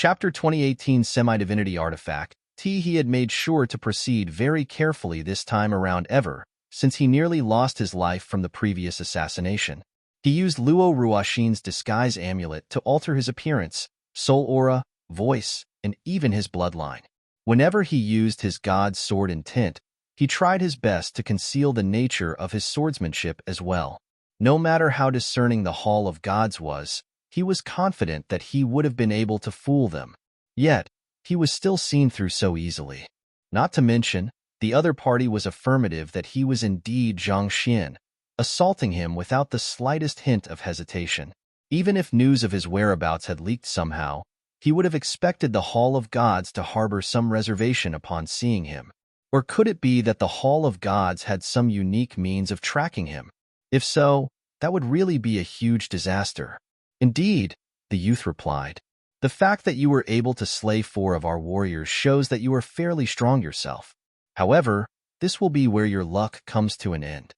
Chapter 2018 Semi-Divinity Artifact. He had made sure to proceed very carefully this time around since he nearly lost his life from the previous assassination. He used Luo Ruoxin's disguise amulet to alter his appearance, soul aura, voice, and even his bloodline. Whenever he used his god's sword and tint, he tried his best to conceal the nature of his swordsmanship as well. No matter how discerning the Hall of Gods was, he was confident that he would have been able to fool them. Yet, he was still seen through so easily. Not to mention, the other party was affirmative that he was indeed Zhang Xian, assaulting him without the slightest hint of hesitation. Even if news of his whereabouts had leaked somehow, he would have expected the Hall of Gods to harbor some reservation upon seeing him. Or could it be that the Hall of Gods had some unique means of tracking him? If so, that would really be a huge disaster. Indeed, the youth replied. The fact that you were able to slay 4 of our warriors shows that you are fairly strong yourself. However, this will be where your luck comes to an end.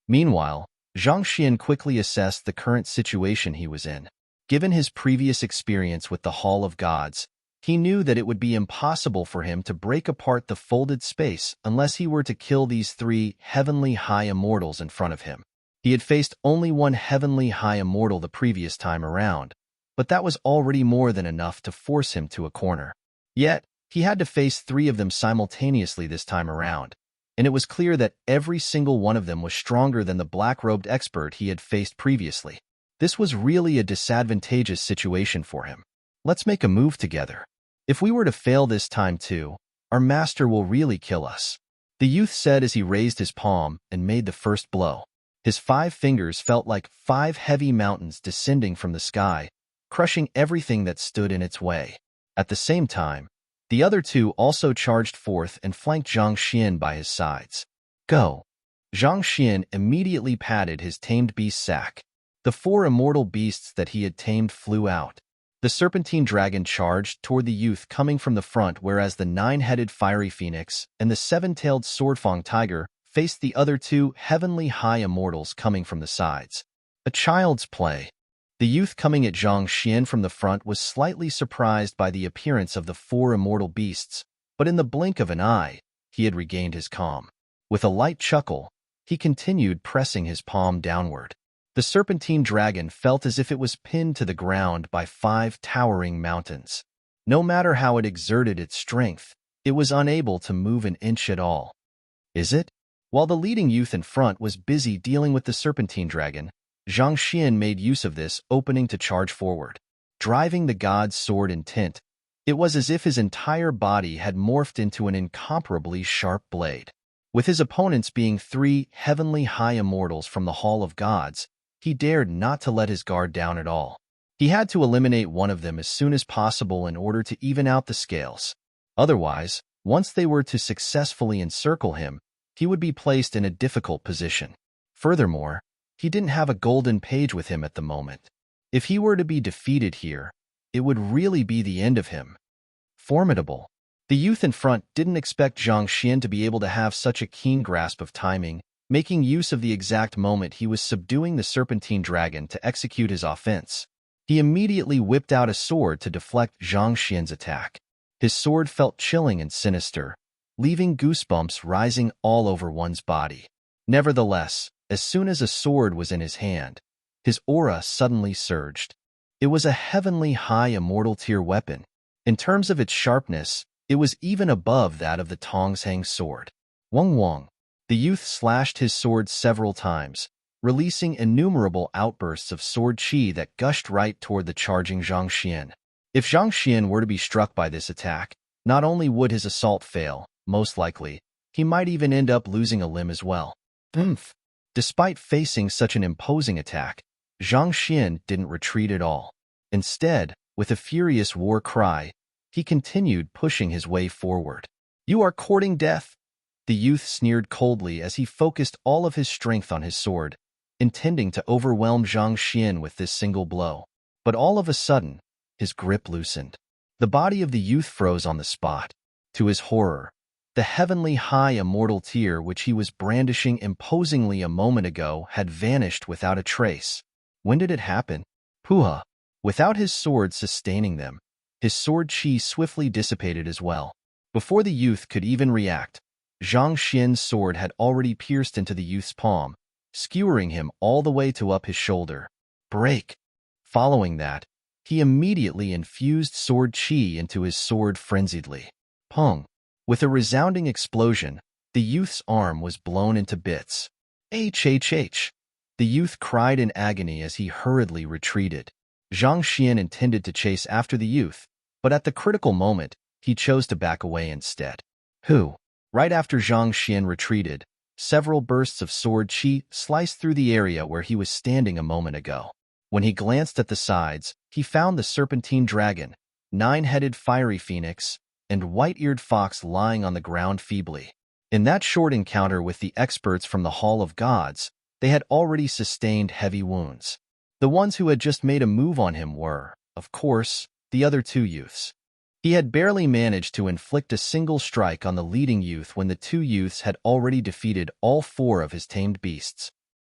Meanwhile, Zhang Xian quickly assessed the current situation he was in. Given his previous experience with the Hall of Gods, he knew that it would be impossible for him to break apart the folded space unless he were to kill these 3 heavenly high immortals in front of him. He had faced only one heavenly high immortal the previous time around, but that was already more than enough to force him to a corner. Yet, he had to face 3 of them simultaneously this time around, and it was clear that every single one of them was stronger than the black-robed expert he had faced previously. This was really a disadvantageous situation for him. Let's make a move together. If we were to fail this time too, our master will really kill us, the youth said as he raised his palm and made the first blow. His 5 fingers felt like 5 heavy mountains descending from the sky, crushing everything that stood in its way. At the same time, the other 2 also charged forth and flanked Zhang Xian by his sides. Go! Zhang Xian immediately patted his tamed beast sack. The 4 immortal beasts that he had tamed flew out. The serpentine dragon charged toward the youth coming from the front, whereas the 9-headed fiery phoenix and the 7-tailed swordfang tiger faced the other 2 heavenly high immortals coming from the sides. A child's play. The youth coming at Zhang Xian from the front was slightly surprised by the appearance of the 4 immortal beasts, but in the blink of an eye, he had regained his calm. With a light chuckle, he continued pressing his palm downward. The serpentine dragon felt as if it was pinned to the ground by 5 towering mountains. No matter how it exerted its strength, it was unable to move an inch at all. Is it? While the leading youth in front was busy dealing with the serpentine dragon, Zhang Xian made use of this opening to charge forward. Driving the god's sword and tint, it was as if his entire body had morphed into an incomparably sharp blade. With his opponents being 3 heavenly high immortals from the Hall of Gods, he dared not to let his guard down at all. He had to eliminate one of them as soon as possible in order to even out the scales. Otherwise, once they were to successfully encircle him, he would be placed in a difficult position. Furthermore, he didn't have a golden page with him at the moment. If he were to be defeated here, it would really be the end of him. Formidable. The youth in front didn't expect Zhang Xian to be able to have such a keen grasp of timing, making use of the exact moment he was subduing the serpentine dragon to execute his offense. He immediately whipped out a sword to deflect Zhang Xian's attack. His sword felt chilling and sinister, leaving goosebumps rising all over one's body. Nevertheless, as soon as a sword was in his hand, his aura suddenly surged. It was a heavenly high immortal tier weapon. In terms of its sharpness, it was even above that of the Tongshang sword. Wong Wong. The youth slashed his sword several times, releasing innumerable outbursts of sword chi that gushed right toward the charging Zhang Xian. If Zhang Xian were to be struck by this attack, not only would his assault fail, most likely, he might even end up losing a limb as well. Despite facing such an imposing attack, Zhang Xian didn't retreat at all. Instead, with a furious war cry, he continued pushing his way forward. You are courting death? The youth sneered coldly as he focused all of his strength on his sword, intending to overwhelm Zhang Xian with this single blow. But all of a sudden, his grip loosened. The body of the youth froze on the spot. To his horror, the heavenly high immortal tier which he was brandishing imposingly a moment ago had vanished without a trace. When did it happen? Puha! Without his sword sustaining them, His sword chi swiftly dissipated as well. Before the youth could even react, Zhang Xian's sword had already pierced into the youth's palm, skewering him all the way to up his shoulder. Break! Following that, he immediately infused sword chi into his sword frenziedly. Pong! With a resounding explosion, the youth's arm was blown into bits. HHH! The youth cried in agony as he hurriedly retreated. Zhang Xian intended to chase after the youth, but at the critical moment, he chose to back away instead. Right after Zhang Xian retreated, several bursts of sword chi sliced through the area where he was standing a moment ago. When he glanced at the sides, he found the serpentine dragon, nine-headed fiery phoenix, and white-eared fox lying on the ground feebly. In that short encounter with the experts from the Hall of Gods, they had already sustained heavy wounds. The ones who had just made a move on him were, of course, the other two youths. He had barely managed to inflict a single strike on the leading youth when the two youths had already defeated all four of his tamed beasts.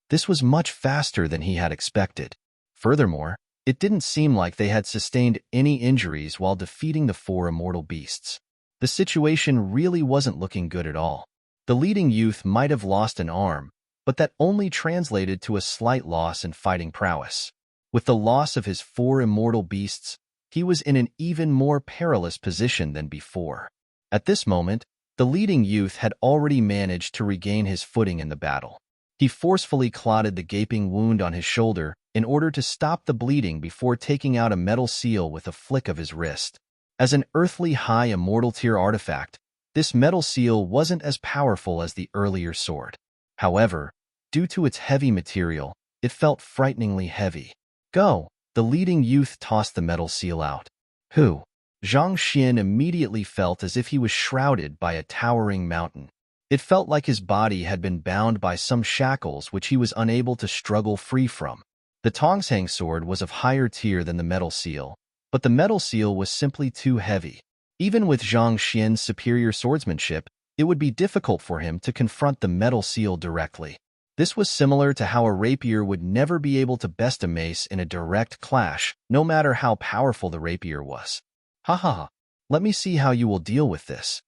This was much faster than he had expected. Furthermore, it didn't seem like they had sustained any injuries while defeating the four immortal beasts. The situation really wasn't looking good at all. The leading youth might have lost an arm, but that only translated to a slight loss in fighting prowess. With the loss of his four immortal beasts, he was in an even more perilous position than before. At this moment, the leading youth had already managed to regain his footing in the battle. He forcefully clotted the gaping wound on his shoulder in order to stop the bleeding before taking out a metal seal with a flick of his wrist. As an earthly high immortal tier artifact, this metal seal wasn't as powerful as the earlier sword. However, due to its heavy material, it felt frighteningly heavy. Go! The leading youth tossed the metal seal out. Zhang Xian immediately felt as if he was shrouded by a towering mountain. It felt like his body had been bound by some shackles which he was unable to struggle free from. The Tongshang sword was of higher tier than the metal seal, but the metal seal was simply too heavy. Even with Zhang Xian's superior swordsmanship, it would be difficult for him to confront the metal seal directly. This was similar to how a rapier would never be able to best a mace in a direct clash, no matter how powerful the rapier was. Ha! Let me see how you will deal with this.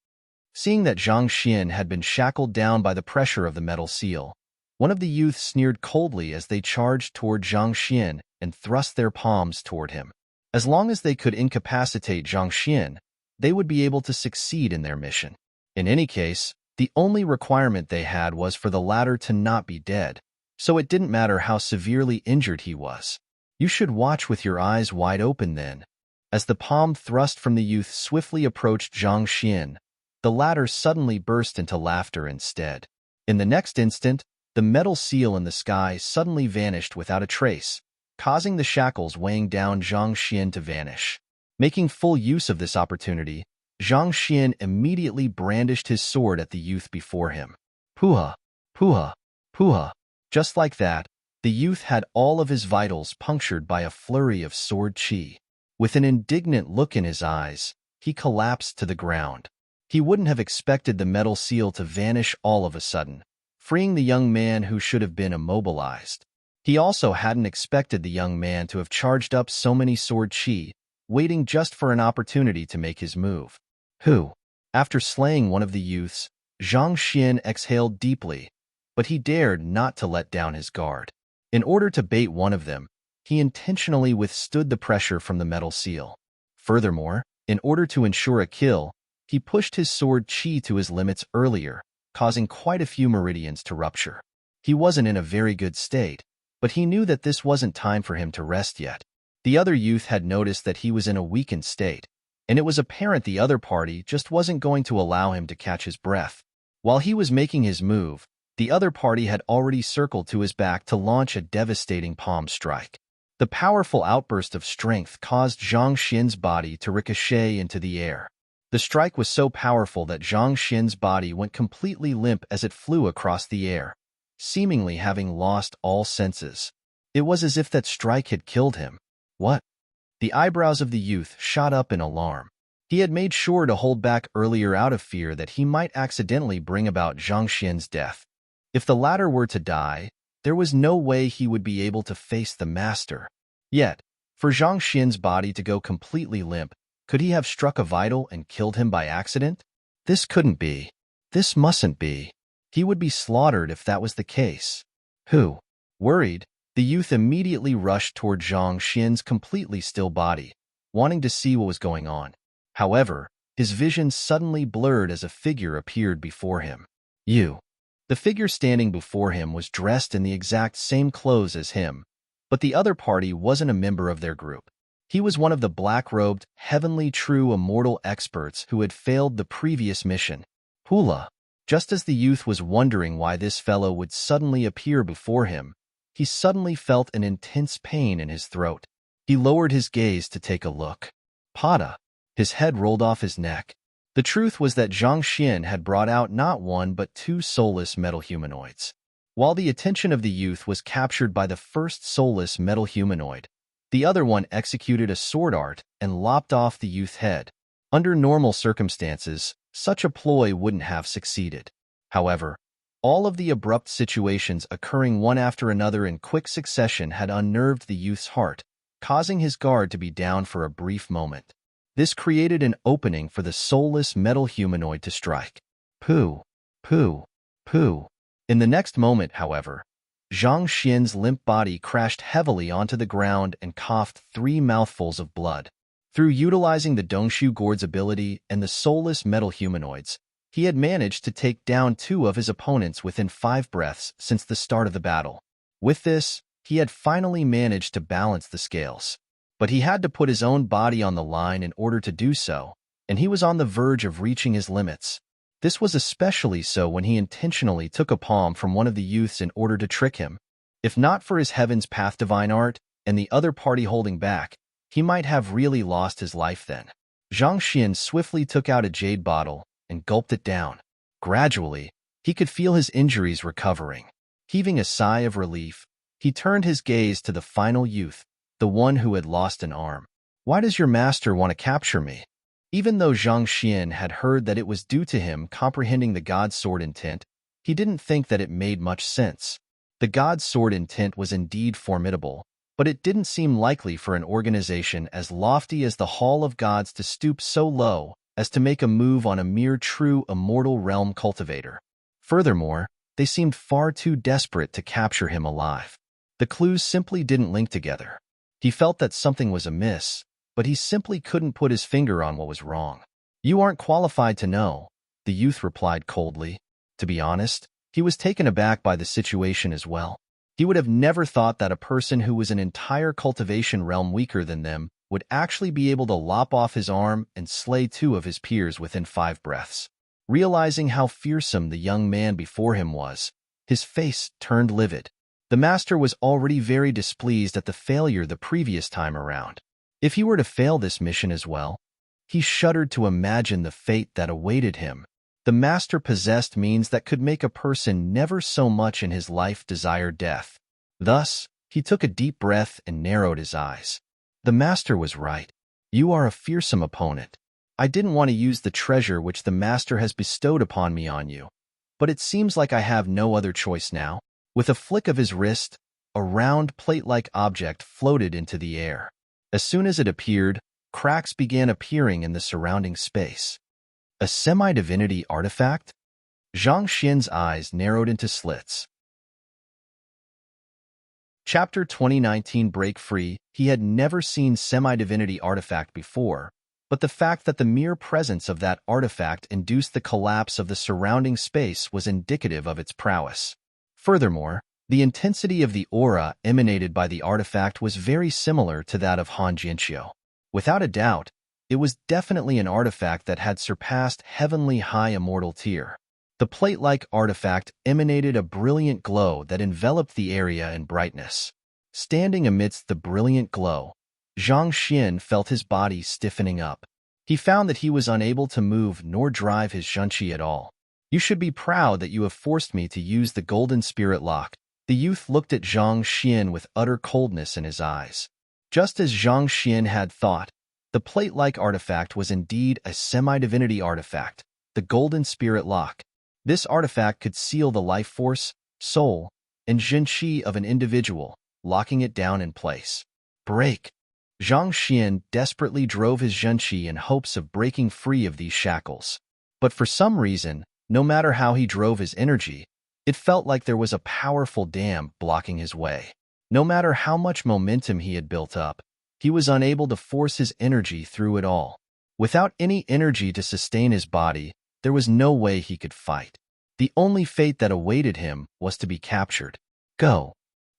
Seeing that Zhang Xian had been shackled down by the pressure of the metal seal, one of the youths sneered coldly as they charged toward Zhang Xian and thrust their palms toward him. As long as they could incapacitate Zhang Xian, they would be able to succeed in their mission. In any case, the only requirement they had was for the latter to not be dead, so it didn't matter how severely injured he was. You should watch with your eyes wide open then. As the palm thrust from the youth swiftly approached Zhang Xian, the latter suddenly burst into laughter instead. In the next instant, the metal seal in the sky suddenly vanished without a trace, causing the shackles weighing down Zhang Xian to vanish. Making full use of this opportunity, Zhang Xian immediately brandished his sword at the youth before him. Puha! Puha! Puha! Just like that, the youth had all of his vitals punctured by a flurry of sword chi. With an indignant look in his eyes, he collapsed to the ground. He wouldn't have expected the metal seal to vanish all of a sudden, freeing the young man who should have been immobilized. He also hadn't expected the young man to have charged up so many sword chi, waiting just for an opportunity to make his move. After slaying one of the youths, Zhang Xian exhaled deeply, but he dared not to let down his guard. In order to bait one of them, he intentionally withstood the pressure from the metal seal. Furthermore, in order to ensure a kill, he pushed his sword chi to his limits earlier, causing quite a few meridians to rupture. He wasn't in a very good state, but he knew that this wasn't time for him to rest yet. The other youth had noticed that he was in a weakened state, and it was apparent the other party just wasn't going to allow him to catch his breath. While he was making his move, the other party had already circled to his back to launch a devastating palm strike. The powerful outburst of strength caused Zhang Xian's body to ricochet into the air. The strike was so powerful that Zhang Xian's body went completely limp as it flew across the air, seemingly having lost all senses. It was as if that strike had killed him. What? The eyebrows of the youth shot up in alarm. He had made sure to hold back earlier out of fear that he might accidentally bring about Zhang Xian's death. If the latter were to die, there was no way he would be able to face the master. Yet, for Zhang Xian's body to go completely limp, Could he have struck a vital and killed him by accident? This couldn't be. This mustn't be. He would be slaughtered if that was the case. Who? Worried, the youth immediately rushed toward Zhang Xian's completely still body, wanting to see what was going on. However, his vision suddenly blurred as a figure appeared before him. You. The figure standing before him was dressed in the exact same clothes as him, but the other party wasn't a member of their group. He was one of the black-robed, heavenly true immortal experts who had failed the previous mission. Hula. Just as the youth was wondering why this fellow would suddenly appear before him, he suddenly felt an intense pain in his throat. He lowered his gaze to take a look. Pada. His head rolled off his neck. The truth was that Zhang Xian had brought out not one but two soulless metal humanoids. While the attention of the youth was captured by the first soulless metal humanoid, the other one executed a sword art and lopped off the youth's head. Under normal circumstances, such a ploy wouldn't have succeeded. However, all of the abrupt situations occurring one after another in quick succession had unnerved the youth's heart, causing his guard to be down for a brief moment. This created an opening for the soulless metal humanoid to strike. Pooh, pooh, pooh. In the next moment, however, Zhang Xian's limp body crashed heavily onto the ground and coughed 3 mouthfuls of blood. Through utilizing the Dongshu Gourd's ability and the soulless metal humanoids, he had managed to take down 2 of his opponents within 5 breaths since the start of the battle. With this, he had finally managed to balance the scales. But he had to put his own body on the line in order to do so, and he was on the verge of reaching his limits. This was especially so when he intentionally took a palm from one of the youths in order to trick him. If not for his Heaven's Path divine art and the other party holding back, he might have really lost his life then. Zhang Xian swiftly took out a jade bottle and gulped it down. Gradually, he could feel his injuries recovering. Heaving a sigh of relief, he turned his gaze to the final youth, the one who had lost an arm. Why does your master want to capture me? Even though Zhang Xian had heard that it was due to him comprehending the God's sword intent, he didn't think that it made much sense. The God's sword intent was indeed formidable, but it didn't seem likely for an organization as lofty as the Hall of Gods to stoop so low as to make a move on a mere true immortal realm cultivator. Furthermore, they seemed far too desperate to capture him alive. The clues simply didn't link together. He felt that something was amiss, but he simply couldn't put his finger on what was wrong. You aren't qualified to know, the youth replied coldly. To be honest, he was taken aback by the situation as well. He would have never thought that a person who was an entire cultivation realm weaker than them would actually be able to lop off his arm and slay 2 of his peers within 5 breaths. Realizing how fearsome the young man before him was, his face turned livid. The master was already very displeased at the failure the previous time around. If he were to fail this mission as well, he shuddered to imagine the fate that awaited him. The master possessed means that could make a person never so much in his life desire death. Thus, he took a deep breath and narrowed his eyes. The master was right. You are a fearsome opponent. I didn't want to use the treasure which the master has bestowed upon me on you, but it seems like I have no other choice now. With a flick of his wrist, a round plate-like object floated into the air. As soon as it appeared, cracks began appearing in the surrounding space. A semi-divinity artifact? Zhang Xian's eyes narrowed into slits. Chapter 2019 Break Free. He had never seen semi-divinity artifact before, but the fact that the mere presence of that artifact induced the collapse of the surrounding space was indicative of its prowess. Furthermore, the intensity of the aura emanated by the artifact was very similar to that of Han Jianxiu. Without a doubt, it was definitely an artifact that had surpassed heavenly high immortal tier. The plate-like artifact emanated a brilliant glow that enveloped the area in brightness. Standing amidst the brilliant glow, Zhang Xian felt his body stiffening up. He found that he was unable to move nor drive his zhenqi at all. You should be proud that you have forced me to use the golden spirit lock. The youth looked at Zhang Xian with utter coldness in his eyes. Just as Zhang Xian had thought, the plate-like artifact was indeed a semi-divinity artifact, the golden spirit lock. This artifact could seal the life force, soul, and zhenqi of an individual, locking it down in place. Break! Zhang Xian desperately drove his zhenqi in hopes of breaking free of these shackles. But for some reason, no matter how he drove his energy, it felt like there was a powerful dam blocking his way. No matter how much momentum he had built up, he was unable to force his energy through it all. Without any energy to sustain his body, there was no way he could fight. The only fate that awaited him was to be captured. Go.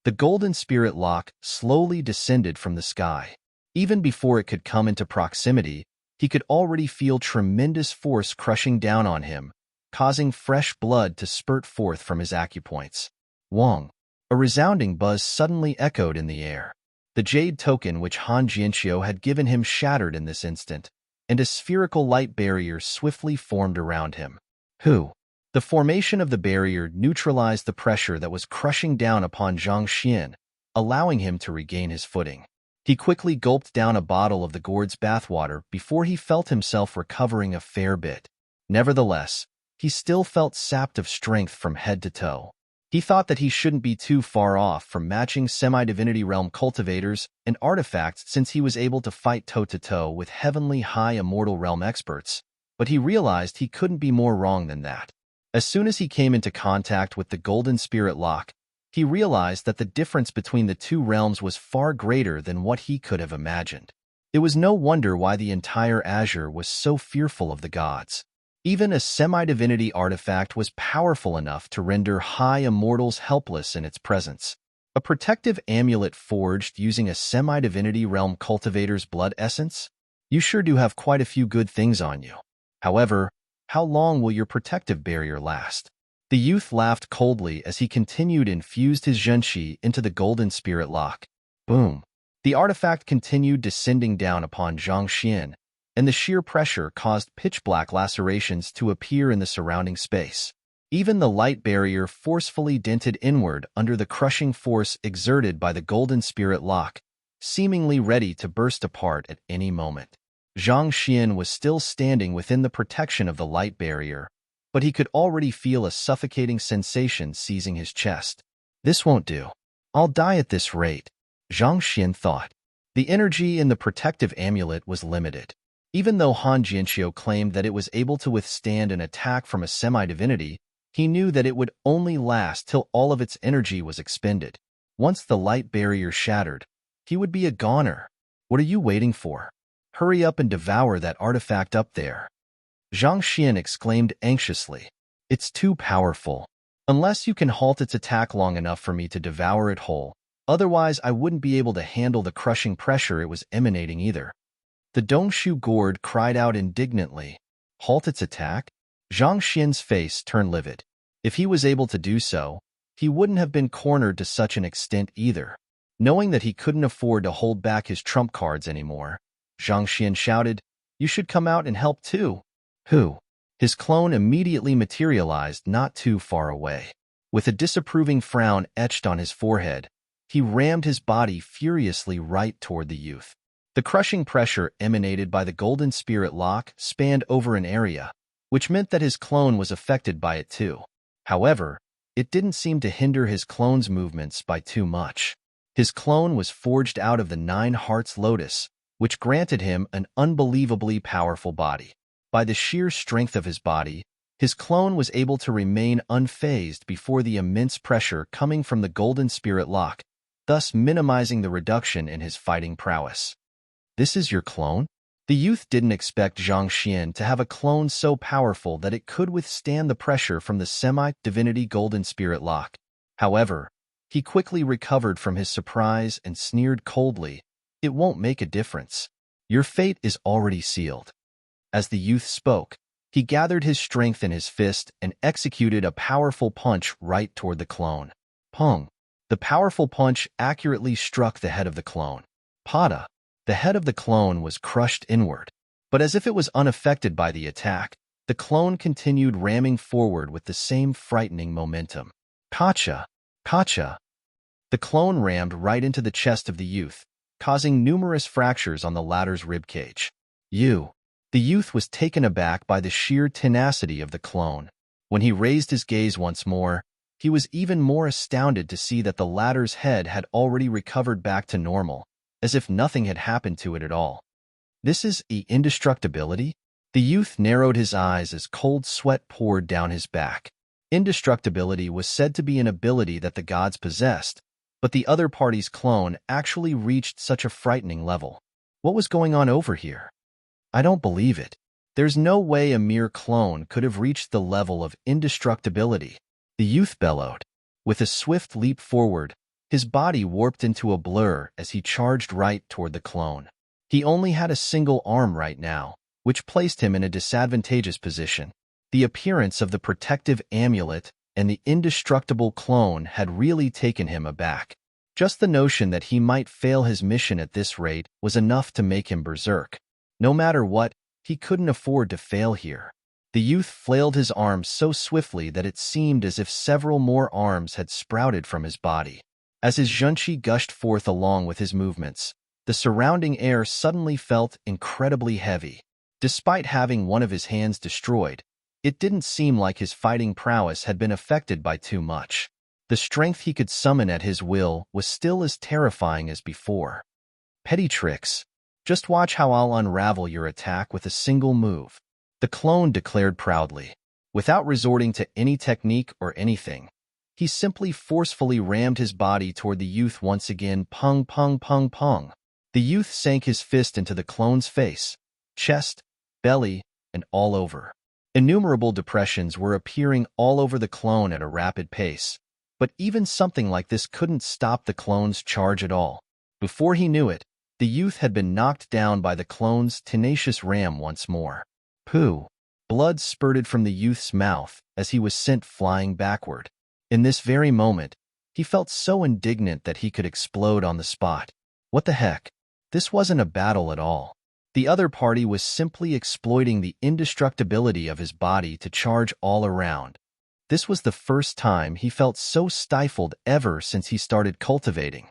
The golden spirit lock slowly descended from the sky. Even before it could come into proximity, he could already feel tremendous force crushing down on him, causing fresh blood to spurt forth from his acupoints. Wong. A resounding buzz suddenly echoed in the air. The jade token which Han Jianxiu had given him shattered in this instant, and a spherical light barrier swiftly formed around him. Who? The formation of the barrier neutralized the pressure that was crushing down upon Zhang Xian, allowing him to regain his footing. He quickly gulped down a bottle of the gourd's bathwater before he felt himself recovering a fair bit. Nevertheless, he still felt sapped of strength from head to toe. He thought that he shouldn't be too far off from matching semi-divinity realm cultivators and artifacts since he was able to fight toe-to-toe with heavenly high immortal realm experts, but he realized he couldn't be more wrong than that. As soon as he came into contact with the golden spirit lock, he realized that the difference between the two realms was far greater than what he could have imagined. It was no wonder why the entire Azure was so fearful of the gods. Even a semi-divinity artifact was powerful enough to render high immortals helpless in its presence. A protective amulet forged using a semi-divinity realm cultivator's blood essence? You sure do have quite a few good things on you. However, how long will your protective barrier last? The youth laughed coldly as he continued infused his zhenqi into the golden spirit lock. Boom! The artifact continued descending down upon Zhang Xian, and the sheer pressure caused pitch-black lacerations to appear in the surrounding space. Even the light barrier forcefully dented inward under the crushing force exerted by the golden spirit lock, seemingly ready to burst apart at any moment. Zhang Xian was still standing within the protection of the light barrier, but he could already feel a suffocating sensation seizing his chest. This won't do. I'll die at this rate, Zhang Xian thought. The energy in the protective amulet was limited. Even though Han Jianxiu claimed that it was able to withstand an attack from a semi-divinity, he knew that it would only last till all of its energy was expended. Once the light barrier shattered, he would be a goner. What are you waiting for? Hurry up and devour that artifact up there. Zhang Xian exclaimed anxiously. It's too powerful. Unless you can halt its attack long enough for me to devour it whole, otherwise I wouldn't be able to handle the crushing pressure it was emanating either. The Dongshu gourd cried out indignantly. Halt its attack? Zhang Xian's face turned livid. If he was able to do so, he wouldn't have been cornered to such an extent either. Knowing that he couldn't afford to hold back his trump cards anymore, Zhang Xian shouted, "You should come out and help too." Who? His clone immediately materialized not too far away. With a disapproving frown etched on his forehead, he rammed his body furiously right toward the youth. The crushing pressure emanated by the golden spirit lock spanned over an area, which meant that his clone was affected by it too. However, it didn't seem to hinder his clone's movements by too much. His clone was forged out of the 9 Hearts Lotus, which granted him an unbelievably powerful body. By the sheer strength of his body, his clone was able to remain unfazed before the immense pressure coming from the golden spirit lock, thus minimizing the reduction in his fighting prowess. This is your clone? The youth didn't expect Zhang Xian to have a clone so powerful that it could withstand the pressure from the semi-divinity golden spirit lock. However, he quickly recovered from his surprise and sneered coldly, "It won't make a difference. Your fate is already sealed." As the youth spoke, he gathered his strength in his fist and executed a powerful punch right toward the clone. Pong! The powerful punch accurately struck the head of the clone. Pada! The head of the clone was crushed inward. But as if it was unaffected by the attack, the clone continued ramming forward with the same frightening momentum. Kacha! Kacha! The clone rammed right into the chest of the youth, causing numerous fractures on the latter's ribcage. You! The youth was taken aback by the sheer tenacity of the clone. When he raised his gaze once more, he was even more astounded to see that the latter's head had already recovered back to normal, as if nothing had happened to it at all. This is indestructibility? The youth narrowed his eyes as cold sweat poured down his back. Indestructibility was said to be an ability that the gods possessed, but the other party's clone actually reached such a frightening level. What was going on over here? I don't believe it. There's no way a mere clone could have reached the level of indestructibility, the youth bellowed. With a swift leap forward, his body warped into a blur as he charged right toward the clone. He only had a single arm right now, which placed him in a disadvantageous position. The appearance of the protective amulet and the indestructible clone had really taken him aback. Just the notion that he might fail his mission at this rate was enough to make him berserk. No matter what, he couldn't afford to fail here. The youth flailed his arms so swiftly that it seemed as if several more arms had sprouted from his body. As his zhunqi gushed forth along with his movements, the surrounding air suddenly felt incredibly heavy. Despite having one of his hands destroyed, it didn't seem like his fighting prowess had been affected by too much. The strength he could summon at his will was still as terrifying as before. Petty tricks. Just watch how I'll unravel your attack with a single move, the clone declared proudly. Without resorting to any technique or anything, he simply forcefully rammed his body toward the youth once again. Pung, pung, pung, pung. The youth sank his fist into the clone's face, chest, belly, and all over. Innumerable depressions were appearing all over the clone at a rapid pace, but even something like this couldn't stop the clone's charge at all. Before he knew it, the youth had been knocked down by the clone's tenacious ram once more. Pooh! Blood spurted from the youth's mouth as he was sent flying backward. In this very moment, he felt so indignant that he could explode on the spot. What the heck? This wasn't a battle at all. The other party was simply exploiting the indestructibility of his body to charge all around. This was the first time he felt so stifled ever since he started cultivating.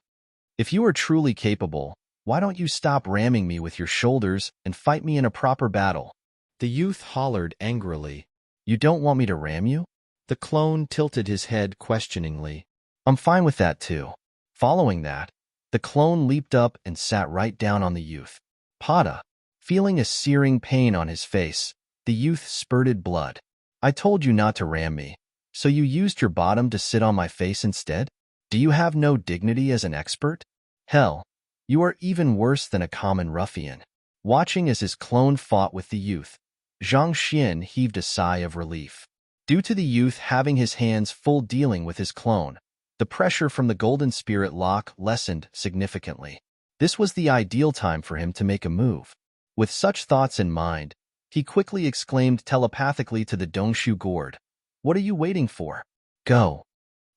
If you are truly capable, why don't you stop ramming me with your shoulders and fight me in a proper battle? The youth hollered angrily. You don't want me to ram you? The clone tilted his head questioningly. I'm fine with that too. Following that, the clone leaped up and sat right down on the youth. Pada. Feeling a searing pain on his face, the youth spurted blood. I told you not to ram me, so you used your bottom to sit on my face instead? Do you have no dignity as an expert? Hell, you are even worse than a common ruffian. Watching as his clone fought with the youth, Zhang Xian heaved a sigh of relief. Due to the youth having his hands full dealing with his clone, the pressure from the golden spirit lock lessened significantly. This was the ideal time for him to make a move. With such thoughts in mind, he quickly exclaimed telepathically to the Dongshu gourd, What are you waiting for? Go.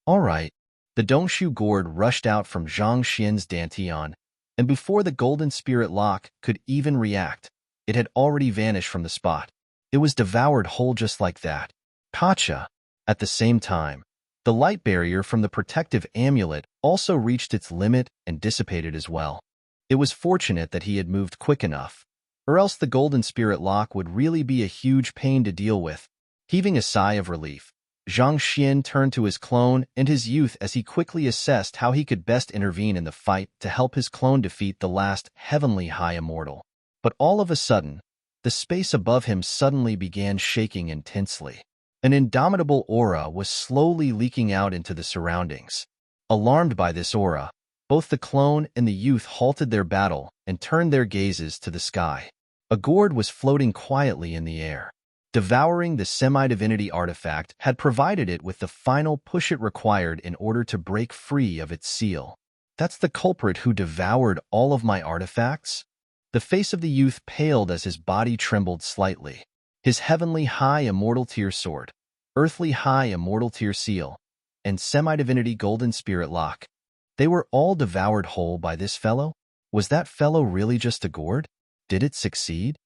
All right. The Dongshu gourd rushed out from Zhang Xian's dantian, and before the golden spirit lock could even react, it had already vanished from the spot. It was devoured whole just like that. Gotcha. At the same time, the light barrier from the protective amulet also reached its limit and dissipated as well. It was fortunate that he had moved quick enough, or else the golden spirit lock would really be a huge pain to deal with. Heaving a sigh of relief, Zhang Xian turned to his clone and his youth as he quickly assessed how he could best intervene in the fight to help his clone defeat the last heavenly high immortal. But all of a sudden, the space above him suddenly began shaking intensely. An indomitable aura was slowly leaking out into the surroundings. Alarmed by this aura, both the clone and the youth halted their battle and turned their gazes to the sky. A gourd was floating quietly in the air. Devouring the semi-divinity artifact had provided it with the final push it required in order to break free of its seal. That's the culprit who devoured all of my artifacts? The face of the youth paled as his body trembled slightly. His heavenly high immortal tier sword, earthly high immortal tier seal, and semi-divinity golden spirit lock. They were all devoured whole by this fellow? Was that fellow really just a gourd? Did it succeed?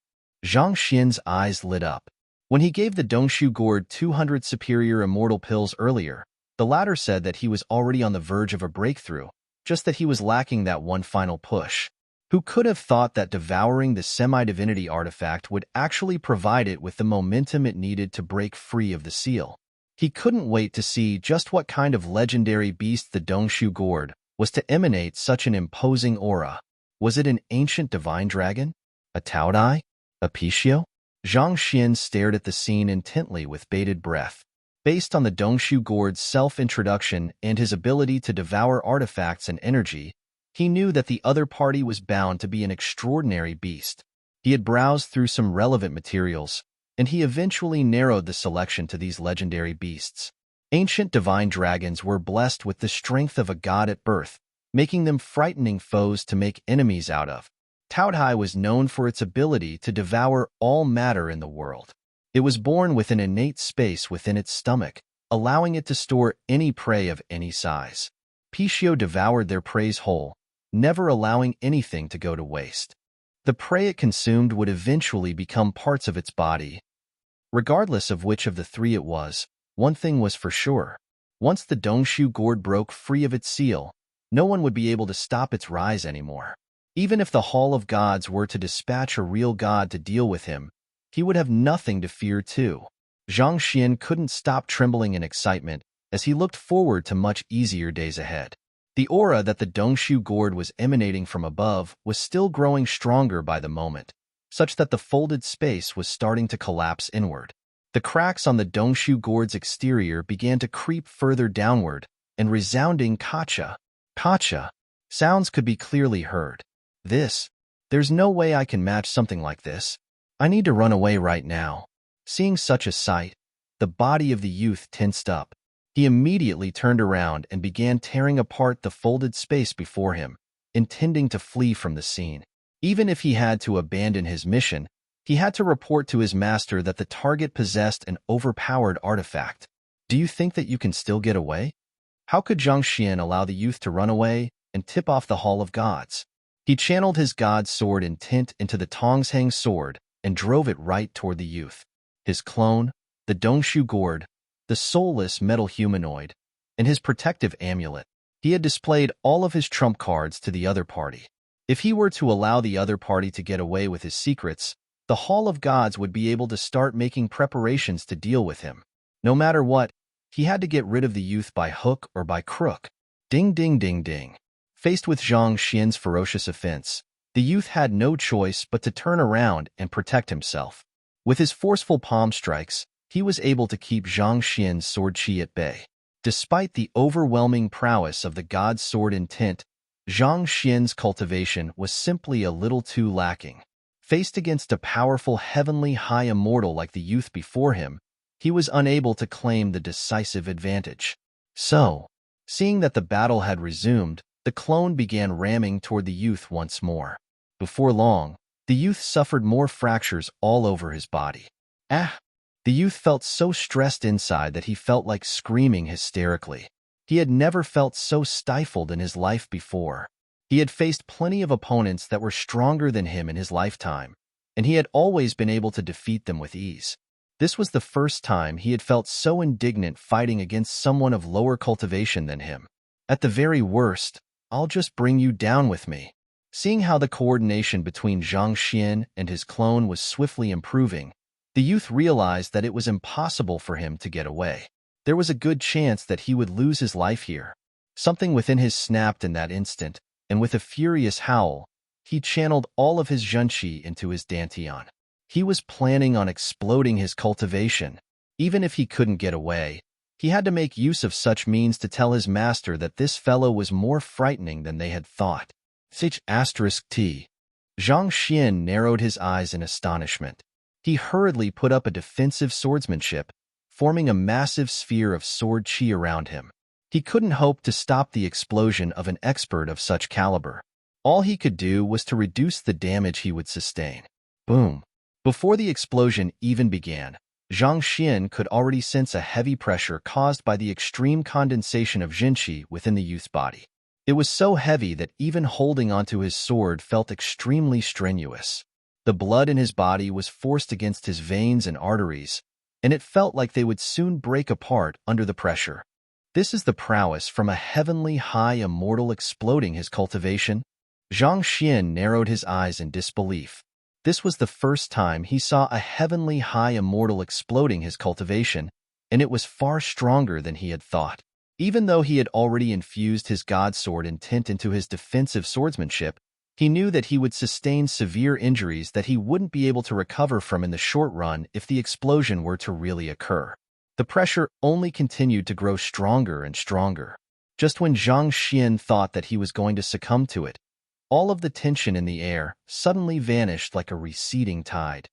Zhang Xian's eyes lit up. When he gave the Dongshu gourd 200 superior immortal pills earlier, the latter said that he was already on the verge of a breakthrough, just that he was lacking that one final push. Who could have thought that devouring the semi-divinity artifact would actually provide it with the momentum it needed to break free of the seal? He couldn't wait to see just what kind of legendary beast the Dongshu gourd was to emanate such an imposing aura. Was it an ancient divine dragon? A Taodai? A Pishio? Zhang Xian stared at the scene intently with bated breath. Based on the Dongshu Gourd's self-introduction and his ability to devour artifacts and energy, he knew that the other party was bound to be an extraordinary beast. He had browsed through some relevant materials, and he eventually narrowed the selection to these legendary beasts. Ancient divine dragons were blessed with the strength of a god at birth, making them frightening foes to make enemies out of. Taodai was known for its ability to devour all matter in the world. It was born with an innate space within its stomach, allowing it to store any prey of any size. Pishio devoured their preys whole, never allowing anything to go to waste. The prey it consumed would eventually become parts of its body. Regardless of which of the three it was, one thing was for sure. Once the Dongshu Gourd broke free of its seal, no one would be able to stop its rise anymore. Even if the Hall of Gods were to dispatch a real god to deal with him, he would have nothing to fear too. Zhang Xian couldn't stop trembling in excitement as he looked forward to much easier days ahead. The aura that the Dongshu Gourd was emanating from above was still growing stronger by the moment, such that the folded space was starting to collapse inward. The cracks on the Dongshu Gourd's exterior began to creep further downward, and resounding kacha sounds could be clearly heard. There's no way I can match something like this. I need to run away right now. Seeing such a sight, the body of the youth tensed up. He immediately turned around and began tearing apart the folded space before him, intending to flee from the scene. Even if he had to abandon his mission, he had to report to his master that the target possessed an overpowered artifact. Do you think that you can still get away? How could Zhang Xian allow the youth to run away and tip off the Hall of Gods? He channeled his god sword intent into the Tongsheng sword and drove it right toward the youth. His clone, the Dongshu Gourd, the soulless metal humanoid, and his protective amulet. He had displayed all of his trump cards to the other party. If he were to allow the other party to get away with his secrets, the Hall of Gods would be able to start making preparations to deal with him. No matter what, he had to get rid of the youth by hook or by crook. Ding ding ding ding. Faced with Zhang Xian's ferocious offense, the youth had no choice but to turn around and protect himself. With his forceful palm strikes, he was able to keep Zhang Xian's sword chi at bay. Despite the overwhelming prowess of the god's sword intent, Zhang Xian's cultivation was simply a little too lacking. Faced against a powerful heavenly high immortal like the youth before him, he was unable to claim the decisive advantage. So, seeing that the battle had resumed, the clone began ramming toward the youth once more. Before long, the youth suffered more fractures all over his body. The youth felt so stressed inside that he felt like screaming hysterically. He had never felt so stifled in his life before. He had faced plenty of opponents that were stronger than him in his lifetime, and he had always been able to defeat them with ease. This was the first time he had felt so indignant fighting against someone of lower cultivation than him. At the very worst, I'll just bring you down with me. Seeing how the coordination between Zhang Xian and his clone was swiftly improving, the youth realized that it was impossible for him to get away. There was a good chance that he would lose his life here. Something within his snapped in that instant, and with a furious howl, he channeled all of his Zhenqi into his Dantian. He was planning on exploding his cultivation. Even if he couldn't get away, he had to make use of such means to tell his master that this fellow was more frightening than they had thought. T. Zhang Xian narrowed his eyes in astonishment. He hurriedly put up a defensive swordsmanship, forming a massive sphere of sword chi around him. He couldn't hope to stop the explosion of an expert of such caliber. All he could do was to reduce the damage he would sustain. Boom. Before the explosion even began, Zhang Xian could already sense a heavy pressure caused by the extreme condensation of Zhenqi within the youth's body. It was so heavy that even holding onto his sword felt extremely strenuous. The blood in his body was forced against his veins and arteries, and it felt like they would soon break apart under the pressure. This is the prowess from a heavenly high immortal exploding his cultivation? Zhang Xian narrowed his eyes in disbelief. This was the first time he saw a heavenly high immortal exploding his cultivation, and it was far stronger than he had thought. Even though he had already infused his god sword intent into his defensive swordsmanship, He knew that he would sustain severe injuries that he wouldn't be able to recover from in the short run if the explosion were to really occur. The pressure only continued to grow stronger and stronger. Just when Zhang Xian thought that he was going to succumb to it, all of the tension in the air suddenly vanished like a receding tide.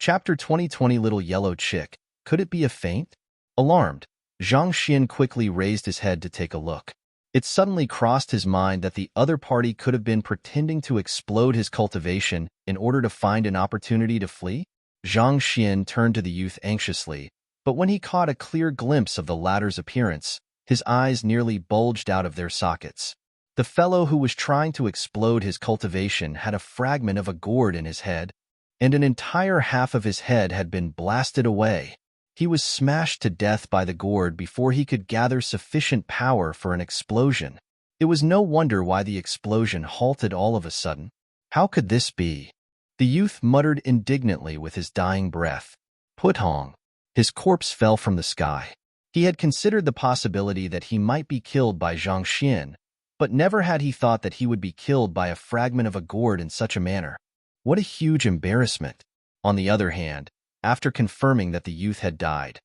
Chapter 2020 Little Yellow Chick. Could it be a feint? Alarmed, Zhang Xian quickly raised his head to take a look. It suddenly crossed his mind that the other party could have been pretending to explode his cultivation in order to find an opportunity to flee. Zhang Xian turned to the youth anxiously, but when he caught a clear glimpse of the latter's appearance, his eyes nearly bulged out of their sockets. The fellow who was trying to explode his cultivation had a fragment of a gourd in his head, and an entire half of his head had been blasted away. He was smashed to death by the gourd before he could gather sufficient power for an explosion. It was no wonder why the explosion halted all of a sudden. How could this be? The youth muttered indignantly with his dying breath. Putong. His corpse fell from the sky. He had considered the possibility that he might be killed by Zhang Xian, but never had he thought that he would be killed by a fragment of a gourd in such a manner. What a huge embarrassment. On the other hand, after confirming that the youth had died,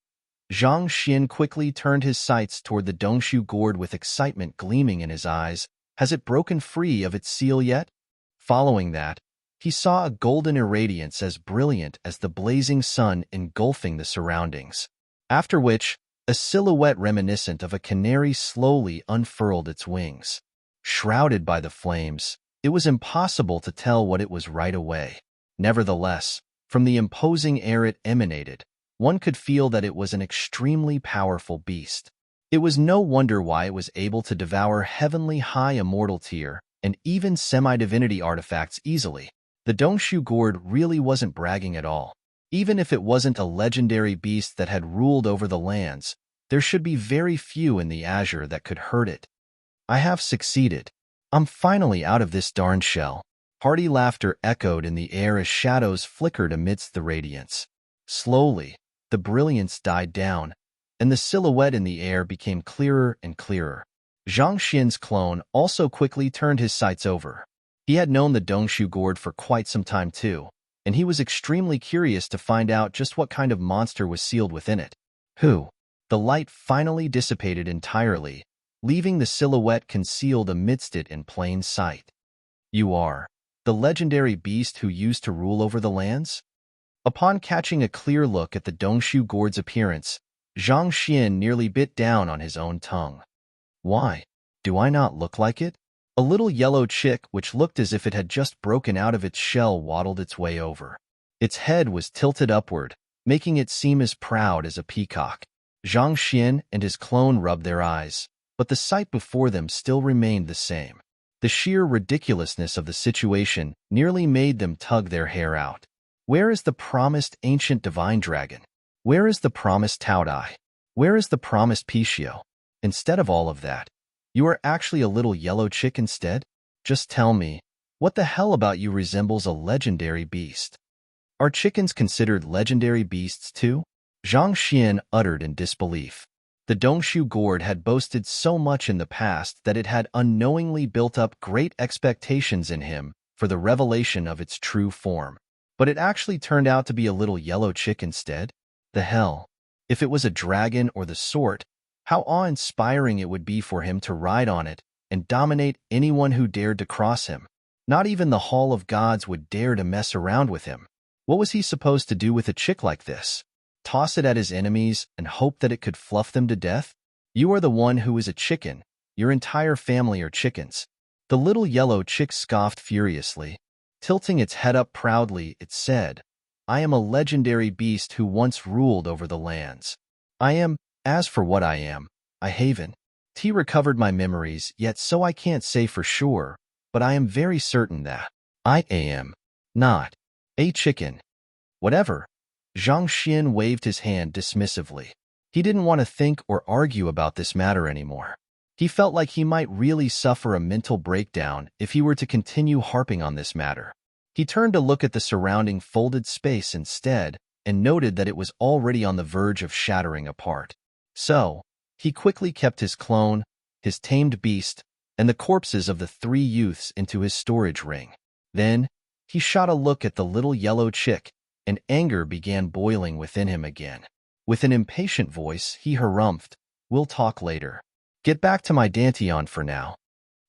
Zhang Xian quickly turned his sights toward the Dongshu gourd with excitement gleaming in his eyes. Has it broken free of its seal yet? Following that, he saw a golden irradiance as brilliant as the blazing sun engulfing the surroundings. After which, a silhouette reminiscent of a canary slowly unfurled its wings. Shrouded by the flames, it was impossible to tell what it was right away. Nevertheless, from the imposing air it emanated, one could feel that it was an extremely powerful beast. It was no wonder why it was able to devour heavenly high immortal tier and even semi-divinity artifacts easily. The Dongshu gourd really wasn't bragging at all. Even if it wasn't a legendary beast that had ruled over the lands, there should be very few in the azure that could hurt it. I have succeeded. I'm finally out of this darn shell. Hearty laughter echoed in the air as shadows flickered amidst the radiance. Slowly, the brilliance died down, and the silhouette in the air became clearer and clearer. Zhang Xian's clone also quickly turned his sights over. He had known the Dongshu gourd for quite some time too, and he was extremely curious to find out just what kind of monster was sealed within it. Who? The light finally dissipated entirely, leaving the silhouette concealed amidst it in plain sight. You are the legendary beast who used to rule over the lands? Upon catching a clear look at the Dongshu gourd's appearance, Zhang Xian nearly bit down on his own tongue. Why? Do I not look like it? A little yellow chick which looked as if it had just broken out of its shell waddled its way over. Its head was tilted upward, making it seem as proud as a peacock. Zhang Xian and his clone rubbed their eyes, but the sight before them still remained the same. The sheer ridiculousness of the situation nearly made them tug their hair out. Where is the promised ancient divine dragon? Where is the promised Taodai? Where is the promised Pichio? Instead of all of that, you are actually a little yellow chick instead? Just tell me, what the hell about you resembles a legendary beast? Are chickens considered legendary beasts too? Zhang Xian uttered in disbelief. The Dongshu gourd had boasted so much in the past that it had unknowingly built up great expectations in him for the revelation of its true form. But it actually turned out to be a little yellow chick instead? The hell. If it was a dragon or the sort, how awe-inspiring it would be for him to ride on it and dominate anyone who dared to cross him. Not even the Hall of Gods would dare to mess around with him. What was he supposed to do with a chick like this? Toss it at his enemies and hope that it could fluff them to death? You are the one who is a chicken. Your entire family are chickens. The little yellow chick scoffed furiously. Tilting its head up proudly, it said, I am a legendary beast who once ruled over the lands. As for what I am, I haven't recovered my memories yet, so I can't say for sure, but I am very certain that I am not a chicken. Whatever. Zhang Xian waved his hand dismissively. He didn't want to think or argue about this matter anymore. He felt like he might really suffer a mental breakdown if he were to continue harping on this matter. He turned to look at the surrounding folded space instead and noted that it was already on the verge of shattering apart. So, he quickly kept his clone, his tamed beast, and the corpses of the 3 youths into his storage ring. Then, he shot a look at the little yellow chick, and anger began boiling within him again. With an impatient voice, he harumphed, "We'll talk later. Get back to my Danteon for now.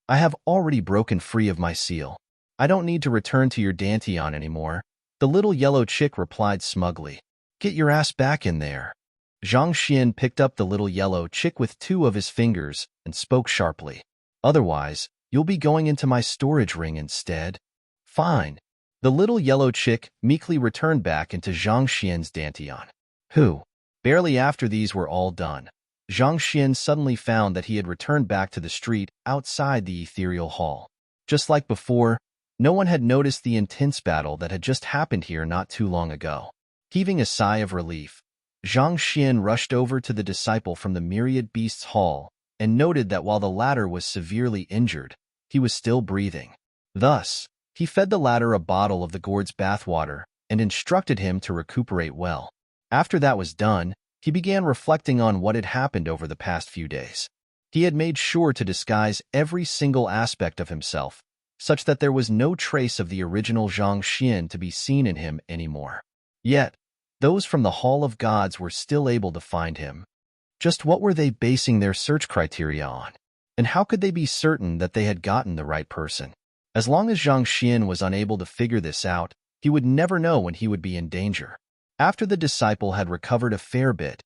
I have already broken free of my seal. I don't need to return to your Danteon anymore." The little yellow chick replied smugly. "Get your ass back in there." Zhang Xian picked up the little yellow chick with 2 of his fingers and spoke sharply. "Otherwise, you'll be going into my storage ring instead." "Fine." The little yellow chick meekly returned back into Zhang Xian's Danteon. Who? Barely after these were all done, Zhang Xian suddenly found that he had returned back to the street outside the ethereal hall. Just like before, no one had noticed the intense battle that had just happened here not too long ago. Heaving a sigh of relief, Zhang Xian rushed over to the disciple from the Myriad Beasts Hall and noted that while the latter was severely injured, he was still breathing. Thus, he fed the latter a bottle of the gourd's bathwater and instructed him to recuperate well. After that was done, he began reflecting on what had happened over the past few days. He had made sure to disguise every single aspect of himself, such that there was no trace of the original Zhang Xian to be seen in him anymore. Yet, those from the Hall of Gods were still able to find him. Just what were they basing their search criteria on? And how could they be certain that they had gotten the right person? As long as Zhang Xian was unable to figure this out, he would never know when he would be in danger. After the disciple had recovered a fair bit,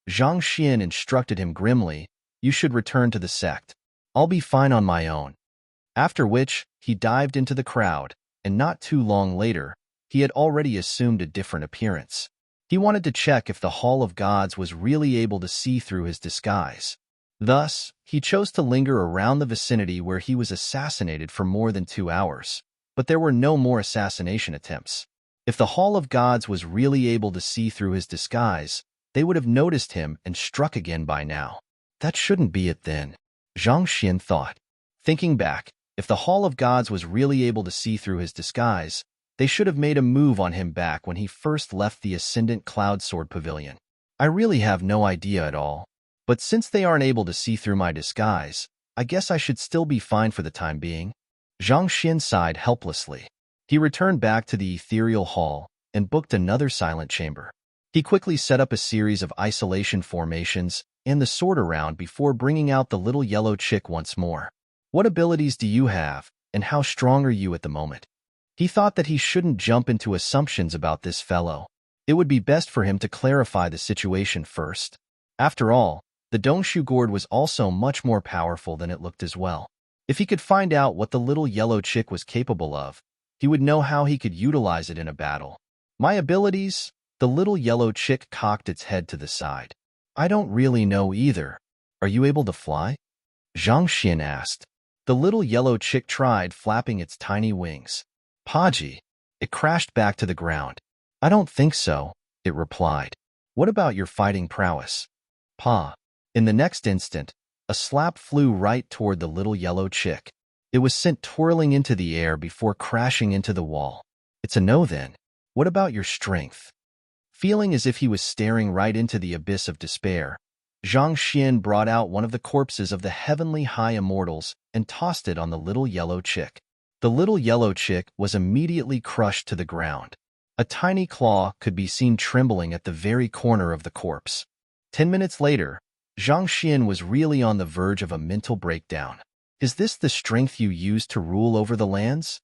Zhang Xian instructed him grimly, "You should return to the sect. I'll be fine on my own." After which, he dived into the crowd, and not too long later, he had already assumed a different appearance. He wanted to check if the Hall of Gods was really able to see through his disguise. Thus, he chose to linger around the vicinity where he was assassinated for more than 2 hours, but there were no more assassination attempts. If the Hall of Gods was really able to see through his disguise, they would have noticed him and struck again by now. That shouldn't be it then, Zhang Xian thought. Thinking back, if the Hall of Gods was really able to see through his disguise, they should have made a move on him back when he first left the Ascendant Cloud Sword Pavilion. I really have no idea at all. But since they aren't able to see through my disguise, I guess I should still be fine for the time being. Zhang Xian sighed helplessly. He returned back to the ethereal hall and booked another silent chamber. He quickly set up a series of isolation formations and the sword around before bringing out the little yellow chick once more. "What abilities do you have, and how strong are you at the moment?" He thought that he shouldn't jump into assumptions about this fellow. It would be best for him to clarify the situation first. After all, the Dongshu gourd was also much more powerful than it looked as well. If he could find out what the little yellow chick was capable of, he would know how he could utilize it in a battle. "My abilities?" The little yellow chick cocked its head to the side. "I don't really know either. Are you able to fly?" Zhang Xian asked. The little yellow chick tried flapping its tiny wings. "Paji." It crashed back to the ground. "I don't think so," it replied. "What about your fighting prowess?" "Pa." In the next instant, a slap flew right toward the little yellow chick. It was sent twirling into the air before crashing into the wall. "It's a no then. What about your strength?" Feeling as if he was staring right into the abyss of despair, Zhang Xian brought out one of the corpses of the heavenly high immortals and tossed it on the little yellow chick. The little yellow chick was immediately crushed to the ground. A tiny claw could be seen trembling at the very corner of the corpse. 10 minutes later, Zhang Xian was really on the verge of a mental breakdown. Is this the strength you use to rule over the lands?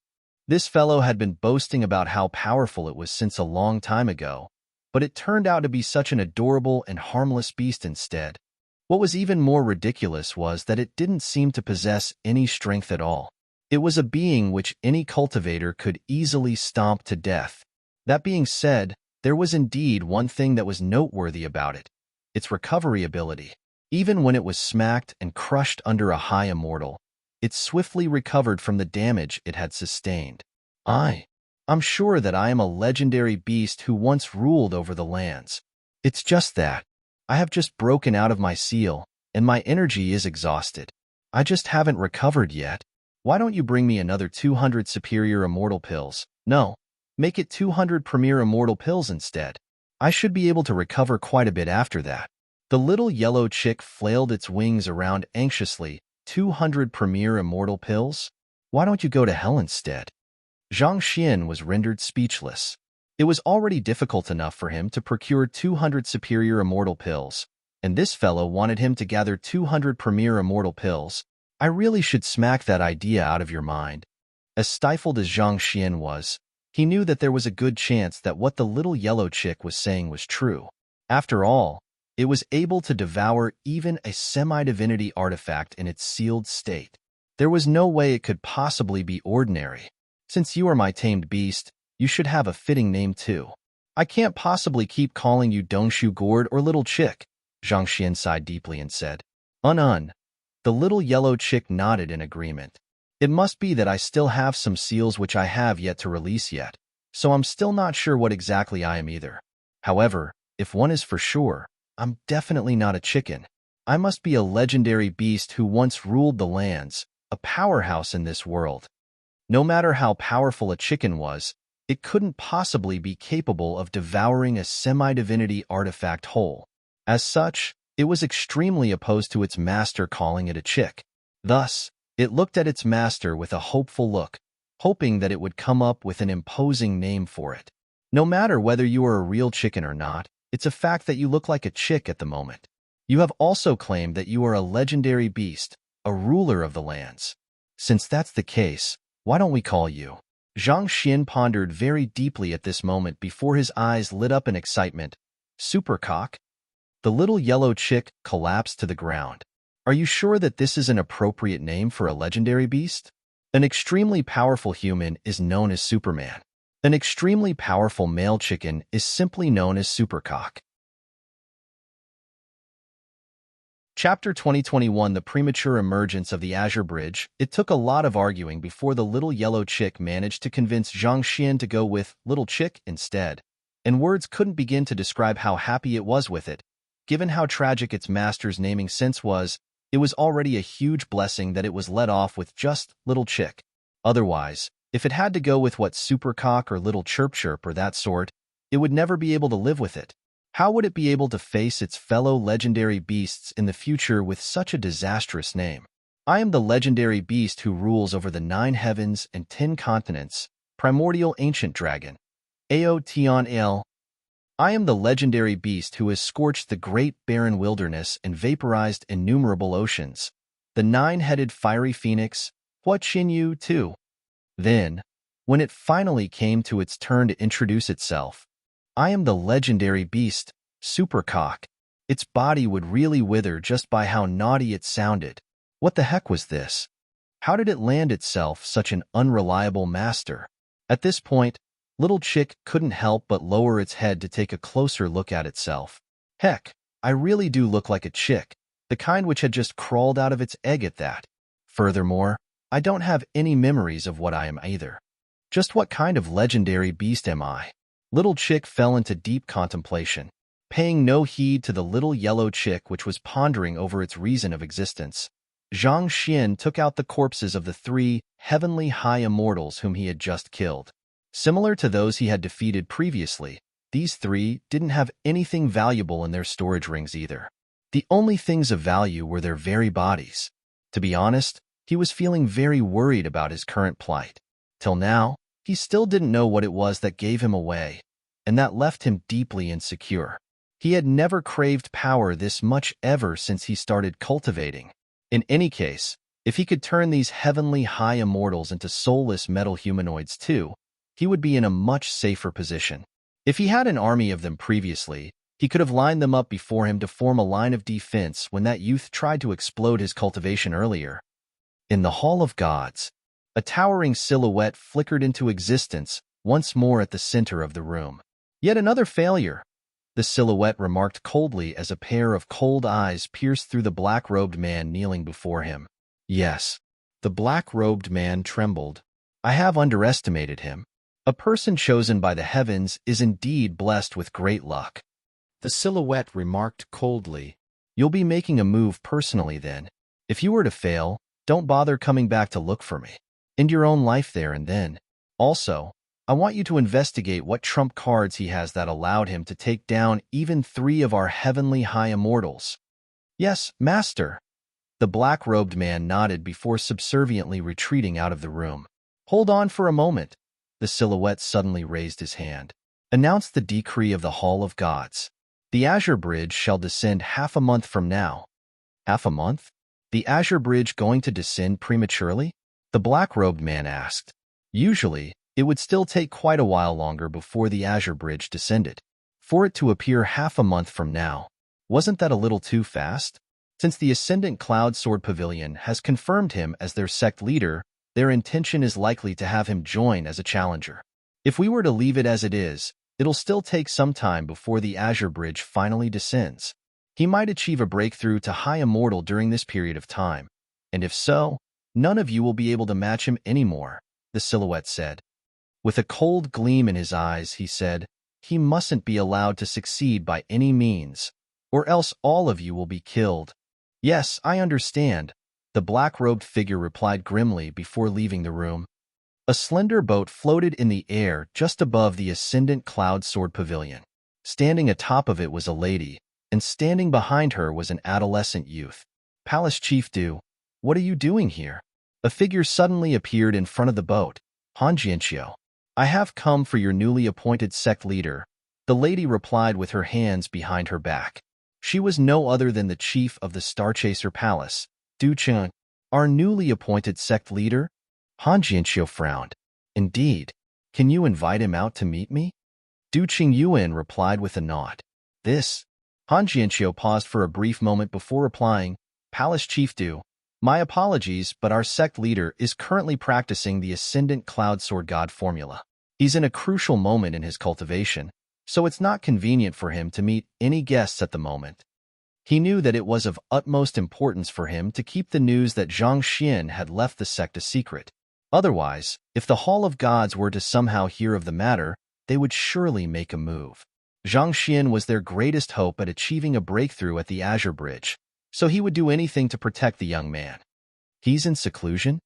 This fellow had been boasting about how powerful it was since a long time ago, but it turned out to be such an adorable and harmless beast instead. What was even more ridiculous was that it didn't seem to possess any strength at all. It was a being which any cultivator could easily stomp to death. That being said, there was indeed one thing that was noteworthy about it: its recovery ability. Even when it was smacked and crushed under a high immortal, it swiftly recovered from the damage it had sustained. I'm sure that I am a legendary beast who once ruled over the lands. It's just that I have just broken out of my seal, and my energy is exhausted. I just haven't recovered yet. Why don't you bring me another 200 superior immortal pills? No, make it 200 premier immortal pills instead. I should be able to recover quite a bit after that. The little yellow chick flailed its wings around anxiously 200 premier immortal pills? Why don't you go to hell instead? Zhang Xian was rendered speechless. It was already difficult enough for him to procure 200 superior immortal pills, and this fellow wanted him to gather 200 premier immortal pills. I really should smack that idea out of your mind. As stifled as Zhang Xian was, he knew that there was a good chance that what the little yellow chick was saying was true. After all, it was able to devour even a semi-divinity artifact in its sealed state. There was no way it could possibly be ordinary. Since you are my tamed beast, you should have a fitting name too. I can't possibly keep calling you Dongshu Gourd or Little Chick, Zhang Xian sighed deeply and said. The little yellow chick nodded in agreement. It must be that I still have some seals which I have yet to release yet, so I'm still not sure what exactly I am either. However, if one is for sure, I'm definitely not a chicken. I must be a legendary beast who once ruled the lands, a powerhouse in this world. No matter how powerful a chicken was, it couldn't possibly be capable of devouring a semi-divinity artifact whole. As such, it was extremely opposed to its master calling it a chick. Thus, it looked at its master with a hopeful look, hoping that it would come up with an imposing name for it. No matter whether you are a real chicken or not, it's a fact that you look like a chick at the moment. You have also claimed that you are a legendary beast, a ruler of the lands. Since that's the case, why don't we call you? Zhang Xian pondered very deeply at this moment before his eyes lit up in excitement. Supercock? The little yellow chick collapsed to the ground. Are you sure that this is an appropriate name for a legendary beast? An extremely powerful human is known as Superman. An extremely powerful male chicken is simply known as Supercock. Chapter 2021 The Premature Emergence of the Azure Bridge. It took a lot of arguing before the little yellow chick managed to convince Zhang Xian to go with Little Chick instead, and words couldn't begin to describe how happy it was with it. Given how tragic its master's naming sense was, it was already a huge blessing that it was let off with just Little Chick. Otherwise, if it had to go with what Supercock or Little Chirp Chirp or that sort, it would never be able to live with it. How would it be able to face its fellow legendary beasts in the future with such a disastrous name? I am the legendary beast who rules over the 9 heavens and 10 continents, primordial ancient dragon. Aotion. I am the legendary beast who has scorched the great barren wilderness and vaporized innumerable oceans. The 9-headed fiery phoenix, Huaqinyu too. Then, when it finally came to its turn to introduce itself, I am the legendary beast, Supercock. Its body would really wither just by how naughty it sounded. What the heck was this? How did it land itself such an unreliable master? At this point, Little Chick couldn't help but lower its head to take a closer look at itself. Heck, I really do look like a chick, the kind which had just crawled out of its egg at that. Furthermore, I don't have any memories of what I am either. Just what kind of legendary beast am I? Little Chick fell into deep contemplation, paying no heed to the little yellow chick which was pondering over its reason of existence. Zhang Xian took out the corpses of the 3 heavenly high immortals whom he had just killed. Similar to those he had defeated previously, these 3 didn't have anything valuable in their storage rings either. The only things of value were their very bodies. To be honest, he was feeling very worried about his current plight. Till now, he still didn't know what it was that gave him away, and that left him deeply insecure. He had never craved power this much ever since he started cultivating. In any case, if he could turn these heavenly high immortals into soulless metal humanoids too, he would be in a much safer position. If he had an army of them previously, he could have lined them up before him to form a line of defense when that youth tried to explode his cultivation earlier. In the Hall of Gods, a towering silhouette flickered into existence once more at the center of the room. Yet another failure, the silhouette remarked coldly as a pair of cold eyes pierced through the black-robed man kneeling before him. Yes, the black-robed man trembled. I have underestimated him. A person chosen by the heavens is indeed blessed with great luck. The silhouette remarked coldly. You'll be making a move personally then. If you were to fail, don't bother coming back to look for me. End your own life there and then. Also, I want you to investigate what trump cards he has that allowed him to take down even 3 of our heavenly high immortals. Yes, Master. The black-robed man nodded before subserviently retreating out of the room. "Hold on for a moment." The silhouette suddenly raised his hand. "Announce the decree of the Hall of Gods. The Azure Bridge shall descend half a month from now." "Half a month? The Azure Bridge going to descend prematurely?" the black-robed man asked. Usually, it would still take quite a while longer before the Azure Bridge descended. For it to appear half a month from now, wasn't that a little too fast? Since the Ascendant Cloud Sword Pavilion has confirmed him as their sect leader, their intention is likely to have him join as a challenger. If we were to leave it as it is, it'll still take some time before the Azure Bridge finally descends. He might achieve a breakthrough to High Immortal during this period of time, and if so, none of you will be able to match him anymore, the silhouette said. With a cold gleam in his eyes, he said, "He mustn't be allowed to succeed by any means, or else all of you will be killed." "Yes, I understand," the black-robed figure replied grimly before leaving the room. A slender boat floated in the air just above the Ascendant Cloud Sword Pavilion. Standing atop of it was a lady, and standing behind her was an adolescent youth. "Palace Chief Du, what are you doing here?" A figure suddenly appeared in front of the boat. "Hanjianqiu, I have come for your newly appointed sect leader," the lady replied with her hands behind her back. She was no other than the chief of the Starchaser Palace, Du Qing. "Our newly appointed sect leader?" Hanjianqiu frowned. "Indeed. Can you invite him out to meet me?" Du Qingyuan replied with a nod. "This?" Hanjianqiu paused for a brief moment before replying, "Palace Chief Du, my apologies, but our sect leader is currently practicing the Ascendant Cloud Sword God formula. He's in a crucial moment in his cultivation, so it's not convenient for him to meet any guests at the moment." He knew that it was of utmost importance for him to keep the news that Zhang Xian had left the sect a secret. Otherwise, if the Hall of Gods were to somehow hear of the matter, they would surely make a move. Zhang Xian was their greatest hope at achieving a breakthrough at the Azure Bridge, so he would do anything to protect the young man. "He's in seclusion?"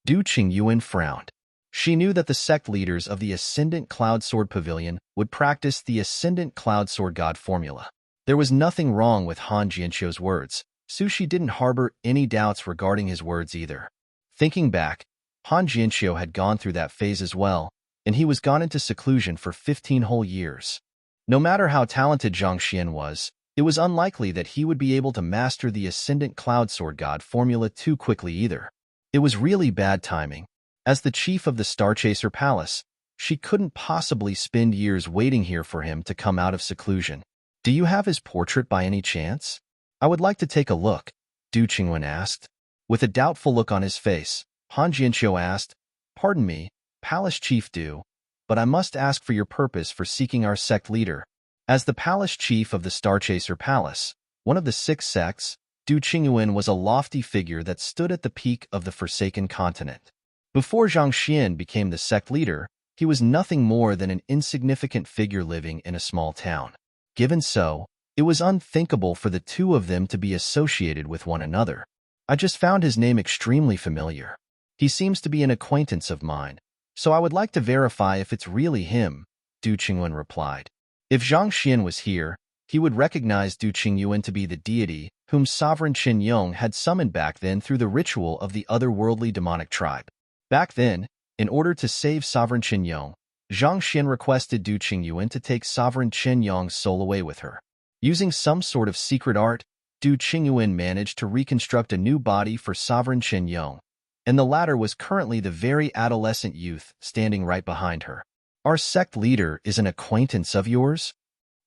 Du Qingyuan frowned. She knew that the sect leaders of the Ascendant Cloud Sword Pavilion would practice the Ascendant Cloud Sword God formula. There was nothing wrong with Han Jianqiu's words, so she didn't harbor any doubts regarding his words either. Thinking back, Han Jianqiu had gone through that phase as well, and he was gone into seclusion for 15 whole years. No matter how talented Zhang Xian was, it was unlikely that he would be able to master the Ascendant Cloud Sword God formula too quickly either. It was really bad timing. As the chief of the Starchaser Palace, she couldn't possibly spend years waiting here for him to come out of seclusion. "Do you have his portrait by any chance? I would like to take a look," Du Qingwen asked. With a doubtful look on his face, Han Jianqiu asked, "Pardon me, Palace Chief Du, but I must ask for your purpose for seeking our sect leader." As the palace chief of the Starchaser Palace, one of the 6 sects, Du Qingyuan was a lofty figure that stood at the peak of the Forsaken Continent. Before Zhang Xian became the sect leader, he was nothing more than an insignificant figure living in a small town. Given so, it was unthinkable for the two of them to be associated with one another. "I just found his name extremely familiar. He seems to be an acquaintance of mine, so I would like to verify if it's really him," Du Qingyuan replied. If Zhang Xian was here, he would recognize Du Qingyuan to be the deity whom Sovereign Qin Yong had summoned back then through the ritual of the otherworldly demonic tribe. Back then, in order to save Sovereign Qin Yong, Zhang Xian requested Du Qingyuan to take Sovereign Qin Yong's soul away with her. Using some sort of secret art, Du Qingyuan managed to reconstruct a new body for Sovereign Qin Yong, and the latter was currently the very adolescent youth standing right behind her. "Our sect leader is an acquaintance of yours?"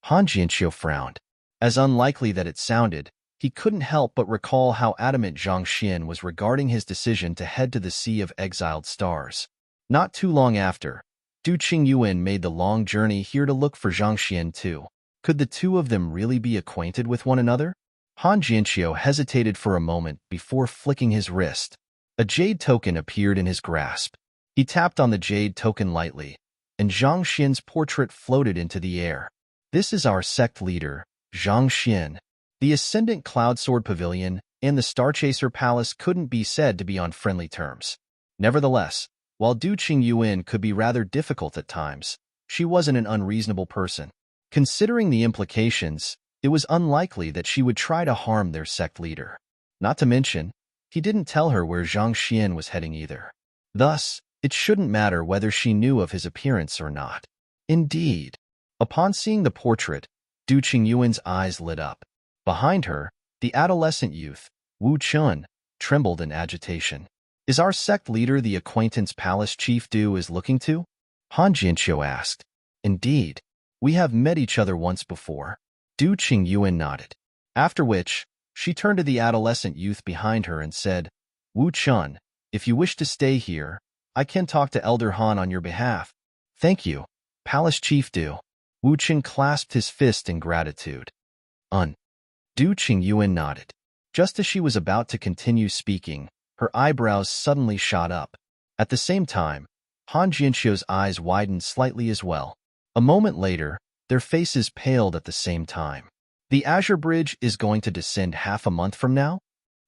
Han Jianqiu frowned. As unlikely that it sounded, he couldn't help but recall how adamant Zhang Xian was regarding his decision to head to the Sea of Exiled Stars. Not too long after, Du Qingyuan made the long journey here to look for Zhang Xian too. Could the two of them really be acquainted with one another? Han Jianqiu hesitated for a moment before flicking his wrist. A jade token appeared in his grasp. He tapped on the jade token lightly, and Zhang Xian's portrait floated into the air. "This is our sect leader, Zhang Xian." The Ascendant Cloud Sword Pavilion and the Starchaser Palace couldn't be said to be on friendly terms. Nevertheless, while Du Qingyuan could be rather difficult at times, she wasn't an unreasonable person. Considering the implications, it was unlikely that she would try to harm their sect leader. Not to mention, he didn't tell her where Zhang Xian was heading either. Thus, it shouldn't matter whether she knew of his appearance or not. Indeed. Upon seeing the portrait, Du Qingyuan's eyes lit up. Behind her, the adolescent youth, Wu Chun, trembled in agitation. Is our sect leader the acquaintance palace chief Du is looking to? Han Jianqiu asked. Indeed. We have met each other once before. Du Qingyuan nodded. After which, she turned to the adolescent youth behind her and said, Wu Chun, if you wish to stay here, I can talk to Elder Han on your behalf. Thank you, Palace Chief Du. Wu Chun clasped his fist in gratitude. Du Qingyuan nodded. Just as she was about to continue speaking, her eyebrows suddenly shot up. At the same time, Han Jianqiu's eyes widened slightly as well. A moment later, their faces paled at the same time. The Azure Bridge is going to descend half a month from now?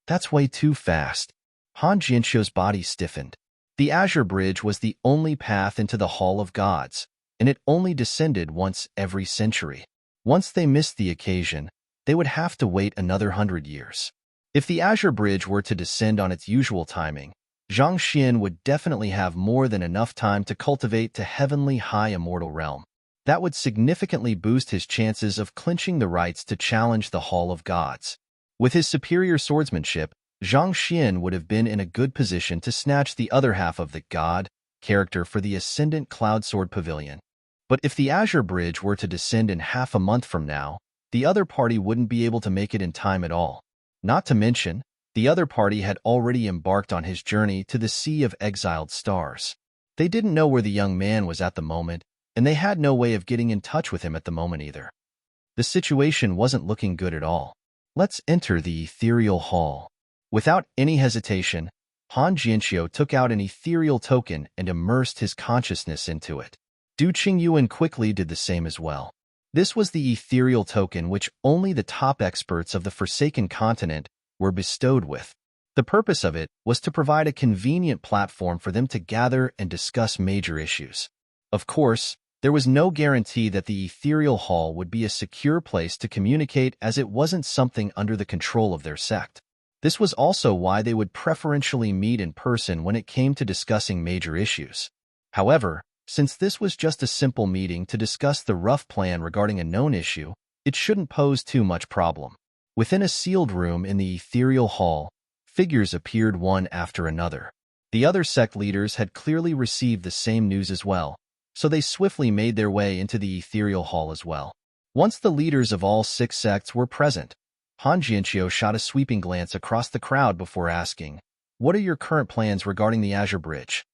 That's way too fast. Han Jianqiu's body stiffened. The Azure Bridge was the only path into the Hall of Gods, and it only descended once every century. Once they missed the occasion, they would have to wait another 100 years. If the Azure Bridge were to descend on its usual timing, Zhang Xian would definitely have more than enough time to cultivate to heavenly high immortal realm. That would significantly boost his chances of clinching the rights to challenge the Hall of Gods. With his superior swordsmanship, Zhang Xian would have been in a good position to snatch the other half of the god character for the Ascendant Cloud Sword Pavilion. But if the Azure Bridge were to descend in half a month from now, the other party wouldn't be able to make it in time at all. Not to mention, the other party had already embarked on his journey to the Sea of Exiled Stars. They didn't know where the young man was at the moment, and they had no way of getting in touch with him at the moment either. The situation wasn't looking good at all. Let's enter the ethereal hall. Without any hesitation, Han Jianqiu took out an ethereal token and immersed his consciousness into it. Du Qingyuan quickly did the same as well. This was the ethereal token which only the top experts of the Forsaken Continent were bestowed with. The purpose of it was to provide a convenient platform for them to gather and discuss major issues. Of course, there was no guarantee that the ethereal hall would be a secure place to communicate, as it wasn't something under the control of their sect. This was also why they would preferentially meet in person when it came to discussing major issues. However, since this was just a simple meeting to discuss the rough plan regarding a known issue, it shouldn't pose too much problem. Within a sealed room in the ethereal hall, figures appeared one after another. The other sect leaders had clearly received the same news as well, so they swiftly made their way into the ethereal hall as well. Once the leaders of all 6 sects were present, Han Jianqiu shot a sweeping glance across the crowd before asking, "What are your current plans regarding the Azure Bridge?"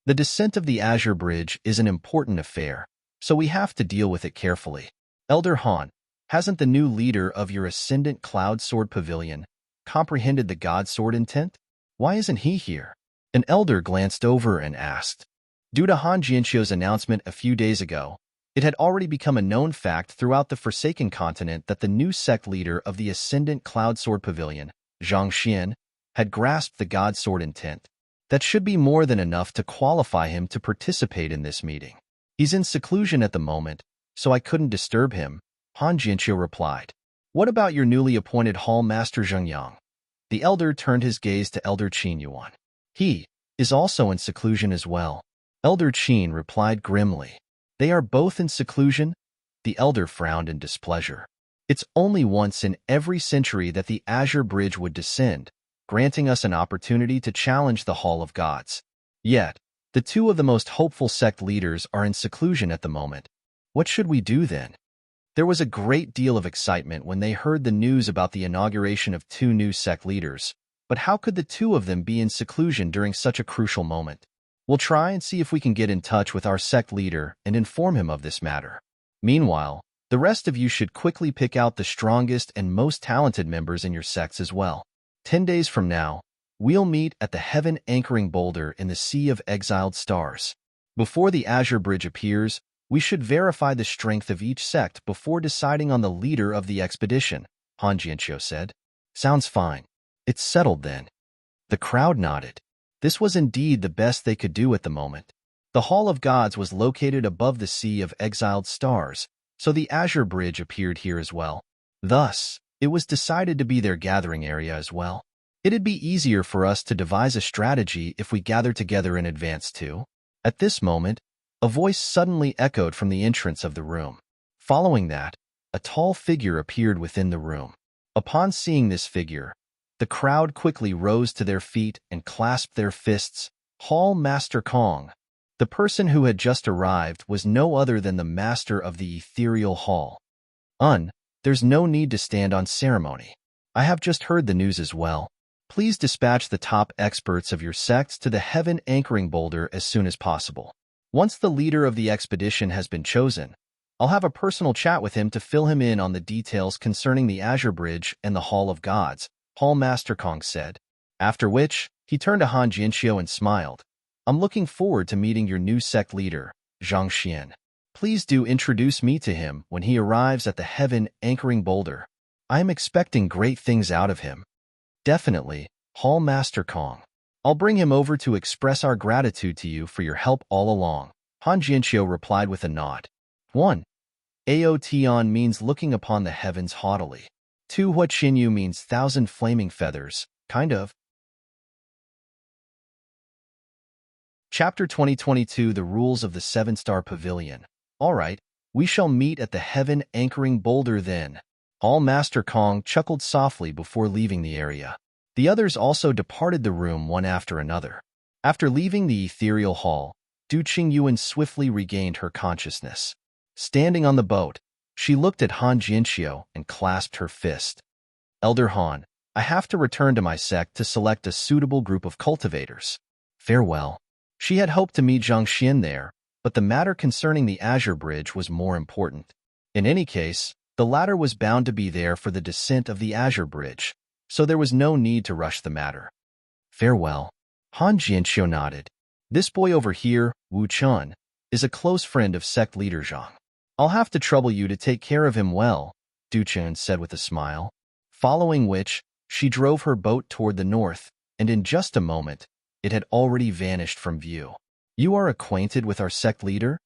The descent of the Azure Bridge is an important affair, so we have to deal with it carefully. Elder Han, hasn't the new leader of your Ascendant Cloud Sword Pavilion comprehended the God Sword intent? Why isn't he here? An elder glanced over and asked. Due to Han Jianqiu's announcement a few days ago, it had already become a known fact throughout the Forsaken Continent that the new sect leader of the Ascendant Cloud Sword Pavilion, Zhang Xian, had grasped the God Sword intent. That should be more than enough to qualify him to participate in this meeting. He's in seclusion at the moment, so I couldn't disturb him, Han Jianqiu replied. What about your newly appointed Hall Master Zheng Yang? The elder turned his gaze to Elder Qin Yuan. He is also in seclusion as well. Elder Qin replied grimly. They are both in seclusion? The elder frowned in displeasure. It's only once in every century that the Azure Bridge would descend, granting us an opportunity to challenge the Hall of Gods. Yet, the 2 of the most hopeful sect leaders are in seclusion at the moment. What should we do then? There was a great deal of excitement when they heard the news about the inauguration of 2 new sect leaders, but how could the 2 of them be in seclusion during such a crucial moment? We'll try and see if we can get in touch with our sect leader and inform him of this matter. Meanwhile, the rest of you should quickly pick out the strongest and most talented members in your sects as well. 10 days from now, we'll meet at the heaven-anchoring boulder in the Sea of Exiled Stars. Before the Azure Bridge appears, we should verify the strength of each sect before deciding on the leader of the expedition, Han Jianqiu said. Sounds fine. It's settled then. The crowd nodded. This was indeed the best they could do at the moment. The Hall of Gods was located above the Sea of Exiled Stars, so the Azure Bridge appeared here as well. Thus, it was decided to be their gathering area as well. It'd be easier for us to devise a strategy if we gather together in advance too. At this moment, a voice suddenly echoed from the entrance of the room. Following that, a tall figure appeared within the room. Upon seeing this figure, the crowd quickly rose to their feet and clasped their fists. Hall Master Kong. The person who had just arrived was no other than the master of the ethereal hall. There's no need to stand on ceremony. I have just heard the news as well. Please dispatch the top experts of your sects to the heaven anchoring boulder as soon as possible. Once the leader of the expedition has been chosen, I'll have a personal chat with him to fill him in on the details concerning the Azure Bridge and the Hall of Gods, Hall Master Kong said. After which, he turned to Han Jianxiu and smiled. I'm looking forward to meeting your new sect leader, Zhang Xian. Please do introduce me to him when he arrives at the heaven anchoring boulder. I am expecting great things out of him. Definitely, Hall Master Kong. I'll bring him over to express our gratitude to you for your help all along. Han Jianxiu replied with a nod. 1. Aotion means looking upon the heavens haughtily. 2. What Xinyu means thousand flaming feathers, kind of. Chapter 2022 The Rules of the Seven-Star Pavilion. Alright, we shall meet at the heaven anchoring boulder then. Hall Master Kong chuckled softly before leaving the area. The others also departed the room one after another. After leaving the ethereal hall, Du Qingyuan swiftly regained her consciousness. Standing on the boat, she looked at Han Jianxiu and clasped her fist. Elder Han, I have to return to my sect to select a suitable group of cultivators. Farewell. She had hoped to meet Zhang Xian there, but the matter concerning the Azure Bridge was more important. In any case, the latter was bound to be there for the descent of the Azure Bridge, so there was no need to rush the matter. Farewell. Han Jianxiu nodded. This boy over here, Wu Chun, is a close friend of sect leader Zhang. I'll have to trouble you to take care of him well, Du Chun said with a smile. Following which, she drove her boat toward the north, and in just a moment, it had already vanished from view. You are acquainted with our sect leader?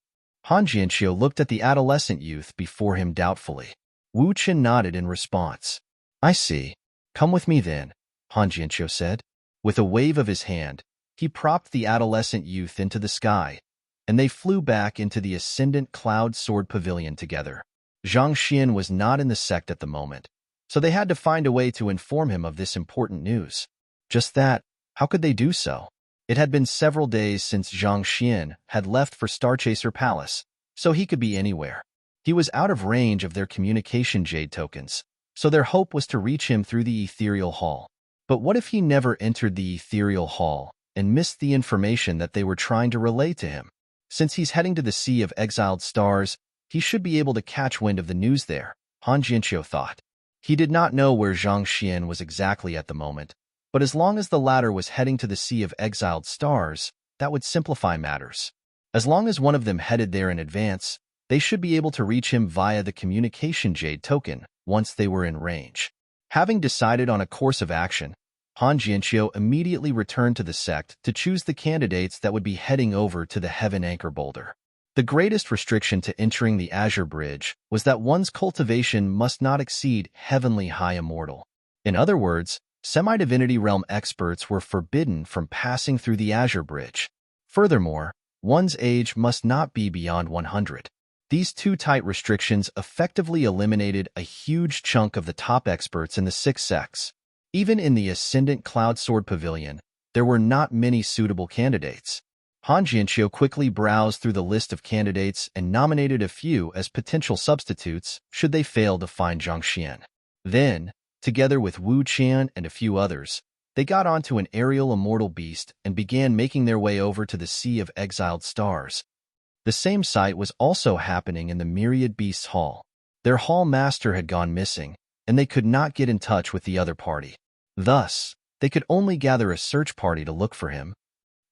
Han Jianxiu looked at the adolescent youth before him doubtfully. Wu Qin nodded in response. I see. Come with me then, Han Jianxiu said. With a wave of his hand, he propped the adolescent youth into the sky, and they flew back into the ascendant cloud sword pavilion together. Zhang Xian was not in the sect at the moment, so they had to find a way to inform him of this important news. Just that, how could they do so? It had been several days since Zhang Xian had left for Starchaser Palace, so he could be anywhere. He was out of range of their communication jade tokens, so their hope was to reach him through the ethereal hall. But what if he never entered the ethereal hall and missed the information that they were trying to relay to him? Since he's heading to the Sea of Exiled Stars, he should be able to catch wind of the news there, Han Jianxiu thought. He did not know where Zhang Xian was exactly at the moment, but as long as the latter was heading to the Sea of Exiled Stars, that would simplify matters. As long as one of them headed there in advance, they should be able to reach him via the communication jade token once they were in range. Having decided on a course of action, Han Jianxiu immediately returned to the sect to choose the candidates that would be heading over to the Heaven Anchor Boulder. The greatest restriction to entering the Azure Bridge was that one's cultivation must not exceed Heavenly High Immortal. In other words, semi-divinity realm experts were forbidden from passing through the Azure Bridge. Furthermore, one's age must not be beyond 100. These two tight restrictions effectively eliminated a huge chunk of the top experts in the 6 sects. Even in the Ascendant Cloud Sword Pavilion, there were not many suitable candidates. Han Jianxiu quickly browsed through the list of candidates and nominated a few as potential substitutes should they fail to find Zhang Xian. Then, together with Wu Qian and a few others, they got onto an aerial immortal beast and began making their way over to the Sea of Exiled Stars. The same sight was also happening in the Myriad Beasts Hall. Their hall master had gone missing, and they could not get in touch with the other party. Thus, they could only gather a search party to look for him.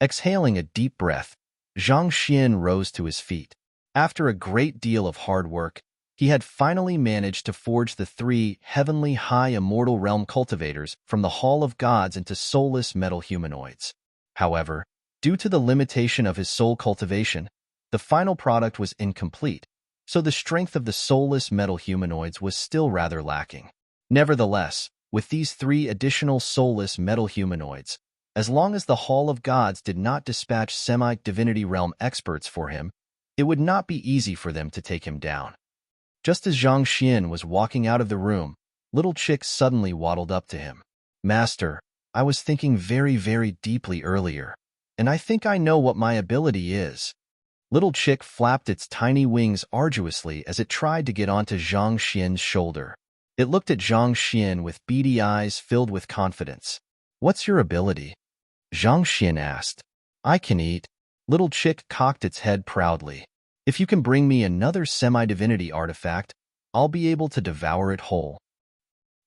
Exhaling a deep breath, Zhang Xian rose to his feet. After a great deal of hard work, he had finally managed to forge the 3 heavenly high immortal realm cultivators from the Hall of Gods into soulless metal humanoids. However, due to the limitation of his soul cultivation, the final product was incomplete, so the strength of the soulless metal humanoids was still rather lacking. Nevertheless, With these 3 additional soulless metal humanoids, as long as the Hall of Gods did not dispatch Semite Divinity Realm experts for him, it would not be easy for them to take him down. Just as Zhang Xian was walking out of the room, Little Chick suddenly waddled up to him. "Master, I was thinking very, very deeply earlier, and I think I know what my ability is." Little Chick flapped its tiny wings arduously as it tried to get onto Zhang Xian's shoulder. It looked at Zhang Xian with beady eyes filled with confidence. "What's your ability?" Zhang Xian asked. "I can eat." Little Chick cocked its head proudly. "If you can bring me another semi-divinity artifact, I'll be able to devour it whole."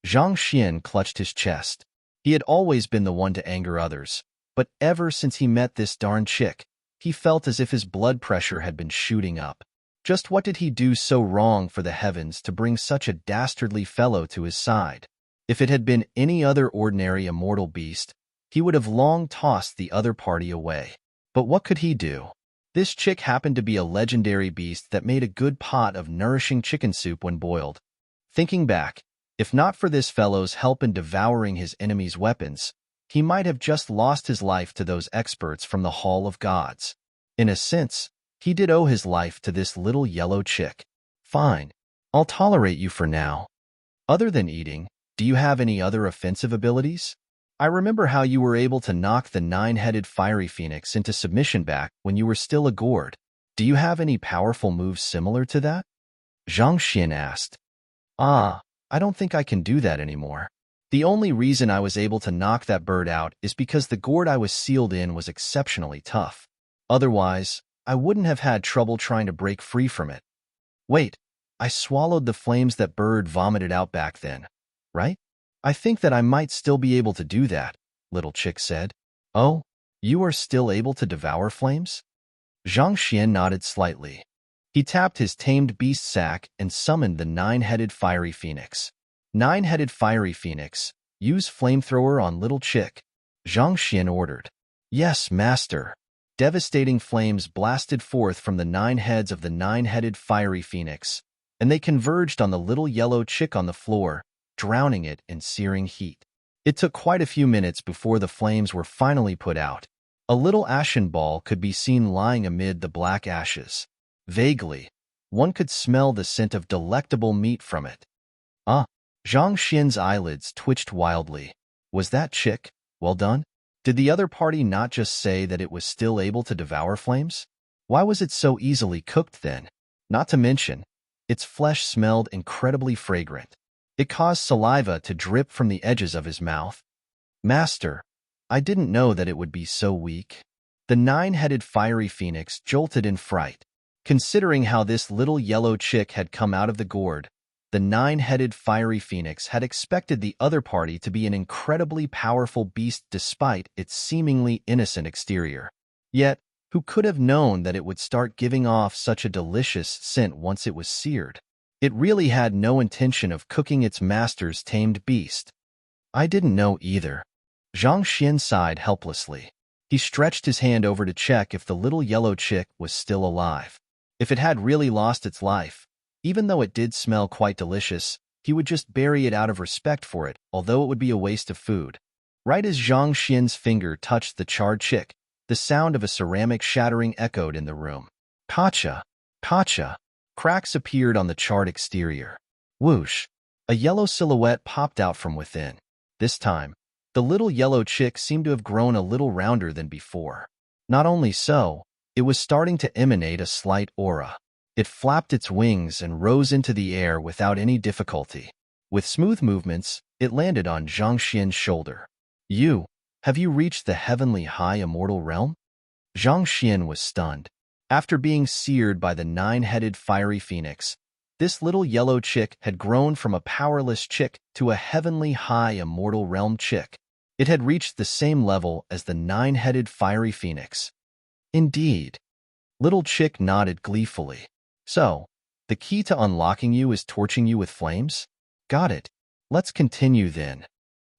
Zhang Xian clutched his chest. He had always been the one to anger others, but ever since he met this darn chick, he felt as if his blood pressure had been shooting up. Just what did he do so wrong for the heavens to bring such a dastardly fellow to his side? If it had been any other ordinary immortal beast, he would have long tossed the other party away. But what could he do? This chick happened to be a legendary beast that made a good pot of nourishing chicken soup when boiled. Thinking back, if not for this fellow's help in devouring his enemy's weapons, he might have just lost his life to those experts from the Hall of Gods. In a sense, he did owe his life to this little yellow chick. "Fine, I'll tolerate you for now. Other than eating, do you have any other offensive abilities? I remember how you were able to knock the 9-headed fiery phoenix into submission back when you were still a gourd. Do you have any powerful moves similar to that?" Zhang Xian asked. I don't think I can do that anymore. The only reason I was able to knock that bird out is because the gourd I was sealed in was exceptionally tough. Otherwise, I wouldn't have had trouble trying to break free from it. Wait, I swallowed the flames that bird vomited out back then, right? I think that I might still be able to do that, Little Chick said. "Oh, you are still able to devour flames?" Zhang Xian nodded slightly. He tapped his tamed beast sack and summoned the 9-headed fiery phoenix. 9-headed fiery phoenix, use flamethrower on Little Chick, Zhang Xian ordered. "Yes, master." Devastating flames blasted forth from the 9 heads of the 9-headed fiery phoenix, and they converged on the little yellow chick on the floor, drowning it in searing heat. It took quite a few minutes before the flames were finally put out. A little ashen ball could be seen lying amid the black ashes. Vaguely, one could smell the scent of delectable meat from it. Zhang Xian's eyelids twitched wildly. Was that chick well done? Did the other party not just say that it was still able to devour flames? Why was it so easily cooked then? Not to mention, its flesh smelled incredibly fragrant. It caused saliva to drip from the edges of his mouth. "Master, I didn't know that it would be so weak." The 9-headed fiery phoenix jolted in fright. Considering how this little yellow chick had come out of the gourd, the 9-headed fiery phoenix had expected the other party to be an incredibly powerful beast despite its seemingly innocent exterior. Yet, who could have known that it would start giving off such a delicious scent once it was seared? It really had no intention of cooking its master's tamed beast. "I didn't know either." Zhang Xian sighed helplessly. He stretched his hand over to check if the little yellow chick was still alive. If it had really lost its life, even though it did smell quite delicious, he would just bury it out of respect for it, although it would be a waste of food. Right as Zhang Xian's finger touched the charred chick, the sound of a ceramic shattering echoed in the room. "Pacha! Pacha!" Cracks appeared on the charred exterior. Whoosh! A yellow silhouette popped out from within. This time, the little yellow chick seemed to have grown a little rounder than before. Not only so, it was starting to emanate a slight aura. It flapped its wings and rose into the air without any difficulty. With smooth movements, it landed on Zhang Xian's shoulder. Have you reached the heavenly high immortal realm?" Zhang Xian was stunned. After being seared by the 9-headed fiery phoenix, this little yellow chick had grown from a powerless chick to a heavenly high immortal realm chick. It had reached the same level as the 9-headed fiery phoenix. "Indeed." Little Chick nodded gleefully. "So, the key to unlocking you is torching you with flames? Got it. Let's continue then."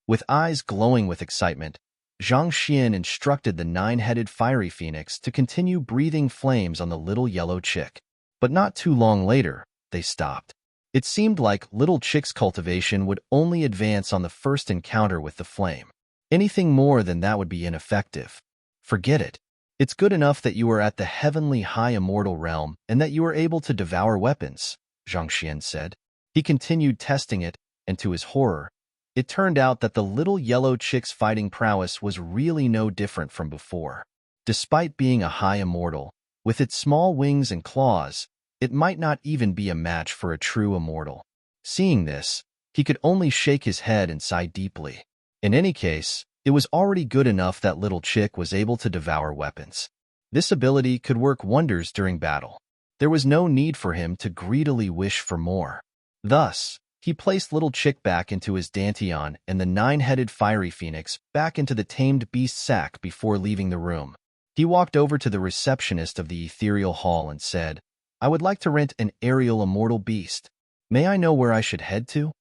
With eyes glowing with excitement, Zhang Xian instructed the 9-headed fiery phoenix to continue breathing flames on the little yellow chick. But not too long later, they stopped. It seemed like Little Chick's cultivation would only advance on the first encounter with the flame. Anything more than that would be ineffective. Forget it. It's good enough that you are at the heavenly high immortal realm and that you are able to devour weapons, Zhang Xian said. He continued testing it, and to his horror, it turned out that the little yellow chick's fighting prowess was really no different from before. Despite being a high immortal, with its small wings and claws, it might not even be a match for a true immortal. Seeing this, he could only shake his head and sigh deeply. In any case, it was already good enough that Little Chick was able to devour weapons. This ability could work wonders during battle. There was no need for him to greedily wish for more. Thus, he placed Little Chick back into his dantian and the nine-headed fiery phoenix back into the tamed beast sack before leaving the room. He walked over to the receptionist of the ethereal hall and said, "I would like to rent an aerial immortal beast. May I know where I should head to?"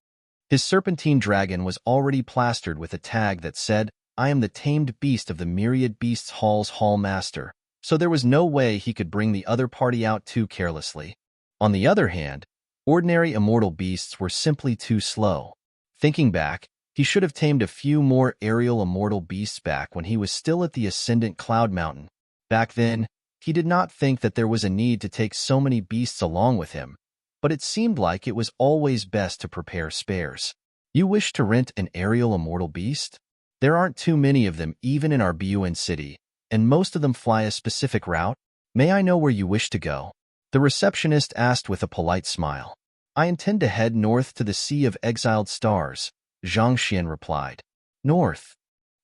His serpentine dragon was already plastered with a tag that said, "I am the tamed beast of the Myriad Beasts Hall's hall master," so there was no way he could bring the other party out too carelessly. On the other hand, ordinary immortal beasts were simply too slow. Thinking back, he should have tamed a few more aerial immortal beasts back when he was still at the Ascendant Cloud Mountain. Back then, he did not think that there was a need to take so many beasts along with him, but it seemed like it was always best to prepare spares. You wish to rent an aerial immortal beast? There aren't too many of them even in our Bun city, and most of them fly a specific route. May I know where you wish to go? The receptionist asked with a polite smile. I intend to head north to the Sea of Exiled Stars, Zhang Xian replied. North?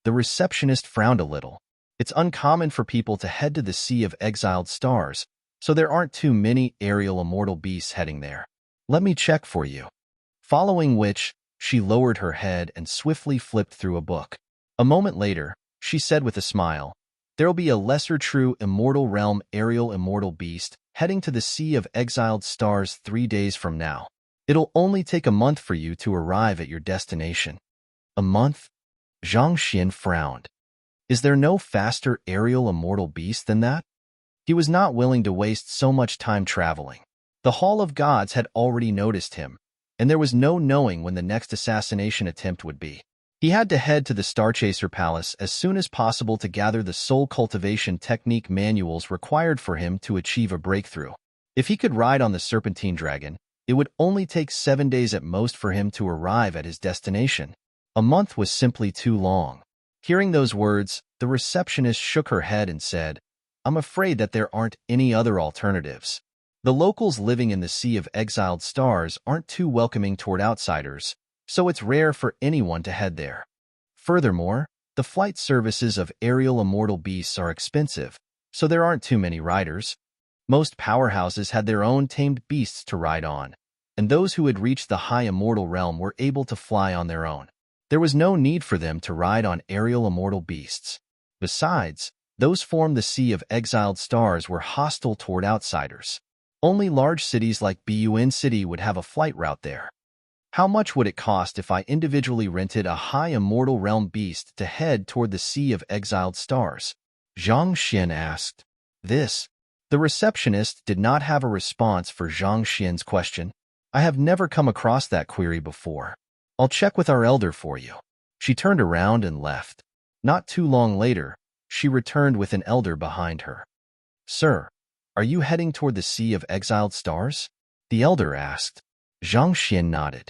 The receptionist frowned a little. It's uncommon for people to head to the Sea of Exiled Stars, so there aren't too many aerial immortal beasts heading there. Let me check for you. Following which, she lowered her head and swiftly flipped through a book. A moment later, she said with a smile, There'll be a lesser true immortal realm aerial immortal beast heading to the Sea of Exiled Stars 3 days from now. It'll only take a month for you to arrive at your destination. A month? Zhang Xian frowned. Is there no faster aerial immortal beast than that? He was not willing to waste so much time traveling. The Hall of Gods had already noticed him, and there was no knowing when the next assassination attempt would be. He had to head to the Starchaser Palace as soon as possible to gather the soul cultivation technique manuals required for him to achieve a breakthrough. If he could ride on the Serpentine Dragon, it would only take 7 days at most for him to arrive at his destination. A month was simply too long. Hearing those words, the receptionist shook her head and said, I'm afraid that there aren't any other alternatives. The locals living in the Sea of Exiled Stars aren't too welcoming toward outsiders, so it's rare for anyone to head there. Furthermore, the flight services of aerial immortal beasts are expensive, so there aren't too many riders. Most powerhouses had their own tamed beasts to ride on, and those who had reached the high immortal realm were able to fly on their own. There was no need for them to ride on aerial immortal beasts. Besides, those formed the Sea of Exiled Stars were hostile toward outsiders. Only large cities like Bun City would have a flight route there. How much would it cost if I individually rented a high immortal realm beast to head toward the Sea of Exiled Stars? Zhang Xian asked. The receptionist did not have a response for Zhang Xian's question. I have never come across that query before. I'll check with our elder for you. She turned around and left. Not too long later, she returned with an elder behind her. Sir, are you heading toward the Sea of Exiled Stars? The elder asked. Zhang Xian nodded.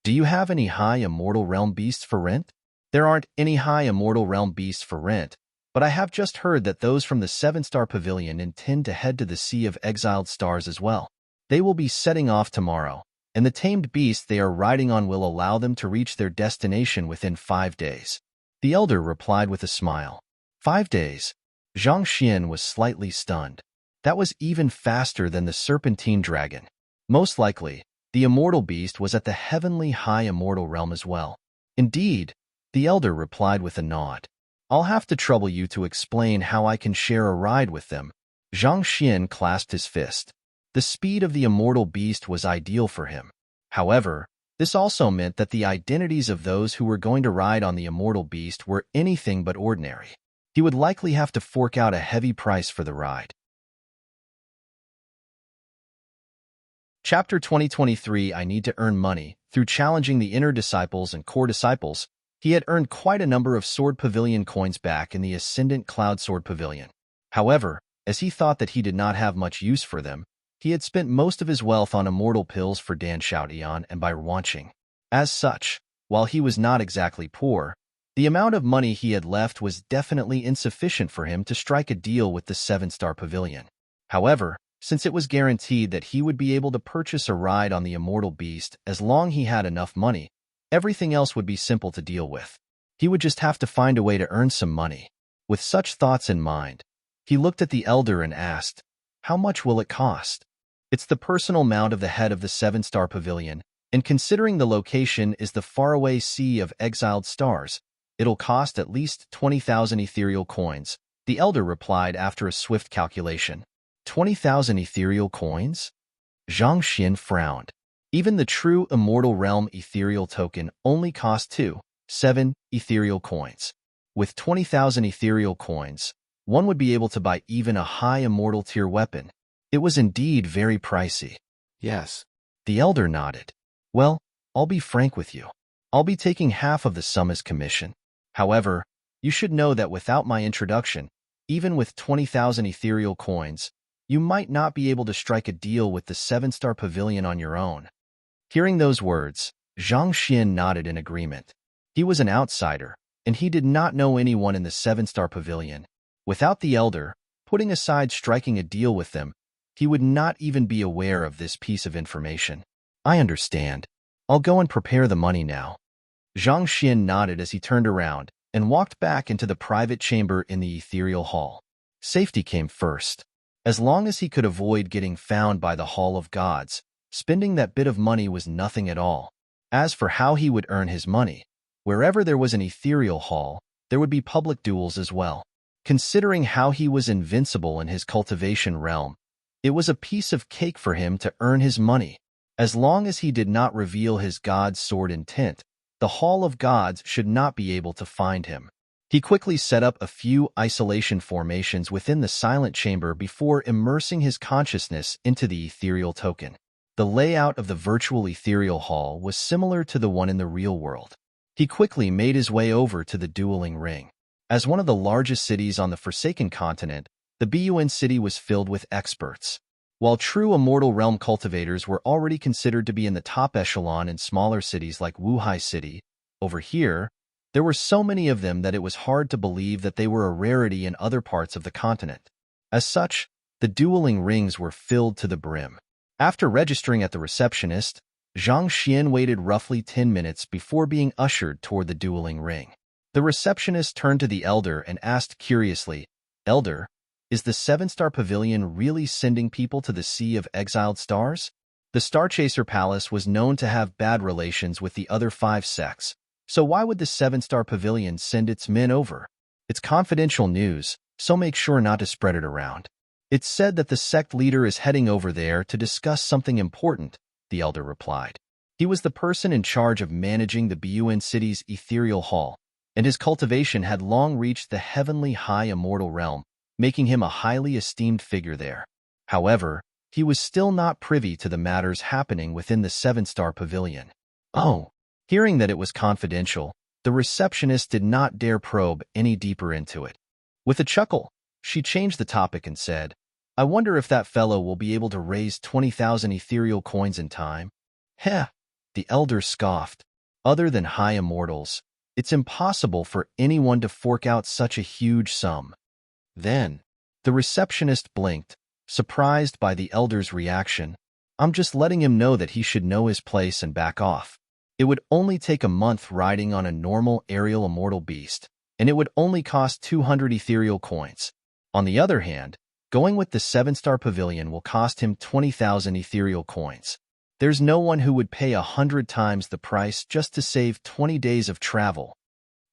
Do you have any high immortal realm beasts for rent? There aren't any high immortal realm beasts for rent, but I have just heard that those from the 7-star pavilion intend to head to the Sea of Exiled Stars as well. They will be setting off tomorrow, and the tamed beast they are riding on will allow them to reach their destination within 5 days. The elder replied with a smile. 5 days? Zhang Xian was slightly stunned. That was even faster than the Serpentine Dragon. Most likely, the immortal beast was at the heavenly high immortal realm as well. Indeed, the elder replied with a nod. I'll have to trouble you to explain how I can share a ride with them. Zhang Xian clasped his fist. The speed of the immortal beast was ideal for him. However, this also meant that the identities of those who were going to ride on the immortal beast were anything but ordinary. He would likely have to fork out a heavy price for the ride. Chapter 2023 I Need to Earn Money. Through challenging the inner disciples and core disciples, he had earned quite a number of Sword Pavilion coins back in the Ascendant Cloud Sword Pavilion. However, as he thought that he did not have much use for them, he had spent most of his wealth on immortal pills for Dan Xiaotian and by wanching. As such, while he was not exactly poor, the amount of money he had left was definitely insufficient for him to strike a deal with the 7-star pavilion. However, since it was guaranteed that he would be able to purchase a ride on the immortal beast as long as he had enough money, everything else would be simple to deal with. He would just have to find a way to earn some money. With such thoughts in mind, he looked at the elder and asked, "How much will it cost?" "It's the personal mount of the head of the 7-star pavilion, and considering the location is the faraway sea of exiled stars, it'll cost at least 20,000 ethereal coins," the elder replied after a swift calculation. 20,000 ethereal coins? Zhang Xin frowned. Even the true immortal realm ethereal token only cost 7 ethereal coins. With 20,000 ethereal coins, one would be able to buy even a high immortal tier weapon. It was indeed very pricey. Yes. The elder nodded. "Well, I'll be frank with you. I'll be taking half of the sum as commission. However, you should know that without my introduction, even with 20,000 ethereal coins, you might not be able to strike a deal with the 7-star pavilion on your own." Hearing those words, Zhang Xin nodded in agreement. He was an outsider, and he did not know anyone in the 7-star pavilion. Without the elder, putting aside striking a deal with them, he would not even be aware of this piece of information. "I understand. I'll go and prepare the money now." Zhang Xin nodded as he turned around and walked back into the private chamber in the ethereal hall. Safety came first. As long as he could avoid getting found by the Hall of Gods, spending that bit of money was nothing at all. As for how he would earn his money, wherever there was an ethereal hall, there would be public duels as well. Considering how he was invincible in his cultivation realm, it was a piece of cake for him to earn his money. As long as he did not reveal his god's sword intent, the Hall of Gods should not be able to find him. He quickly set up a few isolation formations within the silent chamber before immersing his consciousness into the ethereal token. The layout of the virtual ethereal hall was similar to the one in the real world. He quickly made his way over to the dueling ring. As one of the largest cities on the Forsaken continent, the Bun city was filled with experts. While true immortal realm cultivators were already considered to be in the top echelon in smaller cities like Wuhai City, over here, there were so many of them that it was hard to believe that they were a rarity in other parts of the continent. As such, the dueling rings were filled to the brim. After registering at the receptionist, Zhang Xian waited roughly 10 minutes before being ushered toward the dueling ring. The receptionist turned to the elder and asked curiously, "Elder, is the 7-star pavilion really sending people to the Sea of Exiled Stars?" The Starchaser Palace was known to have bad relations with the other 5 sects, so why would the 7-star pavilion send its men over? It's confidential news, so make sure not to spread it around. It's said that the sect leader is heading over there to discuss something important, the elder replied. He was the person in charge of managing the Bun city's ethereal hall, and his cultivation had long reached the heavenly high immortal realm, making him a highly esteemed figure there. However, he was still not privy to the matters happening within the 7-star pavilion. Oh. Hearing that it was confidential, the receptionist did not dare probe any deeper into it. With a chuckle, she changed the topic and said, "I wonder if that fellow will be able to raise 20,000 ethereal coins in time." "Heh," the elder scoffed. "Other than high immortals, it's impossible for anyone to fork out such a huge sum." Then, the receptionist blinked, surprised by the elder's reaction. "I'm just letting him know that he should know his place and back off. It would only take a month riding on a normal aerial immortal beast, and it would only cost 200 ethereal coins. On the other hand, going with the 7-star pavilion will cost him 20,000 ethereal coins. There's no one who would pay 100 times the price just to save 20 days of travel."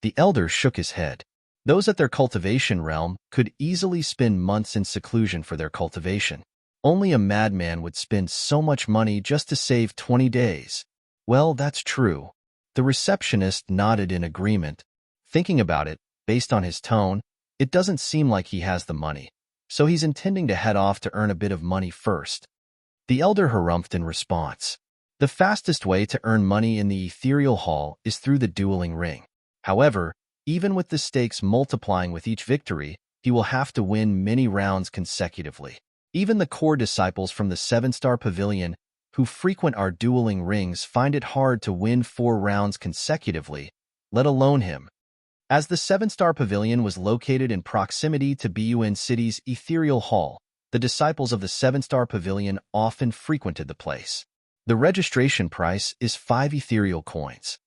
The elder shook his head. Those at their cultivation realm could easily spend months in seclusion for their cultivation. Only a madman would spend so much money just to save 20 days. "Well, that's true." The receptionist nodded in agreement. Thinking about it, based on his tone, it doesn't seem like he has the money, so he's intending to head off to earn a bit of money first. The elder harumphed in response. The fastest way to earn money in the ethereal hall is through the dueling ring. However, even with the stakes multiplying with each victory, he will have to win many rounds consecutively. Even the core disciples from the 7-star pavilion who frequent our dueling rings find it hard to win 4 rounds consecutively, let alone him. As the 7-star pavilion was located in proximity to Bun City's ethereal hall, the disciples of the 7-star pavilion often frequented the place. The registration price is 5 ethereal coins.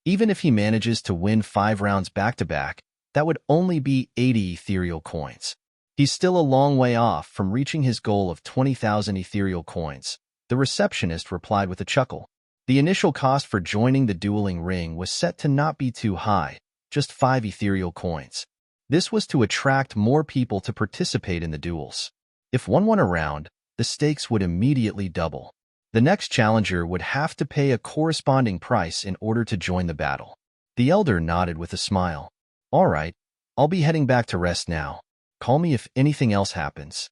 Even if he manages to win 5 rounds back-to-back, that would only be 80 ethereal coins. He's still a long way off from reaching his goal of 20,000 ethereal coins, the receptionist replied with a chuckle. The initial cost for joining the dueling ring was set to not be too high, just 5 ethereal coins. This was to attract more people to participate in the duels. If one won a round, the stakes would immediately double. The next challenger would have to pay a corresponding price in order to join the battle. The elder nodded with a smile. All right, I'll be heading back to rest now. Call me if anything else happens.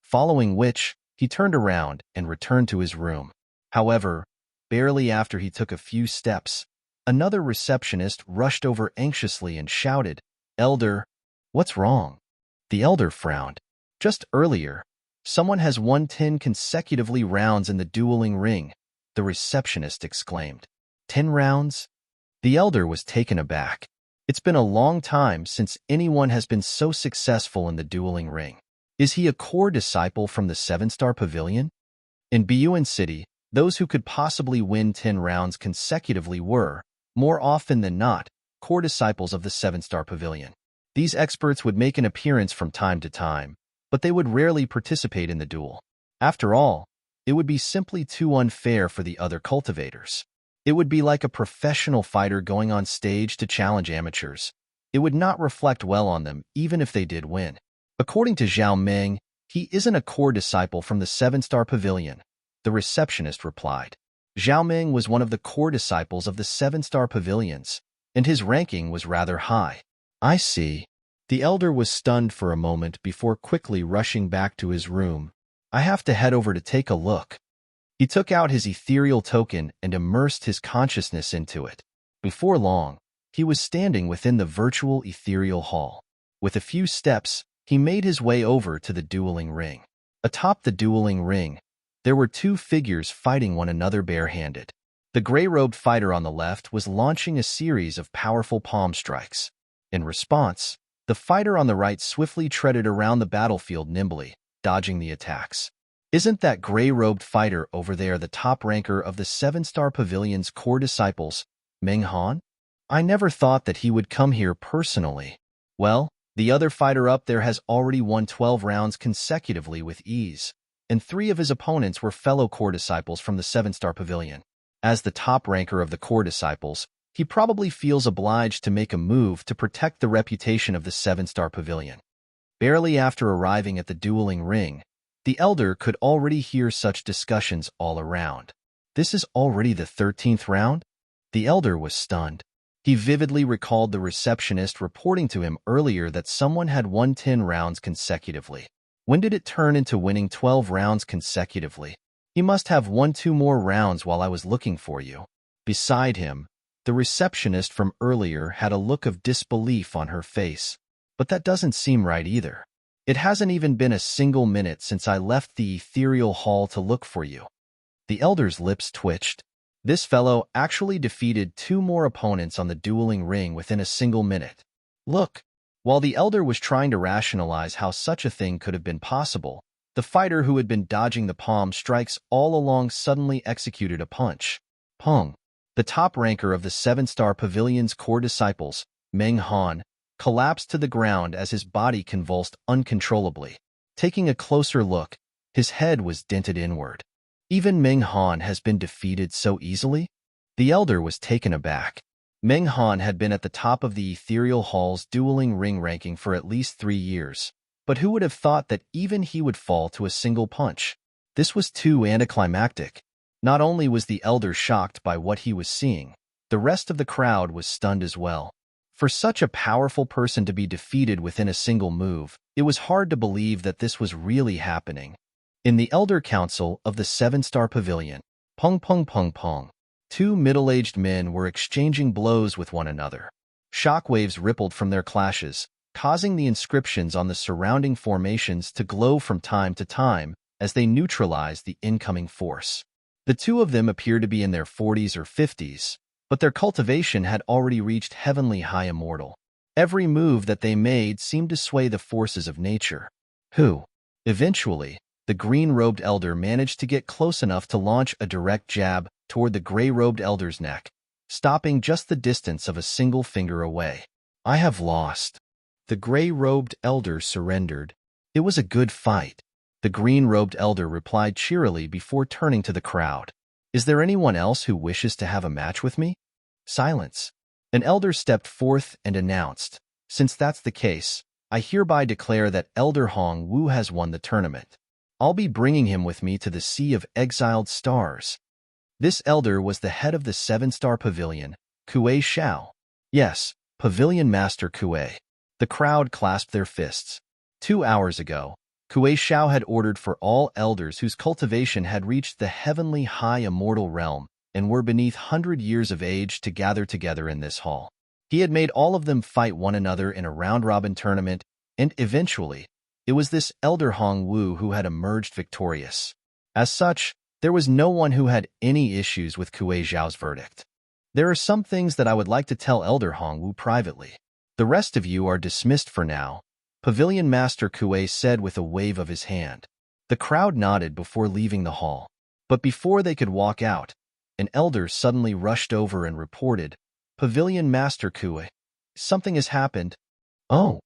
Following which, he turned around and returned to his room. However, barely after he took a few steps, another receptionist rushed over anxiously and shouted, Elder, what's wrong? The elder frowned. Just earlier, someone has won 10 consecutively rounds in the dueling ring, the receptionist exclaimed. 10 rounds? The elder was taken aback. It's been a long time since anyone has been so successful in the dueling ring. Is he a core disciple from the 7-star pavilion? In Bun City, those who could possibly win 10 rounds consecutively were, more often than not, core disciples of the 7-star pavilion. These experts would make an appearance from time to time, but they would rarely participate in the duel. After all, it would be simply too unfair for the other cultivators. It would be like a professional fighter going on stage to challenge amateurs. It would not reflect well on them, even if they did win. According to Zhao Meng, he isn't a core disciple from the 7-star pavilion, the receptionist replied. Zhao Meng was one of the core disciples of the 7-star pavilions, and his ranking was rather high. I see. The elder was stunned for a moment before quickly rushing back to his room. I have to head over to take a look. He took out his ethereal token and immersed his consciousness into it. Before long, he was standing within the virtual ethereal hall. With a few steps, he made his way over to the dueling ring. Atop the dueling ring, there were 2 figures fighting one another barehanded. The gray-robed fighter on the left was launching a series of powerful palm strikes. In response, the fighter on the right swiftly treaded around the battlefield nimbly, dodging the attacks. Isn't that gray-robed fighter over there the top ranker of the 7-star pavilion's core disciples, Meng Han? I never thought that he would come here personally. Well, the other fighter up there has already won 12 rounds consecutively with ease, and 3 of his opponents were fellow core disciples from the 7-star pavilion. As the top ranker of the core disciples, he probably feels obliged to make a move to protect the reputation of the 7-star pavilion. Barely after arriving at the dueling ring, the elder could already hear such discussions all around. This is already the 13th round? The elder was stunned. He vividly recalled the receptionist reporting to him earlier that someone had won 10 rounds consecutively. When did it turn into winning 12 rounds consecutively? He must have won 2 more rounds while I was looking for you. Beside him, the receptionist from earlier had a look of disbelief on her face. But that doesn't seem right either. It hasn't even been a single minute since I left the ethereal hall to look for you. The elder's lips twitched. This fellow actually defeated 2 more opponents on the dueling ring within a single minute. Look, while the elder was trying to rationalize how such a thing could have been possible, the fighter who had been dodging the palm strikes all along suddenly executed a punch. Pung. The top ranker of the 7-star pavilion's core disciples, Meng Han, collapsed to the ground as his body convulsed uncontrollably. Taking a closer look, his head was dented inward. Even Meng Han has been defeated so easily? The elder was taken aback. Meng Han had been at the top of the ethereal hall's dueling ring ranking for at least 3 years, but who would have thought that even he would fall to a single punch? This was too anticlimactic. Not only was the elder shocked by what he was seeing, the rest of the crowd was stunned as well. For such a powerful person to be defeated within a single move, it was hard to believe that this was really happening. In the Elder Council of the Seven-Star Pavilion, pong pong pong pong, two middle-aged men were exchanging blows with one another. Shockwaves rippled from their clashes, causing the inscriptions on the surrounding formations to glow from time to time as they neutralized the incoming force. The two of them appeared to be in their 40s or 50s, but their cultivation had already reached heavenly high immortal. Every move that they made seemed to sway the forces of nature. Eventually, the green-robed elder managed to get close enough to launch a direct jab toward the gray-robed elder's neck, stopping just the distance of a single finger away. "I have lost." The gray-robed elder surrendered. "It was a good fight," the green-robed elder replied cheerily before turning to the crowd. "Is there anyone else who wishes to have a match with me?" Silence. An elder stepped forth and announced, "Since that's the case, I hereby declare that Elder Hong Wu has won the tournament. I'll be bringing him with me to the Sea of Exiled Stars." This elder was the head of the Seven-Star Pavilion, Kuei Xiao. Yes, Pavilion Master Kuei. The crowd clasped their fists. 2 hours ago, Kuei Xiao had ordered for all elders whose cultivation had reached the heavenly high immortal realm and were beneath 100 years of age to gather together in this hall. He had made all of them fight one another in a round-robin tournament, and eventually, it was this Elder Hong Wu who had emerged victorious. As such, there was no one who had any issues with Kuei Xiao's verdict. "There are some things that I would like to tell Elder Hong Wu privately. The rest of you are dismissed for now," Pavilion Master Kuei said with a wave of his hand. The crowd nodded before leaving the hall. But before they could walk out, an elder suddenly rushed over and reported, "Pavilion Master Kuei, something has happened." "Oh."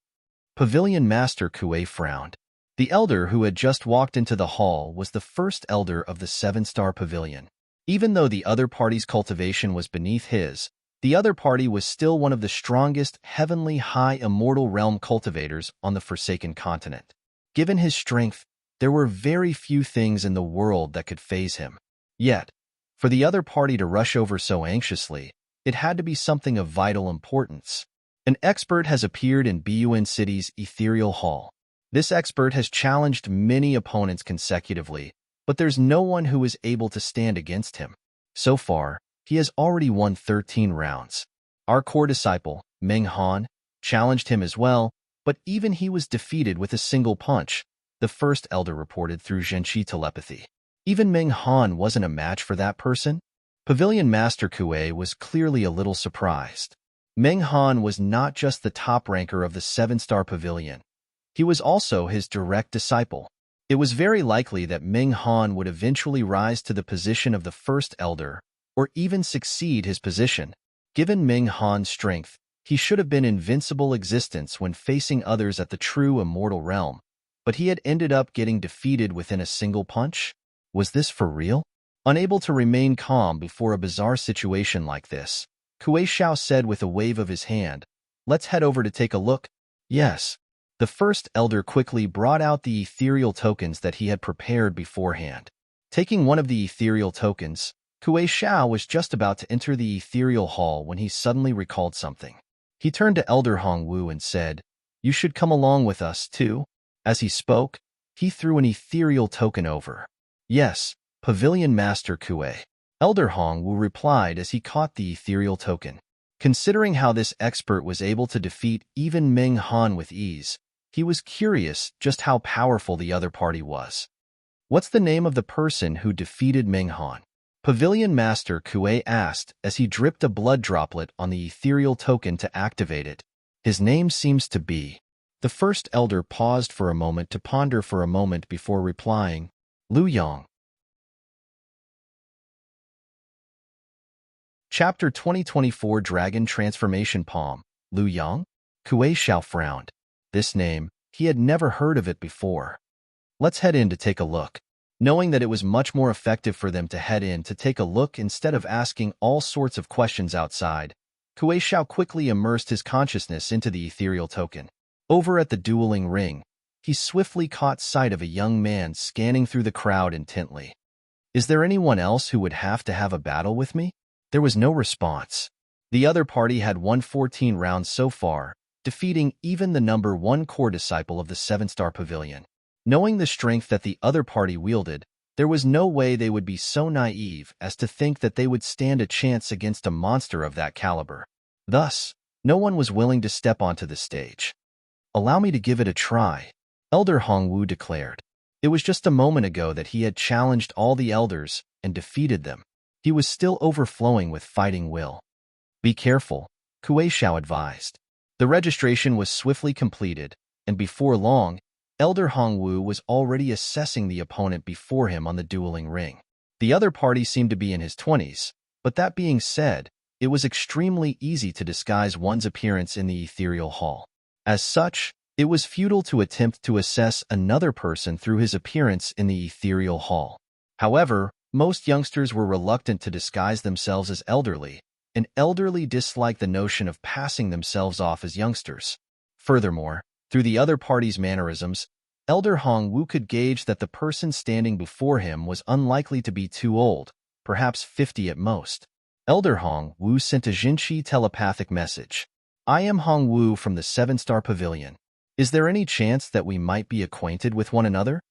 Pavilion Master Kuei frowned. The elder who had just walked into the hall was the first elder of the Seven-Star Pavilion. Even though the other party's cultivation was beneath his, the other party was still one of the strongest heavenly high immortal realm cultivators on the Forsaken Continent. Given his strength, there were very few things in the world that could faze him. Yet, for the other party to rush over so anxiously, it had to be something of vital importance. An expert has appeared in Bun City's Ethereal Hall. This expert has challenged many opponents consecutively, but there's no one who is able to stand against him. So far, he has already won 13 rounds. Our core disciple, Meng Han, challenged him as well, but even he was defeated with a single punch, the first elder reported through Zhenqi telepathy. Even Meng Han wasn't a match for that person? Pavilion Master Kuei was clearly a little surprised. Meng Han was not just the top ranker of the Seven-Star Pavilion. He was also his direct disciple. It was very likely that Meng Han would eventually rise to the position of the first elder, or even succeed his position. Given Meng Han's strength, he should have been invincible existence when facing others at the true immortal realm, but he had ended up getting defeated within a single punch? Was this for real? Unable to remain calm before a bizarre situation like this, Kuei Xiao said with a wave of his hand, "Let's head over to take a look." "Yes." The first elder quickly brought out the ethereal tokens that he had prepared beforehand. Taking one of the ethereal tokens, Kuei Xiao was just about to enter the ethereal hall when he suddenly recalled something. He turned to Elder Hong Wu and said, "You should come along with us, too." As he spoke, he threw an ethereal token over. "Yes, Pavilion Master Kuei." Elder Hong Wu replied as he caught the ethereal token. Considering how this expert was able to defeat even Meng Han with ease, he was curious just how powerful the other party was. "What's the name of the person who defeated Meng Han?" Pavilion Master Kuei asked as he dripped a blood droplet on the ethereal token to activate it. "His name seems to be..." The first elder paused for a moment to ponder for a moment before replying, "Liu Yang." Chapter 2024 Dragon Transformation Palm, Liu Yang? Kuei Xiao frowned. This name, he had never heard of it before. "Let's head in to take a look." Knowing that it was much more effective for them to head in to take a look instead of asking all sorts of questions outside, Kuei Xiao quickly immersed his consciousness into the ethereal token. Over at the dueling ring, he swiftly caught sight of a young man scanning through the crowd intently. "Is there anyone else who would have to have a battle with me?" There was no response. The other party had won 14 rounds so far, defeating even the number 1 core disciple of the Seven-Star Pavilion. Knowing the strength that the other party wielded, there was no way they would be so naive as to think that they would stand a chance against a monster of that caliber. Thus, no one was willing to step onto the stage. "Allow me to give it a try," Elder Hongwu declared. It was just a moment ago that he had challenged all the elders and defeated them. He was still overflowing with fighting will. "Be careful," Kuei Xiao advised. The registration was swiftly completed, and before long, Elder Hongwu was already assessing the opponent before him on the dueling ring. The other party seemed to be in his 20s, but that being said, it was extremely easy to disguise one's appearance in the ethereal hall. As such, it was futile to attempt to assess another person through his appearance in the ethereal hall. However, most youngsters were reluctant to disguise themselves as elderly, and elderly disliked the notion of passing themselves off as youngsters. Furthermore, through the other party's mannerisms, Elder Hongwu could gauge that the person standing before him was unlikely to be too old, perhaps 50 at most. Elder Hongwu sent a Jinchi telepathic message. "I am Hongwu from the 7-Star Pavilion. Is there any chance that we might be acquainted with one another?"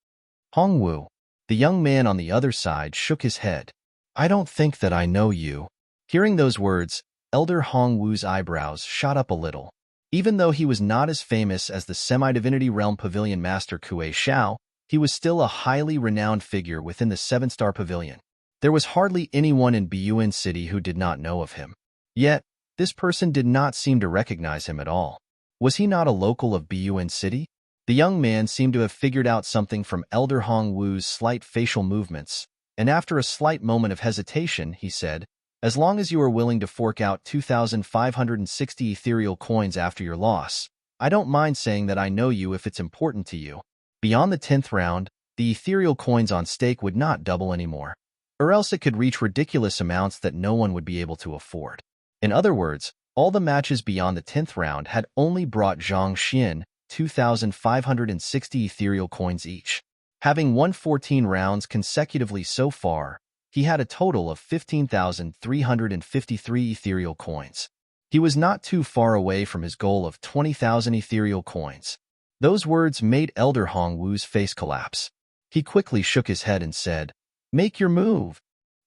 "Hongwu." The young man on the other side shook his head. "I don't think that I know you." Hearing those words, Elder Hongwu's eyebrows shot up a little. Even though he was not as famous as the semi-divinity realm pavilion master Kuei Xiao, he was still a highly renowned figure within the 7-Star Pavilion. There was hardly anyone in Buyuan City who did not know of him. Yet, this person did not seem to recognize him at all. Was he not a local of Buyuan City? The young man seemed to have figured out something from Elder Hongwu's slight facial movements, and after a slight moment of hesitation, he said, "As long as you are willing to fork out 2,560 ethereal coins after your loss, I don't mind saying that I know you if it's important to you." Beyond the 10th round, the ethereal coins on stake would not double anymore, or else it could reach ridiculous amounts that no one would be able to afford. In other words, all the matches beyond the 10th round had only brought Zhang Xian 2,560 ethereal coins each. Having won 14 rounds consecutively so far, he had a total of 15,353 ethereal coins. He was not too far away from his goal of 20,000 ethereal coins. Those words made Elder Hongwu's face collapse. He quickly shook his head and said, "Make your move.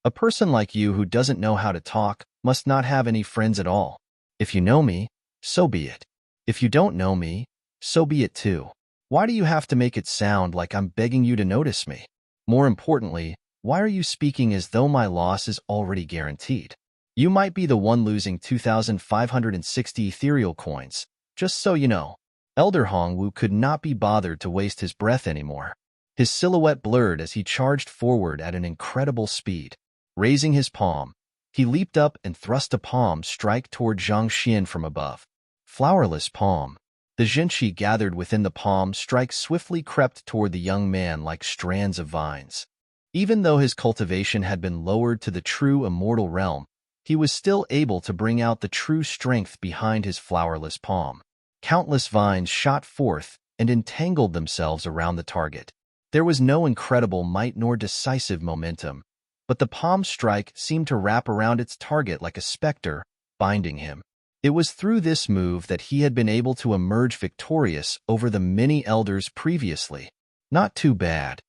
A person like you who doesn't know how to talk must not have any friends at all. If you know me, so be it. If you don't know me, so be it too. Why do you have to make it sound like I'm begging you to notice me? More importantly, why are you speaking as though my loss is already guaranteed? You might be the one losing 2,560 ethereal coins, just so you know." Elder Hongwu could not be bothered to waste his breath anymore. His silhouette blurred as he charged forward at an incredible speed. Raising his palm, he leaped up and thrust a palm strike toward Zhang Xian from above. Flowerless palm. The Jinchi gathered within the palm strike swiftly crept toward the young man like strands of vines. Even though his cultivation had been lowered to the true immortal realm, he was still able to bring out the true strength behind his flowerless palm. Countless vines shot forth and entangled themselves around the target. There was no incredible might nor decisive momentum, but the palm strike seemed to wrap around its target like a specter, binding him. It was through this move that he had been able to emerge victorious over the many elders previously. Not too bad.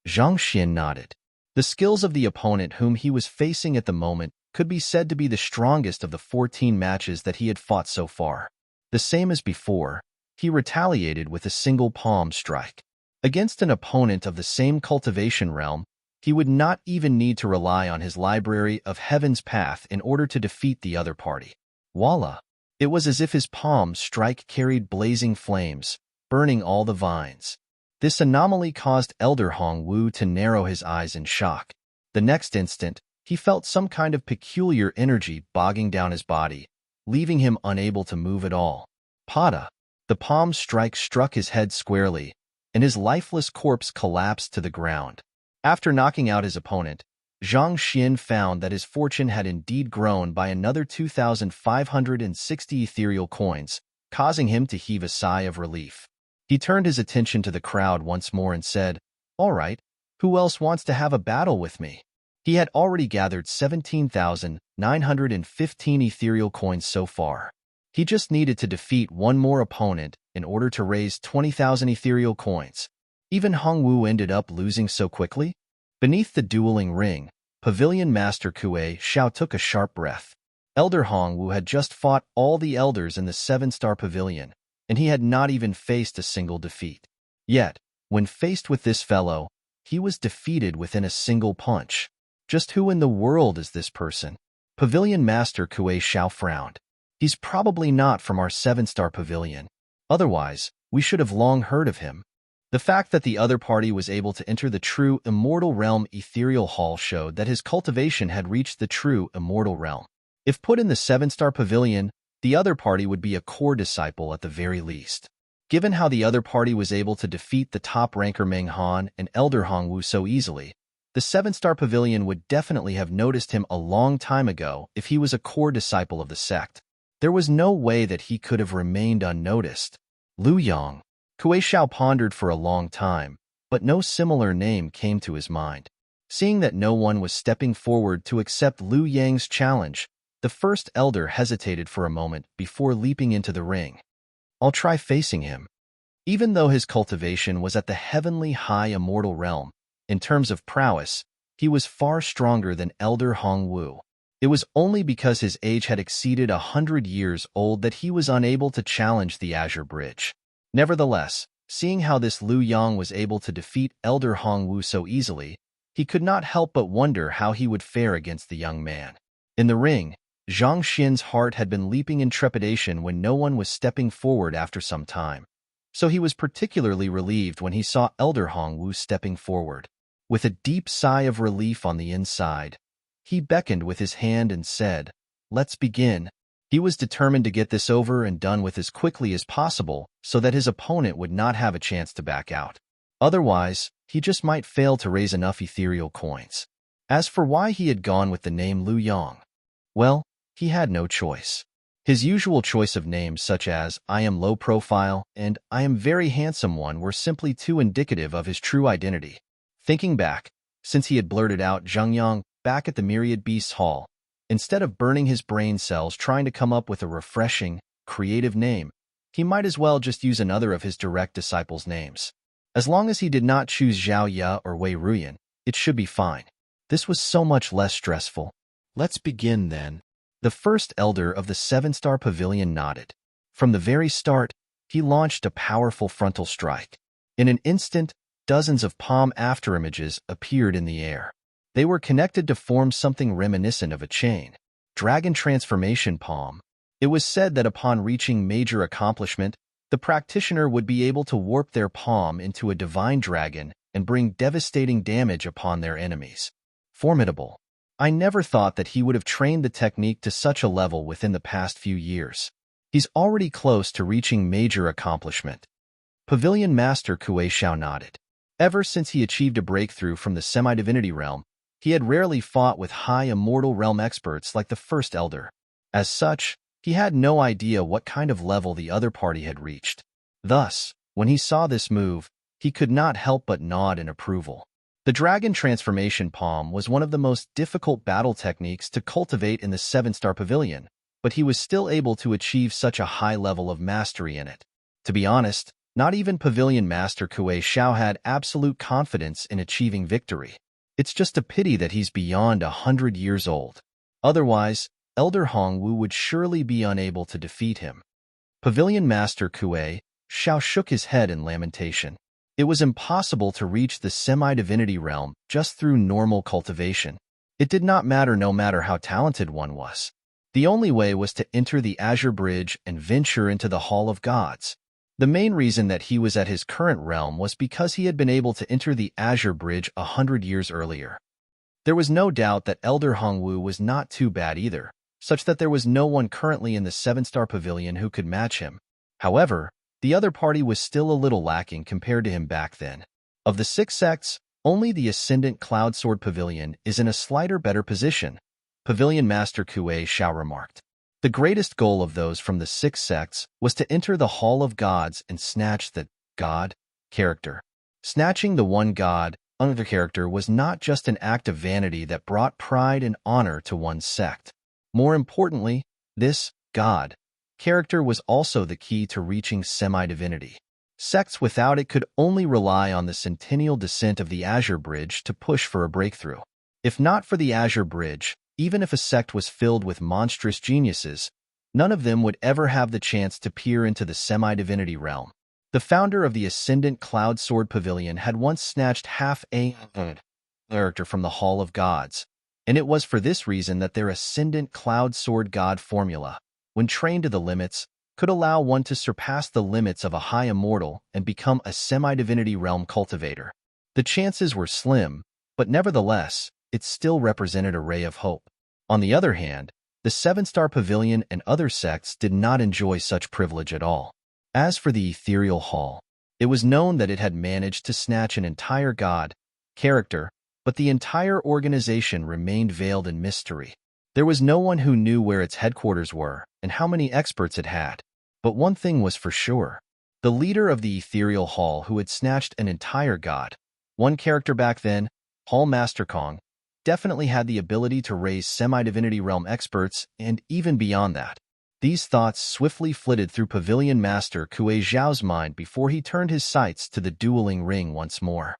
Zhang Xian nodded. The skills of the opponent whom he was facing at the moment could be said to be the strongest of the 14 matches that he had fought so far. The same as before, he retaliated with a single palm strike. Against an opponent of the same cultivation realm, he would not even need to rely on his library of Heaven's Path in order to defeat the other party. Voila! It was as if his palm strike carried blazing flames, burning all the vines. This anomaly caused Elder Hongwu to narrow his eyes in shock. The next instant, he felt some kind of peculiar energy bogging down his body, leaving him unable to move at all. Pada! The palm strike struck his head squarely, and his lifeless corpse collapsed to the ground. After knocking out his opponent, Zhang Xian found that his fortune had indeed grown by another 2,560 ethereal coins, causing him to heave a sigh of relief. He turned his attention to the crowd once more and said, "All right, who else wants to have a battle with me?" He had already gathered 17,915 ethereal coins so far. He just needed to defeat one more opponent in order to raise 20,000 ethereal coins. Even Hongwu ended up losing so quickly? Beneath the dueling ring, Pavilion Master Kue Xiao took a sharp breath. Elder Hongwu had just fought all the elders in the 7-star pavilion, and he had not even faced a single defeat. Yet, when faced with this fellow, he was defeated within a single punch. Just who in the world is this person? Pavilion Master Kue Xiao frowned. He's probably not from our 7-star pavilion. Otherwise, we should have long heard of him. The fact that the other party was able to enter the true immortal realm ethereal hall showed that his cultivation had reached the true immortal realm. If put in the 7-star pavilion, the other party would be a core disciple at the very least. Given how the other party was able to defeat the top ranker Meng Han and Elder Hongwu so easily, the 7-star pavilion would definitely have noticed him a long time ago if he was a core disciple of the sect. There was no way that he could have remained unnoticed. Lu Yang. Kue Xiao pondered for a long time, but no similar name came to his mind. Seeing that no one was stepping forward to accept Lu Yang's challenge, the first elder hesitated for a moment before leaping into the ring. I'll try facing him. Even though his cultivation was at the heavenly high immortal realm, in terms of prowess, he was far stronger than Elder Hongwu. It was only because his age had exceeded 100 years old that he was unable to challenge the Azure Bridge. Nevertheless, seeing how this Lu Yang was able to defeat Elder Hongwu so easily, he could not help but wonder how he would fare against the young man. In the ring, Zhang Xin's heart had been leaping in trepidation when no one was stepping forward after some time. So he was particularly relieved when he saw Elder Hongwu stepping forward. With a deep sigh of relief on the inside, he beckoned with his hand and said, "Let's begin." He was determined to get this over and done with as quickly as possible so that his opponent would not have a chance to back out. Otherwise, he just might fail to raise enough ethereal coins. As for why he had gone with the name Lu Yang, well, he had no choice. His usual choice of names such as I am low profile and I am very handsome one were simply too indicative of his true identity. Thinking back, since he had blurted out Zhengyang back at the Myriad Beasts Hall, instead of burning his brain cells trying to come up with a refreshing, creative name, he might as well just use another of his direct disciples' names. As long as he did not choose Zhao Ya or Wei Ruyan, it should be fine. This was so much less stressful. Let's begin then. The first elder of the 7-star pavilion nodded. From the very start, he launched a powerful frontal strike. In an instant, dozens of palm afterimages appeared in the air. They were connected to form something reminiscent of a chain. Dragon Transformation Palm. It was said that upon reaching major accomplishment, the practitioner would be able to warp their palm into a divine dragon and bring devastating damage upon their enemies. Formidable. I never thought that he would have trained the technique to such a level within the past few years. He's already close to reaching major accomplishment. Pavilion Master Kue Xiao nodded. Ever since he achieved a breakthrough from the semi-divinity realm, he had rarely fought with high immortal realm experts like the first elder. As such, he had no idea what kind of level the other party had reached. Thus, when he saw this move, he could not help but nod in approval. The Dragon Transformation Palm was one of the most difficult battle techniques to cultivate in the 7-star pavilion, but he was still able to achieve such a high level of mastery in it. To be honest, not even Pavilion Master Kue Xiao had absolute confidence in achieving victory. It's just a pity that he's beyond 100 years old. Otherwise, Elder Hongwu would surely be unable to defeat him. Pavilion Master Kue Xiao shook his head in lamentation. It was impossible to reach the semi-divinity realm just through normal cultivation. It did not matter no matter how talented one was. The only way was to enter the Azure Bridge and venture into the Hall of Gods. The main reason that he was at his current realm was because he had been able to enter the Azure Bridge 100 years earlier. There was no doubt that Elder Hongwu was not too bad either, such that there was no one currently in the 7-star pavilion who could match him. However, the other party was still a little lacking compared to him back then. Of the 6 sects, only the Ascendant Cloud Sword Pavilion is in a slighter better position, Pavilion Master Kue Xiao remarked. The greatest goal of those from the 6 sects was to enter the Hall of Gods and snatch the God character. Snatching the one God under character was not just an act of vanity that brought pride and honor to one's sect. More importantly, this God character was also the key to reaching semi-divinity. Sects without it could only rely on the centennial descent of the Azure Bridge to push for a breakthrough. If not for the Azure Bridge, even if a sect was filled with monstrous geniuses, none of them would ever have the chance to peer into the semi-divinity realm. The founder of the Ascendant Cloud Sword Pavilion had once snatched half a character from the Hall of Gods, and it was for this reason that their Ascendant Cloud Sword God formula, when trained to the limits, could allow one to surpass the limits of a high immortal and become a semi-divinity realm cultivator. The chances were slim, but nevertheless, it still represented a ray of hope. On the other hand, the Seven-Star Pavilion and other sects did not enjoy such privilege at all. As for the Ethereal Hall, it was known that it had managed to snatch an entire god character, but the entire organization remained veiled in mystery. There was no one who knew where its headquarters were and how many experts it had. But one thing was for sure. The leader of the Ethereal Hall who had snatched an entire god, one character back then, Hall Master Kong, definitely had the ability to raise semi-divinity realm experts and even beyond that. These thoughts swiftly flitted through Pavilion Master Kue Zhao's mind before he turned his sights to the dueling ring once more.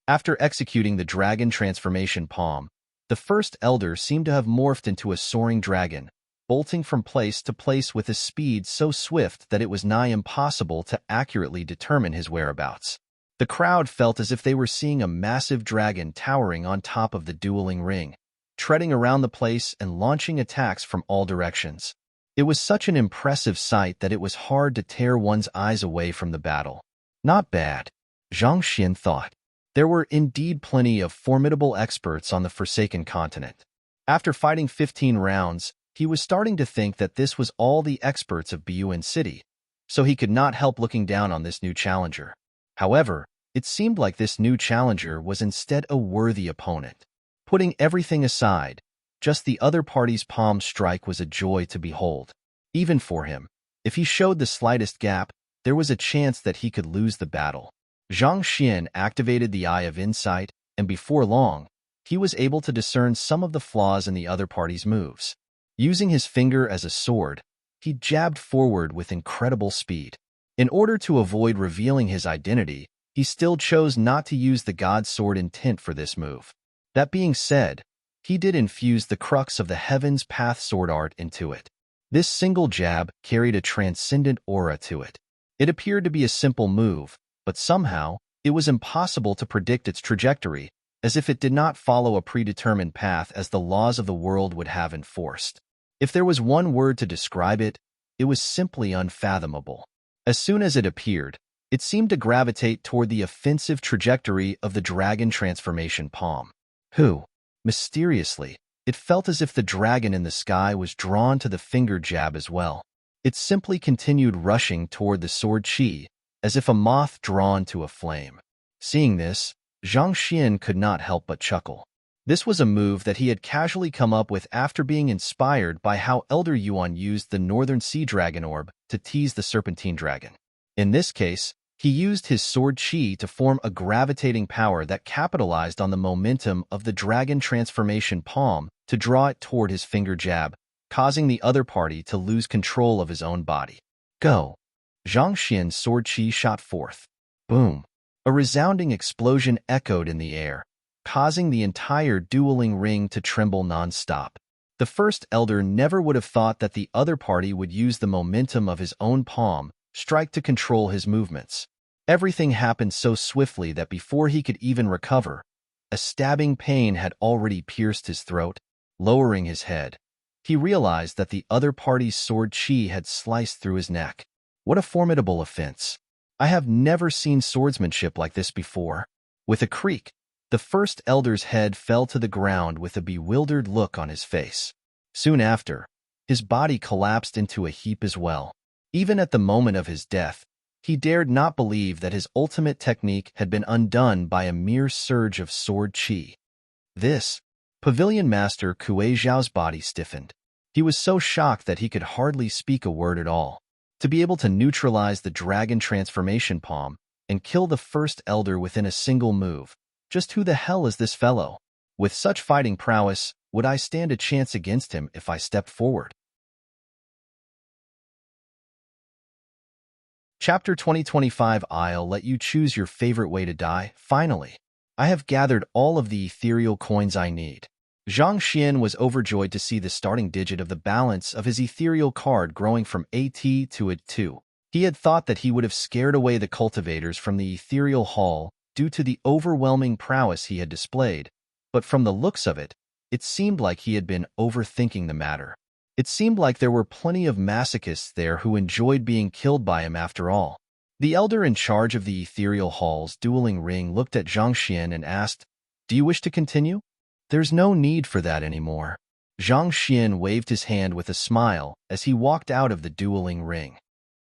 After executing the dragon transformation palm, the first elder seemed to have morphed into a soaring dragon, bolting from place to place with a speed so swift that it was nigh impossible to accurately determine his whereabouts. The crowd felt as if they were seeing a massive dragon towering on top of the dueling ring, treading around the place and launching attacks from all directions. It was such an impressive sight that it was hard to tear one's eyes away from the battle. Not bad, Zhang Xian thought. There were indeed plenty of formidable experts on the Forsaken Continent. After fighting 15 rounds, he was starting to think that this was all the experts of Buyuan City, so he could not help looking down on this new challenger. However, it seemed like this new challenger was instead a worthy opponent. Putting everything aside, just the other party's palm strike was a joy to behold. Even for him, if he showed the slightest gap, there was a chance that he could lose the battle. Zhang Xian activated the Eye of Insight, and before long, he was able to discern some of the flaws in the other party's moves. Using his finger as a sword, he jabbed forward with incredible speed. In order to avoid revealing his identity, he still chose not to use the God Sword intent for this move. That being said, he did infuse the crux of the Heaven's Path sword art into it. This single jab carried a transcendent aura to it. It appeared to be a simple move, but somehow, it was impossible to predict its trajectory, as if it did not follow a predetermined path as the laws of the world would have enforced. If there was one word to describe it, it was simply unfathomable. As soon as it appeared, it seemed to gravitate toward the offensive trajectory of the dragon transformation palm. Mysteriously, it felt as if the dragon in the sky was drawn to the finger jab as well. It simply continued rushing toward the sword chi, as if a moth drawn to a flame. Seeing this, Zhang Xian could not help but chuckle. This was a move that he had casually come up with after being inspired by how Elder Yuan used the Northern Sea Dragon Orb to tease the Serpentine Dragon. In this case, he used his sword chi to form a gravitating power that capitalized on the momentum of the dragon transformation palm to draw it toward his finger jab, causing the other party to lose control of his own body. Go! Zhang Xian's sword chi shot forth. Boom! A resounding explosion echoed in the air, causing the entire dueling ring to tremble non-stop. The first elder never would have thought that the other party would use the momentum of his own palm strike to control his movements. Everything happened so swiftly that before he could even recover, a stabbing pain had already pierced his throat. Lowering his head, he realized that the other party's sword chi had sliced through his neck. What a formidable offense! I have never seen swordsmanship like this before. With a creak, the first elder's head fell to the ground with a bewildered look on his face. Soon after, his body collapsed into a heap as well. Even at the moment of his death, he dared not believe that his ultimate technique had been undone by a mere surge of sword chi. This, Pavilion Master Kue Zhao's body stiffened. He was so shocked that he could hardly speak a word at all. To be able to neutralize the dragon transformation palm and kill the first elder within a single move, just who the hell is this fellow? With such fighting prowess, would I stand a chance against him if I stepped forward? Chapter 2025. I'll let you choose your favorite way to die. Finally, I have gathered all of the ethereal coins I need. Zhang Xian was overjoyed to see the starting digit of the balance of his ethereal card growing from AT to a 2. He had thought that he would have scared away the cultivators from the ethereal hall due to the overwhelming prowess he had displayed, but from the looks of it, it seemed like he had been overthinking the matter. It seemed like there were plenty of masochists there who enjoyed being killed by him after all. The elder in charge of the ethereal hall's dueling ring looked at Zhang Xian and asked, "Do you wish to continue?" "There's no need for that anymore." Zhang Xian waved his hand with a smile as he walked out of the dueling ring.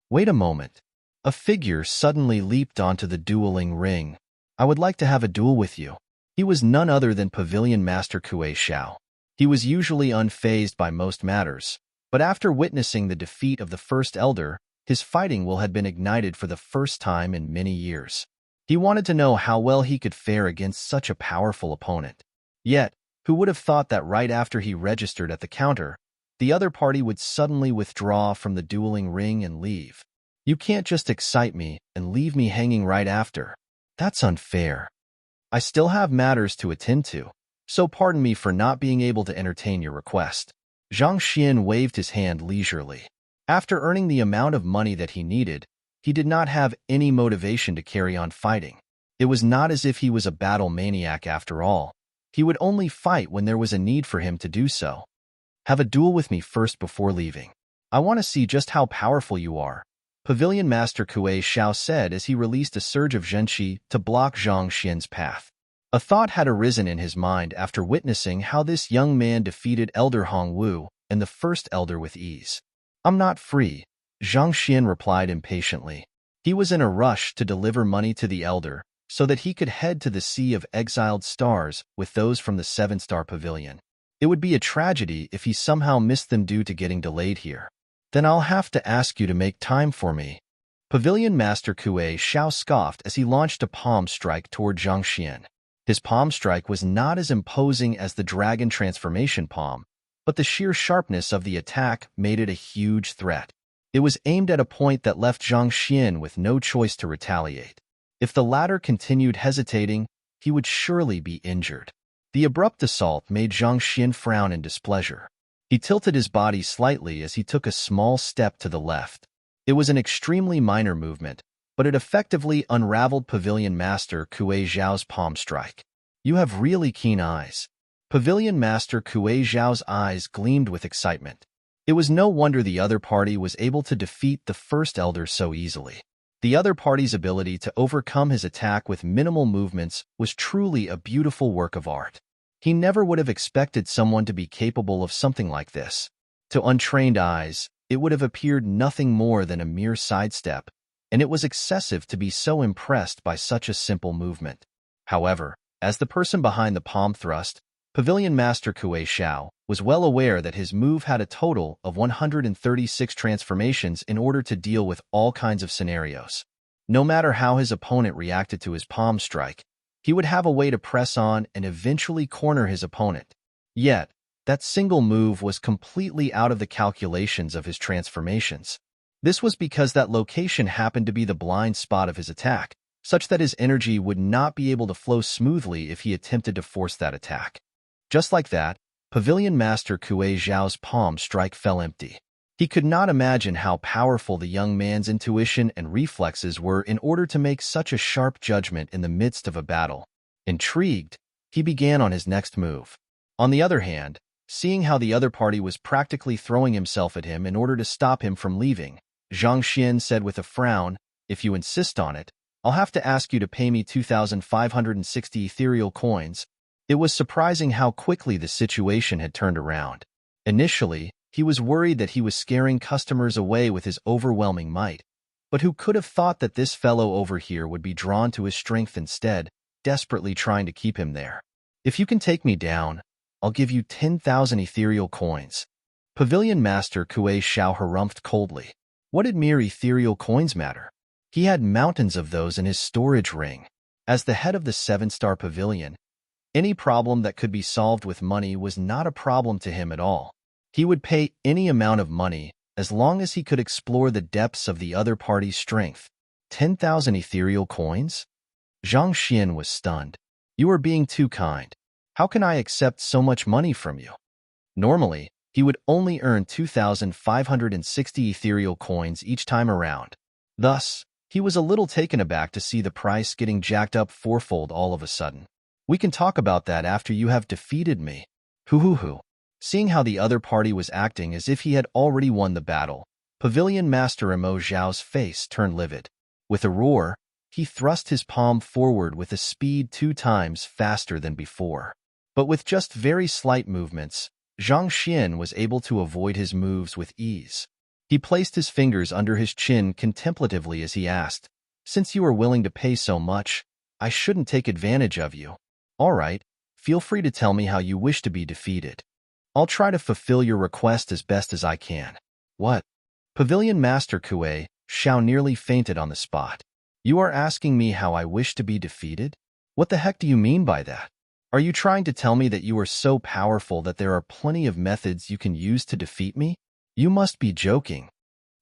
Wait a moment. A figure suddenly leaped onto the dueling ring. "I would like to have a duel with you." He was none other than Pavilion Master Kuei Xiao. He was usually unfazed by most matters, but after witnessing the defeat of the first elder, his fighting will had been ignited for the first time in many years. He wanted to know how well he could fare against such a powerful opponent. Yet, who would have thought that right after he registered at the counter, the other party would suddenly withdraw from the dueling ring and leave? "You can't just excite me and leave me hanging right after. That's unfair. I still have matters to attend to, so pardon me for not being able to entertain your request." Zhang Xian waved his hand leisurely. After earning the amount of money that he needed, he did not have any motivation to carry on fighting. It was not as if he was a battle maniac after all. He would only fight when there was a need for him to do so. "Have a duel with me first before leaving. I want to see just how powerful you are," Pavilion Master Kuei Xiao said as he released a surge of zhenqi to block Zhang Xian's path. A thought had arisen in his mind after witnessing how this young man defeated Elder Hong Wu and the first elder with ease. "I'm not free," Zhang Xian replied impatiently. He was in a rush to deliver money to the elder so that he could head to the Sea of Exiled Stars with those from the 7-star pavilion. It would be a tragedy if he somehow missed them due to getting delayed here. "Then I'll have to ask you to make time for me." Pavilion Master Kuei Xiao scoffed as he launched a palm strike toward Zhang Xian. His palm strike was not as imposing as the dragon transformation palm, but the sheer sharpness of the attack made it a huge threat. It was aimed at a point that left Zhang Xian with no choice to retaliate. If the latter continued hesitating, he would surely be injured. The abrupt assault made Zhang Xian frown in displeasure. He tilted his body slightly as he took a small step to the left. It was an extremely minor movement, but it effectively unraveled Pavilion Master Kuei Xiao's palm strike. "You have really keen eyes." Pavilion Master Kuei Xiao's eyes gleamed with excitement. It was no wonder the other party was able to defeat the first elder so easily. The other party's ability to overcome his attack with minimal movements was truly a beautiful work of art. He never would have expected someone to be capable of something like this. To untrained eyes, it would have appeared nothing more than a mere sidestep, and it was excessive to be so impressed by such a simple movement. However, as the person behind the palm thrust, Pavilion Master Kuei Xiao was well aware that his move had a total of 136 transformations in order to deal with all kinds of scenarios. No matter how his opponent reacted to his palm strike, he would have a way to press on and eventually corner his opponent. Yet, that single move was completely out of the calculations of his transformations. This was because that location happened to be the blind spot of his attack, such that his energy would not be able to flow smoothly if he attempted to force that attack. Just like that, Pavilion Master Kuei Xiao's palm strike fell empty. He could not imagine how powerful the young man's intuition and reflexes were in order to make such a sharp judgment in the midst of a battle. Intrigued, he began on his next move. On the other hand, seeing how the other party was practically throwing himself at him in order to stop him from leaving, Zhang Xian said with a frown, "If you insist on it, I'll have to ask you to pay me 2,560 ethereal coins." It was surprising how quickly the situation had turned around. Initially, he was worried that he was scaring customers away with his overwhelming might, but who could have thought that this fellow over here would be drawn to his strength instead, desperately trying to keep him there. "If you can take me down, I'll give you 10,000 ethereal coins." Pavilion Master Kuei Xiao harumphed coldly. What did mere ethereal coins matter? He had mountains of those in his storage ring. As the head of the 7-star pavilion, any problem that could be solved with money was not a problem to him at all. He would pay any amount of money as long as he could explore the depths of the other party's strength. 10,000 ethereal coins? Zhang Xian was stunned. You are being too kind. How can I accept so much money from you? Normally, he would only earn 2,560 ethereal coins each time around. Thus, he was a little taken aback to see the price getting jacked up fourfold all of a sudden. We can talk about that after you have defeated me. Hoo. Seeing how the other party was acting as if he had already won the battle, Pavilion Master Emo Zhao's face turned livid. With a roar, he thrust his palm forward with a speed 2 times faster than before. But with just very slight movements, Zhang Xian was able to avoid his moves with ease. He placed his fingers under his chin contemplatively as he asked, "Since you are willing to pay so much, I shouldn't take advantage of you. All right, feel free to tell me how you wish to be defeated. I'll try to fulfill your request as best as I can." What? Pavilion Master Kue Xiao nearly fainted on the spot. You are asking me how I wish to be defeated? What the heck do you mean by that? Are you trying to tell me that you are so powerful that there are plenty of methods you can use to defeat me? You must be joking.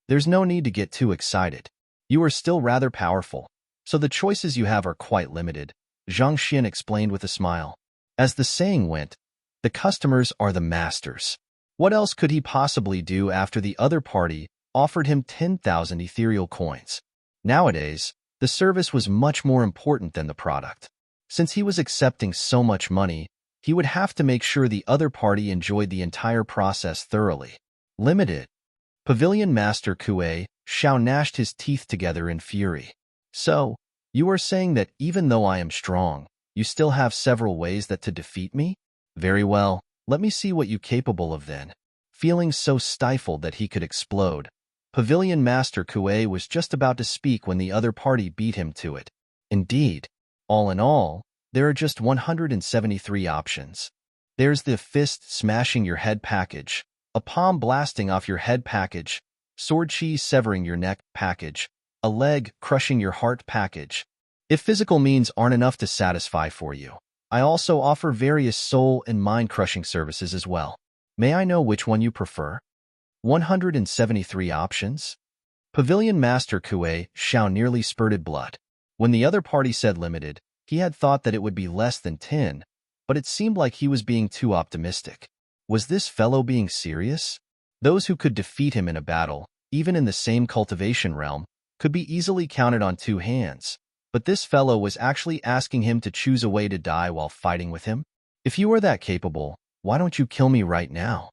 There's no need to get too excited. You are still rather powerful, so the choices you have are quite limited, Zhang Xian explained with a smile. As the saying went, the customers are the masters. What else could he possibly do after the other party offered him 10,000 ethereal coins? Nowadays, the service was much more important than the product. Since he was accepting so much money, he would have to make sure the other party enjoyed the entire process thoroughly. Limited. Pavilion Master Kue Xiao gnashed his teeth together in fury. So, you are saying that even though I am strong, you still have several ways that to defeat me? Very well, let me see what you're capable of then. Feeling so stifled that he could explode, Pavilion Master Kue was just about to speak when the other party beat him to it. Indeed, all in all, there are just 173 options. There's the fist smashing your head package, a palm blasting off your head package, sword chi severing your neck package, a leg crushing your heart package. If physical means aren't enough to satisfy for you, I also offer various soul and mind crushing services as well. May I know which one you prefer? 173 options? Pavilion Master Kue Xiao nearly spurted blood. When the other party said limited, he had thought that it would be less than 10, but it seemed like he was being too optimistic. Was this fellow being serious? Those who could defeat him in a battle, even in the same cultivation realm, could be easily counted on 2 hands. But this fellow was actually asking him to choose a way to die while fighting with him? If you are that capable, why don't you kill me right now?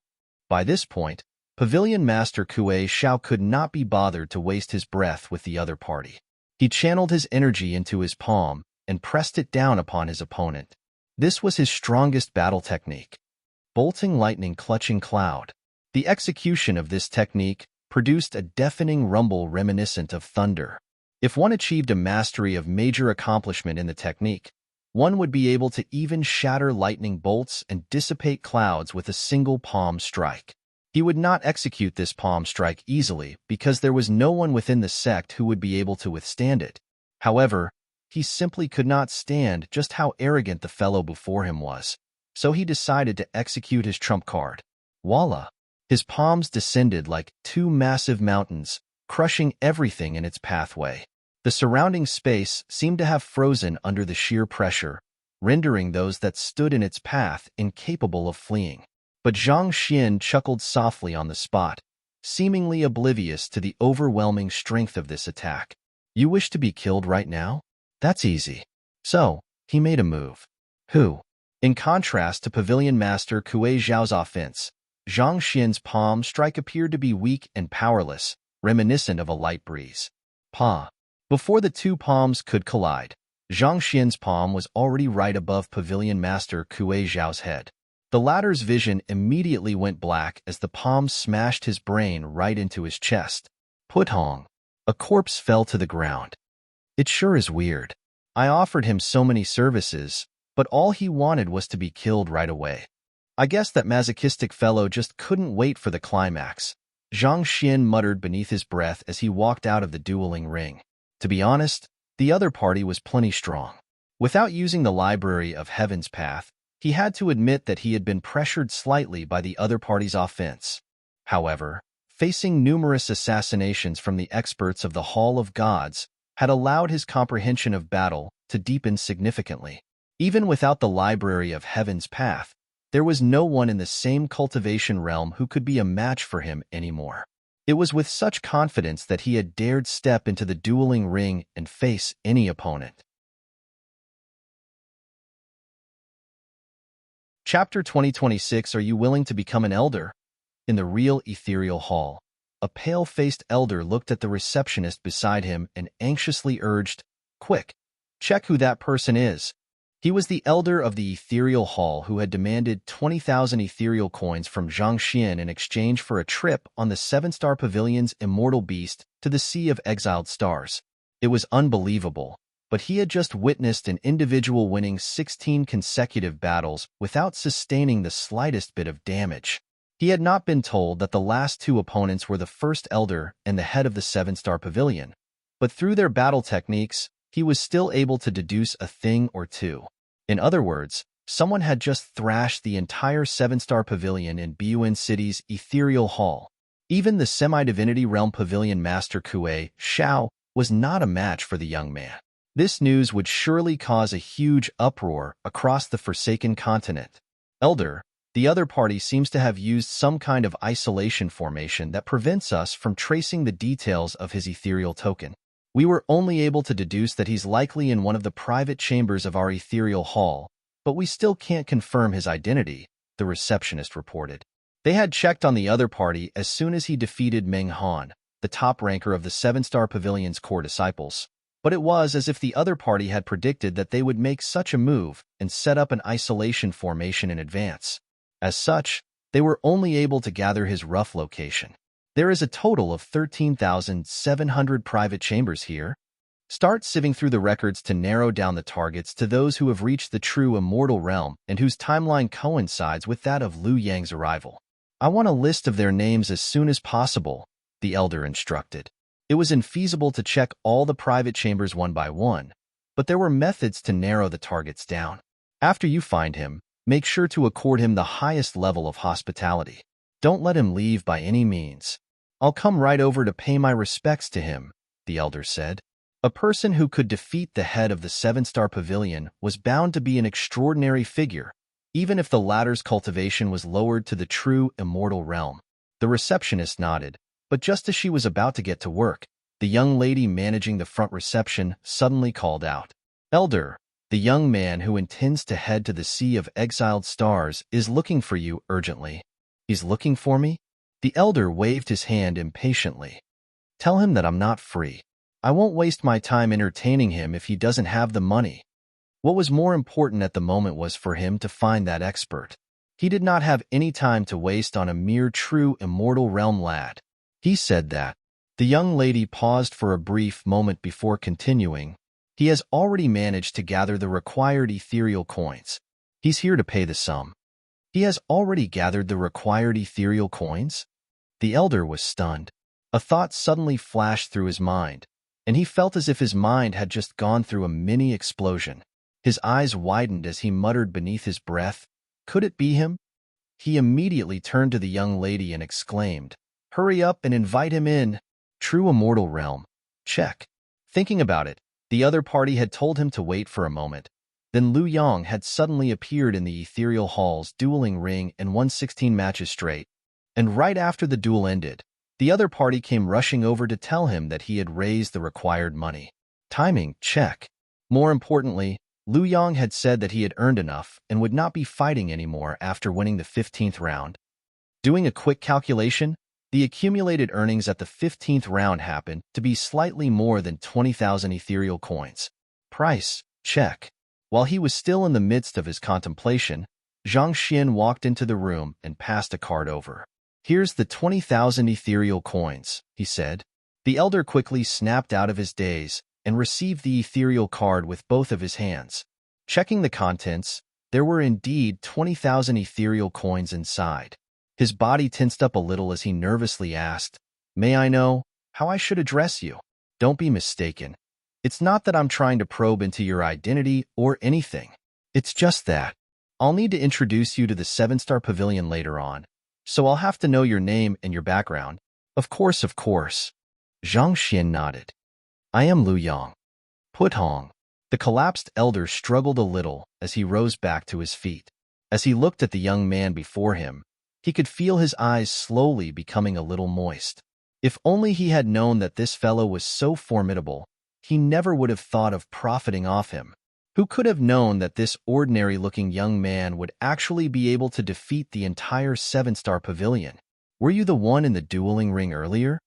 By this point, Pavilion Master Kue Xiao could not be bothered to waste his breath with the other party. He channeled his energy into his palm and pressed it down upon his opponent. This was his strongest battle technique. Bolting lightning clutching cloud. The execution of this technique produced a deafening rumble reminiscent of thunder. If one achieved a mastery of major accomplishment in the technique, one would be able to even shatter lightning bolts and dissipate clouds with a single palm strike. He would not execute this palm strike easily because there was no one within the sect who would be able to withstand it. However, he simply could not stand just how arrogant the fellow before him was, so he decided to execute his trump card. Voila! His palms descended like 2 massive mountains, crushing everything in its pathway. The surrounding space seemed to have frozen under the sheer pressure, rendering those that stood in its path incapable of fleeing. But Zhang Xian chuckled softly on the spot, seemingly oblivious to the overwhelming strength of this attack. You wish to be killed right now? That's easy. So, he made a move. Who? In contrast to Pavilion Master Kue Xiao's offense, Zhang Xian's palm strike appeared to be weak and powerless, reminiscent of a light breeze. Pa. Before the 2 palms could collide, Zhang Xian's palm was already right above Pavilion Master Kue Xiao's head. The latter's vision immediately went black as the palm smashed his brain right into his chest. Putong. A corpse fell to the ground. It sure is weird. I offered him so many services, but all he wanted was to be killed right away. I guess that masochistic fellow just couldn't wait for the climax, Zhang Xian muttered beneath his breath as he walked out of the dueling ring. To be honest, the other party was plenty strong. Without using the Library of Heaven's Path, he had to admit that he had been pressured slightly by the other party's offense. However, facing numerous assassinations from the experts of the Hall of Gods, had allowed his comprehension of battle to deepen significantly. Even without the Library of Heaven's Path, there was no one in the same cultivation realm who could be a match for him anymore. It was with such confidence that he had dared step into the dueling ring and face any opponent. Chapter 2026. Are you willing to become an elder? In the real ethereal hall, a pale-faced elder looked at the receptionist beside him and anxiously urged, "Quick, check who that person is." He was the elder of the ethereal hall who had demanded 20,000 ethereal coins from Zhang Xian in exchange for a trip on the Seven-Star Pavilion's immortal beast to the Sea of Exiled Stars. It was unbelievable, but he had just witnessed an individual winning 16 consecutive battles without sustaining the slightest bit of damage. He had not been told that the last two opponents were the first elder and the head of the Seven-Star Pavilion, but through their battle techniques, he was still able to deduce a thing or two. In other words, someone had just thrashed the entire Seven-Star Pavilion in Buyuan City's ethereal hall. Even the semi-divinity realm pavilion master Kuei Xiao was not a match for the young man. This news would surely cause a huge uproar across the Forsaken Continent. Elder, the other party seems to have used some kind of isolation formation that prevents us from tracing the details of his ethereal token. We were only able to deduce that he's likely in one of the private chambers of our ethereal hall, but we still can't confirm his identity, the receptionist reported. They had checked on the other party as soon as he defeated Meng Han, the top ranker of the Seven-Star Pavilion's core disciples, but it was as if the other party had predicted that they would make such a move and set up an isolation formation in advance. As such, they were only able to gather his rough location. There is a total of 13,700 private chambers here. Start sieving through the records to narrow down the targets to those who have reached the true immortal realm and whose timeline coincides with that of Liu Yang's arrival. I want a list of their names as soon as possible, the elder instructed. It was infeasible to check all the private chambers one by one, but there were methods to narrow the targets down. After you find him, make sure to accord him the highest level of hospitality. Don't let him leave by any means. I'll come right over to pay my respects to him, the elder said. A person who could defeat the head of the Seven-Star Pavilion was bound to be an extraordinary figure, even if the latter's cultivation was lowered to the true immortal realm. The receptionist nodded, but just as she was about to get to work, the young lady managing the front reception suddenly called out, "Elder, the young man who intends to head to the Sea of Exiled Stars is looking for you urgently." "He's looking for me?" The elder waved his hand impatiently. "Tell him that I'm not free. I won't waste my time entertaining him if he doesn't have the money." What was more important at the moment was for him to find that expert. He did not have any time to waste on a mere true immortal realm lad. He said that. The young lady paused for a brief moment before continuing. "He has already managed to gather the required ethereal coins. He's here to pay the sum." "He has already gathered the required ethereal coins?" The elder was stunned. A thought suddenly flashed through his mind, and he felt as if his mind had just gone through a mini explosion. His eyes widened as he muttered beneath his breath, "Could it be him?" He immediately turned to the young lady and exclaimed, "Hurry up and invite him in." True immortal realm. Check. Thinking about it, the other party had told him to wait for a moment. Then Liu Yang had suddenly appeared in the ethereal hall's dueling ring and won 16 matches straight. And right after the duel ended, the other party came rushing over to tell him that he had raised the required money. Timing, check. More importantly, Liu Yang had said that he had earned enough and would not be fighting anymore after winning the 15th round. Doing a quick calculation, the accumulated earnings at the 15th round happened to be slightly more than 20,000 ethereal coins. Price, check. While he was still in the midst of his contemplation, Zhang Xian walked into the room and passed a card over. "Here's the 20,000 ethereal coins," he said. The elder quickly snapped out of his daze and received the ethereal card with both of his hands. Checking the contents, there were indeed 20,000 ethereal coins inside. His body tensed up a little as he nervously asked, "May I know how I should address you?" "Don't be mistaken. It's not that I'm trying to probe into your identity or anything. It's just that I'll need to introduce you to the Seven-Star Pavilion later on, so I'll have to know your name and your background. Of course, of course. Zhang Xian nodded. I am Lu Yang. Put Hong. The collapsed elder struggled a little as he rose back to his feet. As he looked at the young man before him, he could feel his eyes slowly becoming a little moist. If only he had known that this fellow was so formidable, he never would have thought of profiting off him. Who could have known that this ordinary-looking young man would actually be able to defeat the entire seven-star pavilion? Were you the one in the dueling ring earlier?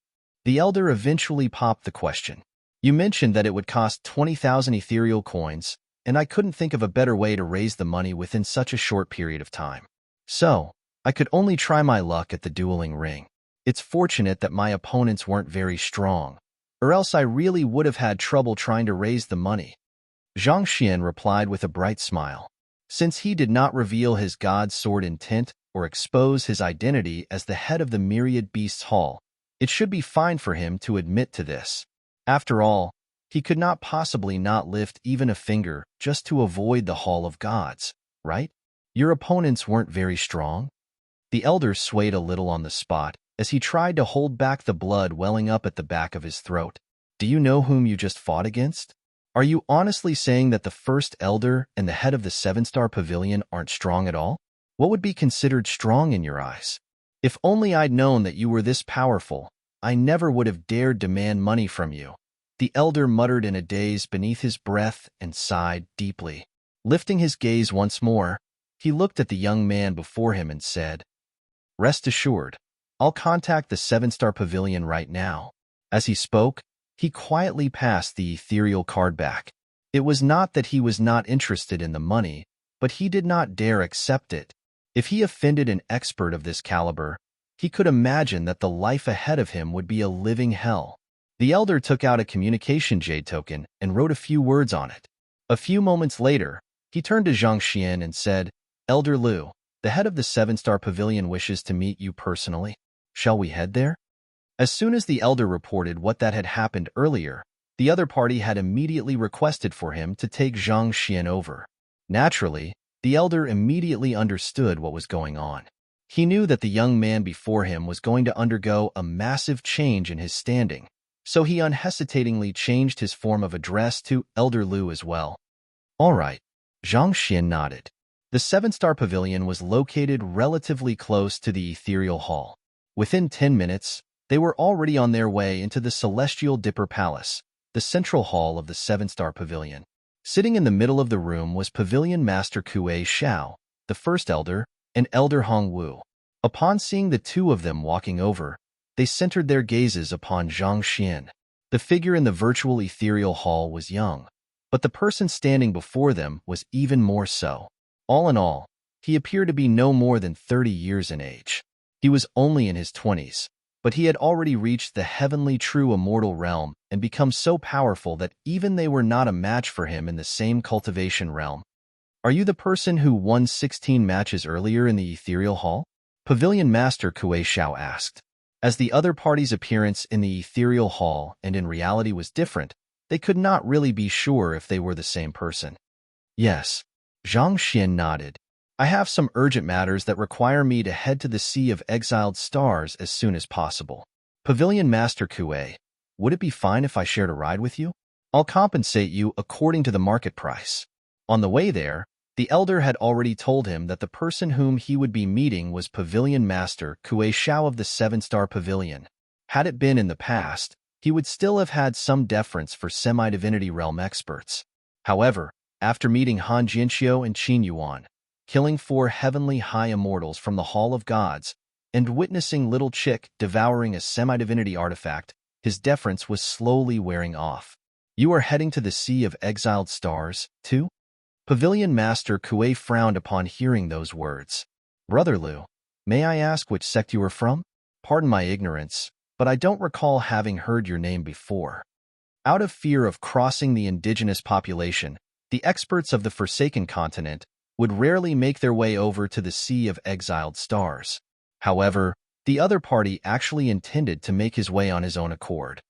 The elder eventually popped the question. You mentioned that it would cost 20,000 ethereal coins, and I couldn't think of a better way to raise the money within such a short period of time. So, I could only try my luck at the dueling ring. It's fortunate that my opponents weren't very strong, or else I really would have had trouble trying to raise the money. Zhang Xian replied with a bright smile. Since he did not reveal his god's sword intent or expose his identity as the head of the Myriad Beasts Hall, it should be fine for him to admit to this. After all, he could not possibly not lift even a finger just to avoid the Hall of Gods, right? Your opponents weren't very strong? The elder swayed a little on the spot as he tried to hold back the blood welling up at the back of his throat. Do you know whom you just fought against? Are you honestly saying that the first elder and the head of the seven-star pavilion aren't strong at all? What would be considered strong in your eyes? If only I'd known that you were this powerful, I never would have dared demand money from you. The elder muttered in a daze beneath his breath and sighed deeply. Lifting his gaze once more, he looked at the young man before him and said, Rest assured, I'll contact the seven-star pavilion right now. As he spoke, he quietly passed the ethereal card back. It was not that he was not interested in the money, but he did not dare accept it. If he offended an expert of this caliber, he could imagine that the life ahead of him would be a living hell. The elder took out a communication jade token and wrote a few words on it. A few moments later, he turned to Zhang Xian and said, Elder Lu, the head of the seven-star pavilion wishes to meet you personally. Shall we head there? As soon as the elder reported what that had happened earlier, the other party had immediately requested for him to take Zhang Xian over. Naturally, the elder immediately understood what was going on. He knew that the young man before him was going to undergo a massive change in his standing, so he unhesitatingly changed his form of address to Elder Lu as well. All right, Zhang Xian nodded. The seven-star pavilion was located relatively close to the ethereal hall. Within 10 minutes, they were already on their way into the Celestial Dipper Palace, the central hall of the seven-star pavilion. Sitting in the middle of the room was Pavilion Master Kuei Xiao, the first elder, and Elder Hong Wu. Upon seeing the two of them walking over, they centered their gazes upon Zhang Xian. The figure in the virtual ethereal hall was young, but the person standing before them was even more so. All in all, he appeared to be no more than 30 years in age. He was only in his 20s, but he had already reached the heavenly true immortal realm and become so powerful that even they were not a match for him in the same cultivation realm. Are you the person who won 16 matches earlier in the ethereal hall? Pavilion Master Kuei Xiao asked. As the other party's appearance in the ethereal hall and in reality was different, they could not really be sure if they were the same person. Yes, Zhang Xian nodded. I have some urgent matters that require me to head to the Sea of Exiled Stars as soon as possible. Pavilion Master Kuei, would it be fine if I shared a ride with you? I'll compensate you according to the market price. On the way there, the elder had already told him that the person whom he would be meeting was Pavilion Master Kuei Xiao of the Seven-Star Pavilion. Had it been in the past, he would still have had some deference for semi-divinity realm experts. However, after meeting Han Jianxiu and Qin Yuan, killing 4 heavenly high immortals from the Hall of Gods, and witnessing Little Chick devouring a semi-divinity artifact, his deference was slowly wearing off. You are heading to the Sea of Exiled Stars, too? Pavilion Master Kuei frowned upon hearing those words. Brother Lu, may I ask which sect you are from? Pardon my ignorance, but I don't recall having heard your name before. Out of fear of crossing the indigenous population, the experts of the Forsaken Continent would rarely make their way over to the Sea of Exiled Stars. However, the other party actually intended to make his way on his own accord.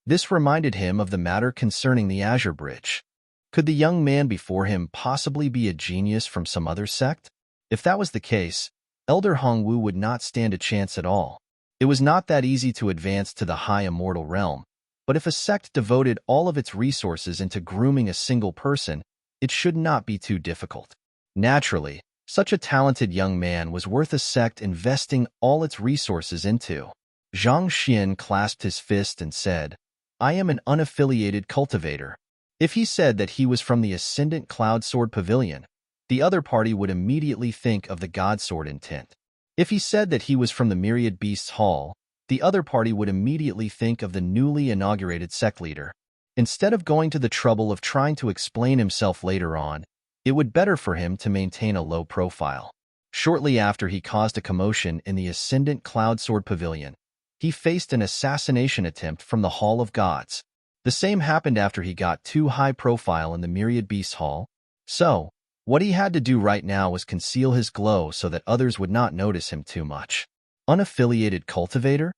This reminded him of the matter concerning the Azure Bridge. Could the young man before him possibly be a genius from some other sect? If that was the case, Elder Hongwu would not stand a chance at all. It was not that easy to advance to the high immortal realm, but if a sect devoted all of its resources into grooming a single person, it should not be too difficult. Naturally, such a talented young man was worth a sect investing all its resources into. Zhang Xian clasped his fist and said, I am an unaffiliated cultivator. If he said that he was from the Ascendant Cloud Sword Pavilion, the other party would immediately think of the God Sword intent. If he said that he was from the Myriad Beasts Hall, the other party would immediately think of the newly inaugurated sect leader. Instead of going to the trouble of trying to explain himself later on, it would better for him to maintain a low profile. Shortly after he caused a commotion in the Ascendant Cloud Sword Pavilion, he faced an assassination attempt from the Hall of Gods. The same happened after he got too high profile in the Myriad Beasts Hall. So, what he had to do right now was conceal his glow so that others would not notice him too much. Unaffiliated cultivator?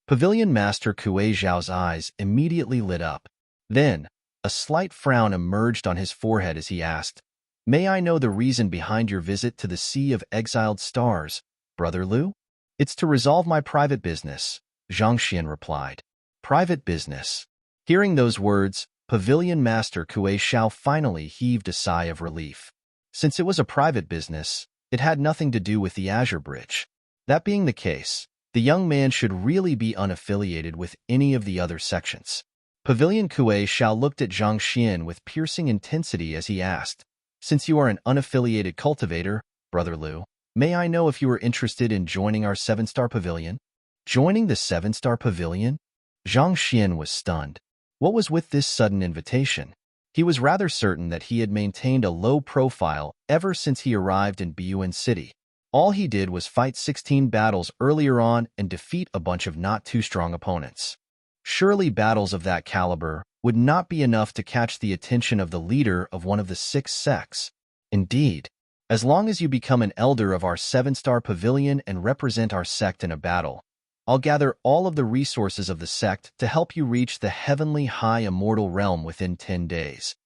Pavilion Master Kuei Zhao's eyes immediately lit up. Then, a slight frown emerged on his forehead as he asked, May I know the reason behind your visit to the Sea of Exiled Stars, Brother Liu? It's to resolve my private business, Zhang Xian replied. Private business. Hearing those words, Pavilion Master Kuei Zhao finally heaved a sigh of relief. Since it was a private business, it had nothing to do with the Azure Bridge. That being the case, the young man should really be unaffiliated with any of the other sections. Pavilion Kuei Zhao looked at Zhang Xian with piercing intensity as he asked, Since you are an unaffiliated cultivator, Brother Liu, may I know if you are interested in joining our 7-star pavilion? Joining the 7-star pavilion? Zhang Xian was stunned. What was with this sudden invitation? He was rather certain that he had maintained a low profile ever since he arrived in Buyuan City. All he did was fight 16 battles earlier on and defeat a bunch of not too strong opponents. Surely battles of that caliber would not be enough to catch the attention of the leader of one of the 6 sects. Indeed, as long as you become an elder of our 7-star pavilion and represent our sect in a battle, I'll gather all of the resources of the sect to help you reach the heavenly high immortal realm within 10 days.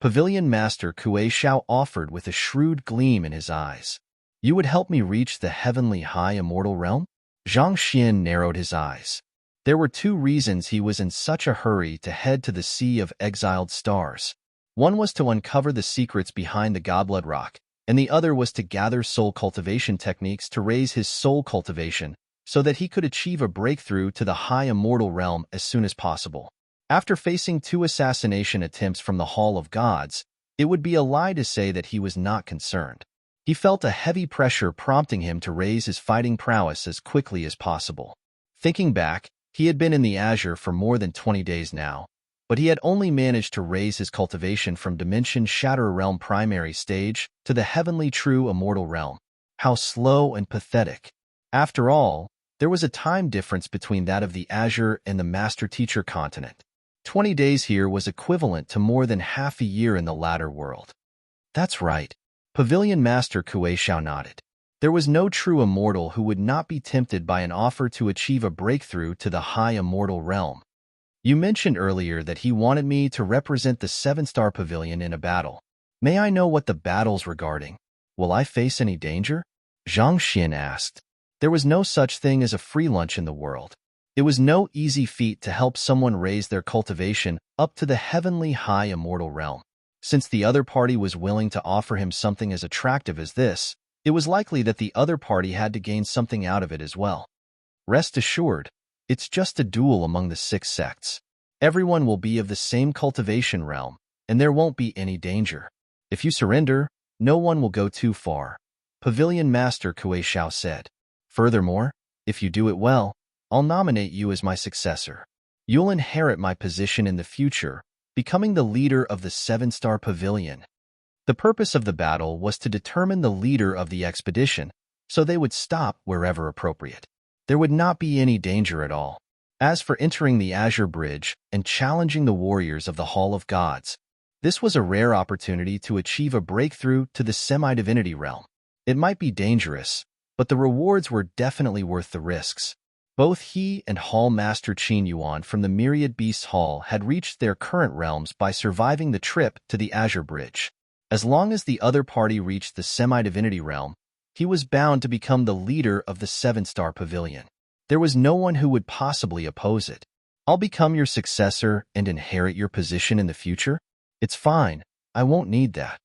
Pavilion Master Kuei Zhao offered with a shrewd gleam in his eyes. You would help me reach the heavenly high immortal realm? Zhang Xian narrowed his eyes. There were 2 reasons he was in such a hurry to head to the Sea of Exiled Stars. One was to uncover the secrets behind the Goblet Rock, and the other was to gather soul cultivation techniques to raise his soul cultivation so that he could achieve a breakthrough to the high immortal realm as soon as possible. After facing 2 assassination attempts from the Hall of Gods, it would be a lie to say that he was not concerned. He felt a heavy pressure prompting him to raise his fighting prowess as quickly as possible. Thinking back, he had been in the Azure for more than 20 days now, but he had only managed to raise his cultivation from Dimension Shatter Realm primary stage to the heavenly true immortal realm. How slow and pathetic. After all, there was a time difference between that of the Azure and the Master Teacher continent. 20 days here was equivalent to more than half a year in the latter world. That's right. Pavilion Master Kuei Zhao nodded. There was no true immortal who would not be tempted by an offer to achieve a breakthrough to the high immortal realm. You mentioned earlier that he wanted me to represent the 7-star pavilion in a battle. May I know what the battle's regarding? Will I face any danger? Zhang Xian asked. There was no such thing as a free lunch in the world. It was no easy feat to help someone raise their cultivation up to the heavenly high immortal realm. Since the other party was willing to offer him something as attractive as this, it was likely that the other party had to gain something out of it as well. Rest assured, it's just a duel among the 6 sects. Everyone will be of the same cultivation realm, and there won't be any danger. If you surrender, no one will go too far, Pavilion Master Kuei Zhao said. Furthermore, if you do it well, I'll nominate you as my successor. You'll inherit my position in the future, becoming the leader of the 7-star pavilion. The purpose of the battle was to determine the leader of the expedition, so they would stop wherever appropriate. There would not be any danger at all. As for entering the Azure Bridge and challenging the warriors of the Hall of Gods, this was a rare opportunity to achieve a breakthrough to the semi-divinity realm. It might be dangerous, but the rewards were definitely worth the risks. Both he and Hall Master Qin Yuan from the Myriad Beasts Hall had reached their current realms by surviving the trip to the Azure Bridge. As long as the other party reached the semi-divinity realm, he was bound to become the leader of the 7-star pavilion. There was no one who would possibly oppose it. I'll become your successor and inherit your position in the future? It's fine. I won't need that.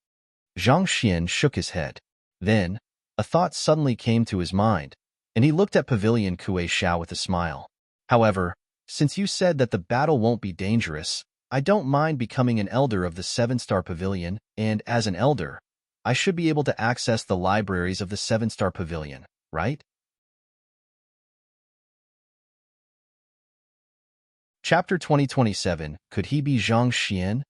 Zhang Xian shook his head. Then, a thought suddenly came to his mind, and he looked at Pavilion Kuei Xiao with a smile. However, since you said that the battle won't be dangerous, I don't mind becoming an elder of the 7-star pavilion, and as an elder, I should be able to access the libraries of the 7-star pavilion, right? Chapter 2027, Could he be Zhang Xian?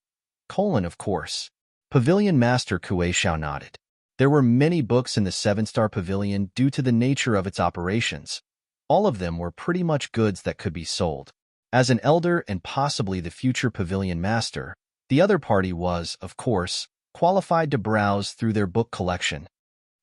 Of course. Pavilion Master Kuei Xiao nodded. There were many books in the 7-star pavilion due to the nature of its operations. All of them were pretty much goods that could be sold. As an elder and possibly the future pavilion master, the other party was, of course, qualified to browse through their book collection.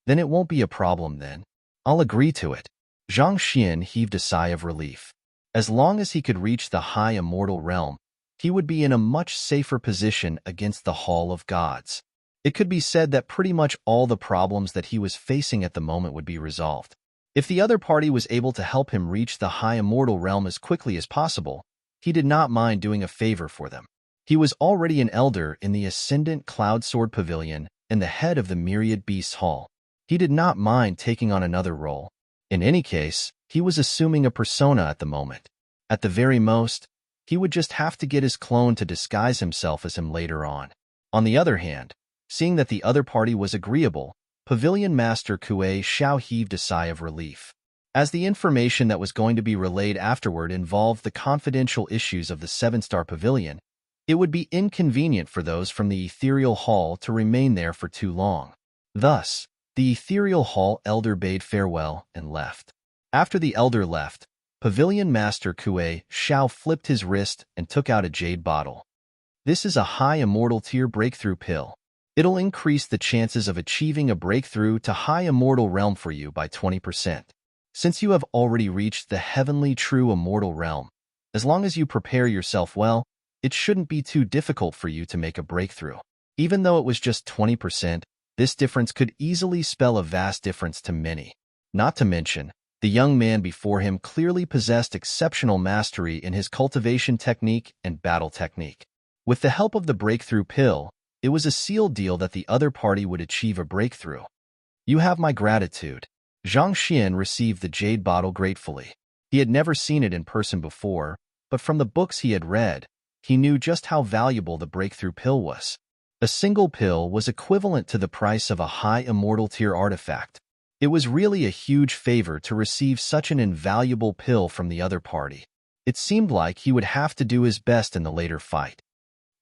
Then it won't be a problem then. I'll agree to it. Zhang Xian heaved a sigh of relief. As long as he could reach the high immortal realm, he would be in a much safer position against the Hall of Gods. It could be said that pretty much all the problems that he was facing at the moment would be resolved. If the other party was able to help him reach the high immortal realm as quickly as possible, he did not mind doing a favor for them. He was already an elder in the Ascendant Cloud Sword Pavilion and the head of the Myriad Beasts Hall. He did not mind taking on another role. In any case, he was assuming a persona at the moment. At the very most, he would just have to get his clone to disguise himself as him later on. On the other hand, seeing that the other party was agreeable, Pavilion Master Kuei Xiao heaved a sigh of relief. As the information that was going to be relayed afterward involved the confidential issues of the 7-star pavilion, it would be inconvenient for those from the Ethereal Hall to remain there for too long. Thus, the Ethereal Hall elder bade farewell and left. After the elder left, Pavilion Master Kuei Xiao flipped his wrist and took out a jade bottle. This is a high immortal tier breakthrough pill. It'll increase the chances of achieving a breakthrough to high immortal realm for you by 20%. Since you have already reached the heavenly true immortal realm, as long as you prepare yourself well, it shouldn't be too difficult for you to make a breakthrough. Even though it was just 20%, this difference could easily spell a vast difference to many. Not to mention, the young man before him clearly possessed exceptional mastery in his cultivation technique and battle technique. With the help of the breakthrough pill, it was a sealed deal that the other party would achieve a breakthrough. You have my gratitude. Zhang Xian received the jade bottle gratefully. He had never seen it in person before, but from the books he had read, he knew just how valuable the breakthrough pill was. A single pill was equivalent to the price of a high immortal tier artifact. It was really a huge favor to receive such an invaluable pill from the other party. It seemed like he would have to do his best in the later fight.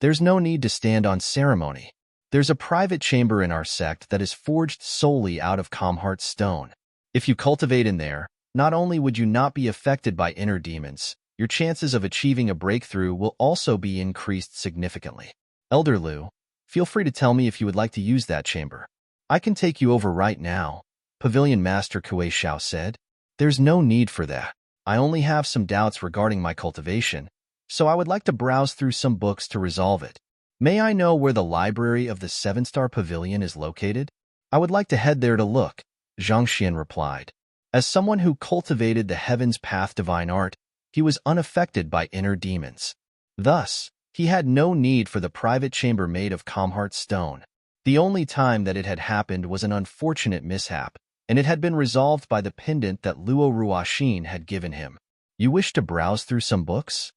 There's no need to stand on ceremony. There's a private chamber in our sect that is forged solely out of Comheart stone. If you cultivate in there, not only would you not be affected by inner demons, your chances of achieving a breakthrough will also be increased significantly. Elder Lu, feel free to tell me if you would like to use that chamber. I can take you over right now, Pavilion Master Kuei Xiao said. There's no need for that. I only have some doubts regarding my cultivation, so I would like to browse through some books to resolve it. May I know where the library of the 7-star pavilion is located? I would like to head there to look, Zhang Xian replied. As someone who cultivated the Heaven's Path divine art, he was unaffected by inner demons. Thus, he had no need for the private chamber made of Comheart stone. The only time that it had happened was an unfortunate mishap, and it had been resolved by the pendant that Luo Ruoxin had given him. You wish to browse through some books?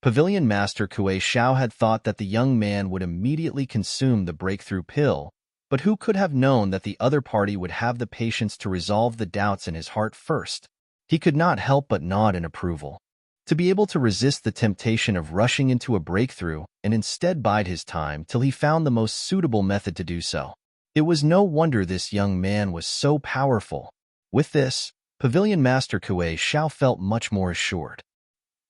Pavilion Master Kuei Xiao had thought that the young man would immediately consume the breakthrough pill, but who could have known that the other party would have the patience to resolve the doubts in his heart first? He could not help but nod in approval. To be able to resist the temptation of rushing into a breakthrough and instead bide his time till he found the most suitable method to do so. It was no wonder this young man was so powerful. With this, Pavilion Master Kuei Xiao felt much more assured.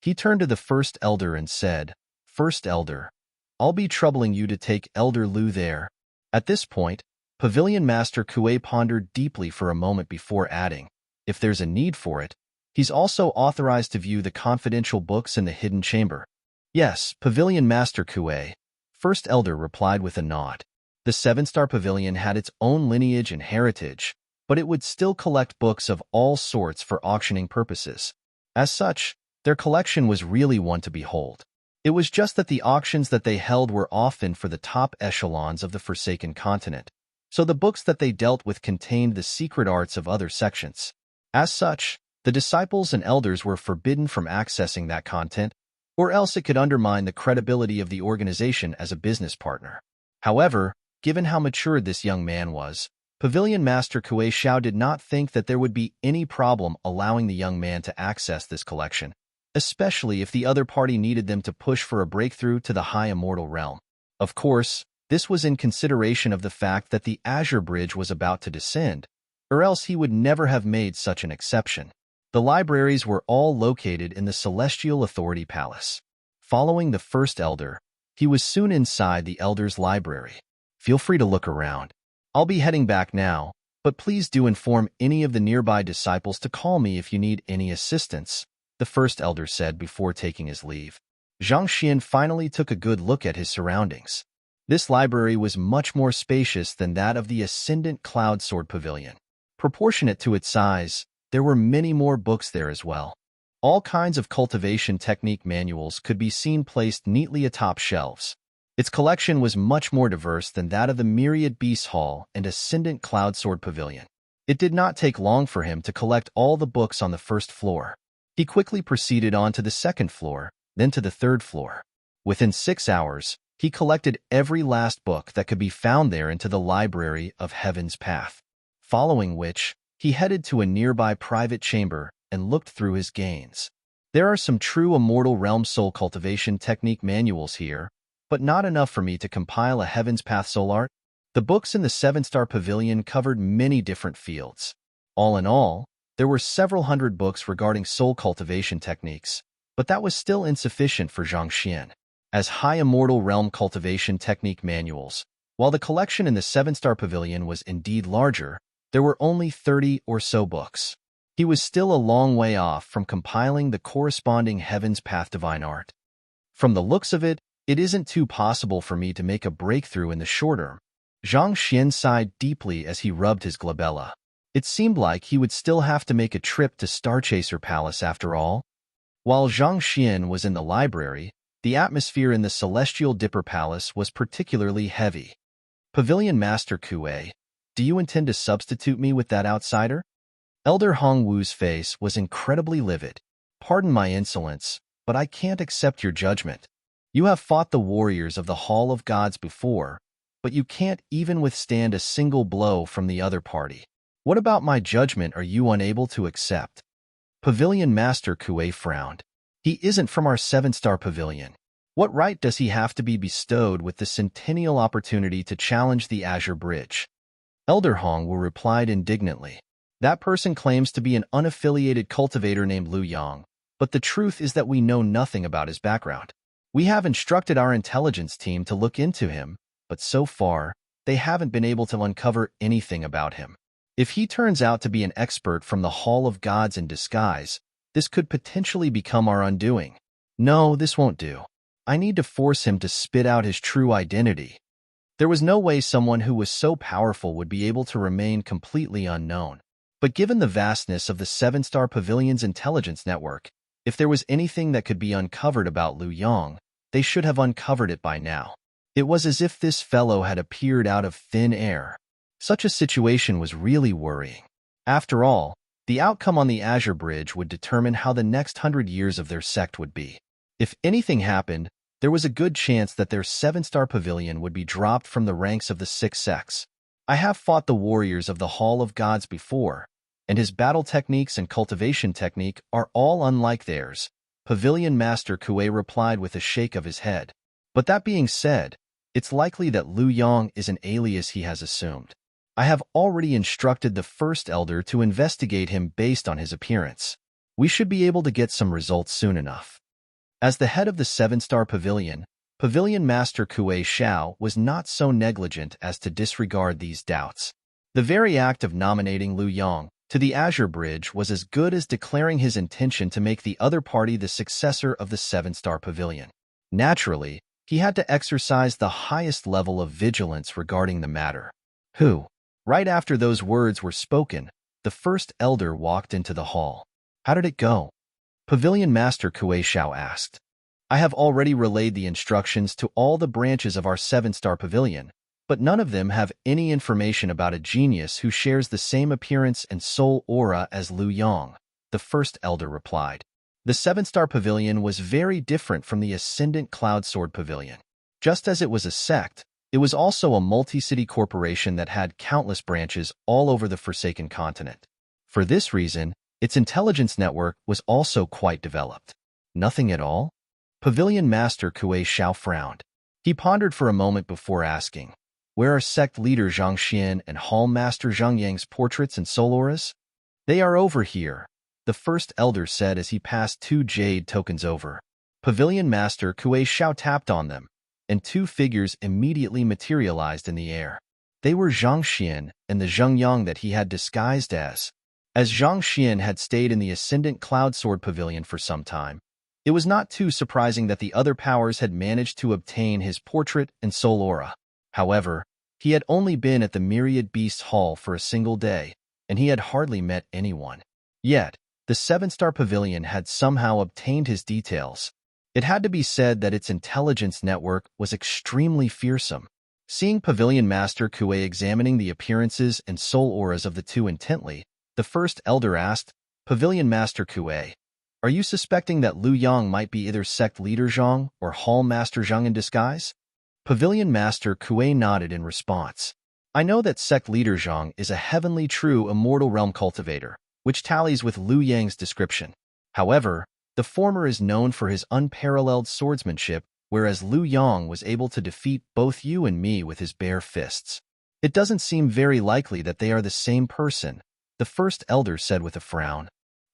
He turned to the First Elder and said, First Elder, I'll be troubling you to take Elder Lu there. At this point, Pavilion Master Kuei pondered deeply for a moment before adding, if there's a need for it, he's also authorized to view the confidential books in the hidden chamber. Yes, Pavilion Master Kuei, First Elder replied with a nod. The 7-star pavilion had its own lineage and heritage, but it would still collect books of all sorts for auctioning purposes. As such, their collection was really one to behold. It was just that the auctions that they held were often for the top echelons of the Forsaken Continent, so the books that they dealt with contained the secret arts of other sections. As such, the disciples and elders were forbidden from accessing that content, or else it could undermine the credibility of the organization as a business partner. However, given how mature this young man was, Pavilion Master Kuei Xiao did not think that there would be any problem allowing the young man to access this collection, especially if the other party needed them to push for a breakthrough to the high immortal realm. Of course, this was in consideration of the fact that the Azure Bridge was about to descend, or else he would never have made such an exception. The libraries were all located in the Celestial Authority Palace. Following the first elder, he was soon inside the elder's library. Feel free to look around. I'll be heading back now, but please do inform any of the nearby disciples to call me if you need any assistance, the first elder said before taking his leave. Zhang Xian finally took a good look at his surroundings. This library was much more spacious than that of the Ascendant Cloud Sword Pavilion. Proportionate to its size, there were many more books there as well. All kinds of cultivation technique manuals could be seen placed neatly atop shelves. Its collection was much more diverse than that of the Myriad Beasts Hall and Ascendant Cloud Sword Pavilion. It did not take long for him to collect all the books on the first floor. He quickly proceeded on to the second floor, then to the third floor. Within 6 hours, he collected every last book that could be found there into the Library of Heaven's Path, following which, he headed to a nearby private chamber and looked through his gains. There are some true Immortal Realm soul cultivation technique manuals here, but not enough for me to compile a Heaven's Path soul art. The books in the 7-star pavilion covered many different fields. All in all, there were several hundred books regarding soul cultivation techniques, but that was still insufficient for Zhang Xian. As high Immortal Realm cultivation technique manuals, while the collection in the 7-star pavilion was indeed larger, there were only 30 or so books. He was still a long way off from compiling the corresponding Heaven's Path divine art. From the looks of it, it isn't too possible for me to make a breakthrough in the short term. Zhang Xian sighed deeply as he rubbed his glabella. It seemed like he would still have to make a trip to Starchaser Palace after all. While Zhang Xian was in the library, the atmosphere in the Celestial Dipper Palace was particularly heavy. Pavilion Master Kuei, do you intend to substitute me with that outsider? Elder Hong Wu's face was incredibly livid. Pardon my insolence, but I can't accept your judgment. You have fought the warriors of the Hall of Gods before, but you can't even withstand a single blow from the other party. What about my judgment are you unable to accept? Pavilion Master Kuei frowned. He isn't from our 7-star pavilion. What right does he have to be bestowed with the centennial opportunity to challenge the Azure Bridge? Elder Hong Wu replied indignantly. That person claims to be an unaffiliated cultivator named Lu Yang, but the truth is that we know nothing about his background. We have instructed our intelligence team to look into him, but so far, they haven't been able to uncover anything about him. If he turns out to be an expert from the Hall of Gods in disguise, this could potentially become our undoing. No, this won't do. I need to force him to spit out his true identity. There was no way someone who was so powerful would be able to remain completely unknown. But given the vastness of the 7-star pavilion's intelligence network, if there was anything that could be uncovered about Lu Yang, they should have uncovered it by now. It was as if this fellow had appeared out of thin air. Such a situation was really worrying. After all, the outcome on the Azure Bridge would determine how the next 100 years of their sect would be. If anything happened, there was a good chance that their 7-star pavilion would be dropped from the ranks of the 6 sects. I have fought the warriors of the Hall of Gods before, and his battle techniques and cultivation technique are all unlike theirs, Pavilion Master Kuei replied with a shake of his head. But that being said, it's likely that Lu Yang is an alias he has assumed. I have already instructed the first elder to investigate him based on his appearance. We should be able to get some results soon enough. As the head of the 7-star pavilion, Pavilion Master Kuei Xiao was not so negligent as to disregard these doubts. The very act of nominating Lu Yang to the Azure Bridge was as good as declaring his intention to make the other party the successor of the 7-star pavilion. Naturally, he had to exercise the highest level of vigilance regarding the matter. Right after those words were spoken, the first elder walked into the hall. How did it go? Pavilion Master Kuei Xiao asked. I have already relayed the instructions to all the branches of our 7-star pavilion, but none of them have any information about a genius who shares the same appearance and soul aura as Lu Yong, the first elder replied. The 7-star pavilion was very different from the Ascendant Cloud Sword Pavilion. Just as it was a sect, it was also a multi-city corporation that had countless branches all over the Forsaken Continent. For this reason, its intelligence network was also quite developed. Nothing at all? Pavilion Master Kuei Xiao frowned. He pondered for a moment before asking, where are sect leader Zhang Xian and Hall Master Zhang Yang's portraits and soul auras? They are over here, the first elder said as he passed 2 jade tokens over. Pavilion Master Kuei Xiao tapped on them, and 2 figures immediately materialized in the air. They were Zhang Xian and the Zhang Yang that he had disguised as. As Zhang Xian had stayed in the Ascendant Cloud Sword Pavilion for some time, it was not too surprising that the other powers had managed to obtain his portrait and soul aura. However, he had only been at the Myriad Beasts Hall for a single day, and he had hardly met anyone. Yet, the 7-star pavilion had somehow obtained his details. It had to be said that its intelligence network was extremely fearsome. Seeing Pavilion Master Kuei examining the appearances and soul auras of the 2 intently, the first elder asked, Pavilion Master Kuei, are you suspecting that Lu Yang might be either sect leader Zhang or Hall Master Zhang in disguise? Pavilion Master Kuei nodded in response. I know that sect leader Zhang is a heavenly true immortal realm cultivator, which tallies with Lu Yang's description. However, the former is known for his unparalleled swordsmanship, whereas Lu Yang was able to defeat both you and me with his bare fists. It doesn't seem very likely that they are the same person, the first elder said with a frown.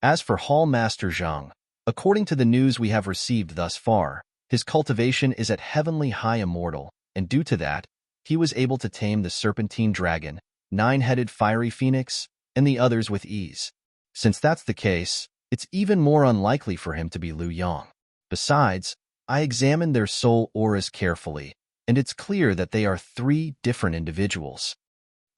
As for Hall Master Zhang, according to the news we have received thus far, his cultivation is at heavenly high immortal, and due to that, he was able to tame the serpentine dragon, 9-headed fiery phoenix, and the others with ease. Since that's the case, it's even more unlikely for him to be Lu Yang. Besides, I examined their soul auras carefully, and it's clear that they are 3 different individuals.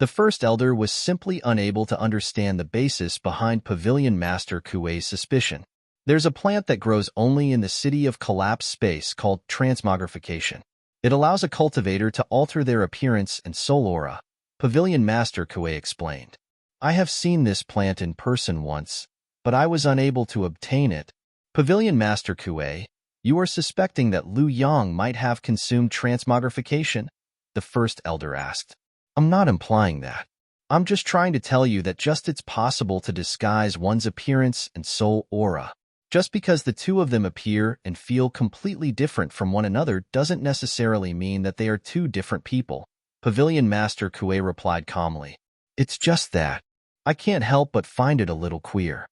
The first elder was simply unable to understand the basis behind Pavilion Master Kuei's suspicion. There's a plant that grows only in the city of collapsed space called transmogrification. It allows a cultivator to alter their appearance and soul aura, Pavilion Master Kuei explained. I have seen this plant in person once, but I was unable to obtain it. Pavilion Master Kuei, you are suspecting that Lu Yang might have consumed transmogrification? The first elder asked. I'm not implying that. I'm just trying to tell you that it's possible to disguise one's appearance and soul aura. Just because the 2 of them appear and feel completely different from one another doesn't necessarily mean that they are 2 different people, Pavilion Master Kuei replied calmly. It's just that. I can't help but find it a little queer.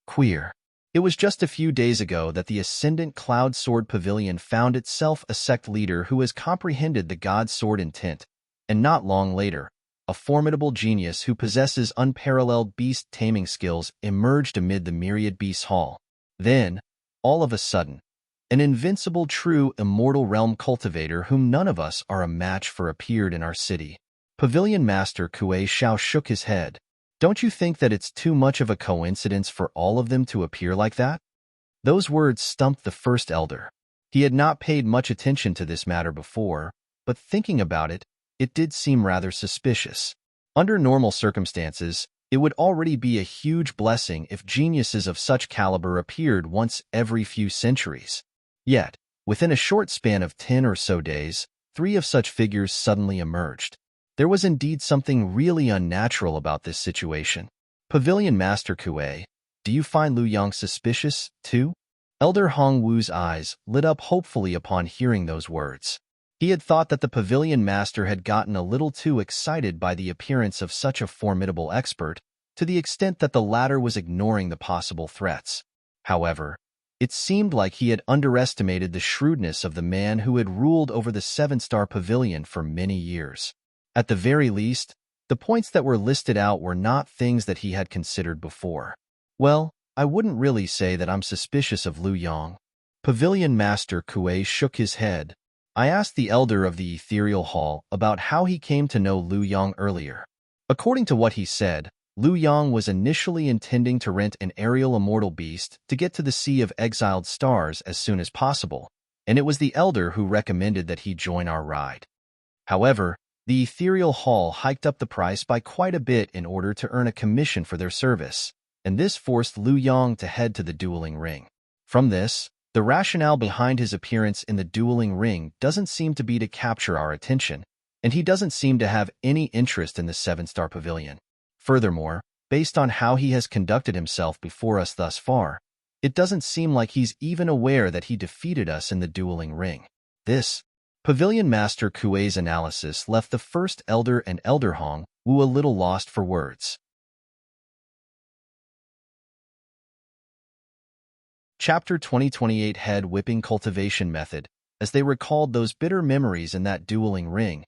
Queer. It was just a few days ago that the Ascendant Cloud Sword Pavilion found itself a sect leader who has comprehended the God Sword intent, and not long later, a formidable genius who possesses unparalleled beast taming skills emerged amid the Myriad Beasts Hall. Then, all of a sudden, an invincible true immortal realm cultivator whom none of us are a match for appeared in our city. Pavilion Master Kuei Xiao shook his head. Don't you think that it's too much of a coincidence for all of them to appear like that? Those words stumped the first elder. He had not paid much attention to this matter before, but thinking about it, it did seem rather suspicious. Under normal circumstances, it would already be a huge blessing if geniuses of such caliber appeared once every few centuries. Yet, within a short span of 10 or so days, 3 of such figures suddenly emerged. There was indeed something really unnatural about this situation. Pavilion Master Kuei, do you find Lu Yang suspicious, too? Elder Hong Wu's eyes lit up hopefully upon hearing those words. He had thought that the Pavilion Master had gotten a little too excited by the appearance of such a formidable expert, to the extent that the latter was ignoring the possible threats. However, it seemed like he had underestimated the shrewdness of the man who had ruled over the 7-star pavilion for many years. At the very least, the points that were listed out were not things that he had considered before. Well, I wouldn't really say that I'm suspicious of Lu Yang. Pavilion Master Kuei shook his head. I asked the elder of the Ethereal Hall about how he came to know Lu Yang earlier. According to what he said, Liu Yang was initially intending to rent an aerial immortal beast to get to the Sea of Exiled Stars as soon as possible, and it was the elder who recommended that he join our ride. However, the ethereal hall hiked up the price by quite a bit in order to earn a commission for their service, and this forced Liu Yang to head to the dueling ring. From this, the rationale behind his appearance in the dueling ring doesn't seem to be to capture our attention, and he doesn't seem to have any interest in the seven-star pavilion. Furthermore, based on how he has conducted himself before us thus far, it doesn't seem like he's even aware that he defeated us in the dueling ring. This Pavilion Master Kuei's analysis left the First Elder and Elder Hong Wu a little lost for words. Chapter 2028 Head Whipping Cultivation Method. As they recalled those bitter memories in that dueling ring,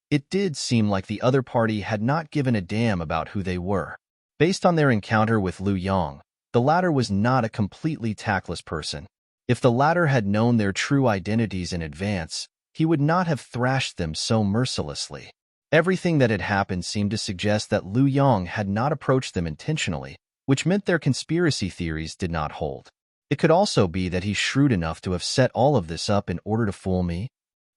it did seem like the other party had not given a damn about who they were. Based on their encounter with Liu Yang, the latter was not a completely tactless person. If the latter had known their true identities in advance, he would not have thrashed them so mercilessly. Everything that had happened seemed to suggest that Liu Yang had not approached them intentionally, which meant their conspiracy theories did not hold. It could also be that he's shrewd enough to have set all of this up in order to fool me.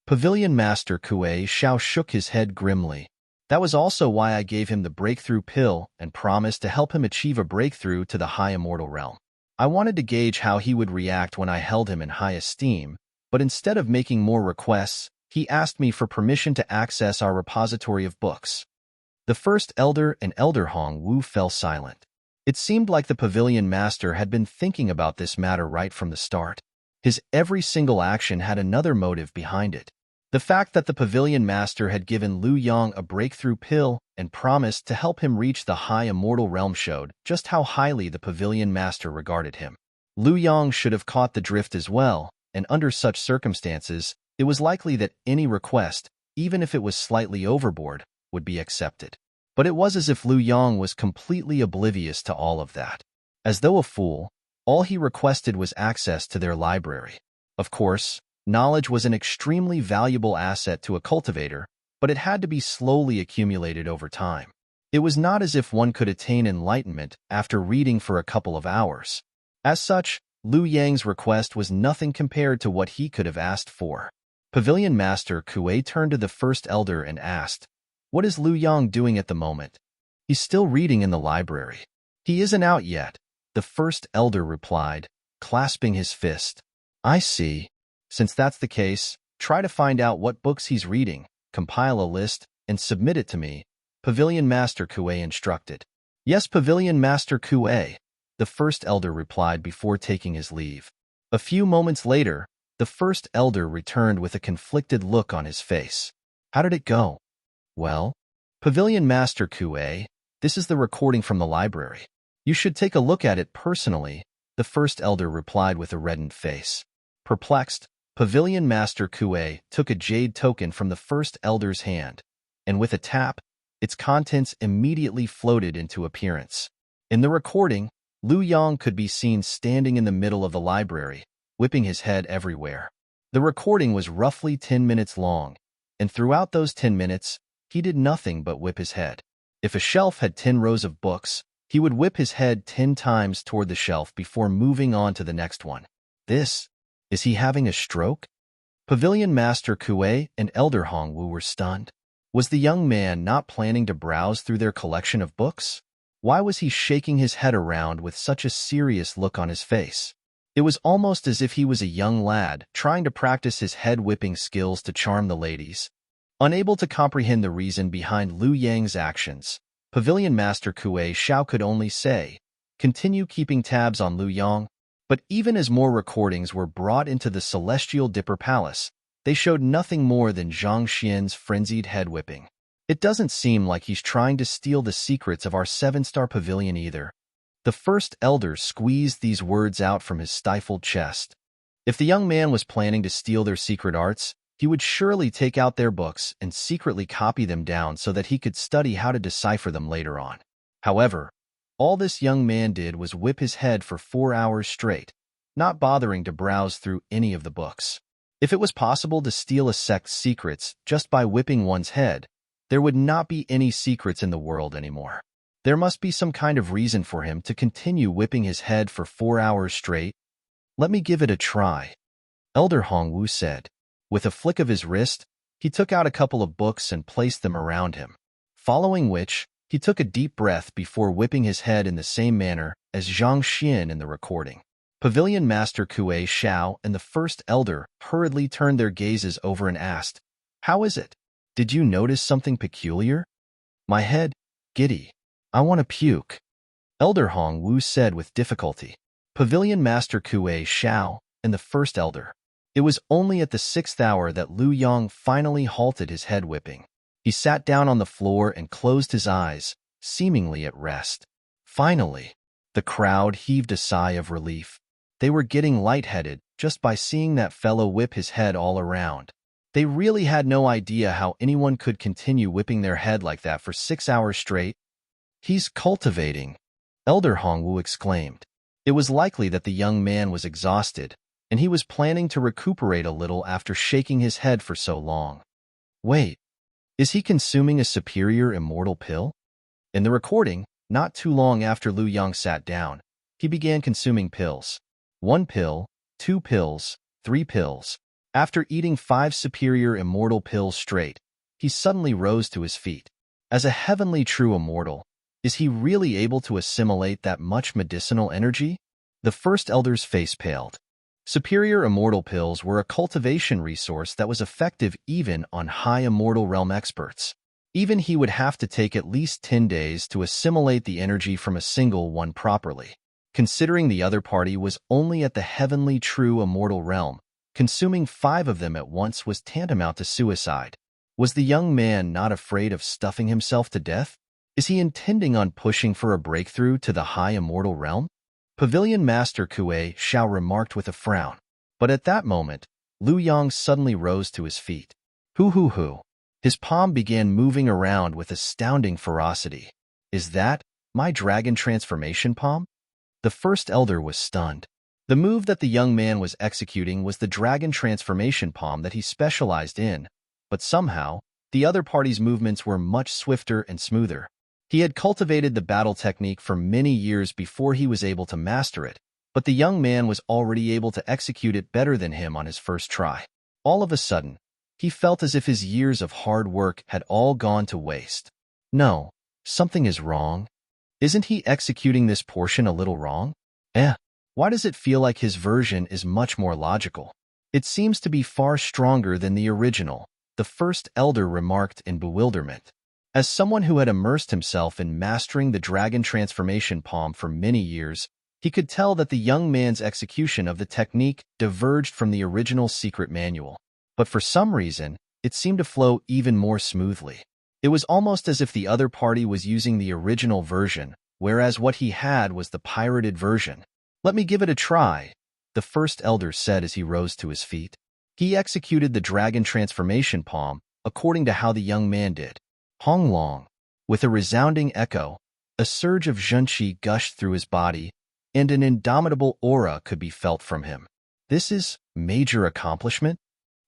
Pavilion Master Kuei Xiao shook his head grimly. That was also why I gave him the breakthrough pill and promised to help him achieve a breakthrough to the high immortal realm. I wanted to gauge how he would react when I held him in high esteem, but instead of making more requests, he asked me for permission to access our repository of books. The First Elder and Elder Hong Wu fell silent. It seemed like the Pavilion Master had been thinking about this matter right from the start. His every single action had another motive behind it. The fact that the Pavilion Master had given Liu Yang a breakthrough pill and promised to help him reach the high immortal realm showed just how highly the Pavilion Master regarded him. Liu Yang should have caught the drift as well, and under such circumstances, it was likely that any request, even if it was slightly overboard, would be accepted. But it was as if Liu Yang was completely oblivious to all of that. As though a fool, all he requested was access to their library. Of course, knowledge was an extremely valuable asset to a cultivator, but it had to be slowly accumulated over time. It was not as if one could attain enlightenment after reading for a couple of hours. As such, Liu Yang's request was nothing compared to what he could have asked for. Pavilion Master Kuei turned to the First Elder and asked, "What is Liu Yang doing at the moment?" "He's still reading in the library." "He isn't out yet," the First Elder replied, clasping his fist. "I see. Since that's the case, try to find out what books he's reading, compile a list, and submit it to me," Pavilion Master Kuei instructed. "Yes, Pavilion Master Kuei," the First Elder replied before taking his leave. A few moments later, the First Elder returned with a conflicted look on his face. "How did it go?" "Well, Pavilion Master Kuei, this is the recording from the library. You should take a look at it personally," the First Elder replied with a reddened face. Perplexed, Pavilion Master Kuei took a jade token from the First Elder's hand, and with a tap, its contents immediately floated into appearance. In the recording, Liu Yang could be seen standing in the middle of the library, whipping his head everywhere. The recording was roughly 10 minutes long, and throughout those 10 minutes, he did nothing but whip his head. If a shelf had 10 rows of books, he would whip his head 10 times toward the shelf before moving on to the next one. Is he having a stroke? Pavilion Master Kuei and Elder Hong Wu were stunned. Was the young man not planning to browse through their collection of books? Why was he shaking his head around with such a serious look on his face? It was almost as if he was a young lad trying to practice his head-whipping skills to charm the ladies. Unable to comprehend the reason behind Liu Yang's actions, Pavilion Master Kuei Xiao could only say, "Continue keeping tabs on Liu Yang." But even as more recordings were brought into the Celestial Dipper Palace, they showed nothing more than Zhang Xian's frenzied head-whipping. "It doesn't seem like he's trying to steal the secrets of our seven-star pavilion either." The First Elder squeezed these words out from his stifled chest. If the young man was planning to steal their secret arts, he would surely take out their books and secretly copy them down so that he could study how to decipher them later on. However, all this young man did was whip his head for 4 hours straight, not bothering to browse through any of the books. If it was possible to steal a sect's secrets just by whipping one's head, there would not be any secrets in the world anymore. There must be some kind of reason for him to continue whipping his head for 4 hours straight. Let me give it a try, Elder Hongwu said. With a flick of his wrist, he took out a couple of books and placed them around him, following which, he took a deep breath before whipping his head in the same manner as Zhang Xian in the recording. Pavilion Master Kuei Xiao and the First Elder hurriedly turned their gazes over and asked, "How is it? Did you notice something peculiar?" "My head, giddy. I want to puke," Elder Hongwu said with difficulty. Pavilion Master Kuei Xiao and the First Elder. It was only at the 6th hour that Lu Yong finally halted his head whipping. He sat down on the floor and closed his eyes, seemingly at rest. Finally, the crowd heaved a sigh of relief. They were getting lightheaded just by seeing that fellow whip his head all around. They really had no idea how anyone could continue whipping their head like that for 6 hours straight. "He's cultivating," Elder Hongwu exclaimed. It was likely that the young man was exhausted, and he was planning to recuperate a little after shaking his head for so long. Wait, is he consuming a superior immortal pill? In the recording, not too long after Lu Yong sat down, he began consuming pills. 1 pill, 2 pills, 3 pills. After eating 5 superior immortal pills straight, he suddenly rose to his feet. As a heavenly true immortal, is he really able to assimilate that much medicinal energy? The First Elder's face paled. Superior immortal pills were a cultivation resource that was effective even on high immortal realm experts. Even he would have to take at least 10 days to assimilate the energy from a single one properly. Considering the other party was only at the heavenly true immortal realm, consuming 5 of them at once was tantamount to suicide. Was the young man not afraid of stuffing himself to death? Is he intending on pushing for a breakthrough to the high immortal realm? Pavilion Master Kuei Xiao remarked with a frown. But at that moment, Lu Yong suddenly rose to his feet. Hoo. His palm began moving around with astounding ferocity. "Is that my dragon transformation palm?" The First Elder was stunned. The move that the young man was executing was the dragon transformation palm that he specialized in, but somehow, the other party's movements were much swifter and smoother. He had cultivated the battle technique for many years before he was able to master it, but the young man was already able to execute it better than him on his first try. All of a sudden, he felt as if his years of hard work had all gone to waste. No, something is wrong. Isn't he executing this portion a little wrong? Why does it feel like his version is much more logical? It seems to be far stronger than the original, the First Elder remarked in bewilderment. As someone who had immersed himself in mastering the dragon transformation palm for many years, he could tell that the young man's execution of the technique diverged from the original secret manual. But for some reason, it seemed to flow even more smoothly. It was almost as if the other party was using the original version, whereas what he had was the pirated version. "Let me give it a try," the First Elder said as he rose to his feet. He executed the dragon transformation palm according to how the young man did. Hong Long. With a resounding echo, a surge of zhenqi gushed through his body, and an indomitable aura could be felt from him. This is major accomplishment?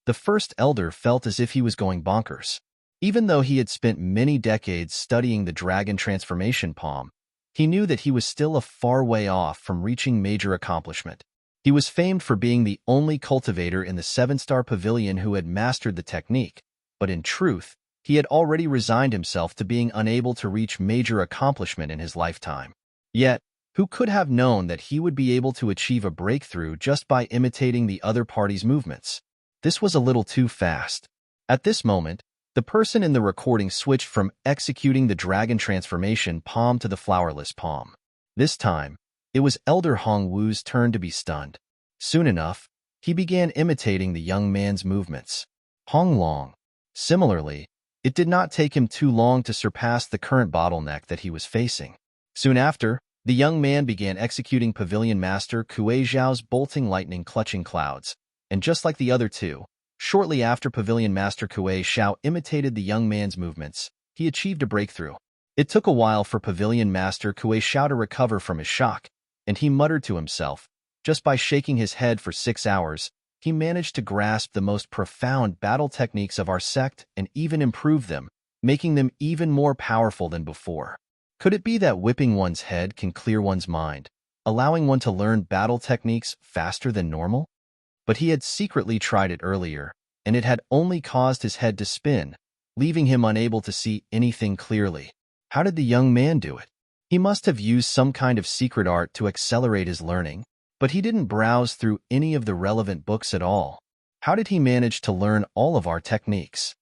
The First Elder felt as if he was going bonkers. Even though he had spent many decades studying the dragon transformation palm, he knew that he was still a far way off from reaching major accomplishment. He was famed for being the only cultivator in the 7-star pavilion who had mastered the technique, but in truth, he had already resigned himself to being unable to reach major accomplishment in his lifetime. Yet, who could have known that he would be able to achieve a breakthrough just by imitating the other party's movements? This was a little too fast. At this moment, the person in the recording switched from executing the dragon transformation palm to the flowerless palm. This time, it was Elder Hongwu's turn to be stunned. Soon enough, he began imitating the young man's movements. Hong Long. Similarly, it did not take him too long to surpass the current bottleneck that he was facing. Soon after, the young man began executing Pavilion Master Kuei Zhao's bolting lightning clutching clouds, and just like the other two, shortly after Pavilion Master Kuei Xiao imitated the young man's movements, he achieved a breakthrough. It took a while for Pavilion Master Kuei Xiao to recover from his shock, and he muttered to himself, just by shaking his head for 6 hours, he managed to grasp the most profound battle techniques of our sect and even improve them, making them even more powerful than before. Could it be that whipping one's head can clear one's mind, allowing one to learn battle techniques faster than normal? But he had secretly tried it earlier, and it had only caused his head to spin, leaving him unable to see anything clearly. How did the young man do it? He must have used some kind of secret art to accelerate his learning, but he didn't browse through any of the relevant books at all. How did he manage to learn all of our techniques?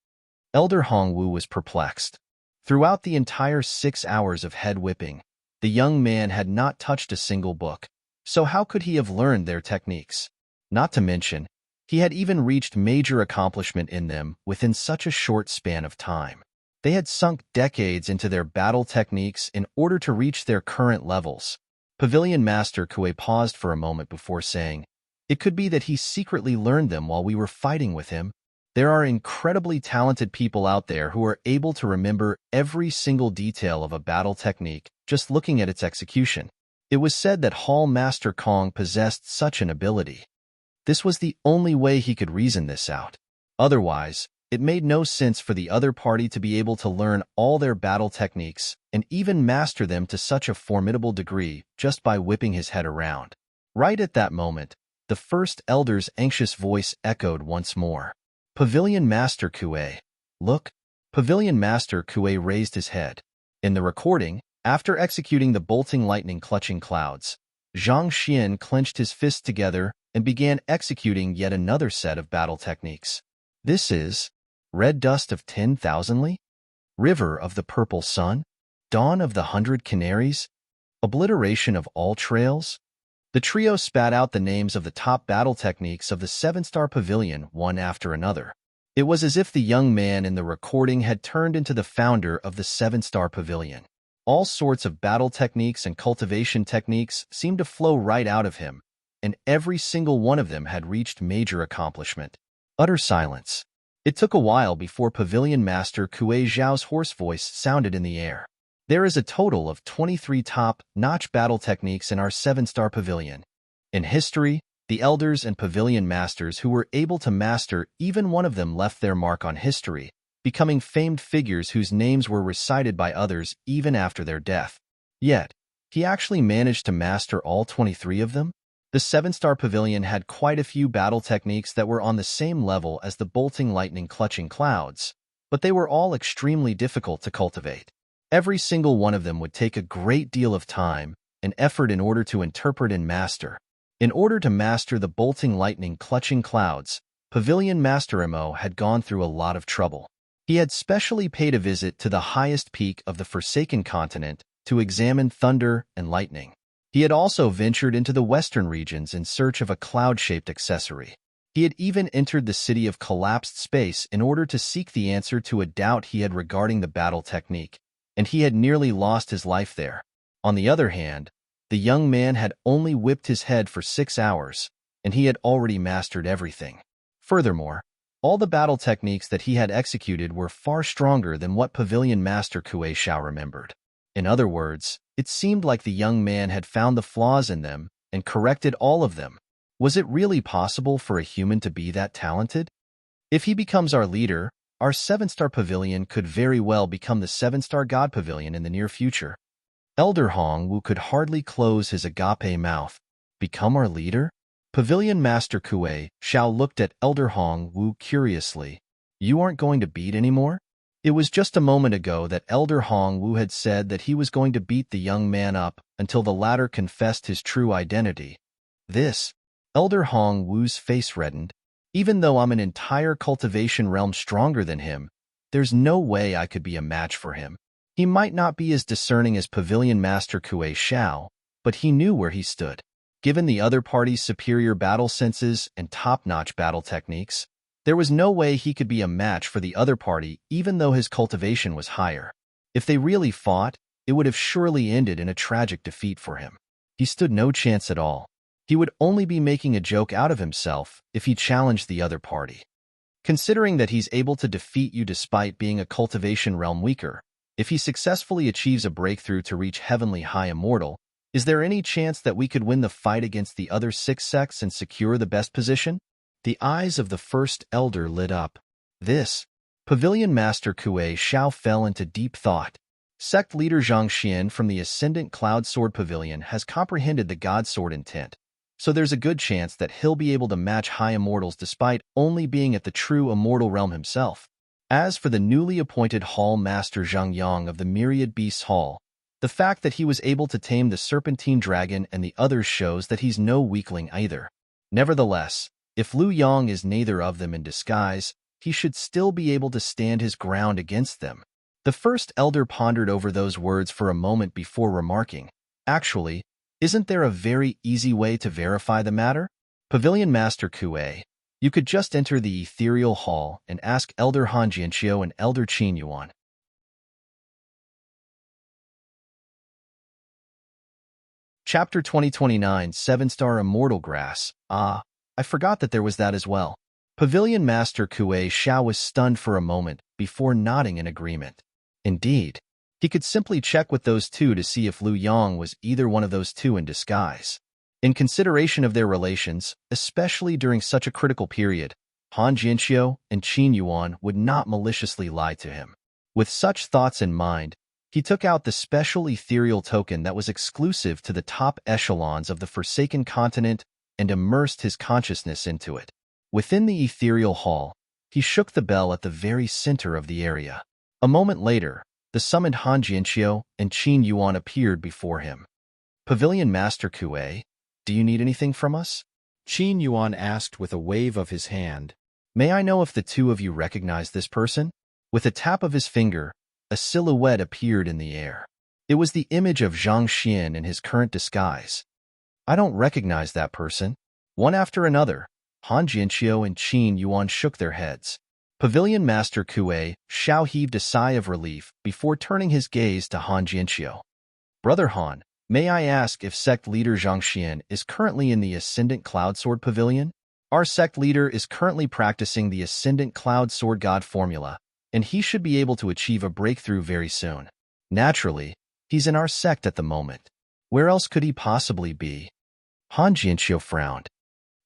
Elder Hongwu was perplexed. Throughout the entire 6 hours of head whipping, the young man had not touched a single book, so how could he have learned their techniques? Not to mention, he had even reached major accomplishment in them within such a short span of time. They had sunk decades into their battle techniques in order to reach their current levels. Pavilion Master Kue paused for a moment before saying, "It could be that he secretly learned them while we were fighting with him. There are incredibly talented people out there who are able to remember every single detail of a battle technique just looking at its execution." It was said that Hall Master Kong possessed such an ability. This was the only way he could reason this out. Otherwise, it made no sense for the other party to be able to learn all their battle techniques and even master them to such a formidable degree just by whipping his head around. Right at that moment, the first elder's anxious voice echoed once more. "Pavilion Master Kue, look." Pavilion Master Kue raised his head. In the recording, after executing the bolting lightning clutching clouds, Zhang Xian clenched his fists together and began executing yet another set of battle techniques. This is Red Dust of 10,000 Li, River of the Purple Sun, Dawn of the 100 Canaries, Obliteration of All Trails. The trio spat out the names of the top battle techniques of the 7-star pavilion one after another. It was as if the young man in the recording had turned into the founder of the 7-star pavilion. All sorts of battle techniques and cultivation techniques seemed to flow right out of him, and every single one of them had reached major accomplishment. Utter silence. It took a while before Pavilion Master Kue Zhao's hoarse voice sounded in the air. "There is a total of 23 top-notch battle techniques in our 7-star pavilion. In history, the elders and pavilion masters who were able to master even one of them left their mark on history, becoming famed figures whose names were recited by others even after their death. Yet, he actually managed to master all 23 of them? The 7-star pavilion had quite a few battle techniques that were on the same level as the bolting lightning clutching clouds, but they were all extremely difficult to cultivate. Every single one of them would take a great deal of time and effort in order to interpret and master. In order to master the bolting lightning clutching clouds, Pavilion Master Mo had gone through a lot of trouble. He had specially paid a visit to the highest peak of the Forsaken Continent to examine thunder and lightning. He had also ventured into the western regions in search of a cloud-shaped accessory. He had even entered the city of collapsed space in order to seek the answer to a doubt he had regarding the battle technique, and he had nearly lost his life there. On the other hand, the young man had only whipped his head for 6 hours, and he had already mastered everything. Furthermore, all the battle techniques that he had executed were far stronger than what Pavilion Master Kue Shao remembered. In other words, it seemed like the young man had found the flaws in them and corrected all of them. Was it really possible for a human to be that talented? If he becomes our leader, our 7-star pavilion could very well become the 7-star God Pavilion in the near future. Elder Hongwu could hardly close his agape mouth. Become our leader? Pavilion Master Kue Shao looked at Elder Hongwu curiously. You aren't going to beat anymore? It was just a moment ago that Elder Hongwu had said that he was going to beat the young man up until the latter confessed his true identity. Elder Hongwu's face reddened. Even though I'm an entire cultivation realm stronger than him, there's no way I could be a match for him. He might not be as discerning as Pavilion Master Kue Shao, but he knew where he stood. Given the other party's superior battle senses and top-notch battle techniques, there was no way he could be a match for the other party even though his cultivation was higher. If they really fought, it would have surely ended in a tragic defeat for him. He stood no chance at all. He would only be making a joke out of himself if he challenged the other party. Considering that he's able to defeat you despite being a cultivation realm weaker, if he successfully achieves a breakthrough to reach Heavenly High Immortal, is there any chance that we could win the fight against the other 6 sects and secure the best position? The eyes of the first elder lit up. Pavilion Master Kue Shao fell into deep thought. Sect leader Zhang Xian from the Ascendant Cloud Sword Pavilion has comprehended the God Sword intent, so there's a good chance that he'll be able to match high immortals despite only being at the true immortal realm himself. As for the newly appointed Hall Master Zhang Yang of the Myriad Beasts Hall, the fact that he was able to tame the Serpentine Dragon and the others shows that he's no weakling either. Nevertheless, if Lu Yang is neither of them in disguise, he should still be able to stand his ground against them. The first elder pondered over those words for a moment before remarking, "Actually, isn't there a very easy way to verify the matter? Pavilion Master Kue, you could just enter the ethereal hall and ask Elder Han Jianqiu and Elder Qin Yuan." Chapter 2029 7-Star Immortal Grass. Ah, I forgot that there was that as well. Pavilion Master Kue Xiao was stunned for a moment before nodding in agreement. Indeed, he could simply check with those two to see if Lu Yang was either one of those two in disguise. In consideration of their relations, especially during such a critical period, Han Jianqiu and Qin Yuan would not maliciously lie to him. With such thoughts in mind, he took out the special ethereal token that was exclusive to the top echelons of the Forsaken Continent and immersed his consciousness into it. Within the ethereal hall, he shook the bell at the very center of the area. A moment later, the summoned Han Jianqiu and Qin Yuan appeared before him. "Pavilion Master Kue, do you need anything from us?" Qin Yuan asked with a wave of his hand. "May I know if the two of you recognize this person?" With a tap of his finger, a silhouette appeared in the air. It was the image of Zhang Xian in his current disguise. "I don't recognize that person." One after another, Han Jianqiu and Qin Yuan shook their heads. Pavilion Master Kue Xiao heaved a sigh of relief before turning his gaze to Han Jianqiu. "Brother Han, may I ask if sect leader Zhang Xian is currently in the Ascendant Cloud Sword Pavilion?" "Our sect leader is currently practicing the Ascendant Cloud Sword God formula, and he should be able to achieve a breakthrough very soon. Naturally, he's in our sect at the moment. Where else could he possibly be?" Han Jianqiu frowned.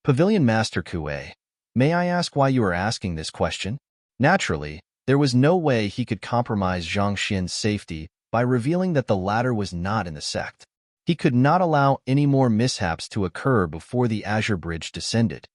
"Pavilion Master Kue, may I ask why you are asking this question?" Naturally, there was no way he could compromise Zhang Xian's safety by revealing that the latter was not in the sect. He could not allow any more mishaps to occur before the Azure Bridge descended.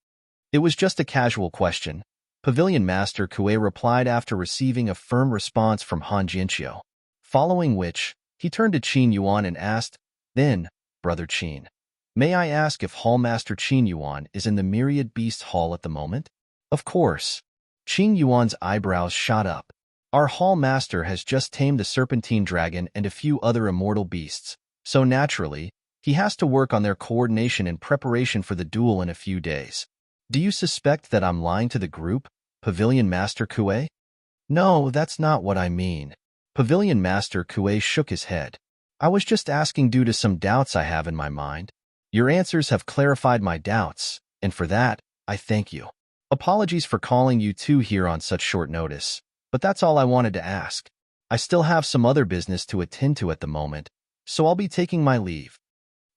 It was just a casual question. Pavilion Master Kue replied after receiving a firm response from Han Jianqiu, following which, he turned to Qin Yuan and asked, "Then, Brother Qin, may I ask if Hall Master Qin Yuan is in the Myriad Beast Hall at the moment?" "Of course." Qin Yuan's eyebrows shot up. "Our Hall Master has just tamed the Serpentine Dragon and a few other immortal beasts, so naturally, he has to work on their coordination in preparation for the duel in a few days. Do you suspect that I'm lying to the group, Pavilion Master Kue?" "No, that's not what I mean." Pavilion Master Kue shook his head. "I was just asking due to some doubts I have in my mind. Your answers have clarified my doubts, and for that, I thank you. Apologies for calling you two here on such short notice, but that's all I wanted to ask. I still have some other business to attend to at the moment, so I'll be taking my leave."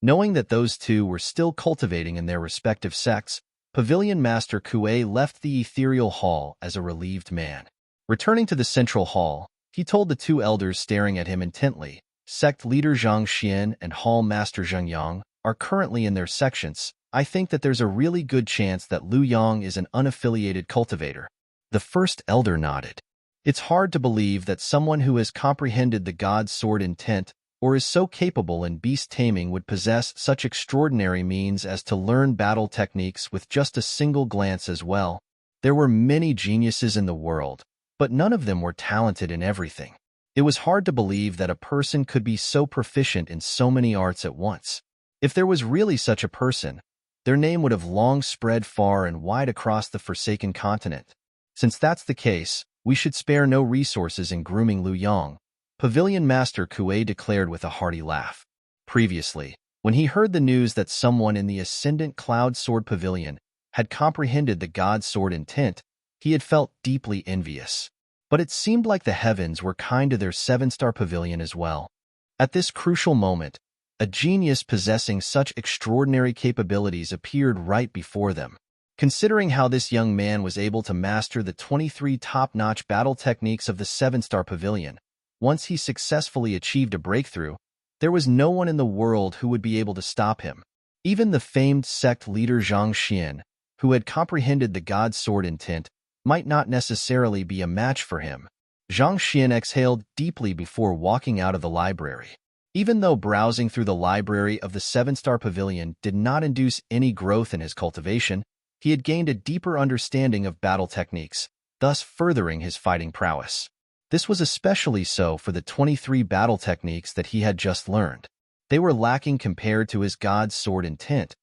Knowing that those two were still cultivating in their respective sects, Pavilion Master Kue left the ethereal hall as a relieved man. Returning to the central hall, he told the two elders staring at him intently, "Sect leader Zhang Xian and Hall Master Zhang Yang are currently in their sections. I think that there's a really good chance that Lu Yang is an unaffiliated cultivator." The first elder nodded. It's hard to believe that someone who has comprehended the God's sword intent or is so capable in beast taming would possess such extraordinary means as to learn battle techniques with just a single glance as well. There were many geniuses in the world, but none of them were talented in everything. It was hard to believe that a person could be so proficient in so many arts at once. If there was really such a person, their name would have long spread far and wide across the Forsaken Continent. Since that's the case, we should spare no resources in grooming Lu Yang, Pavilion Master Kue declared with a hearty laugh. Previously, when he heard the news that someone in the Ascendant Cloud Sword Pavilion had comprehended the God Sword intent, he had felt deeply envious. But it seemed like the heavens were kind to their 7-star pavilion as well. At this crucial moment, a genius possessing such extraordinary capabilities appeared right before them. Considering how this young man was able to master the 23 top-notch battle techniques of the 7-star pavilion, Once he successfully achieved a breakthrough, there was no one in the world who would be able to stop him. Even the famed sect leader Zhang Xian, who had comprehended the god sword intent, might not necessarily be a match for him. Zhang Xian exhaled deeply before walking out of the library. Even though browsing through the library of the Seven-Star Pavilion did not induce any growth in his cultivation, he had gained a deeper understanding of battle techniques, thus furthering his fighting prowess. This was especially so for the 23 battle techniques that he had just learned. They were lacking compared to his god's sword intent,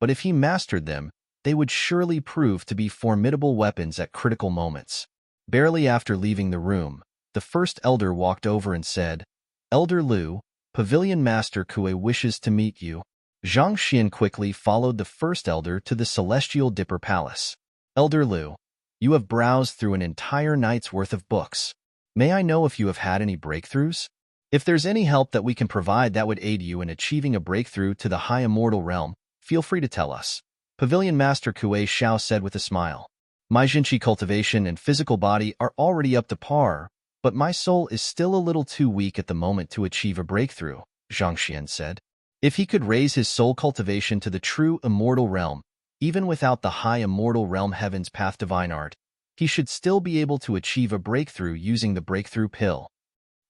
but if he mastered them, they would surely prove to be formidable weapons at critical moments. Barely after leaving the room, the first elder walked over and said, "Elder Liu, Pavilion Master Kue wishes to meet you." Zhang Xian quickly followed the first elder to the Celestial Dipper Palace. "Elder Liu, you have browsed through an entire night's worth of books. May I know if you have had any breakthroughs? If there's any help that we can provide that would aid you in achieving a breakthrough to the high immortal realm, feel free to tell us." Pavilion Master Kue Xiao said with a smile. "My Jinchi cultivation and physical body are already up to par, but my soul is still a little too weak at the moment to achieve a breakthrough," Zhang Xian said. If he could raise his soul cultivation to the true immortal realm, even without the high immortal realm heaven's path divine art, he should still be able to achieve a breakthrough using the breakthrough pill.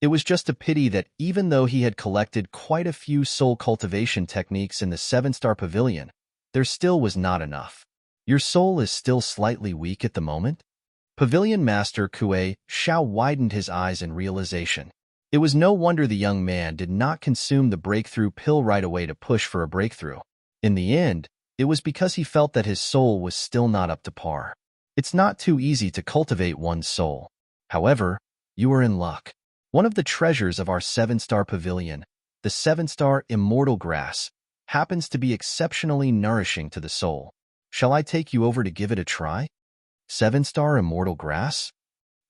It was just a pity that even though he had collected quite a few soul cultivation techniques in the Seven-Star Pavilion, there still was not enough. "Your soul is still slightly weak at the moment?" Pavilion Master Kue Xiao widened his eyes in realization. It was no wonder the young man did not consume the breakthrough pill right away to push for a breakthrough. In the end, it was because he felt that his soul was still not up to par. It's not too easy to cultivate one's soul. However, you are in luck. One of the treasures of our Seven-Star Pavilion, the Seven-Star Immortal Grass, happens to be exceptionally nourishing to the soul. Shall I take you over to give it a try? Seven-Star Immortal Grass?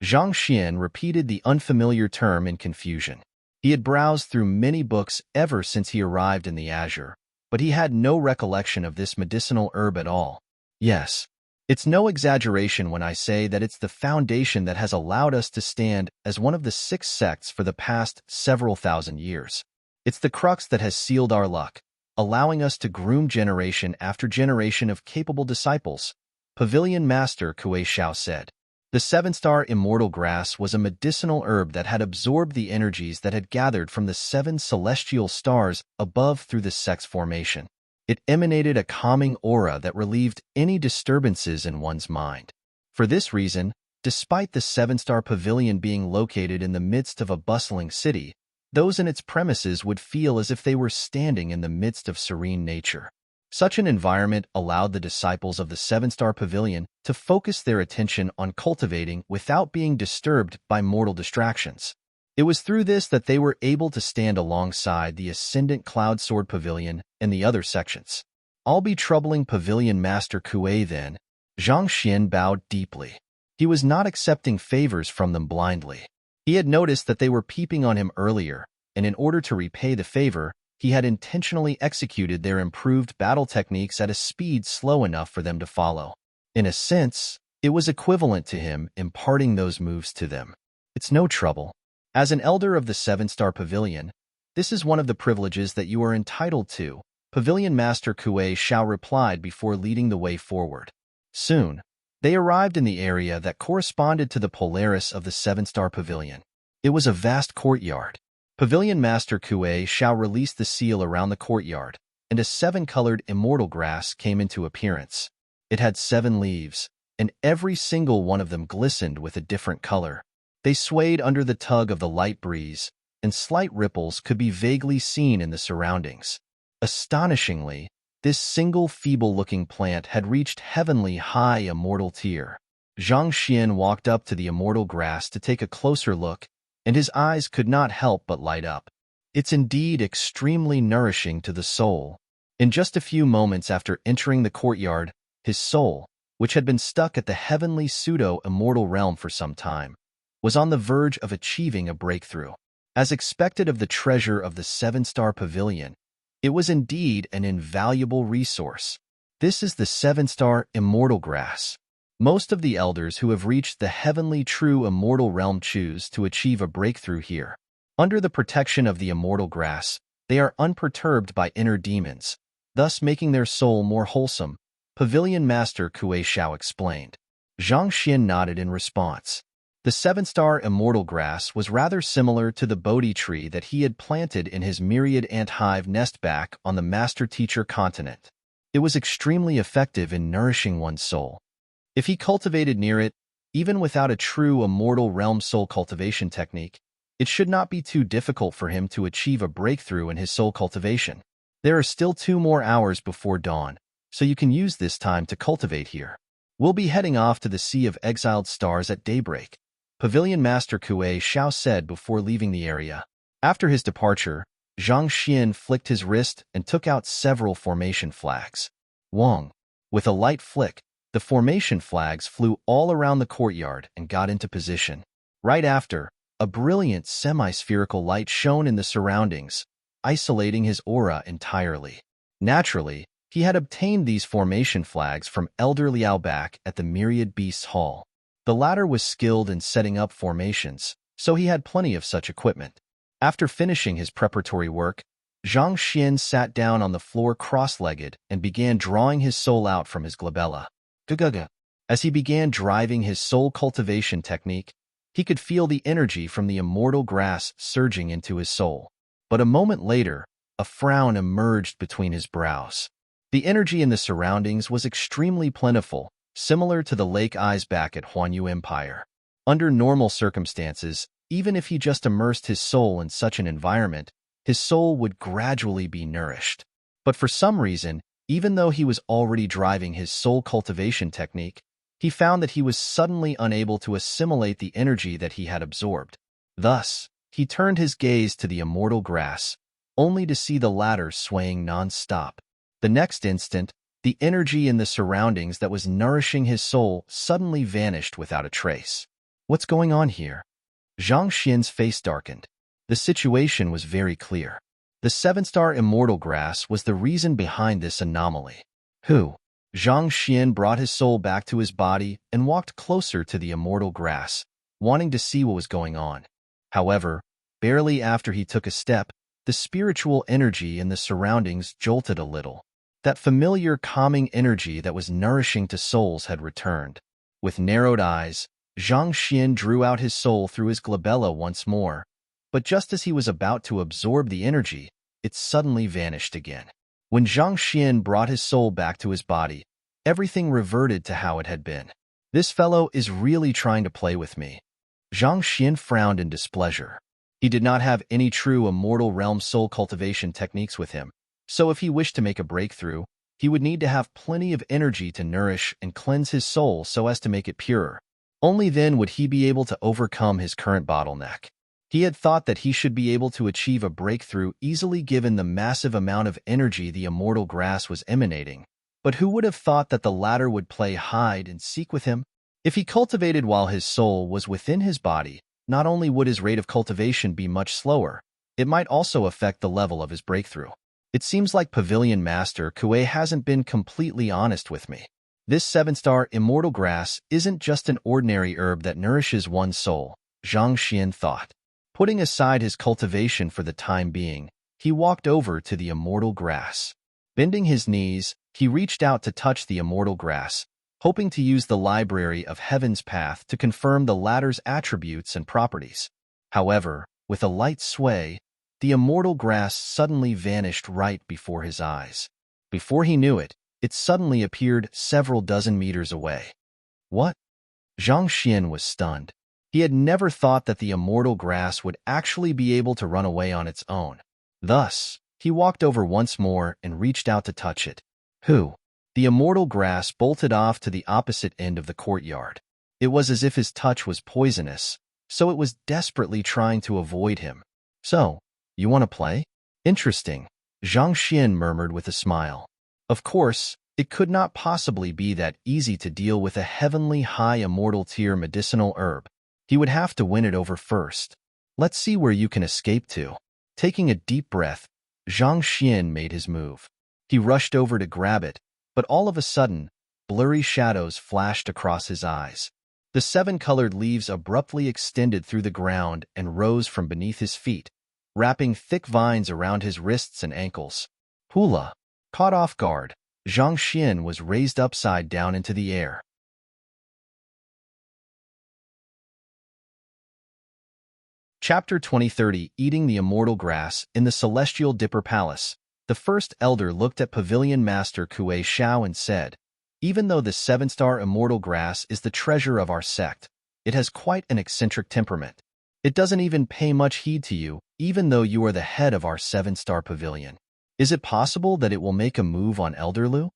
Zhang Xian repeated the unfamiliar term in confusion. He had browsed through many books ever since he arrived in the Azure, but he had no recollection of this medicinal herb at all. Yes, it's no exaggeration when I say that it's the foundation that has allowed us to stand as one of the 6 sects for the past several thousand years. It's the crux that has sealed our luck, allowing us to groom generation after generation of capable disciples, Pavilion Master Kue Xiao said. The Seven-Star Immortal Grass was a medicinal herb that had absorbed the energies that had gathered from the 7 celestial stars above through the sect's formation. It emanated a calming aura that relieved any disturbances in one's mind. For this reason, despite the Seven-Star Pavilion being located in the midst of a bustling city, those in its premises would feel as if they were standing in the midst of serene nature. Such an environment allowed the disciples of the Seven-Star Pavilion to focus their attention on cultivating without being disturbed by mortal distractions. It was through this that they were able to stand alongside the Ascendant Cloud Sword Pavilion and the other sections. "I'll be troubling Pavilion Master Kue then." Zhang Xian bowed deeply. He was not accepting favors from them blindly. He had noticed that they were peeping on him earlier, and in order to repay the favor, he had intentionally executed their improved battle techniques at a speed slow enough for them to follow. In a sense, it was equivalent to him imparting those moves to them. "It's no trouble. As an elder of the Seven-Star Pavilion, this is one of the privileges that you are entitled to," Pavilion Master Kue Xiao replied before leading the way forward. Soon, they arrived in the area that corresponded to the Polaris of the Seven-Star Pavilion. It was a vast courtyard. Pavilion Master Kue Xiao released the seal around the courtyard, and a 7-colored immortal grass came into appearance. It had 7 leaves, and every single one of them glistened with a different color. They swayed under the tug of the light breeze, and slight ripples could be vaguely seen in the surroundings. Astonishingly, this single feeble-looking plant had reached heavenly high immortal tier. Zhang Xian walked up to the immortal grass to take a closer look, and his eyes could not help but light up. It's indeed extremely nourishing to the soul. In just a few moments after entering the courtyard, his soul, which had been stuck at the heavenly pseudo-immortal realm for some time, was on the verge of achieving a breakthrough. As expected of the treasure of the Seven-Star Pavilion, it was indeed an invaluable resource. This is the Seven-Star Immortal Grass. Most of the elders who have reached the heavenly true immortal realm choose to achieve a breakthrough here. Under the protection of the immortal grass, they are unperturbed by inner demons, thus making their soul more wholesome, Pavilion Master Kue Shao explained. Zhang Xian nodded in response. The seven-star immortal grass was rather similar to the Bodhi tree that he had planted in his myriad ant hive nest back on the master-teacher continent. It was extremely effective in nourishing one's soul. If he cultivated near it, even without a true immortal realm soul cultivation technique, it should not be too difficult for him to achieve a breakthrough in his soul cultivation. There are still 2 more hours before dawn, so you can use this time to cultivate here. We'll be heading off to the Sea of Exiled Stars at daybreak, Pavilion Master Kue Shao said before leaving the area. After his departure, Zhang Xian flicked his wrist and took out several formation flags. Wong. With a light flick, the formation flags flew all around the courtyard and got into position. Right after, a brilliant semi-spherical light shone in the surroundings, isolating his aura entirely. Naturally, he had obtained these formation flags from Elder Liao back at the Myriad Beasts Hall. The latter was skilled in setting up formations, so he had plenty of such equipment. After finishing his preparatory work, Zhang Xian sat down on the floor cross-legged and began drawing his soul out from his glabella. Guguga. As he began driving his soul cultivation technique, he could feel the energy from the immortal grass surging into his soul. But a moment later, a frown emerged between his brows. The energy in the surroundings was extremely plentiful, similar to the lake eyes back at Huanyu Empire. Under normal circumstances, even if he just immersed his soul in such an environment, his soul would gradually be nourished. But for some reason, even though he was already driving his soul cultivation technique, he found that he was suddenly unable to assimilate the energy that he had absorbed. Thus, he turned his gaze to the immortal grass, only to see the latter swaying non-stop. The next instant, the energy in the surroundings that was nourishing his soul suddenly vanished without a trace. What's going on here? Zhang Xian's face darkened. The situation was very clear. The seven-star immortal grass was the reason behind this anomaly. Who? Zhang Xian brought his soul back to his body and walked closer to the immortal grass, wanting to see what was going on. However, barely after he took a step, the spiritual energy in the surroundings jolted a little. That familiar calming energy that was nourishing to souls had returned. With narrowed eyes, Zhang Xian drew out his soul through his glabella once more, but just as he was about to absorb the energy, it suddenly vanished again. When Zhang Xian brought his soul back to his body, everything reverted to how it had been. This fellow is really trying to play with me. Zhang Xian frowned in displeasure. He did not have any true immortal realm soul cultivation techniques with him, so if he wished to make a breakthrough, he would need to have plenty of energy to nourish and cleanse his soul so as to make it purer. Only then would he be able to overcome his current bottleneck. He had thought that he should be able to achieve a breakthrough easily given the massive amount of energy the immortal grass was emanating, but who would have thought that the latter would play hide and seek with him? If he cultivated while his soul was within his body, not only would his rate of cultivation be much slower, it might also affect the level of his breakthrough. It seems like Pavilion Master Kue hasn't been completely honest with me. This seven-star immortal grass isn't just an ordinary herb that nourishes one's soul, Zhang Xian thought. Putting aside his cultivation for the time being, he walked over to the immortal grass. Bending his knees, he reached out to touch the immortal grass, hoping to use the library of Heaven's Path to confirm the latter's attributes and properties. However, with a light sway, the immortal grass suddenly vanished right before his eyes. Before he knew it, it suddenly appeared several dozen meters away. What? Zhang Xian was stunned. He had never thought that the immortal grass would actually be able to run away on its own. Thus, he walked over once more and reached out to touch it. Who? The immortal grass bolted off to the opposite end of the courtyard. It was as if his touch was poisonous, so it was desperately trying to avoid him. So, you want to play? Interesting, Zhang Xian murmured with a smile. Of course, it could not possibly be that easy to deal with a heavenly high immortal tier medicinal herb. He would have to win it over first. Let's see where you can escape to. Taking a deep breath, Zhang Xian made his move. He rushed over to grab it, but all of a sudden, blurry shadows flashed across his eyes. The 7 colored leaves abruptly extended through the ground and rose from beneath his feet, wrapping thick vines around his wrists and ankles. Hula. Caught off guard, Zhang Xian was raised upside down into the air. Chapter 2030 Eating the Immortal Grass. In the Celestial Dipper Palace, the first elder looked at Pavilion Master Kuei Xiao and said, "Even though the 7-star immortal grass is the treasure of our sect, it has quite an eccentric temperament. It doesn't even pay much heed to you, even though you are the head of our 7-star pavilion. Is it possible that it will make a move on Elder Lu?"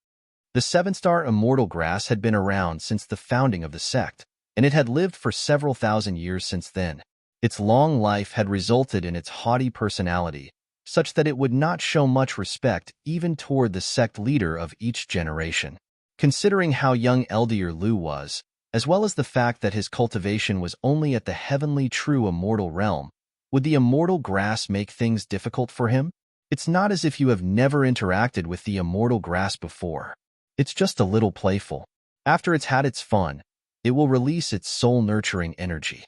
The 7-star immortal grass had been around since the founding of the sect, and it had lived for several thousand years since then. Its long life had resulted in its haughty personality, such that it would not show much respect even toward the sect leader of each generation. Considering how young Elder Lu was, as well as the fact that his cultivation was only at the heavenly true immortal realm, would the immortal grass make things difficult for him? It's not as if you have never interacted with the immortal grass before. It's just a little playful. After it's had its fun, it will release its soul-nurturing energy.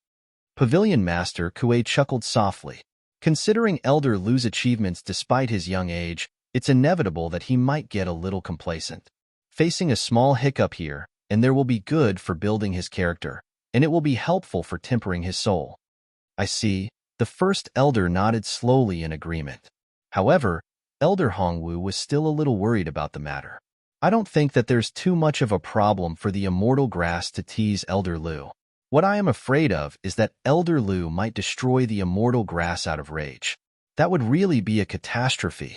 Pavilion Master Kuei chuckled softly. Considering Elder Lu's achievements despite his young age, it's inevitable that he might get a little complacent. Facing a small hiccup here, and there will be good for building his character, and it will be helpful for tempering his soul. I see. The first elder nodded slowly in agreement. However, Elder Hongwu was still a little worried about the matter. I don't think that there's too much of a problem for the immortal grass to tease Elder Lu. What I am afraid of is that Elder Lu might destroy the immortal grass out of rage. That would really be a catastrophe.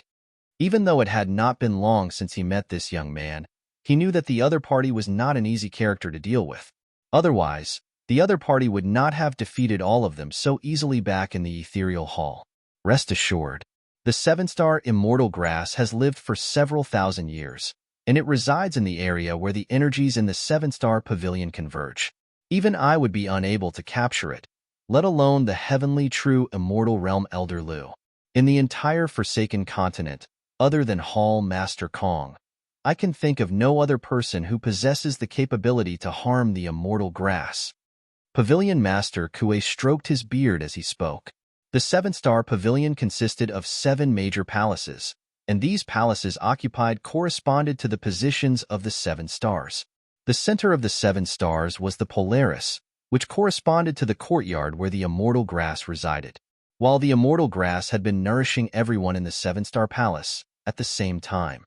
Even though it had not been long since he met this young man, he knew that the other party was not an easy character to deal with. Otherwise, the other party would not have defeated all of them so easily back in the ethereal hall. Rest assured, the 7-star immortal grass has lived for several thousand years, and it resides in the area where the energies in the 7-star pavilion converge. Even I would be unable to capture it, let alone the heavenly true immortal realm Elder Lu. In the entire Forsaken Continent, other than Hall Master Kong, I can think of no other person who possesses the capability to harm the immortal grass. Pavilion Master Kuei stroked his beard as he spoke. The 7-star pavilion consisted of 7 major palaces, and these palaces occupied corresponded to the positions of the 7 stars. The center of the 7 stars was the Polaris, which corresponded to the courtyard where the immortal grass resided. While the immortal grass had been nourishing everyone in the 7-star palace, at the same time,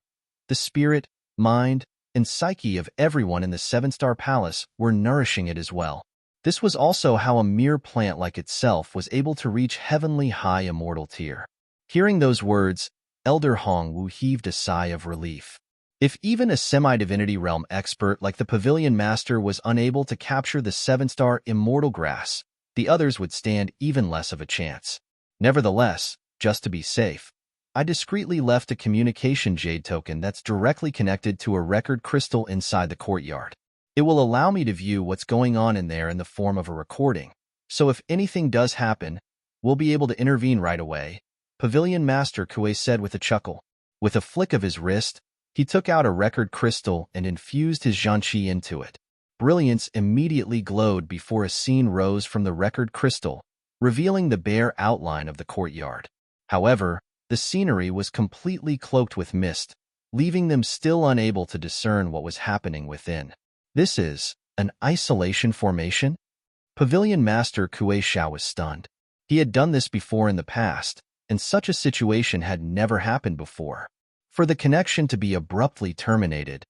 the spirit, mind, and psyche of everyone in the 7-star palace were nourishing it as well. This was also how a mere plant like itself was able to reach heavenly high immortal tier. Hearing those words, Elder Hongwu heaved a sigh of relief. If even a semi-divinity realm expert like the Pavilion Master was unable to capture the 7-star immortal grass, the others would stand even less of a chance. Nevertheless, just to be safe, I discreetly left a communication jade token that's directly connected to a record crystal inside the courtyard. It will allow me to view what's going on in there in the form of a recording, so if anything does happen, we'll be able to intervene right away, Pavilion Master Kuei said with a chuckle. With a flick of his wrist, he took out a record crystal and infused his Zhanqi into it. Brilliance immediately glowed before a scene rose from the record crystal, revealing the bare outline of the courtyard. However, the scenery was completely cloaked with mist, leaving them still unable to discern what was happening within. This is an isolation formation? Pavilion Master Kuei Xiao was stunned. He had done this before in the past, and such a situation had never happened before. For the connection to be abruptly terminated,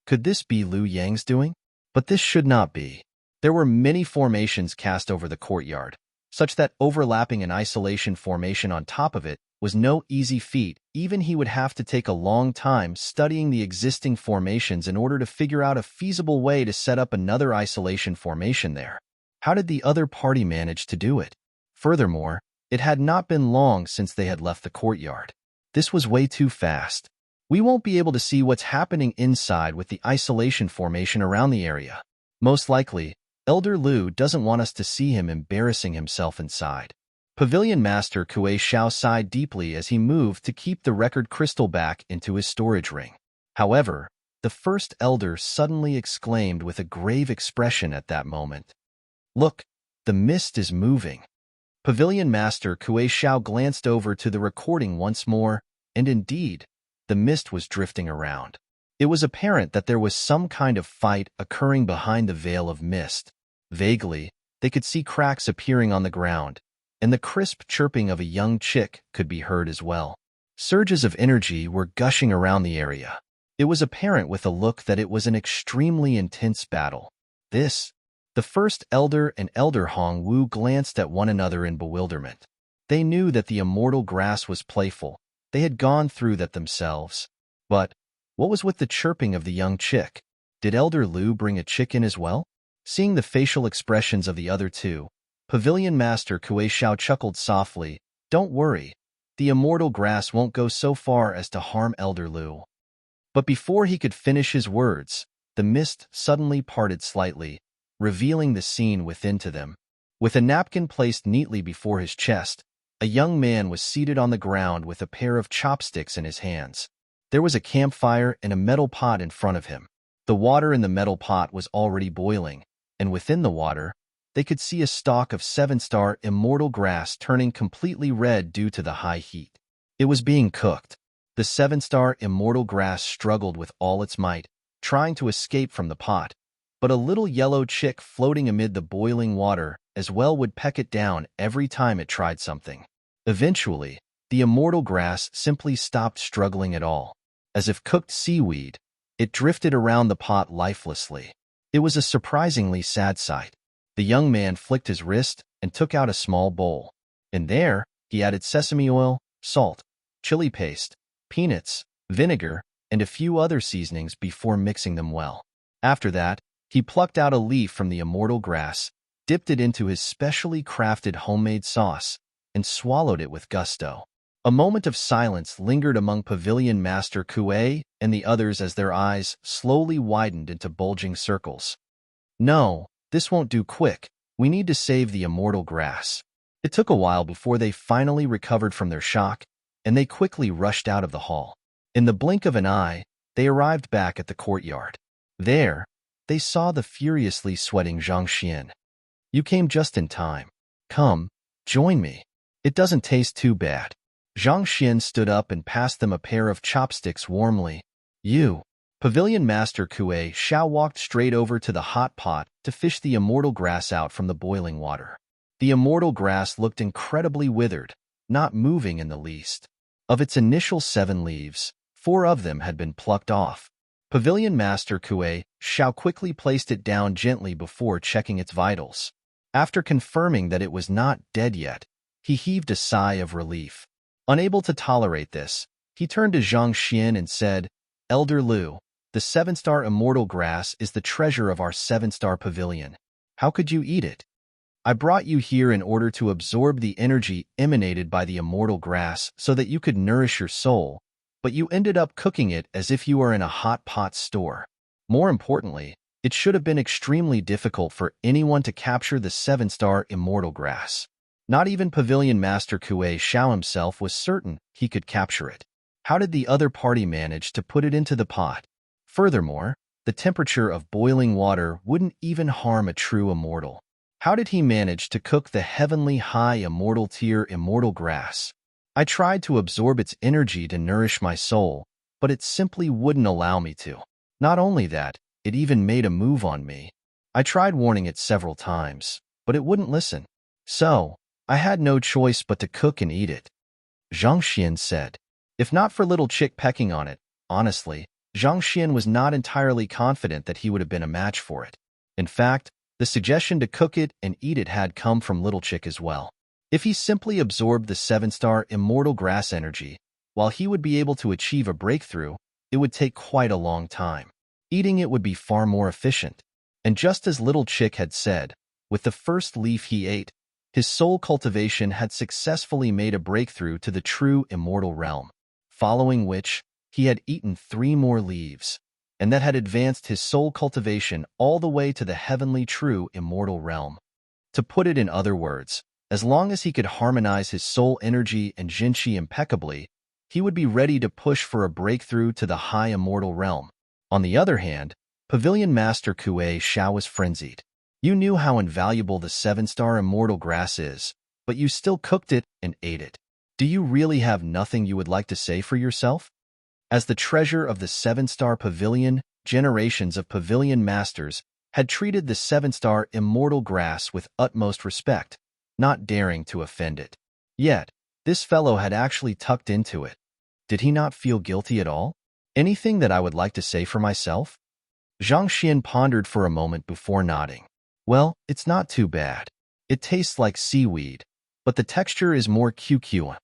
could this be Lu Yang's doing? But this should not be. There were many formations cast over the courtyard, such that overlapping an isolation formation on top of it was no easy feat. Even he would have to take a long time studying the existing formations in order to figure out a feasible way to set up another isolation formation there. How did the other party manage to do it? Furthermore, it had not been long since they had left the courtyard. This was way too fast. We won't be able to see what's happening inside with the isolation formation around the area. Most likely, Elder Lu doesn't want us to see him embarrassing himself inside. Pavilion Master Kuei Xiao sighed deeply as he moved to keep the record crystal back into his storage ring. However, The first elder suddenly exclaimed with a grave expression at that moment. "Look, the mist is moving." Pavilion Master Kue Xiao glanced over to the recording once more, and indeed, the mist was drifting around. It was apparent that there was some kind of fight occurring behind the veil of mist. Vaguely, they could see cracks appearing on the ground, and the crisp chirping of a young chick could be heard as well. Surges of energy were gushing around the area. It was apparent with a look that it was an extremely intense battle. The first elder and Elder Hong Wu glanced at one another in bewilderment. They knew that the immortal grass was playful. They had gone through that themselves. But what was with the chirping of the young chick? Did Elder Lu bring a chicken as well? Seeing the facial expressions of the other two, Pavilion Master Kue Xiao chuckled softly. "Don't worry, the immortal grass won't go so far as to harm Elder Lu." But before he could finish his words, the mist suddenly parted slightly, revealing the scene within to them. With a napkin placed neatly before his chest, a young man was seated on the ground with a pair of chopsticks in his hands. There was a campfire and a metal pot in front of him. The water in the metal pot was already boiling, and within the water, they could see a stalk of 7-star immortal grass turning completely red due to the high heat. It was being cooked. The 7-star immortal grass struggled with all its might, trying to escape from the pot, but a little yellow chick floating amid the boiling water as well would peck it down every time it tried something. Eventually, the immortal grass simply stopped struggling at all. As if cooked seaweed, it drifted around the pot lifelessly. It was a surprisingly sad sight. The young man flicked his wrist and took out a small bowl. In there, he added sesame oil, salt, chili paste, peanuts, vinegar, and a few other seasonings before mixing them well. After that, he plucked out a leaf from the immortal grass, dipped it into his specially crafted homemade sauce, and swallowed it with gusto. A moment of silence lingered among Pavilion Master Kue and the others as their eyes slowly widened into bulging circles. "No, this won't do. Quick, we need to save the immortal grass." It took a while before they finally recovered from their shock, and they quickly rushed out of the hall. In the blink of an eye, they arrived back at the courtyard. There, they saw the furiously sweating Zhang Xian. "You came just in time. Come, join me. It doesn't taste too bad." Zhang Xian stood up and passed them a pair of chopsticks warmly. "You." Pavilion Master Kue Xiao walked straight over to the hot pot to fish the immortal grass out from the boiling water. The immortal grass looked incredibly withered, not moving in the least. Of its initial 7 leaves, 4 of them had been plucked off. Pavilion Master Kue Xiao quickly placed it down gently before checking its vitals. After confirming that it was not dead yet, he heaved a sigh of relief. Unable to tolerate this, he turned to Zhang Xian and said, "Elder Lu, the 7-star immortal grass is the treasure of our 7-star pavilion. How could you eat it? I brought you here in order to absorb the energy emanated by the immortal grass so that you could nourish your soul, but you ended up cooking it as if you were in a hot pot store. More importantly, it should have been extremely difficult for anyone to capture the 7-star immortal grass. Not even Pavilion Master Kue Xiao himself was certain he could capture it. How did the other party manage to put it into the pot? Furthermore, the temperature of boiling water wouldn't even harm a true immortal. How did he manage to cook the heavenly high immortal tier immortal grass? I tried to absorb its energy to nourish my soul, but it simply wouldn't allow me to. Not only that, it even made a move on me. I tried warning it several times, but it wouldn't listen. So, I had no choice but to cook and eat it." Zhang Xian said. If not for little chick pecking on it, honestly, Zhang Xian was not entirely confident that he would have been a match for it. In fact, the suggestion to cook it and eat it had come from little chick as well. If he simply absorbed the 7-star immortal grass energy, while he would be able to achieve a breakthrough, it would take quite a long time. Eating it would be far more efficient. And just as little chick had said, with the first leaf he ate, his soul cultivation had successfully made a breakthrough to the true immortal realm, following which he had eaten 3 more leaves, and that had advanced his soul cultivation all the way to the heavenly true immortal realm. To put it in other words, as long as he could harmonize his soul energy and jinqi impeccably, he would be ready to push for a breakthrough to the high immortal realm. On the other hand, Pavilion Master Kuei Xiao was frenzied. You knew how invaluable the 7-star immortal grass is, but you still cooked it and ate it. Do you really have nothing you would like to say for yourself? As the treasure of the 7-star pavilion, generations of pavilion masters had treated the 7-star immortal grass with utmost respect, not daring to offend it. Yet, this fellow had actually tucked into it. Did he not feel guilty at all? Anything that I would like to say for myself? Zhang Xian pondered for a moment before nodding. Well, it's not too bad. It tastes like seaweed, but the texture is more QQ.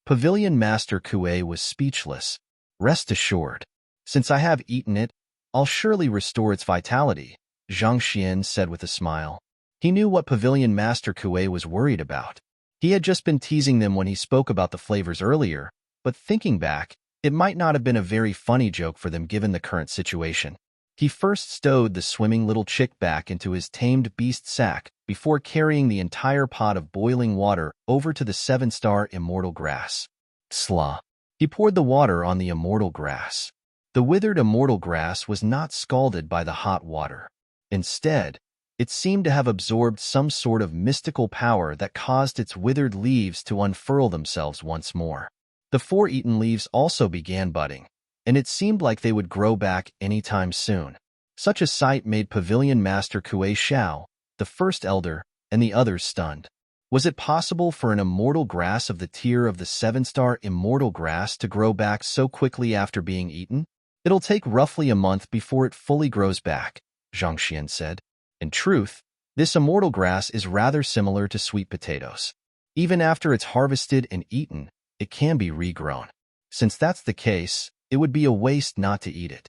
Pavilion Master Kuei was speechless. Rest assured, since I have eaten it, I'll surely restore its vitality, Zhang Xian said with a smile. He knew what Pavilion Master Kuei was worried about. He had just been teasing them when he spoke about the flavors earlier, but thinking back, it might not have been a very funny joke for them given the current situation. He first stowed the swimming little chick back into his tamed beast sack before carrying the entire pot of boiling water over to the 7-star immortal grass. Slah. He poured the water on the immortal grass. The withered immortal grass was not scalded by the hot water. Instead, it seemed to have absorbed some sort of mystical power that caused its withered leaves to unfurl themselves once more. The 4 eaten leaves also began budding, and it seemed like they would grow back anytime soon. Such a sight made Pavilion Master Kuei Xiao, the first elder, and the others stunned. Was it possible for an immortal grass of the tier of the 7-star immortal grass to grow back so quickly after being eaten? It'll take roughly a month before it fully grows back, Zhang Xian said. In truth, this immortal grass is rather similar to sweet potatoes. Even after it's harvested and eaten, it can be regrown. Since that's the case, it would be a waste not to eat it.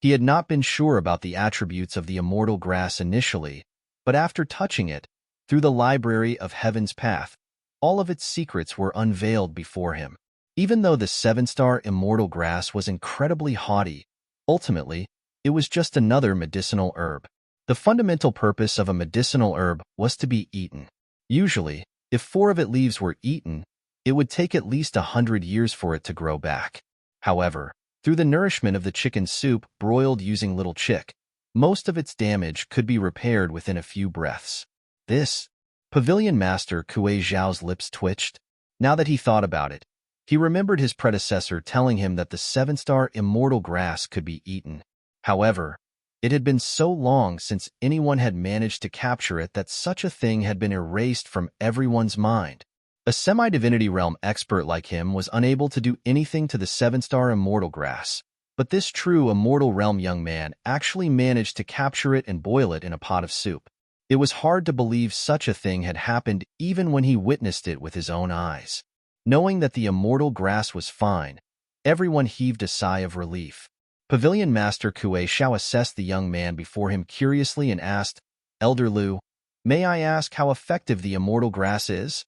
He had not been sure about the attributes of the immortal grass initially, but after touching it, through the library of Heaven's Path, all of its secrets were unveiled before him. Even though the 7-star immortal grass was incredibly haughty, ultimately, it was just another medicinal herb. The fundamental purpose of a medicinal herb was to be eaten. Usually, if 4 of its leaves were eaten, it would take at least 100 years for it to grow back. However, through the nourishment of the chicken soup broiled using little chick, most of its damage could be repaired within a few breaths. This, Pavilion Master Kuei Xiao's lips twitched. Now that he thought about it, he remembered his predecessor telling him that the 7-star immortal grass could be eaten. However, it had been so long since anyone had managed to capture it that such a thing had been erased from everyone's mind. A semi-divinity realm expert like him was unable to do anything to the 7-star immortal grass, but this true immortal realm young man actually managed to capture it and boil it in a pot of soup. It was hard to believe such a thing had happened even when he witnessed it with his own eyes. Knowing that the immortal grass was fine, everyone heaved a sigh of relief. Pavilion Master Kuei Xiao assessed the young man before him curiously and asked, "Elder Lu, may I ask how effective the immortal grass is?"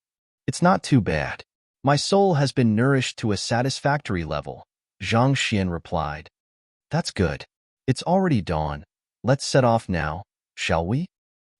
"It's not too bad. My soul has been nourished to a satisfactory level," Zhang Xian replied. "That's good. It's already dawn. Let's set off now, shall we?"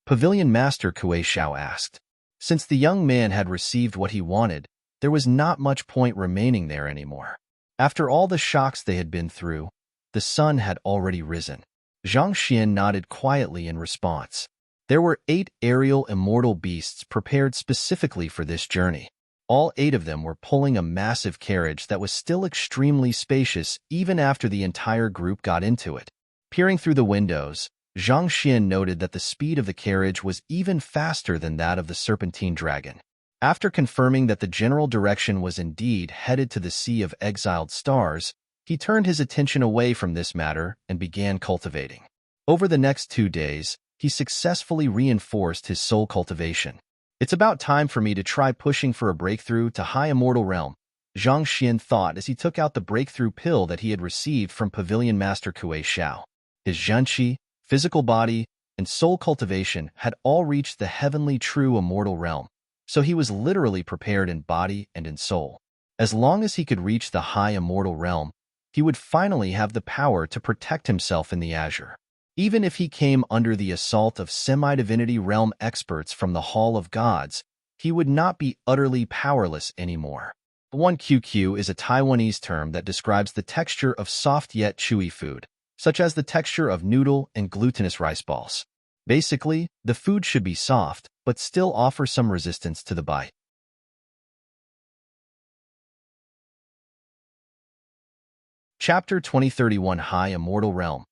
Pavilion Master Kuei Xiao asked. Since the young man had received what he wanted, there was not much point remaining there anymore. After all the shocks they had been through, the sun had already risen. Zhang Xian nodded quietly in response. There were 8 aerial immortal beasts prepared specifically for this journey. All 8 of them were pulling a massive carriage that was still extremely spacious even after the entire group got into it. Peering through the windows, Zhang Xian noted that the speed of the carriage was even faster than that of the serpentine dragon. After confirming that the general direction was indeed headed to the Sea of Exiled Stars, he turned his attention away from this matter and began cultivating. Over the next 2 days, he successfully reinforced his soul cultivation. "It's about time for me to try pushing for a breakthrough to High Immortal Realm," Zhang Xian thought as he took out the breakthrough pill that he had received from Pavilion Master Kuei Xiao. His zhenqi, physical body, and soul cultivation had all reached the heavenly true immortal realm, so he was literally prepared in body and in soul. As long as he could reach the High Immortal Realm, he would finally have the power to protect himself in the Azure. Even if he came under the assault of semi-divinity realm experts from the Hall of Gods, he would not be utterly powerless anymore. 1QQ is a Taiwanese term that describes the texture of soft yet chewy food, such as the texture of noodle and glutinous rice balls. Basically, the food should be soft, but still offer some resistance to the bite. Chapter 2031 High Immortal Realm.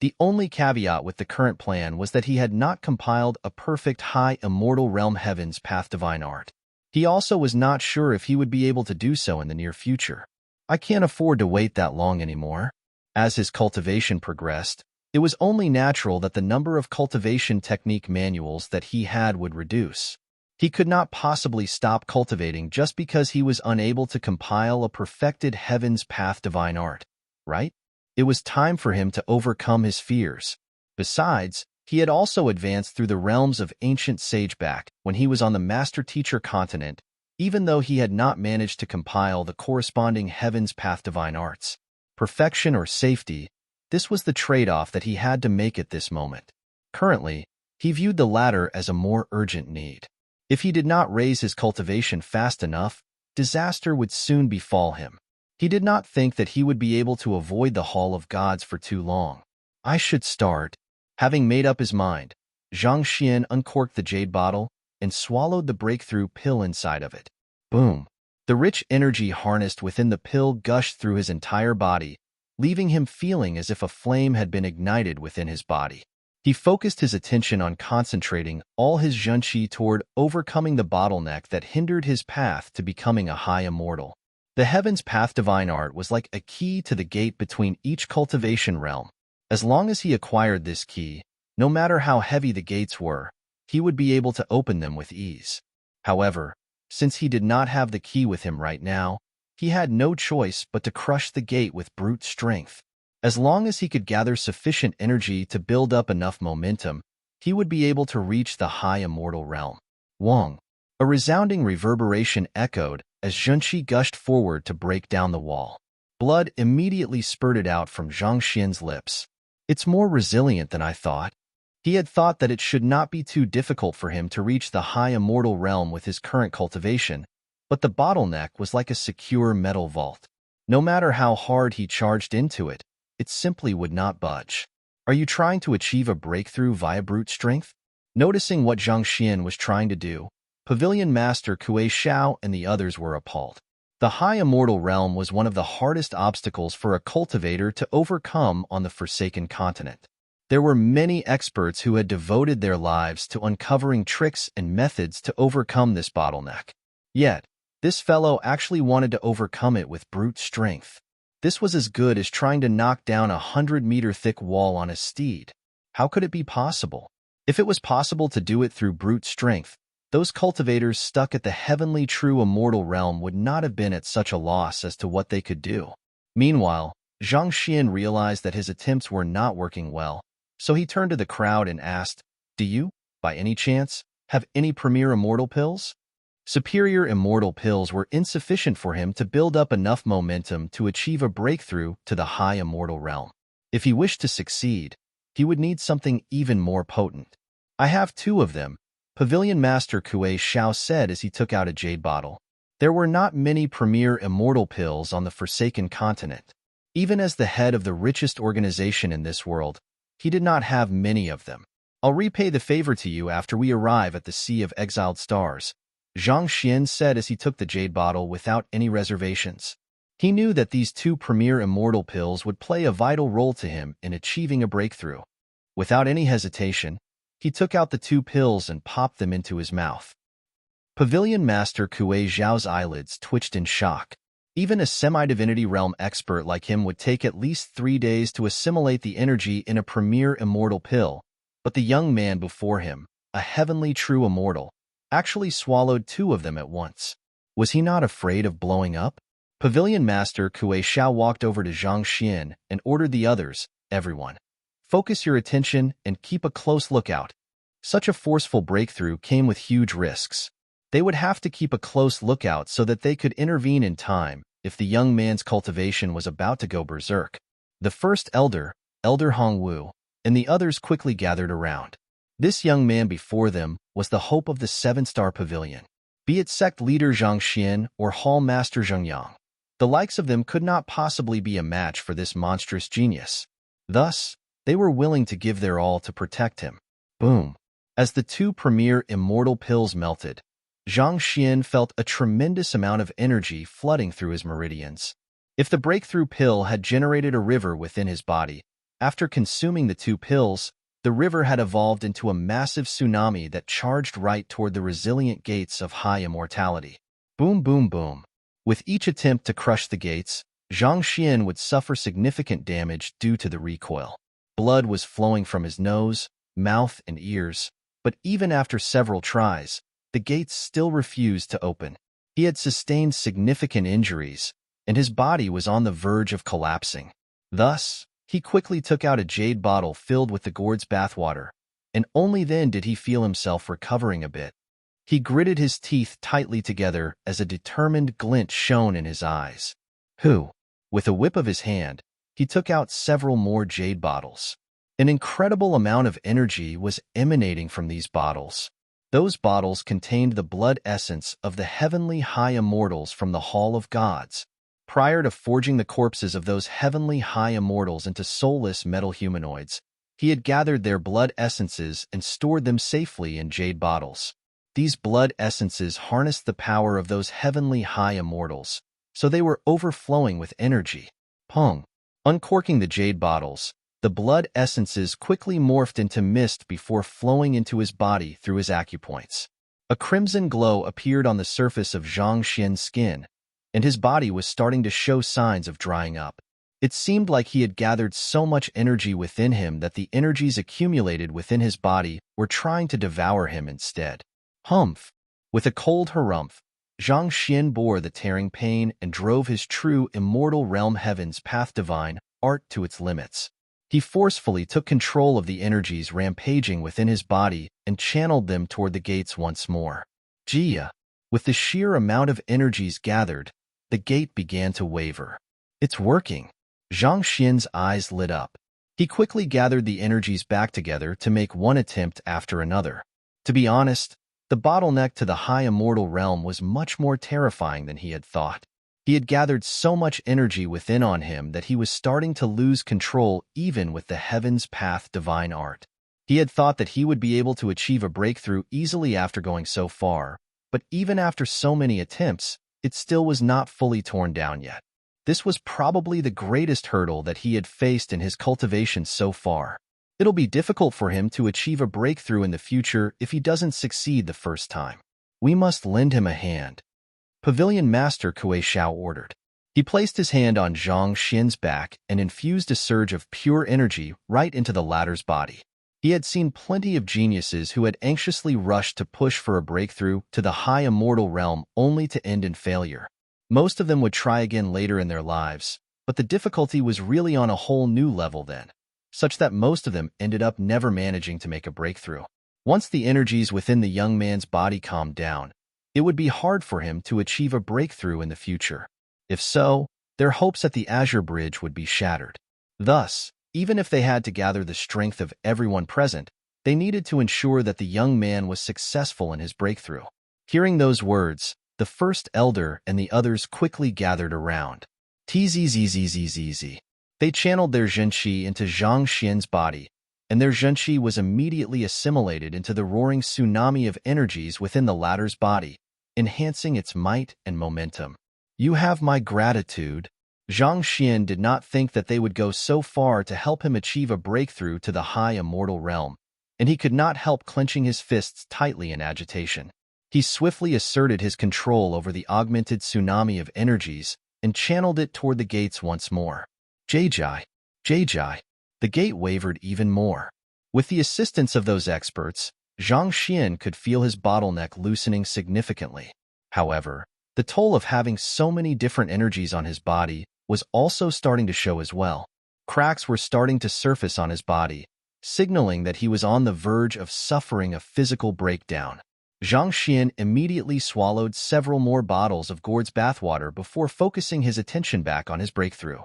The only caveat with the current plan was that he had not compiled a perfect High Immortal Realm Heaven's Path Divine Art. He also was not sure if he would be able to do so in the near future. I can't afford to wait that long anymore. As his cultivation progressed, it was only natural that the number of cultivation technique manuals that he had would reduce. He could not possibly stop cultivating just because he was unable to compile a perfected Heaven's Path Divine Art, right? It was time for him to overcome his fears. Besides, he had also advanced through the realms of ancient sageback when he was on the Master Teacher continent, even though he had not managed to compile the corresponding Heaven's Path Divine Arts. Perfection or safety, this was the trade-off that he had to make at this moment. Currently, he viewed the latter as a more urgent need. If he did not raise his cultivation fast enough, disaster would soon befall him. He did not think that he would be able to avoid the Hall of Gods for too long. I should start. Having made up his mind, Zhang Xian uncorked the jade bottle and swallowed the breakthrough pill inside of it. Boom! The rich energy harnessed within the pill gushed through his entire body, leaving him feeling as if a flame had been ignited within his body. He focused his attention on concentrating all his zhenqi toward overcoming the bottleneck that hindered his path to becoming a high immortal. The Heaven's Path Divine Art was like a key to the gate between each cultivation realm. As long as he acquired this key, no matter how heavy the gates were, he would be able to open them with ease. However, since he did not have the key with him right now, he had no choice but to crush the gate with brute strength. As long as he could gather sufficient energy to build up enough momentum, he would be able to reach the high immortal realm. Wong! A resounding reverberation echoed as zhenqi gushed forward to break down the wall. Blood immediately spurted out from Zhang Xian's lips. It's more resilient than I thought. He had thought that it should not be too difficult for him to reach the high immortal realm with his current cultivation, but the bottleneck was like a secure metal vault. No matter how hard he charged into it, it simply would not budge. Are you trying to achieve a breakthrough via brute strength? Noticing what Zhang Xian was trying to do, Pavilion Master Kuei Xiao and the others were appalled. The high immortal realm was one of the hardest obstacles for a cultivator to overcome on the Forsaken continent. There were many experts who had devoted their lives to uncovering tricks and methods to overcome this bottleneck. Yet, this fellow actually wanted to overcome it with brute strength. This was as good as trying to knock down a 100-meter-thick wall on a steed. How could it be possible? If it was possible to do it through brute strength, those cultivators stuck at the heavenly true immortal realm would not have been at such a loss as to what they could do. Meanwhile, Zhang Xian realized that his attempts were not working well, so he turned to the crowd and asked, "Do you, by any chance, have any premier immortal pills?" Superior immortal pills were insufficient for him to build up enough momentum to achieve a breakthrough to the high immortal realm. If he wished to succeed, he would need something even more potent. "I have 2 of them," Pavilion Master Kuei Xiao said as he took out a jade bottle. There were not many premier immortal pills on the Forsaken continent. Even as the head of the richest organization in this world, he did not have many of them. "I'll repay the favor to you after we arrive at the Sea of Exiled Stars," Zhang Xian said as he took the jade bottle without any reservations. He knew that these 2 premier immortal pills would play a vital role to him in achieving a breakthrough. Without any hesitation, he took out the 2 pills and popped them into his mouth. Pavilion Master Kuei Zhao's eyelids twitched in shock. Even a semi-divinity realm expert like him would take at least 3 days to assimilate the energy in a premier immortal pill, but the young man before him, a heavenly true immortal, actually swallowed 2 of them at once. Was he not afraid of blowing up? Pavilion Master Kuei Xiao walked over to Zhang Xian and ordered the others, "Everyone, focus your attention and keep a close lookout." Such a forceful breakthrough came with huge risks. They would have to keep a close lookout so that they could intervene in time if the young man's cultivation was about to go berserk. The first elder, Elder Hongwu, and the others quickly gathered around. This young man before them was the hope of the 7-star pavilion. be it sect leader Zhang Xian or hall master Zheng Yang. The likes of them could not possibly be a match for this monstrous genius. Thus, they were willing to give their all to protect him. Boom. As the two premier immortal pills melted, Zhang Xian felt a tremendous amount of energy flooding through his meridians. If the breakthrough pill had generated a river within his body, after consuming the two pills, the river had evolved into a massive tsunami that charged right toward the resilient gates of high immortality. Boom, boom, boom. With each attempt to crush the gates, Zhang Xian would suffer significant damage due to the recoil. Blood was flowing from his nose, mouth, and ears, but even after several tries, the gates still refused to open. He had sustained significant injuries, and his body was on the verge of collapsing. Thus, he quickly took out a jade bottle filled with the gourd's bathwater, and only then did he feel himself recovering a bit. He gritted his teeth tightly together as a determined glint shone in his eyes. With a whip of his hand, he took out several more jade bottles. An incredible amount of energy was emanating from these bottles. Those bottles contained the blood essence of the heavenly high immortals from the Hall of Gods. Prior to forging the corpses of those heavenly high immortals into soulless metal humanoids, he had gathered their blood essences and stored them safely in jade bottles. These blood essences harnessed the power of those heavenly high immortals, so they were overflowing with energy. Pong. Uncorking the jade bottles, the blood essences quickly morphed into mist before flowing into his body through his acupoints. A crimson glow appeared on the surface of Zhang Xian's skin, and his body was starting to show signs of drying up. It seemed like he had gathered so much energy within him that the energies accumulated within his body were trying to devour him instead. Humph! With a cold harumph, Zhang Xian bore the tearing pain and drove his true immortal realm heaven's path divine art to its limits. He forcefully took control of the energies rampaging within his body and channeled them toward the gates once more. Jia! With the sheer amount of energies gathered, the gate began to waver. It's working. Zhang Xian's eyes lit up. He quickly gathered the energies back together to make one attempt after another. To be honest, the bottleneck to the high immortal realm was much more terrifying than he had thought. He had gathered so much energy within on him that he was starting to lose control even with the Heaven's Path divine art. He had thought that he would be able to achieve a breakthrough easily after going so far, but even after so many attempts, it still was not fully torn down yet. This was probably the greatest hurdle that he had faced in his cultivation so far. It'll be difficult for him to achieve a breakthrough in the future if he doesn't succeed the first time. We must lend him a hand. Pavilion Master Kuei Shao ordered. He placed his hand on Zhang Xian's back and infused a surge of pure energy right into the latter's body. He had seen plenty of geniuses who had anxiously rushed to push for a breakthrough to the high immortal realm only to end in failure. Most of them would try again later in their lives, but the difficulty was really on a whole new level then, such that most of them ended up never managing to make a breakthrough. Once the energies within the young man's body calmed down, it would be hard for him to achieve a breakthrough in the future. If so, their hopes at the Azure Bridge would be shattered. Thus, even if they had to gather the strength of everyone present, they needed to ensure that the young man was successful in his breakthrough. Hearing those words, the first elder and the others quickly gathered around. Tzzzzzzzz. They channeled their zhenqi into Zhang Xian's body, and their zhenqi was immediately assimilated into the roaring tsunami of energies within the latter's body, enhancing its might and momentum. You have my gratitude. Zhang Xian did not think that they would go so far to help him achieve a breakthrough to the high immortal realm, and he could not help clenching his fists tightly in agitation. He swiftly asserted his control over the augmented tsunami of energies and channeled it toward the gates once more. Jai. The gate wavered even more. With the assistance of those experts, Zhang Xian could feel his bottleneck loosening significantly. However, the toll of having so many different energies on his body was also starting to show as well. Cracks were starting to surface on his body, signaling that he was on the verge of suffering a physical breakdown. Zhang Xian immediately swallowed several more bottles of gourd's bathwater before focusing his attention back on his breakthrough.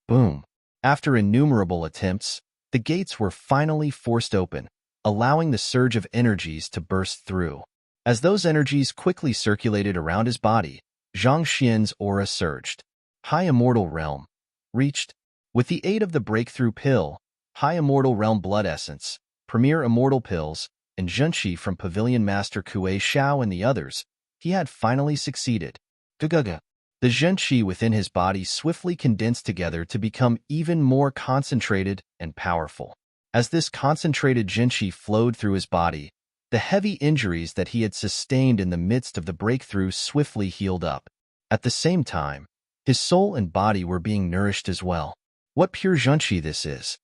Boom! After innumerable attempts, the gates were finally forced open, allowing the surge of energies to burst through. As those energies quickly circulated around his body, Zhang Xian's aura surged. High Immortal Realm. Reached. With the aid of the Breakthrough Pill, High Immortal Realm Blood Essence, Premier Immortal Pills, and Zhenqi from Pavilion Master Kuei Xiao and the others, he had finally succeeded. Guguga. The Zhenqi within his body swiftly condensed together to become even more concentrated and powerful. As this concentrated Zhenqi flowed through his body, the heavy injuries that he had sustained in the midst of the breakthrough swiftly healed up. At the same time, his soul and body were being nourished as well. What pure Zhenqi this is!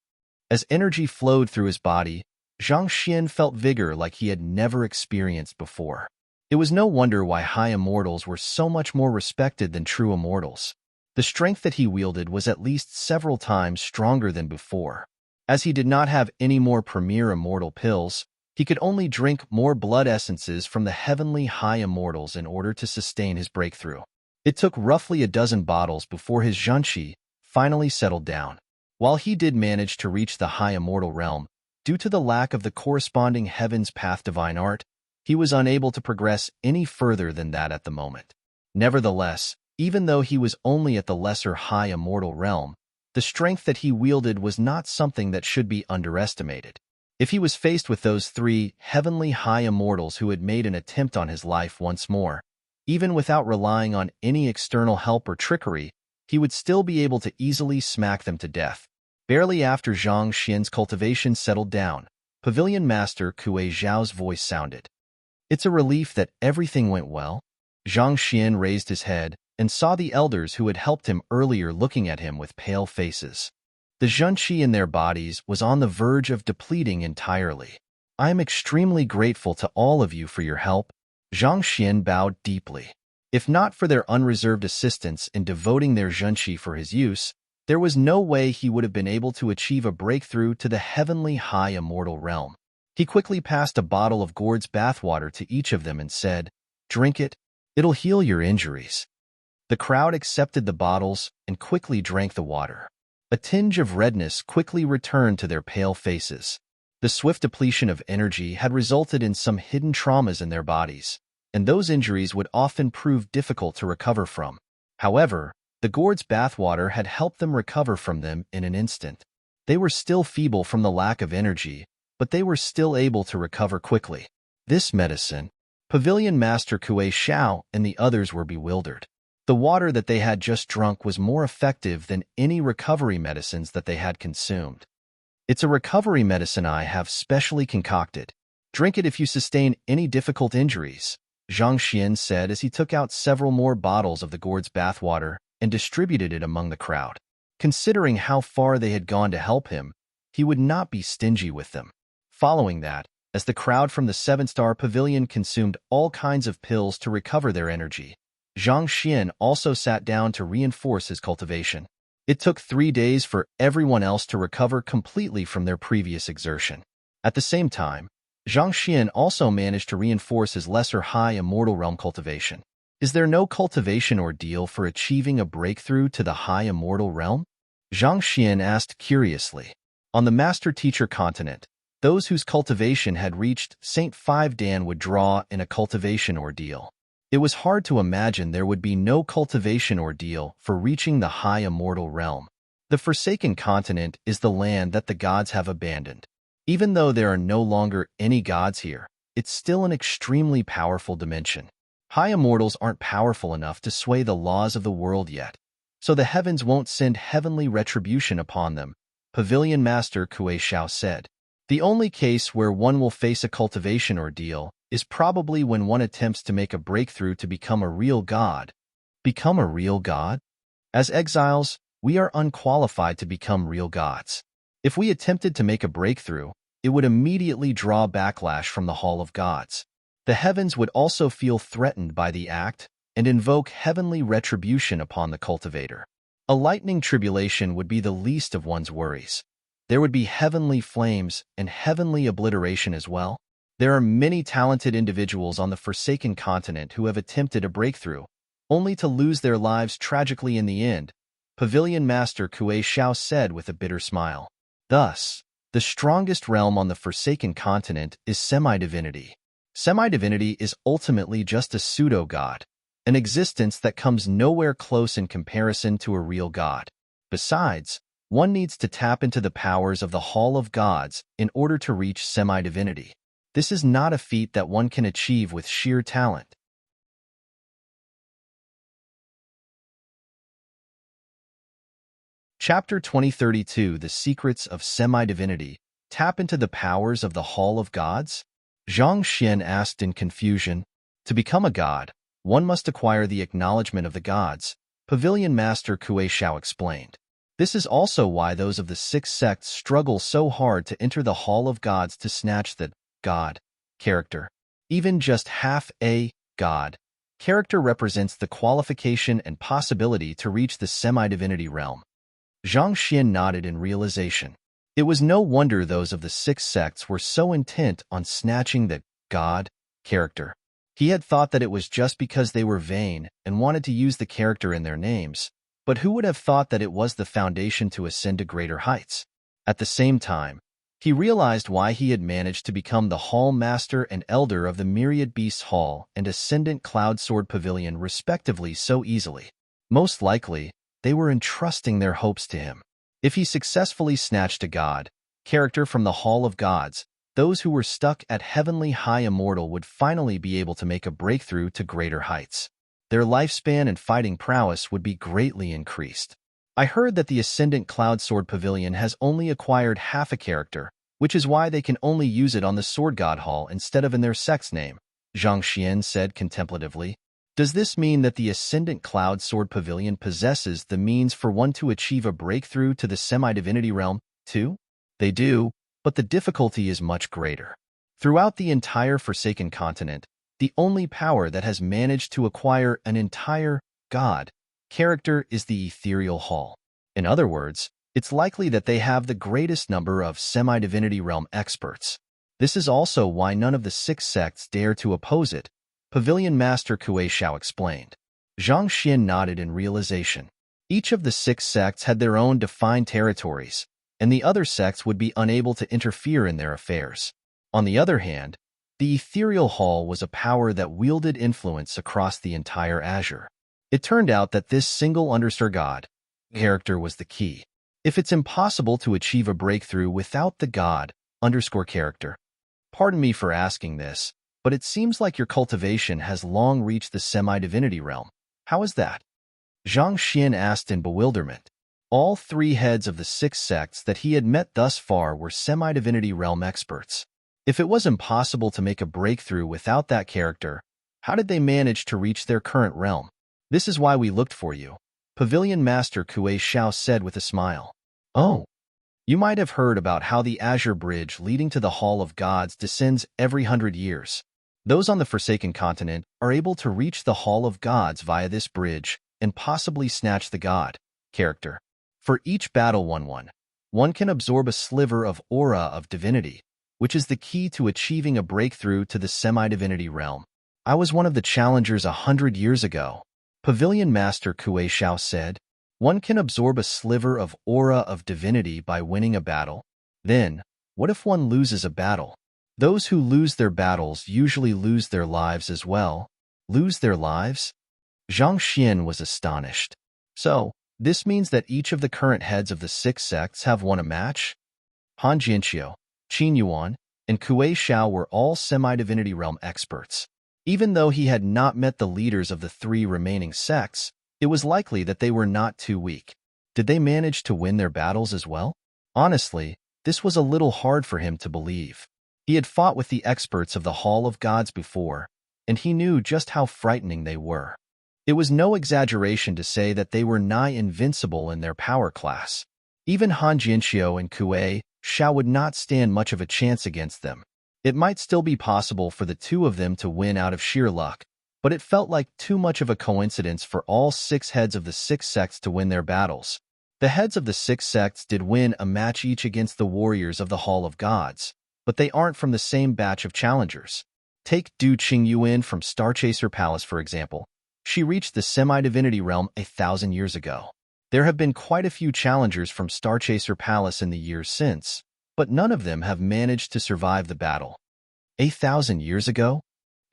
As energy flowed through his body, Zhang Xian felt vigor like he had never experienced before. It was no wonder why high immortals were so much more respected than true immortals. The strength that he wielded was at least several times stronger than before. As he did not have any more premier immortal pills, he could only drink more blood essences from the heavenly high immortals in order to sustain his breakthrough. It took roughly a dozen bottles before his Zhenqi finally settled down. While he did manage to reach the high immortal realm, due to the lack of the corresponding Heaven's Path Divine Art, he was unable to progress any further than that at the moment. Nevertheless, even though he was only at the lesser high immortal realm, the strength that he wielded was not something that should be underestimated. If he was faced with those three heavenly high immortals who had made an attempt on his life once more, even without relying on any external help or trickery, he would still be able to easily smack them to death. Barely after Zhang Xian's cultivation settled down, Pavilion Master Kuei Xiao's voice sounded. It's a relief that everything went well. Zhang Xian raised his head and saw the elders who had helped him earlier looking at him with pale faces. The Zhenqi in their bodies was on the verge of depleting entirely. I am extremely grateful to all of you for your help. Zhang Xian bowed deeply. If not for their unreserved assistance in devoting their Zhenqi for his use, there was no way he would have been able to achieve a breakthrough to the heavenly high immortal realm. He quickly passed a bottle of gourd's bathwater to each of them and said, "Drink it. It'll heal your injuries." The crowd accepted the bottles and quickly drank the water. A tinge of redness quickly returned to their pale faces. The swift depletion of energy had resulted in some hidden traumas in their bodies, and those injuries would often prove difficult to recover from. However, the gourd's bathwater had helped them recover from them in an instant. They were still feeble from the lack of energy, but they were still able to recover quickly. This medicine, Pavilion Master Kuei Xiao and the others were bewildered. The water that they had just drunk was more effective than any recovery medicines that they had consumed. It's a recovery medicine I have specially concocted. Drink it if you sustain any difficult injuries, Zhang Xian said as he took out several more bottles of the gourd's bathwater and distributed it among the crowd. Considering how far they had gone to help him, he would not be stingy with them. Following that, as the crowd from the 7-star pavilion consumed all kinds of pills to recover their energy, Zhang Xian also sat down to reinforce his cultivation. It took 3 days for everyone else to recover completely from their previous exertion. At the same time, Zhang Xian also managed to reinforce his lesser high immortal realm cultivation. Is there no cultivation ordeal for achieving a breakthrough to the high immortal realm? Zhang Xian asked curiously. On the Master-Teacher continent, those whose cultivation had reached St. 5 Dan would draw in a cultivation ordeal. It was hard to imagine there would be no cultivation ordeal for reaching the high immortal realm. The Forsaken Continent is the land that the gods have abandoned. Even though there are no longer any gods here, it's still an extremely powerful dimension. High immortals aren't powerful enough to sway the laws of the world yet, so the heavens won't send heavenly retribution upon them, Pavilion Master Kuei Xiao said. The only case where one will face a cultivation ordeal is probably when one attempts to make a breakthrough to become a real god. Become a real god? As exiles, we are unqualified to become real gods. If we attempted to make a breakthrough, it would immediately draw backlash from the Hall of Gods. The heavens would also feel threatened by the act and invoke heavenly retribution upon the cultivator. A lightning tribulation would be the least of one's worries. There would be heavenly flames and heavenly obliteration as well. There are many talented individuals on the Forsaken Continent who have attempted a breakthrough, only to lose their lives tragically in the end, Pavilion Master Kuei Xiao said with a bitter smile. Thus, the strongest realm on the Forsaken Continent is semi-divinity. Semi-divinity is ultimately just a pseudo-god, an existence that comes nowhere close in comparison to a real god. Besides, one needs to tap into the powers of the Hall of Gods in order to reach semi-divinity. This is not a feat that one can achieve with sheer talent. Chapter 2032 The Secrets of Semi-Divinity. Tap into the powers of the Hall of Gods? Zhang Xian asked in confusion. To become a god, one must acquire the acknowledgement of the gods, Pavilion Master Kuei Xiao explained. This is also why those of the six sects struggle so hard to enter the Hall of Gods to snatch the god character. Even just half a god character represents the qualification and possibility to reach the semi-divinity realm. Zhang Xian nodded in realization. It was no wonder those of the six sects were so intent on snatching the god character. He had thought that it was just because they were vain and wanted to use the character in their names, but who would have thought that it was the foundation to ascend to greater heights? At the same time, he realized why he had managed to become the Hall Master and Elder of the Myriad Beasts Hall and Ascendant Cloud Sword Pavilion respectively so easily. Most likely, they were entrusting their hopes to him. If he successfully snatched a god character from the Hall of Gods, those who were stuck at Heavenly High Immortal would finally be able to make a breakthrough to greater heights. Their lifespan and fighting prowess would be greatly increased. I heard that the Ascendant Cloud Sword Pavilion has only acquired half a character, which is why they can only use it on the Sword God Hall instead of in their sect's name, Zhang Xian said contemplatively. Does this mean that the Ascendant Cloud Sword Pavilion possesses the means for one to achieve a breakthrough to the semi-divinity realm, too? They do, but the difficulty is much greater. Throughout the entire Forsaken Continent, the only power that has managed to acquire an entire god character is the Ethereal Hall. In other words, it's likely that they have the greatest number of semi-divinity realm experts. This is also why none of the six sects dare to oppose it, Pavilion Master Kuei Xiao explained. Zhang Xian nodded in realization. Each of the six sects had their own defined territories, and the other sects would be unable to interfere in their affairs. On the other hand, the Ethereal Hall was a power that wielded influence across the entire Azure. It turned out that this single understar god character was the key. If it's impossible to achieve a breakthrough without the god underscore character. Pardon me for asking this, but it seems like your cultivation has long reached the semi-divinity realm. How is that? Zhang Xian asked in bewilderment. All three heads of the six sects that he had met thus far were semi-divinity realm experts. If it was impossible to make a breakthrough without that character, how did they manage to reach their current realm? This is why we looked for you, Pavilion Master Kuei Xiao said with a smile. Oh, you might have heard about how the Azure Bridge leading to the Hall of Gods descends every 100 years. Those on the Forsaken Continent are able to reach the Hall of Gods via this bridge and possibly snatch the god character. For each battle one can absorb a sliver of aura of divinity, which is the key to achieving a breakthrough to the semi-divinity realm. I was one of the challengers 100 years ago, Pavilion Master Kuei Xiao said. One can absorb a sliver of aura of divinity by winning a battle. Then, what if one loses a battle? Those who lose their battles usually lose their lives as well. Lose their lives? Zhang Xian was astonished. So, this means that each of the current heads of the six sects have won a match? Han Jianxiu, Qin Yuan, and Kuei Xiao were all semi-divinity realm experts. Even though he had not met the leaders of the three remaining sects, it was likely that they were not too weak. Did they manage to win their battles as well? Honestly, this was a little hard for him to believe. He had fought with the experts of the Hall of Gods before, and he knew just how frightening they were. It was no exaggeration to say that they were nigh invincible in their power class. Even Han Jianxiu and Kuei Xiao would not stand much of a chance against them. It might still be possible for the two of them to win out of sheer luck, but it felt like too much of a coincidence for all six heads of the six sects to win their battles. The heads of the six sects did win a match each against the warriors of the Hall of Gods, but they aren't from the same batch of challengers. Take Du Qingyuan from Starchaser Palace, for example. She reached the semi-divinity realm 1,000 years ago. There have been quite a few challengers from Starchaser Palace in the years since, but none of them have managed to survive the battle. 1,000 years ago?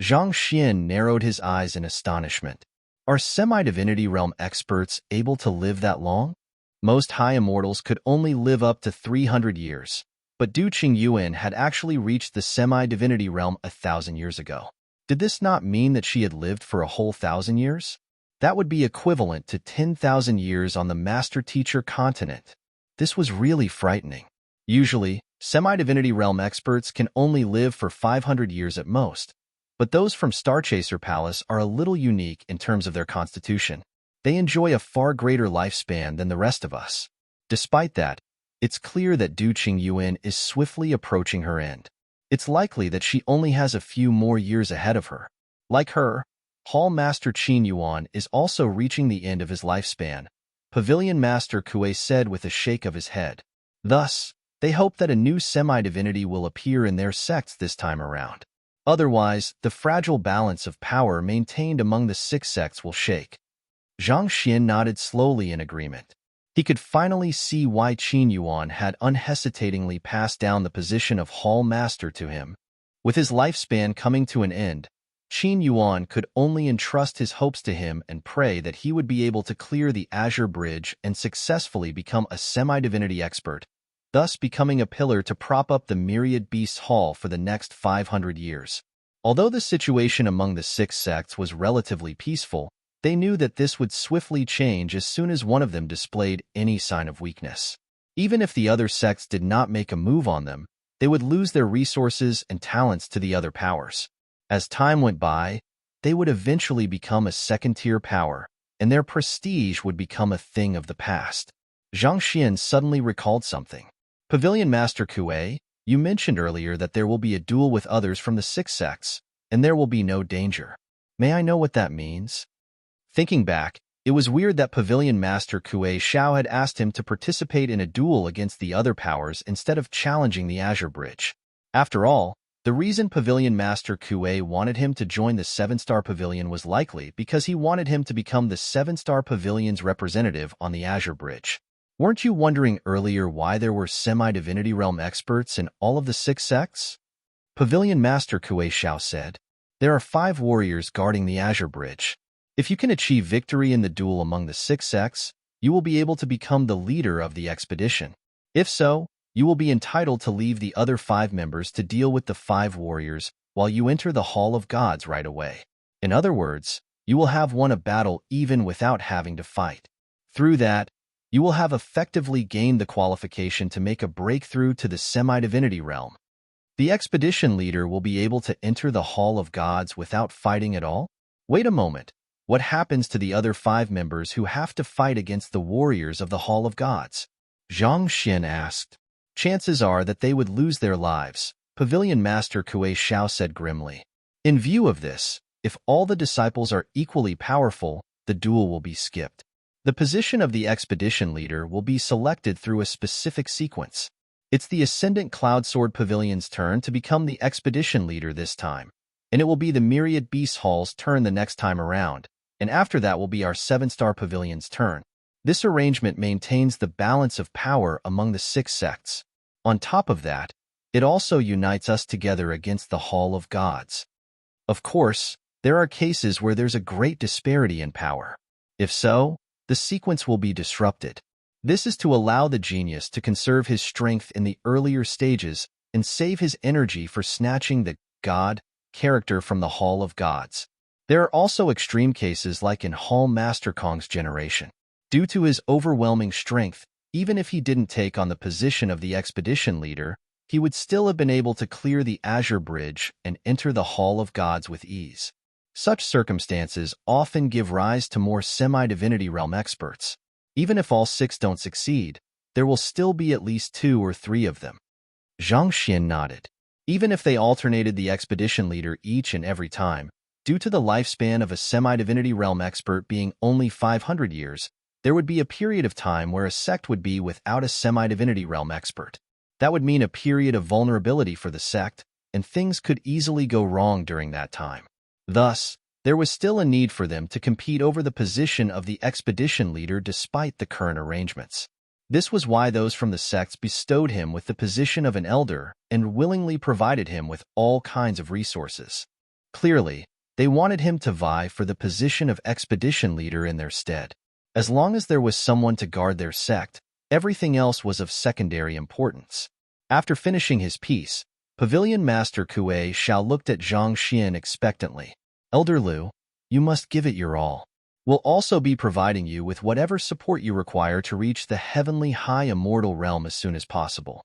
Zhang Xian narrowed his eyes in astonishment. Are semi-divinity realm experts able to live that long? Most high immortals could only live up to 300 years, but Du Qingyuan had actually reached the semi-divinity realm 1,000 years ago. Did this not mean that she had lived for a whole 1,000 years? That would be equivalent to 10,000 years on the Master-Teacher continent. This was really frightening. Usually, semi-divinity realm experts can only live for 500 years at most, but those from Starchaser Palace are a little unique in terms of their constitution. They enjoy a far greater lifespan than the rest of us. Despite that, it's clear that Du Qingyuan is swiftly approaching her end. It's likely that she only has a few more years ahead of her. Like her, Hall Master Qin Yuan is also reaching the end of his lifespan, Pavilion Master Kuei said with a shake of his head. Thus, they hope that a new semi-divinity will appear in their sects this time around. Otherwise, the fragile balance of power maintained among the six sects will shake. Zhang Xian nodded slowly in agreement. He could finally see why Qin Yuan had unhesitatingly passed down the position of Hall Master to him. With his lifespan coming to an end, Qin Yuan could only entrust his hopes to him and pray that he would be able to clear the Azure Bridge and successfully become a semi-divinity expert, thus becoming a pillar to prop up the Myriad Beasts Hall for the next 500 years. Although the situation among the six sects was relatively peaceful, they knew that this would swiftly change as soon as one of them displayed any sign of weakness. Even if the other sects did not make a move on them, they would lose their resources and talents to the other powers. As time went by, they would eventually become a second-tier power, and their prestige would become a thing of the past. Zhang Xian suddenly recalled something. Pavilion Master Kuei, you mentioned earlier that there will be a duel with others from the six sects, and there will be no danger. May I know what that means? Thinking back, it was weird that Pavilion Master Kuei Xiao had asked him to participate in a duel against the other powers instead of challenging the Azure Bridge. After all, the reason Pavilion Master Kuei wanted him to join the 7-Star Pavilion was likely because he wanted him to become the 7-Star Pavilion's representative on the Azure Bridge. Weren't you wondering earlier why there were semi-divinity realm experts in all of the six sects? Pavilion Master Kuei Xiao said. There are 5 warriors guarding the Azure Bridge. If you can achieve victory in the duel among the six sects, you will be able to become the leader of the expedition. If so, you will be entitled to leave the other 5 members to deal with the 5 warriors while you enter the Hall of Gods right away. In other words, you will have won a battle even without having to fight. Through that, you will have effectively gained the qualification to make a breakthrough to the semi-divinity realm. The expedition leader will be able to enter the Hall of Gods without fighting at all? Wait a moment. What happens to the other 5 members who have to fight against the warriors of the Hall of Gods? Zhang Xian asked. Chances are that they would lose their lives, Pavilion Master Kuei Xiao said grimly. In view of this, if all the disciples are equally powerful, the duel will be skipped. The position of the expedition leader will be selected through a specific sequence. It's the Ascendant Cloud Sword Pavilion's turn to become the expedition leader this time, and it will be the Myriad Beast Hall's turn the next time around, and after that will be our 7-Star Pavilion's turn. This arrangement maintains the balance of power among the 6 sects. On top of that, it also unites us together against the Hall of Gods. Of course, there are cases where there's a great disparity in power. If so, the sequence will be disrupted. This is to allow the genius to conserve his strength in the earlier stages and save his energy for snatching the God character from the Hall of Gods. There are also extreme cases like in Hall Master Kong's generation. Due to his overwhelming strength, even if he didn't take on the position of the expedition leader, he would still have been able to clear the Azure Bridge and enter the Hall of Gods with ease. Such circumstances often give rise to more semi-divinity realm experts. Even if all 6 don't succeed, there will still be at least 2 or 3 of them. Zhang Xian nodded. Even if they alternated the expedition leader each and every time, due to the lifespan of a semi-divinity realm expert being only 500 years, there would be a period of time where a sect would be without a semi-divinity realm expert. That would mean a period of vulnerability for the sect, and things could easily go wrong during that time. Thus, there was still a need for them to compete over the position of the expedition leader despite the current arrangements. This was why those from the sects bestowed him with the position of an elder and willingly provided him with all kinds of resources. Clearly, they wanted him to vie for the position of expedition leader in their stead. As long as there was someone to guard their sect, everything else was of secondary importance. After finishing his piece, Pavilion Master Kuei Xiao looked at Zhang Xian expectantly. Elder Lu, you must give it your all. We'll also be providing you with whatever support you require to reach the heavenly high immortal realm as soon as possible.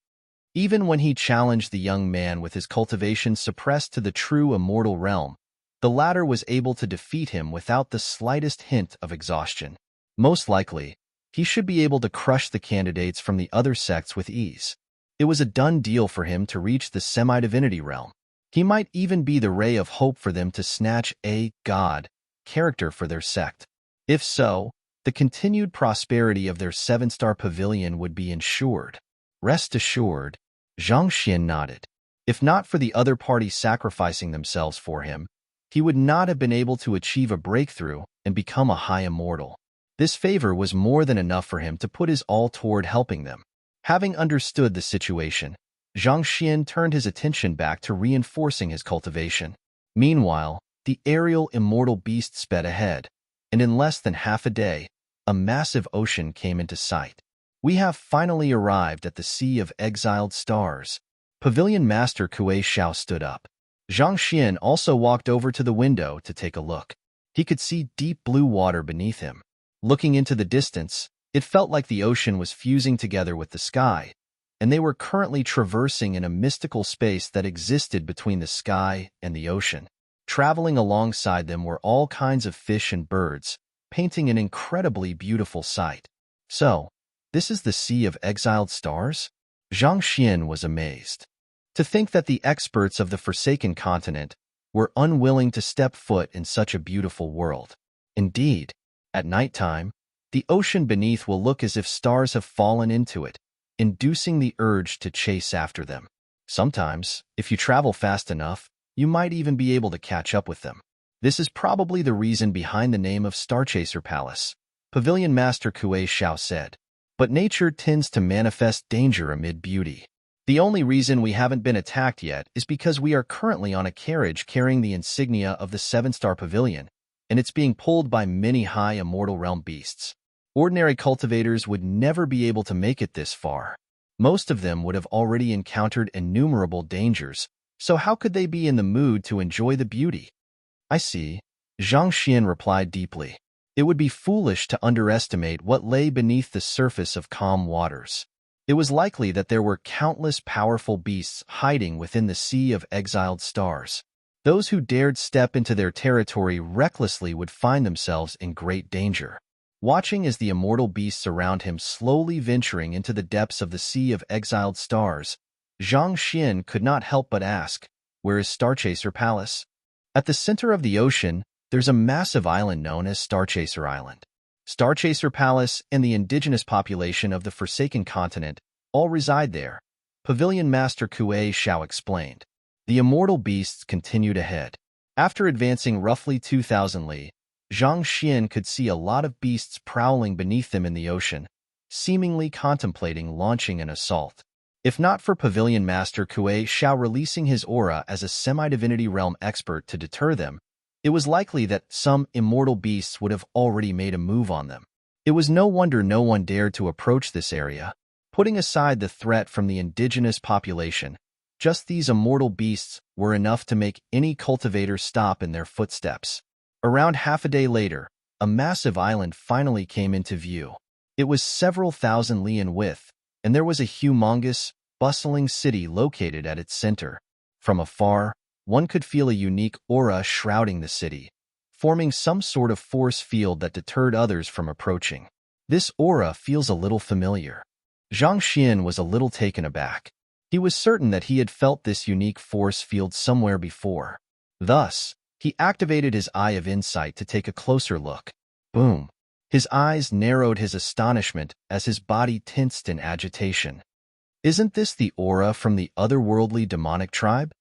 Even when he challenged the young man with his cultivation suppressed to the true immortal realm, the latter was able to defeat him without the slightest hint of exhaustion. Most likely, he should be able to crush the candidates from the other sects with ease. It was a done deal for him to reach the semi-divinity realm. He might even be the ray of hope for them to snatch a god character for their sect. If so, the continued prosperity of their seven-star pavilion would be ensured. Rest assured, Zhang Xian nodded. If not for the other party sacrificing themselves for him, he would not have been able to achieve a breakthrough and become a high immortal. This favor was more than enough for him to put his all toward helping them. Having understood the situation, Zhang Xian turned his attention back to reinforcing his cultivation. Meanwhile, the aerial immortal beast sped ahead, and in less than half a day, a massive ocean came into sight. We have finally arrived at the Sea of Exiled Stars. Pavilion Master Kuei Xiao stood up. Zhang Xian also walked over to the window to take a look. He could see deep blue water beneath him. Looking into the distance, it felt like the ocean was fusing together with the sky, and they were currently traversing in a mystical space that existed between the sky and the ocean. Traveling alongside them were all kinds of fish and birds, painting an incredibly beautiful sight. So, this is the Sea of Exiled Stars? Zhang Xian was amazed. To think that the experts of the Forsaken Continent were unwilling to step foot in such a beautiful world. Indeed, at nighttime, the ocean beneath will look as if stars have fallen into it, inducing the urge to chase after them. Sometimes, if you travel fast enough, you might even be able to catch up with them. This is probably the reason behind the name of Starchaser Palace, Pavilion Master Kuei Xiao said. But nature tends to manifest danger amid beauty. The only reason we haven't been attacked yet is because we are currently on a carriage carrying the insignia of the seven-star pavilion, and it's being pulled by many high immortal realm beasts. Ordinary cultivators would never be able to make it this far. Most of them would have already encountered innumerable dangers, so how could they be in the mood to enjoy the beauty? I see, Zhang Xian replied deeply. It would be foolish to underestimate what lay beneath the surface of calm waters. It was likely that there were countless powerful beasts hiding within the Sea of Exiled Stars. Those who dared step into their territory recklessly would find themselves in great danger. Watching as the immortal beasts around him slowly venturing into the depths of the Sea of Exiled Stars, Zhang Xian could not help but ask, where is Starchaser Palace? At the center of the ocean, there's a massive island known as Starchaser Island. Starchaser Palace and the indigenous population of the Forsaken Continent all reside there, Pavilion Master Kuei Xiao explained. The immortal beasts continued ahead. After advancing roughly 2,000 li, Zhang Xian could see a lot of beasts prowling beneath them in the ocean, seemingly contemplating launching an assault. If not for Pavilion Master Kuei Xiao releasing his aura as a semi-divinity realm expert to deter them, it was likely that some immortal beasts would have already made a move on them. It was no wonder no one dared to approach this area. Putting aside the threat from the indigenous population, just these immortal beasts were enough to make any cultivator stop in their footsteps. Around half a day later, a massive island finally came into view. It was several thousand li in width, and there was a humongous, bustling city located at its center. From afar, one could feel a unique aura shrouding the city, forming some sort of force field that deterred others from approaching. This aura feels a little familiar. Zhang Xian was a little taken aback. He was certain that he had felt this unique force field somewhere before. Thus, he activated his Eye of Insight to take a closer look. Boom! His eyes narrowed his astonishment as his body tensed in agitation. Isn't this the aura from the otherworldly demonic tribe?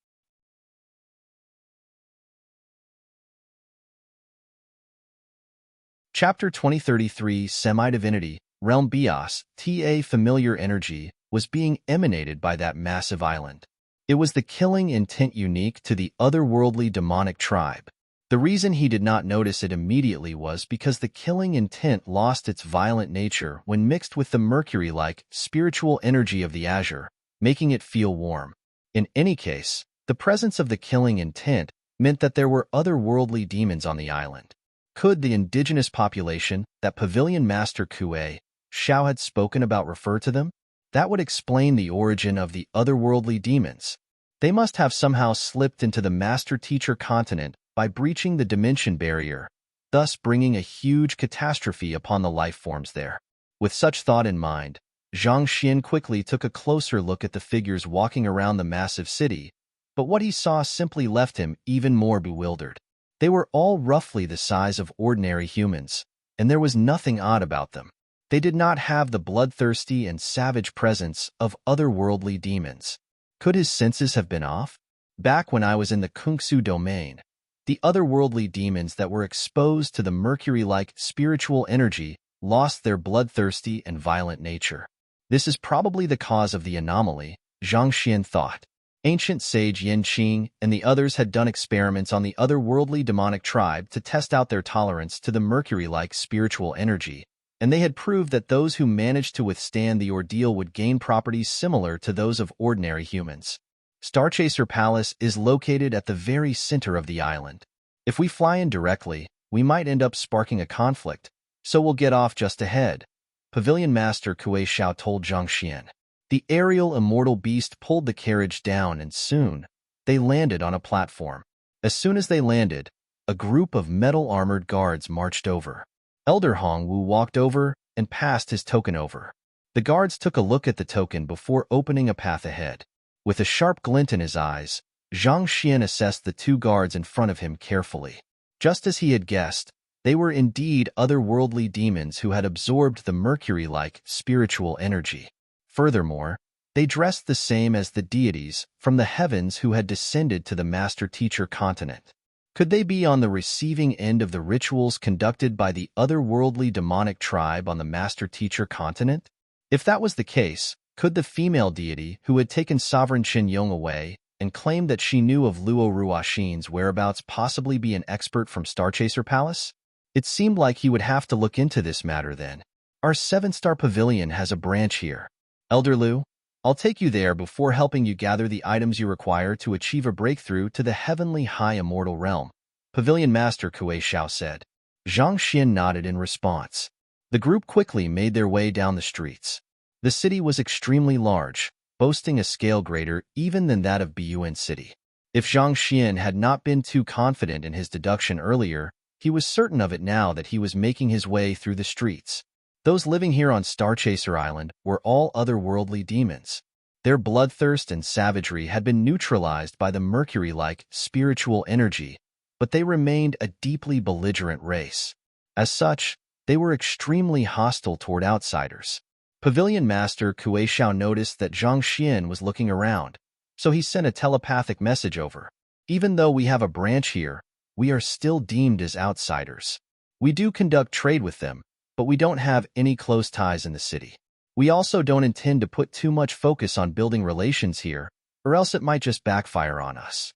Chapter 2033 Semi-Divinity, Realm Bios, TA familiar energy was being emanated by that massive island. It was the killing intent unique to the otherworldly demonic tribe. The reason he did not notice it immediately was because the killing intent lost its violent nature when mixed with the mercury-like spiritual energy of the azure, making it feel warm. In any case, the presence of the killing intent meant that there were otherworldly demons on the island. Could the indigenous population that Pavilion Master Kuei Xiao had spoken about refer to them? That would explain the origin of the otherworldly demons. They must have somehow slipped into the Master-Teacher continent by breaching the dimension barrier, thus bringing a huge catastrophe upon the life forms there. With such thought in mind, Zhang Xian quickly took a closer look at the figures walking around the massive city, but what he saw simply left him even more bewildered. They were all roughly the size of ordinary humans, and there was nothing odd about them. They did not have the bloodthirsty and savage presence of otherworldly demons. Could his senses have been off? Back when I was in the Kungsu domain, the otherworldly demons that were exposed to the mercury-like spiritual energy lost their bloodthirsty and violent nature. This is probably the cause of the anomaly, Zhang Xian thought. Ancient sage Yin Qing and the others had done experiments on the otherworldly demonic tribe to test out their tolerance to the mercury-like spiritual energy, and they had proved that those who managed to withstand the ordeal would gain properties similar to those of ordinary humans. Starchaser Palace is located at the very center of the island. If we fly in directly, we might end up sparking a conflict, so we'll get off just ahead, Pavilion Master Kuei Xiao told Zhang Xian. The aerial immortal beast pulled the carriage down, and soon they landed on a platform. As soon as they landed, a group of metal-armored guards marched over. Elder Hongwu walked over and passed his token over. The guards took a look at the token before opening a path ahead. With a sharp glint in his eyes, Zhang Xian assessed the two guards in front of him carefully. Just as he had guessed, they were indeed otherworldly demons who had absorbed the mercury-like spiritual energy. Furthermore, they dressed the same as the deities from the heavens who had descended to the Master-Teacher continent. Could they be on the receiving end of the rituals conducted by the otherworldly demonic tribe on the Master-Teacher continent? If that was the case, could the female deity who had taken Sovereign Qin Yong away and claimed that she knew of Luo Ruoxin's whereabouts possibly be an expert from Starchaser Palace? It seemed like he would have to look into this matter then. Our 7-star pavilion has a branch here. Elder Lu, I'll take you there before helping you gather the items you require to achieve a breakthrough to the heavenly high immortal realm, Pavilion Master Kuei Xiao said. Zhang Xian nodded in response. The group quickly made their way down the streets. The city was extremely large, boasting a scale greater even than that of Biyuan City. If Zhang Xian had not been too confident in his deduction earlier, he was certain of it now that he was making his way through the streets. Those living here on Starchaser Island were all otherworldly demons. Their bloodthirst and savagery had been neutralized by the mercury-like spiritual energy, but they remained a deeply belligerent race. As such, they were extremely hostile toward outsiders. Pavilion Master Kuei Xiao noticed that Zhang Xian was looking around, so he sent a telepathic message over. Even though we have a branch here, we are still deemed as outsiders. We do conduct trade with them, but we don't have any close ties in the city. We also don't intend to put too much focus on building relations here, or else it might just backfire on us.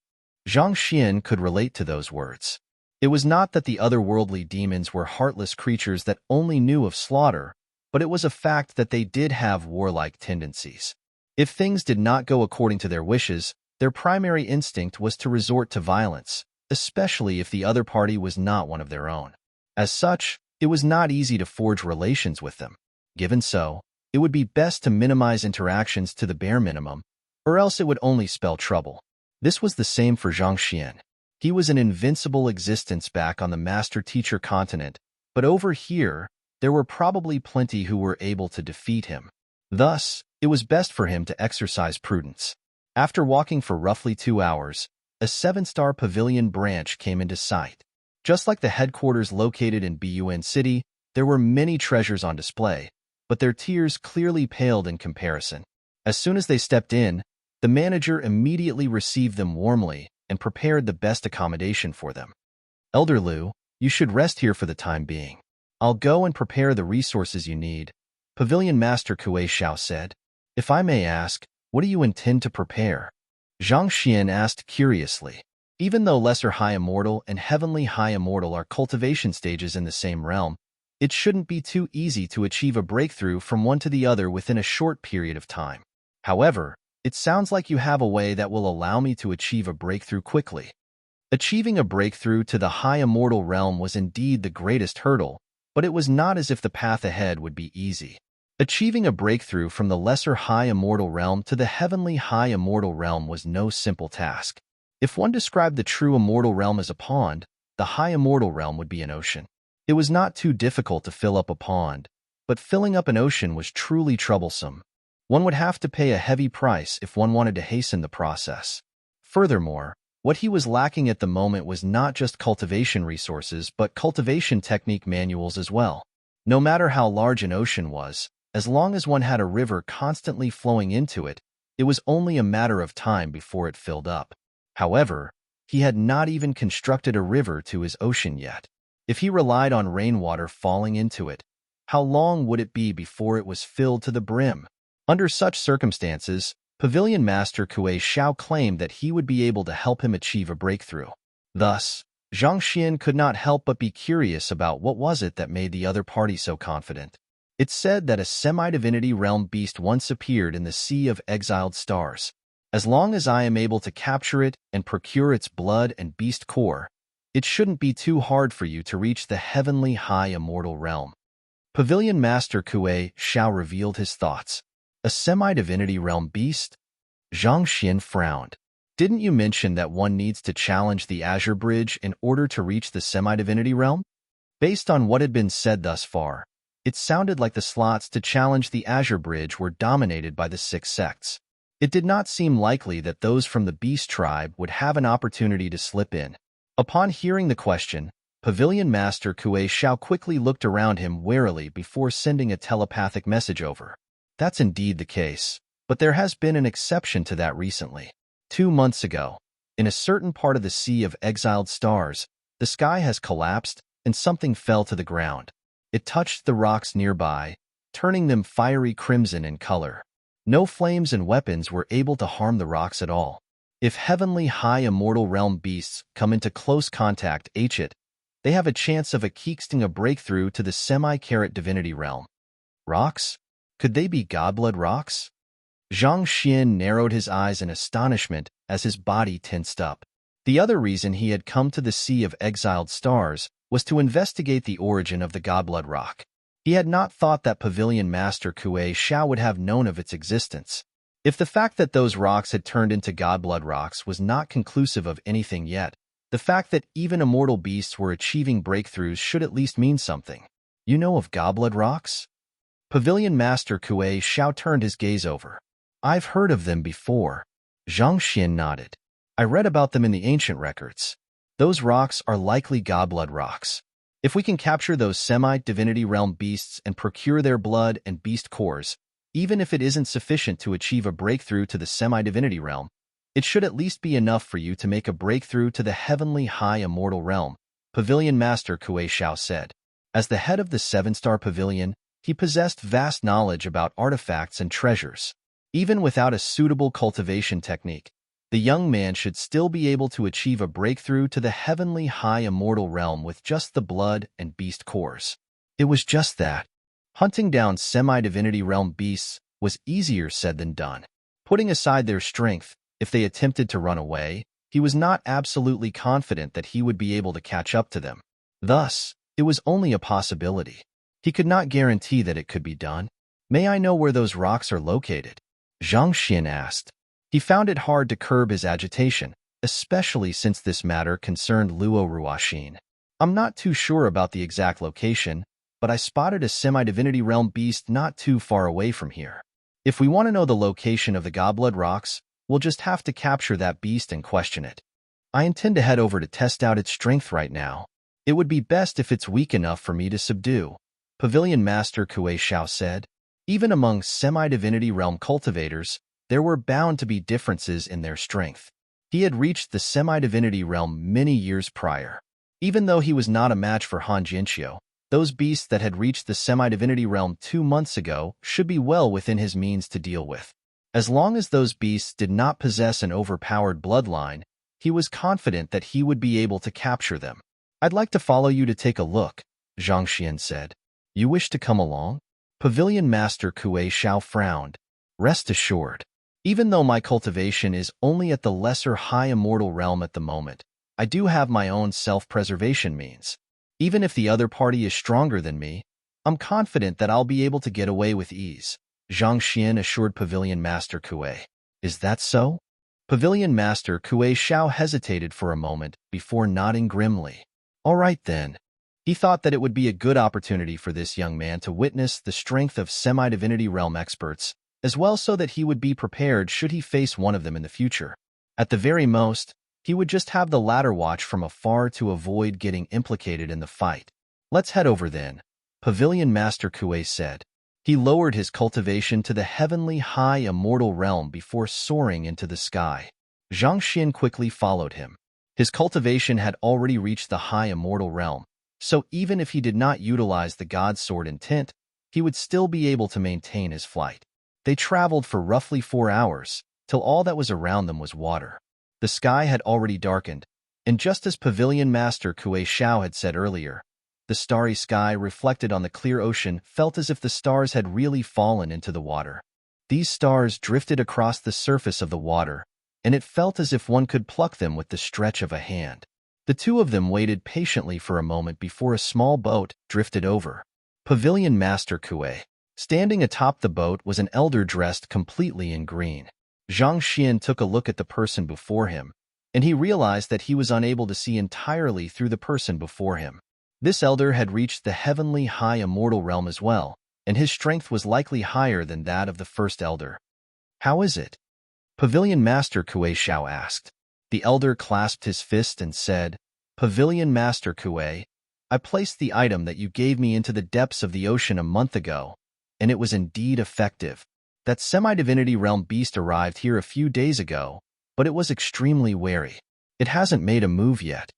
Zhang Xian could relate to those words. It was not that the otherworldly demons were heartless creatures that only knew of slaughter, but it was a fact that they did have warlike tendencies. If things did not go according to their wishes, their primary instinct was to resort to violence, especially if the other party was not one of their own. As such, it was not easy to forge relations with them. Given so, it would be best to minimize interactions to the bare minimum, or else it would only spell trouble. This was the same for Zhang Xian. He was an invincible existence back on the Master-Teacher continent, but over here, there were probably plenty who were able to defeat him. Thus, it was best for him to exercise prudence. After walking for roughly 2 hours, a 7-star pavilion branch came into sight. Just like the headquarters located in Biyuan City, there were many treasures on display, but their tiers clearly paled in comparison. As soon as they stepped in, the manager immediately received them warmly and prepared the best accommodation for them. Elder Lu, you should rest here for the time being. I'll go and prepare the resources you need, Pavilion Master Kuei Xiao said. If I may ask, what do you intend to prepare? Zhang Xian asked curiously. Even though Lesser High Immortal and Heavenly High Immortal are cultivation stages in the same realm, it shouldn't be too easy to achieve a breakthrough from one to the other within a short period of time. However, it sounds like you have a way that will allow me to achieve a breakthrough quickly. Achieving a breakthrough to the High Immortal realm was indeed the greatest hurdle, but it was not as if the path ahead would be easy. Achieving a breakthrough from the Lesser High Immortal realm to the Heavenly High Immortal realm was no simple task. If one described the true Immortal realm as a pond, the High Immortal realm would be an ocean. It was not too difficult to fill up a pond, but filling up an ocean was truly troublesome. One would have to pay a heavy price if one wanted to hasten the process. Furthermore, what he was lacking at the moment was not just cultivation resources but cultivation technique manuals as well. No matter how large an ocean was, as long as one had a river constantly flowing into it, it was only a matter of time before it filled up. However, he had not even constructed a river to his ocean yet. If he relied on rainwater falling into it, how long would it be before it was filled to the brim? Under such circumstances, Pavilion Master Kuei Xiao claimed that he would be able to help him achieve a breakthrough. Thus, Zhang Xian could not help but be curious about what was it that made the other party so confident. It's said that a semi-divinity realm beast once appeared in the Sea of Exiled Stars. As long as I am able to capture it and procure its blood and beast core, it shouldn't be too hard for you to reach the Heavenly High Immortal realm. Pavilion Master Kuei Xiao revealed his thoughts. A semi-divinity realm beast? Zhang Xian frowned. Didn't you mention that one needs to challenge the Azure Bridge in order to reach the semi-divinity realm? Based on what had been said thus far, it sounded like the slots to challenge the Azure Bridge were dominated by the 6 sects. It did not seem likely that those from the Beast tribe would have an opportunity to slip in. Upon hearing the question, Pavilion Master Kuei Xiao quickly looked around him warily before sending a telepathic message over. That's indeed the case, but there has been an exception to that recently. 2 months ago, in a certain part of the Sea of Exiled Stars, the sky has collapsed and something fell to the ground. It touched the rocks nearby, turning them fiery crimson in color. No flames and weapons were able to harm the rocks at all. If Heavenly High Immortal Realm beasts come into close contact it, they have a chance of kickstarting a breakthrough to the semi-carat divinity realm. Rocks? Could they be godblood rocks? Zhang Xian narrowed his eyes in astonishment as his body tensed up. The other reason he had come to the Sea of Exiled Stars was to investigate the origin of the godblood rock. He had not thought that Pavilion Master Kuei Xiao would have known of its existence. If the fact that those rocks had turned into godblood rocks was not conclusive of anything yet, the fact that even immortal beasts were achieving breakthroughs should at least mean something. You know of godblood rocks? Pavilion Master Kuei Xiao turned his gaze over. I've heard of them before. Zhang Xian nodded. I read about them in the ancient records. Those rocks are likely godblood rocks. If we can capture those semi-divinity realm beasts and procure their blood and beast cores, even if it isn't sufficient to achieve a breakthrough to the semi-divinity realm, it should at least be enough for you to make a breakthrough to the Heavenly High Immortal realm, Pavilion Master Kuei Xiao said. As the head of the 7-star pavilion, he possessed vast knowledge about artifacts and treasures. Even without a suitable cultivation technique, the young man should still be able to achieve a breakthrough to the Heavenly High Immortal realm with just the blood and beast cores. It was just that. Hunting down semi-divinity realm beasts was easier said than done. Putting aside their strength, if they attempted to run away, he was not absolutely confident that he would be able to catch up to them. Thus, it was only a possibility. He could not guarantee that it could be done. May I know where those rocks are located? Zhang Xian asked. He found it hard to curb his agitation, especially since this matter concerned Luo Ruoxin. I'm not too sure about the exact location, but I spotted a semi-divinity realm beast not too far away from here. If we want to know the location of the godblood rocks, we'll just have to capture that beast and question it. I intend to head over to test out its strength right now. It would be best if it's weak enough for me to subdue, Pavilion Master Kuei Xiao said. Even among semi-divinity realm cultivators, there were bound to be differences in their strength. He had reached the semi-divinity realm many years prior. Even though he was not a match for Han Jianxiu, those beasts that had reached the semi-divinity realm 2 months ago should be well within his means to deal with. As long as those beasts did not possess an overpowered bloodline, he was confident that he would be able to capture them. "I'd like to follow you to take a look," Zhang Xian said. "You wish to come along?" Pavilion Master Kuei Xiao frowned. "Rest assured. Even though my cultivation is only at the lesser high immortal realm at the moment, I do have my own self-preservation means. Even if the other party is stronger than me, I'm confident that I'll be able to get away with ease," Zhang Xian assured Pavilion Master Kuei. "Is that so?" Pavilion Master Kuei Xiao hesitated for a moment before nodding grimly. "All right then." He thought that it would be a good opportunity for this young man to witness the strength of semi-divinity realm experts, as well so that he would be prepared should he face one of them in the future. At the very most, he would just have the latter watch from afar to avoid getting implicated in the fight. "Let's head over then," Pavilion Master Kuei said. He lowered his cultivation to the heavenly high immortal realm before soaring into the sky. Zhang Xian quickly followed him. His cultivation had already reached the high immortal realm, so even if he did not utilize the God Sword intent, he would still be able to maintain his flight. They traveled for roughly 4 hours, till all that was around them was water. The sky had already darkened, and just as Pavilion Master Kuei Xiao had said earlier, the starry sky reflected on the clear ocean felt as if the stars had really fallen into the water. These stars drifted across the surface of the water, and it felt as if one could pluck them with the stretch of a hand. The two of them waited patiently for a moment before a small boat drifted over. Pavilion Master Kuei. Standing atop the boat was an elder dressed completely in green. Zhang Xian took a look at the person before him, and he realized that he was unable to see entirely through the person before him. This elder had reached the heavenly high immortal realm as well, and his strength was likely higher than that of the first elder. "How is it?" Pavilion Master Kuei Xiao asked. The elder clasped his fist and said, "Pavilion Master Kuei, I placed the item that you gave me into the depths of the ocean a month ago, and it was indeed effective. That semi-divinity realm beast arrived here a few days ago, but it was extremely wary. It hasn't made a move yet."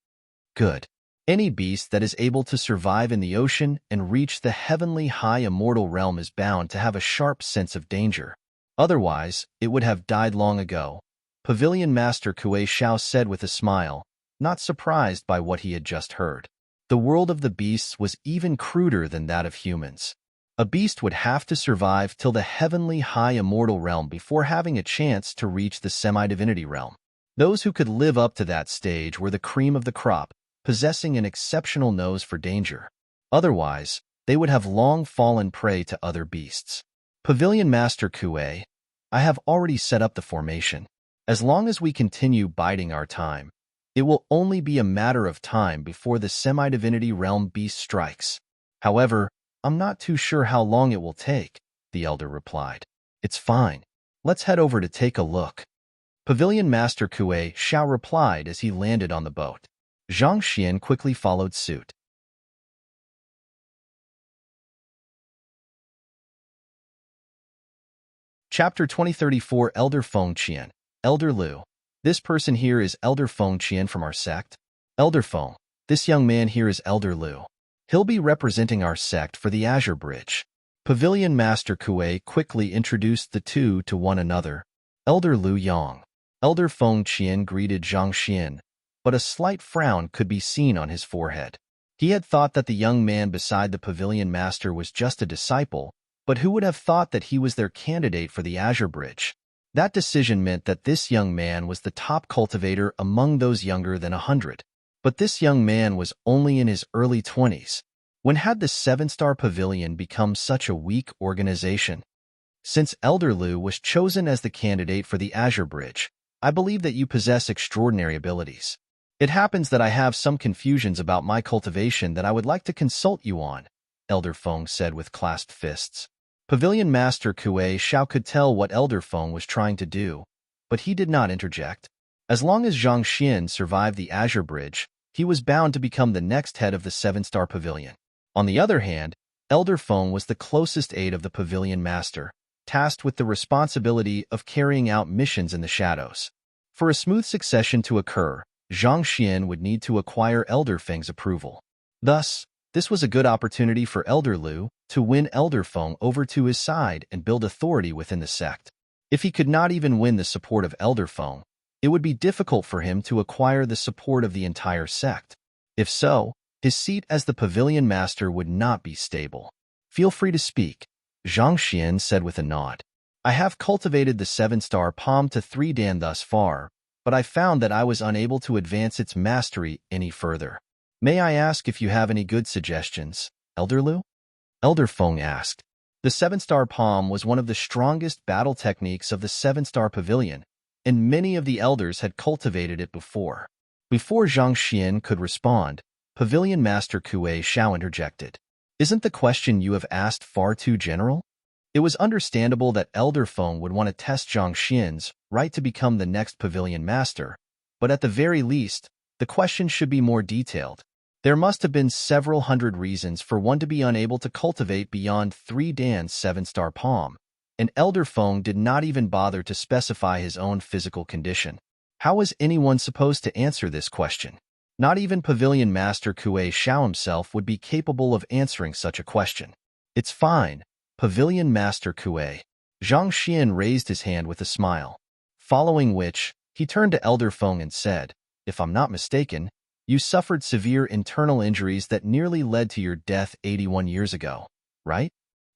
"Good. Any beast that is able to survive in the ocean and reach the heavenly high immortal realm is bound to have a sharp sense of danger. Otherwise, it would have died long ago," Pavilion Master Kuei Xiao said with a smile, not surprised by what he had just heard. The world of the beasts was even cruder than that of humans. A beast would have to survive till the heavenly high immortal realm before having a chance to reach the semi-divinity realm. Those who could live up to that stage were the cream of the crop, possessing an exceptional nose for danger. Otherwise, they would have long fallen prey to other beasts. "Pavilion Master Kuei, I have already set up the formation. As long as we continue biding our time, it will only be a matter of time before the semi-divinity realm beast strikes. However, I'm not too sure how long it will take," the elder replied. "It's fine. Let's head over to take a look." Pavilion Master Kuei Xiao replied as he landed on the boat. Zhang Xian quickly followed suit. Chapter 2034 Elder Feng Qian. Elder Lu. "This person here is Elder Feng Qian from our sect." "Elder Feng, this young man here is Elder Lu. He'll be representing our sect for the Azure Bridge." Pavilion Master Kuei quickly introduced the two to one another. "Elder Lu Yang." Elder Feng Qian greeted Zhang Xian, but a slight frown could be seen on his forehead. He had thought that the young man beside the Pavilion Master was just a disciple, but who would have thought that he was their candidate for the Azure Bridge? That decision meant that this young man was the top cultivator among those younger than 100. But this young man was only in his early 20s. When had the 7-star Pavilion become such a weak organization? "Since Elder Lu was chosen as the candidate for the Azure Bridge, I believe that you possess extraordinary abilities. It happens that I have some confusions about my cultivation that I would like to consult you on," Elder Feng said with clasped fists. Pavilion Master Kuei Xiao could tell what Elder Feng was trying to do, but he did not interject. As long as Zhang Xian survived the Azure Bridge, he was bound to become the next head of the 7-star Pavilion. On the other hand, Elder Feng was the closest aide of the Pavilion Master, tasked with the responsibility of carrying out missions in the shadows. For a smooth succession to occur, Zhang Xian would need to acquire Elder Feng's approval. Thus, this was a good opportunity for Elder Lu to win Elder Feng over to his side and build authority within the sect. If he could not even win the support of Elder Feng, it would be difficult for him to acquire the support of the entire sect. If so, his seat as the pavilion master would not be stable. Feel free to speak, Zhang Xian said with a nod. I have cultivated the 7-star palm to 3 Dan thus far, but I found that I was unable to advance its mastery any further. May I ask if you have any good suggestions, Elder Lu? Elder Feng asked. The 7-star palm was one of the strongest battle techniques of the 7-star pavilion, and many of the elders had cultivated it before. Before Zhang Xian could respond, Pavilion Master Kue Xiao interjected. Isn't the question you have asked far too general? It was understandable that Elder Feng would want to test Zhang Xian's right to become the next Pavilion Master, but at the very least, the question should be more detailed. There must have been several hundred reasons for one to be unable to cultivate beyond 3 Dan's 7-star palm, and Elder Feng did not even bother to specify his own physical condition. How was anyone supposed to answer this question? Not even Pavilion Master Kue Xiao himself would be capable of answering such a question. It's fine, Pavilion Master Kue. Zhang Xian raised his hand with a smile, following which, he turned to Elder Feng and said, if I'm not mistaken, you suffered severe internal injuries that nearly led to your death 81 years ago, right?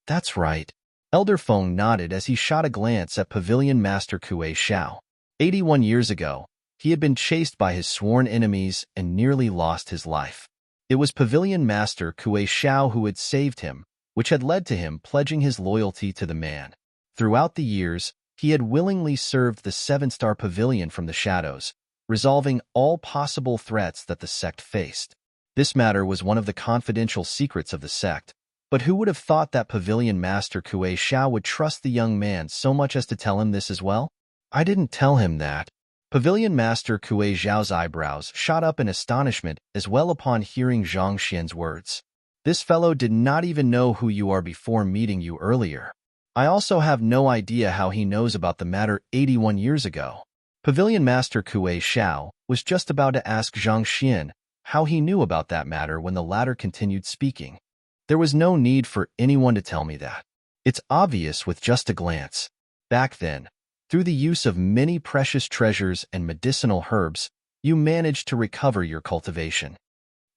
That's right. Elder Feng nodded as he shot a glance at Pavilion Master Kue Xiao. 81 years ago, he had been chased by his sworn enemies and nearly lost his life. It was Pavilion Master Kue Xiao who had saved him, which had led to him pledging his loyalty to the man. Throughout the years, he had willingly served the 7-star pavilion from the shadows, resolving all possible threats that the sect faced. This matter was one of the confidential secrets of the sect, but who would have thought that Pavilion Master Kue Xiao would trust the young man so much as to tell him this as well? I didn't tell him that. Pavilion Master Kue Xiao's eyebrows shot up in astonishment as well upon hearing Zhang Xian's words. This fellow did not even know who you are before meeting you earlier. I also have no idea how he knows about the matter 81 years ago. Pavilion Master Kue Xiao was just about to ask Zhang Xian how he knew about that matter when the latter continued speaking. There was no need for anyone to tell me that. It's obvious with just a glance. Back then, through the use of many precious treasures and medicinal herbs, you managed to recover your cultivation.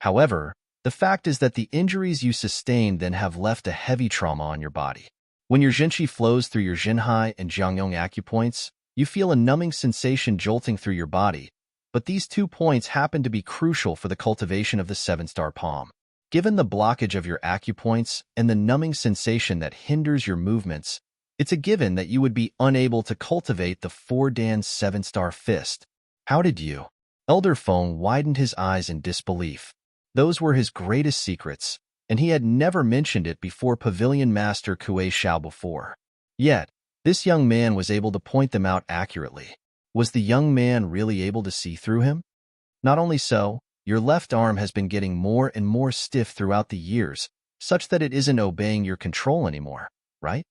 However, the fact is that the injuries you sustained then have left a heavy trauma on your body. When your Zhenqi flows through your Zhenhai and Jiangyong acupoints, you feel a numbing sensation jolting through your body, but these 2 points happen to be crucial for the cultivation of the 7-star palm. Given the blockage of your acupoints and the numbing sensation that hinders your movements, it's a given that you would be unable to cultivate the 4 Dan 7-star fist. How did you? Elder Feng widened his eyes in disbelief. Those were his greatest secrets, and he had never mentioned it before Pavilion Master Kue Xiao before. Yet, this young man was able to point them out accurately. Was the young man really able to see through him? Not only so, your left arm has been getting more and more stiff throughout the years, such that it isn't obeying your control anymore, right?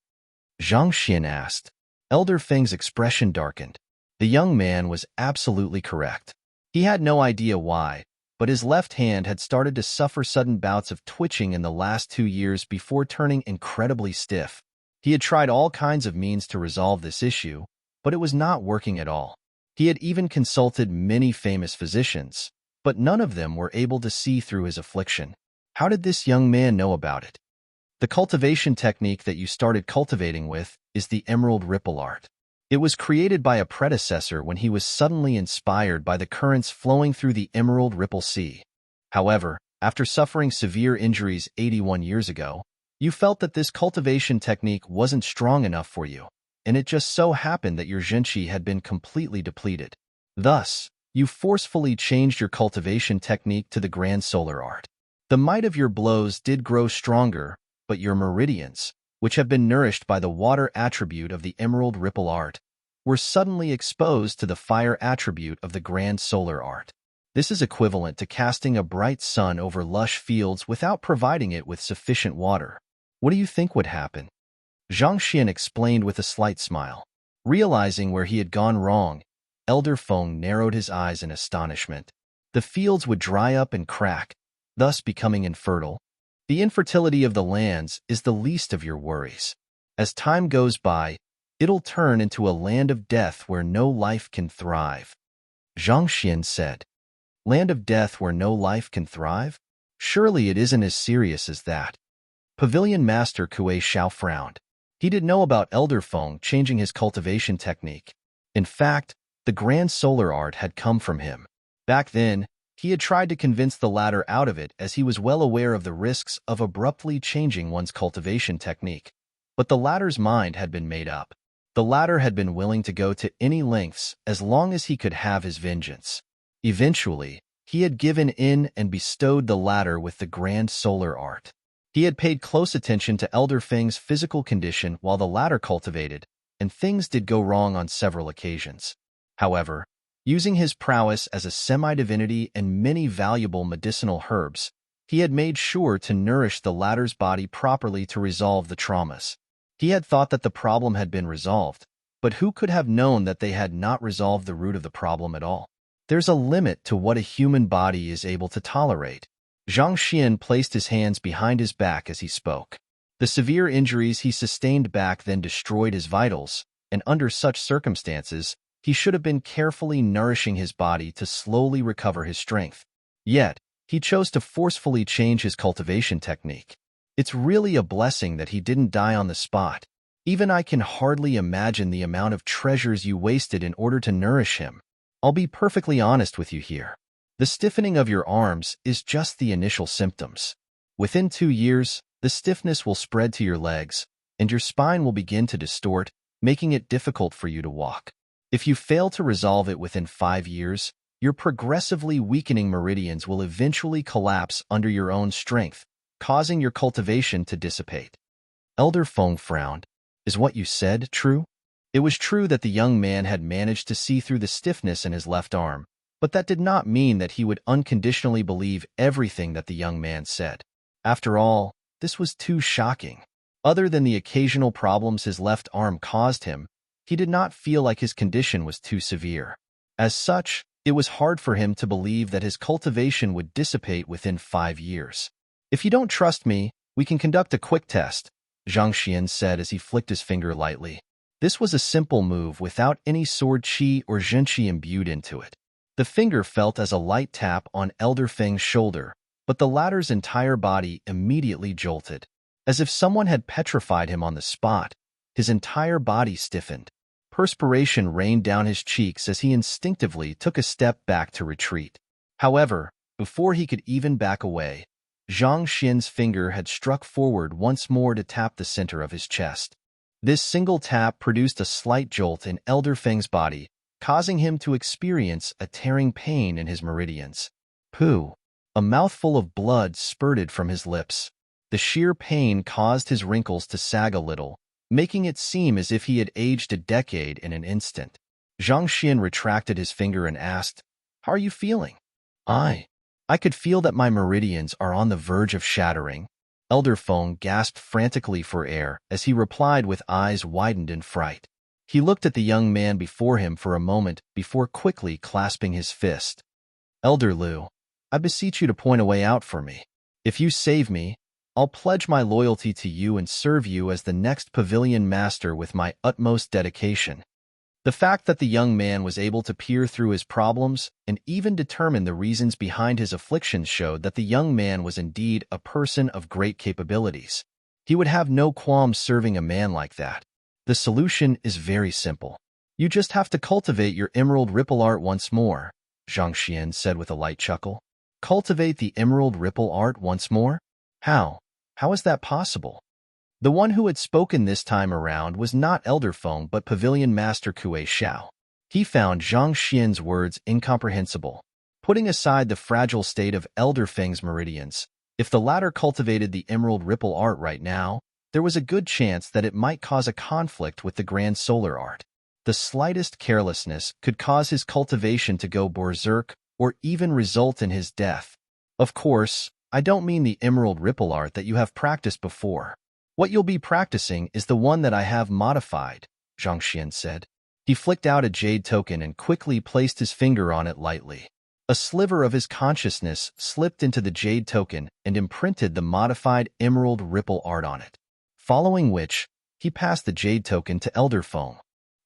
Zhang Xian asked. Elder Feng's expression darkened. The young man was absolutely correct. He had no idea why, but his left hand had started to suffer sudden bouts of twitching in the last 2 years before turning incredibly stiff. He had tried all kinds of means to resolve this issue, but it was not working at all. He had even consulted many famous physicians, but none of them were able to see through his affliction. How did this young man know about it? The cultivation technique that you started cultivating with is the Emerald Ripple Art. It was created by a predecessor when he was suddenly inspired by the currents flowing through the Emerald Ripple Sea. However, after suffering severe injuries 81 years ago, you felt that this cultivation technique wasn't strong enough for you, and it just so happened that your Zhenqi had been completely depleted. Thus, you forcefully changed your cultivation technique to the Grand Solar Art. The might of your blows did grow stronger, but your meridians, which have been nourished by the water attribute of the Emerald Ripple Art, were suddenly exposed to the fire attribute of the Grand Solar Art. This is equivalent to casting a bright sun over lush fields without providing it with sufficient water. What do you think would happen? Zhang Xian explained with a slight smile. Realizing where he had gone wrong, Elder Feng narrowed his eyes in astonishment. The fields would dry up and crack, thus becoming infertile. The infertility of the lands is the least of your worries. As time goes by, It'll turn into a land of death where no life can thrive. Zhang Xian said. Land of death where no life can thrive? Surely it isn't as serious as that. Pavilion Master Kuei Xiao frowned. He didn't know about Elder Feng changing his cultivation technique. In fact, the grand solar art had come from him. Back then, he had tried to convince the latter out of it as he was well aware of the risks of abruptly changing one's cultivation technique. But the latter's mind had been made up. The latter had been willing to go to any lengths as long as he could have his vengeance. Eventually, he had given in and bestowed the latter with the grand solar art. He had paid close attention to Elder Feng's physical condition while the latter cultivated, and things did go wrong on several occasions. However, using his prowess as a semi-divinity and many valuable medicinal herbs, he had made sure to nourish the latter's body properly to resolve the traumas. He had thought that the problem had been resolved, but who could have known that they had not resolved the root of the problem at all? There's a limit to what a human body is able to tolerate. Zhang Xian placed his hands behind his back as he spoke. The severe injuries he sustained back then destroyed his vitals, and under such circumstances, he should have been carefully nourishing his body to slowly recover his strength. Yet, he chose to forcefully change his cultivation technique. It's really a blessing that he didn't die on the spot. Even I can hardly imagine the amount of treasures you wasted in order to nourish him. I'll be perfectly honest with you here. The stiffening of your arms is just the initial symptoms. Within 2 years, the stiffness will spread to your legs, and your spine will begin to distort, making it difficult for you to walk. If you fail to resolve it within 5 years, your progressively weakening meridians will eventually collapse under your own strength, causing your cultivation to dissipate. Elder Feng frowned. Is what you said true? It was true that the young man had managed to see through the stiffness in his left arm, but that did not mean that he would unconditionally believe everything that the young man said. After all, this was too shocking. Other than the occasional problems his left arm caused him, he did not feel like his condition was too severe. As such, it was hard for him to believe that his cultivation would dissipate within 5 years. If you don't trust me, we can conduct a quick test, Zhang Xian said as he flicked his finger lightly. This was a simple move without any sword qi or zhenqi imbued into it. The finger felt as a light tap on Elder Feng's shoulder, but the latter's entire body immediately jolted. As if someone had petrified him on the spot, his entire body stiffened. Perspiration rained down his cheeks as he instinctively took a step back to retreat. However, before he could even back away, Zhang Xian's finger had struck forward once more to tap the center of his chest. This single tap produced a slight jolt in Elder Feng's body, causing him to experience a tearing pain in his meridians. Pooh! A mouthful of blood spurted from his lips. The sheer pain caused his wrinkles to sag a little, making it seem as if he had aged a decade in an instant. Zhang Xian retracted his finger and asked, "How are you feeling?" I could feel that my meridians are on the verge of shattering." Elder Feng gasped frantically for air as he replied with eyes widened in fright. He looked at the young man before him for a moment before quickly clasping his fist. "Elder Liu, I beseech you to point a way out for me. If you save me, I'll pledge my loyalty to you and serve you as the next pavilion master with my utmost dedication." The fact that the young man was able to peer through his problems and even determine the reasons behind his afflictions showed that the young man was indeed a person of great capabilities. He would have no qualms serving a man like that. The solution is very simple. You just have to cultivate your emerald ripple art once more, Zhang Xian said with a light chuckle. Cultivate the emerald ripple art once more? How? How is that possible? The one who had spoken this time around was not Elder Feng but Pavilion Master Kuei Xiao. He found Zhang Xian's words incomprehensible. Putting aside the fragile state of Elder Feng's meridians, if the latter cultivated the emerald ripple art right now, there was a good chance that it might cause a conflict with the grand solar art. The slightest carelessness could cause his cultivation to go berserk or even result in his death. Of course, I don't mean the emerald ripple art that you have practiced before. What you'll be practicing is the one that I have modified, Zhang Xian said. He flicked out a jade token and quickly placed his finger on it lightly. A sliver of his consciousness slipped into the jade token and imprinted the modified emerald ripple art on it. Following which, he passed the jade token to Elder Feng.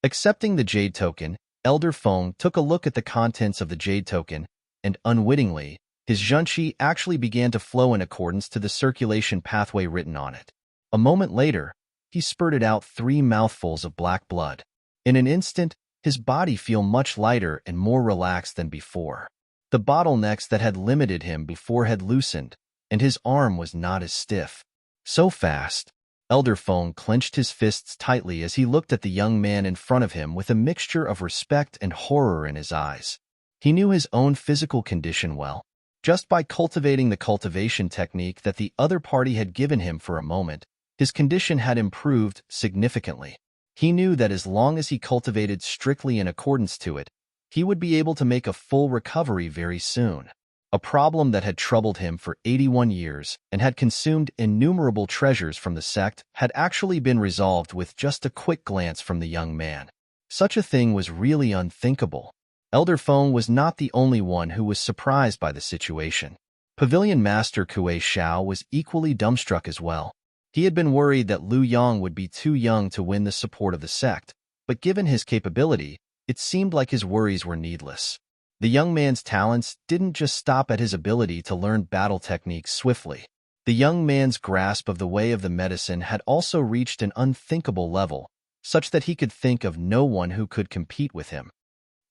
Accepting the jade token, Elder Feng took a look at the contents of the jade token, and unwittingly, his zhenqi actually began to flow in accordance to the circulation pathway written on it. A moment later, he spurted out 3 mouthfuls of black blood. In an instant, his body felt much lighter and more relaxed than before. The bottlenecks that had limited him before had loosened, and his arm was not as stiff. So fast. Elder Feng clenched his fists tightly as he looked at the young man in front of him with a mixture of respect and horror in his eyes. He knew his own physical condition well. Just by cultivating the cultivation technique that the other party had given him for a moment, his condition had improved significantly. He knew that as long as he cultivated strictly in accordance to it, he would be able to make a full recovery very soon. A problem that had troubled him for 81 years and had consumed innumerable treasures from the sect had actually been resolved with just a quick glance from the young man. Such a thing was really unthinkable. Elder Feng was not the only one who was surprised by the situation. Pavilion Master Kuei Xiao was equally dumbstruck as well. He had been worried that Liu Yang would be too young to win the support of the sect, but given his capability, it seemed like his worries were needless. The young man's talents didn't just stop at his ability to learn battle techniques swiftly. The young man's grasp of the way of the medicine had also reached an unthinkable level, such that he could think of no one who could compete with him.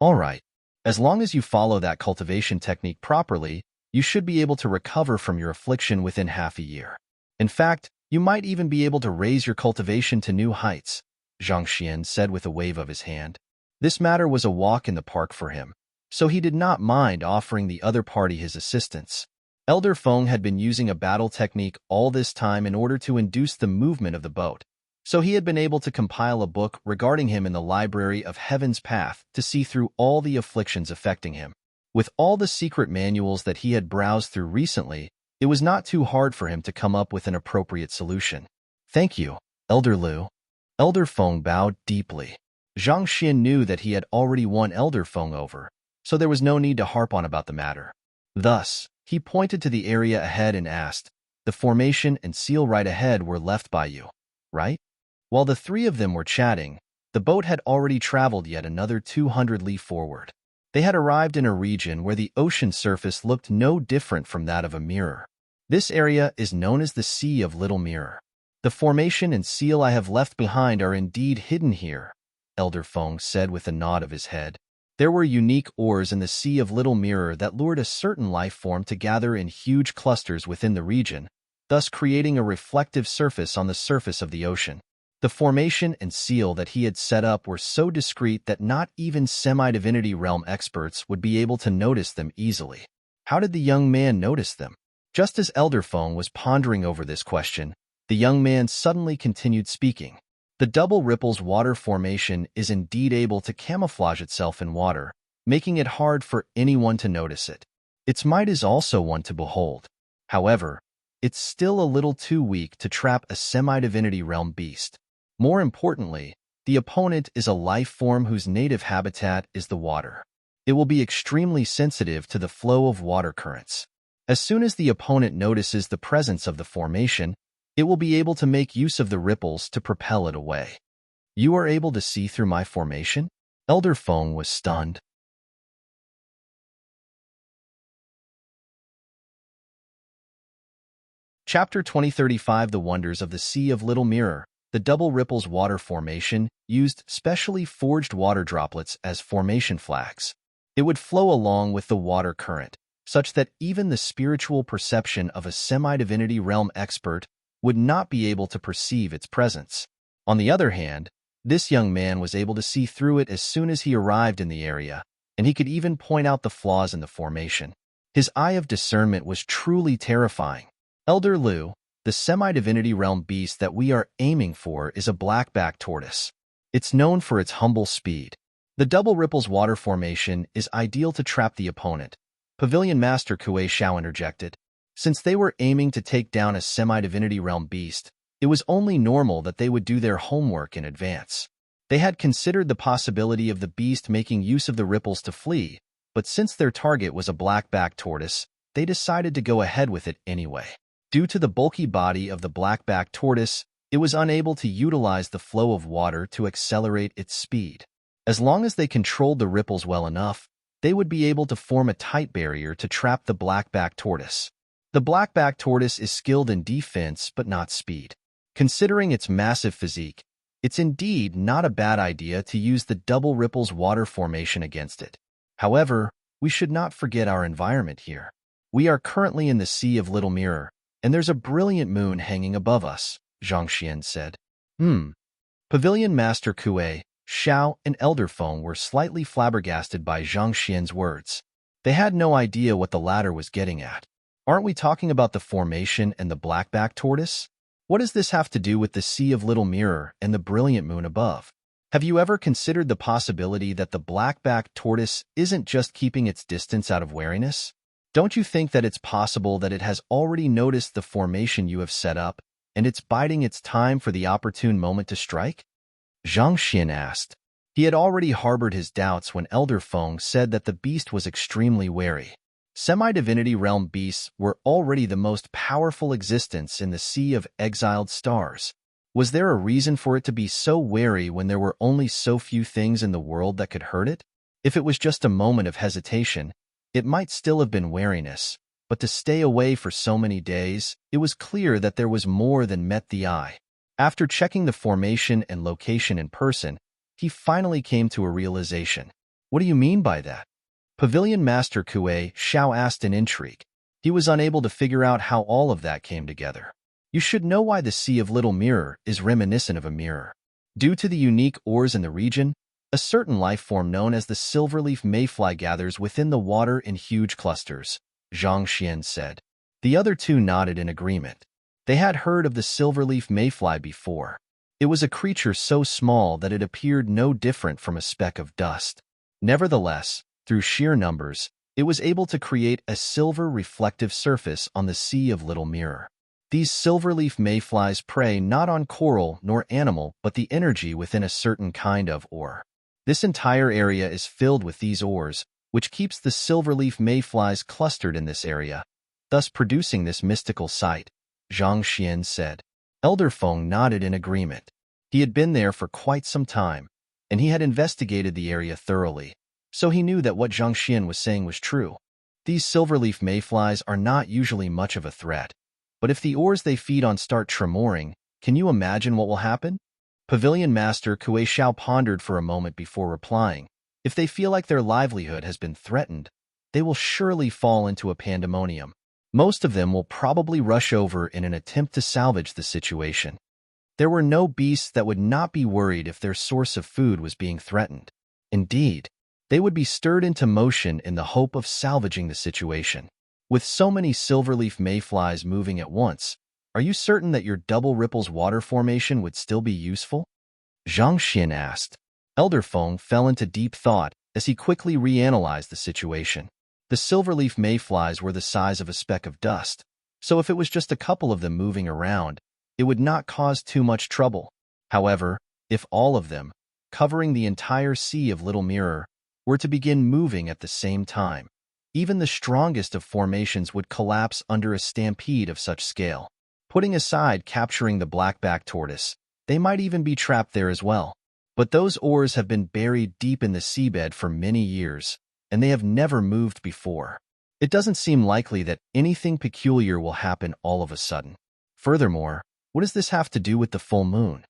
All right, as long as you follow that cultivation technique properly, you should be able to recover from your affliction within half a year. In fact, you might even be able to raise your cultivation to new heights, Zhang Xian said with a wave of his hand. This matter was a walk in the park for him, so he did not mind offering the other party his assistance. Elder Feng had been using a battle technique all this time in order to induce the movement of the boat, so he had been able to compile a book regarding him in the Library of Heaven's Path to see through all the afflictions affecting him. With all the secret manuals that he had browsed through recently, it was not too hard for him to come up with an appropriate solution. Thank you, Elder Liu. Elder Feng bowed deeply. Zhang Xian knew that he had already won Elder Feng over, so there was no need to harp on about the matter. Thus, he pointed to the area ahead and asked, "The formation and seal right ahead were left by you, right?" While the 3 of them were chatting, the boat had already traveled yet another 200 li forward. They had arrived in a region where the ocean surface looked no different from that of a mirror. This area is known as the Sea of Little Mirror. The formation and seal I have left behind are indeed hidden here, Elder Feng said with a nod of his head. There were unique ores in the Sea of Little Mirror that lured a certain life form to gather in huge clusters within the region, thus creating a reflective surface on the surface of the ocean. The formation and seal that he had set up were so discreet that not even semi-divinity realm experts would be able to notice them easily. How did the young man notice them? Just as Elder Feng was pondering over this question, the young man suddenly continued speaking. The double ripples water formation is indeed able to camouflage itself in water, making it hard for anyone to notice it. Its might is also one to behold. However, it's still a little too weak to trap a semi-divinity realm beast. More importantly, the opponent is a life form whose native habitat is the water. It will be extremely sensitive to the flow of water currents. As soon as the opponent notices the presence of the formation, it will be able to make use of the ripples to propel it away. You are able to see through my formation? Elder Feng was stunned. Chapter 2035 The Wonders of the Sea of Little Mirror. The double ripples water formation used specially forged water droplets as formation flags. It would flow along with the water current, such that even the spiritual perception of a semi-divinity realm expert would not be able to perceive its presence. On the other hand, this young man was able to see through it as soon as he arrived in the area, and he could even point out the flaws in the formation. His eye of discernment was truly terrifying. Elder Liu, the semi-divinity realm beast that we are aiming for is a black-backed tortoise. It's known for its humble speed. The double ripples water formation is ideal to trap the opponent, Pavilion Master Kuei Xiao interjected. Since they were aiming to take down a semi-divinity realm beast, it was only normal that they would do their homework in advance. They had considered the possibility of the beast making use of the ripples to flee, but since their target was a black-backed tortoise, they decided to go ahead with it anyway. Due to the bulky body of the black-backed tortoise, It was unable to utilize the flow of water to accelerate its speed. As long as they controlled the ripples well enough, they would be able to form a tight barrier to trap the black-backed tortoise. The black-backed tortoise is skilled in defense but not speed. Considering its massive physique, it's indeed not a bad idea to use the double ripples water formation against it. However, we should not forget our environment here. We are currently in the Sea of Little Mirror, and there's a brilliant moon hanging above us, Zhang Xian said. Pavilion Master Kuei, Xiao, and Elder Feng were slightly flabbergasted by Zhang Xian's words. They had no idea what the latter was getting at. Aren't we talking about the formation and the black-backed tortoise? What does this have to do with the Sea of Little Mirror and the brilliant moon above? Have you ever considered the possibility that the black-backed tortoise isn't just keeping its distance out of wariness? Don't you think that it's possible that it has already noticed the formation you have set up, and it's biding its time for the opportune moment to strike? Zhang Xian asked. He had already harbored his doubts when Elder Feng said that the beast was extremely wary. Semi-divinity realm beasts were already the most powerful existence in the Sea of Exiled Stars. Was there a reason for it to be so wary when there were only so few things in the world that could hurt it? If it was just a moment of hesitation, it might still have been wariness, but to stay away for so many days, it was clear that there was more than met the eye. After checking the formation and location in person, he finally came to a realization. What do you mean by that? Pavilion Master Kuei Xiao asked in intrigue. He was unable to figure out how all of that came together. You should know why the Sea of Little Mirror is reminiscent of a mirror. Due to the unique ores in the region, a certain life form known as the silverleaf mayfly gathers within the water in huge clusters, Zhang Xian said. The other two nodded in agreement. They had heard of the silverleaf mayfly before. It was a creature so small that it appeared no different from a speck of dust. Nevertheless, through sheer numbers, it was able to create a silver reflective surface on the Sea of Little Mirror. These silverleaf mayflies prey not on coral nor animal but the energy within a certain kind of ore. This entire area is filled with these ores, which keeps the silverleaf mayflies clustered in this area, thus producing this mystical sight, Zhang Xian said. Elder Feng nodded in agreement. He had been there for quite some time, and he had investigated the area thoroughly, so he knew that what Zhang Xian was saying was true. These silverleaf mayflies are not usually much of a threat, but if the ores they feed on start tremoring, can you imagine what will happen? Pavilion Master Kuei Xiao pondered for a moment before replying. If they feel like their livelihood has been threatened, they will surely fall into a pandemonium. Most of them will probably rush over in an attempt to salvage the situation. There were no beasts that would not be worried if their source of food was being threatened. Indeed, they would be stirred into motion in the hope of salvaging the situation. With so many silverleaf mayflies moving at once, are you certain that your double ripples water formation would still be useful? Zhang Xian asked. Elder Feng fell into deep thought as he quickly reanalyzed the situation. The silverleaf mayflies were the size of a speck of dust, so if it was just a couple of them moving around, it would not cause too much trouble. However, if all of them, covering the entire Sea of Little Mirror, were to begin moving at the same time, even the strongest of formations would collapse under a stampede of such scale. Putting aside capturing the black-backed tortoise, they might even be trapped there as well. But those ores have been buried deep in the seabed for many years, and they have never moved before. It doesn't seem likely that anything peculiar will happen all of a sudden. Furthermore, what does this have to do with the full moon?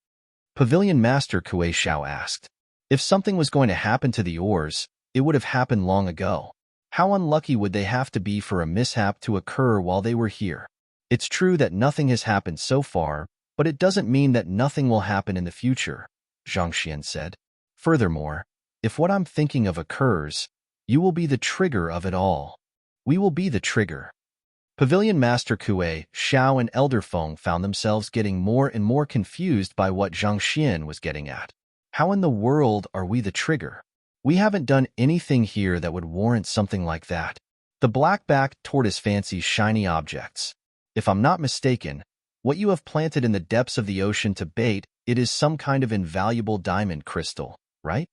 Pavilion Master Kuei Xiao asked. If something was going to happen to the ores, it would have happened long ago. How unlucky would they have to be for a mishap to occur while they were here? It's true that nothing has happened so far, but it doesn't mean that nothing will happen in the future, Zhang Xian said. Furthermore, if what I'm thinking of occurs, you will be the trigger of it all. We will be the trigger. Pavilion Master Kuei, Xiao, and Elder Feng found themselves getting more and more confused by what Zhang Xian was getting at. How in the world are we the trigger? We haven't done anything here that would warrant something like that. The black-backed tortoise fancies shiny objects. If I'm not mistaken, what you have planted in the depths of the ocean to bait, it is some kind of invaluable diamond crystal, right?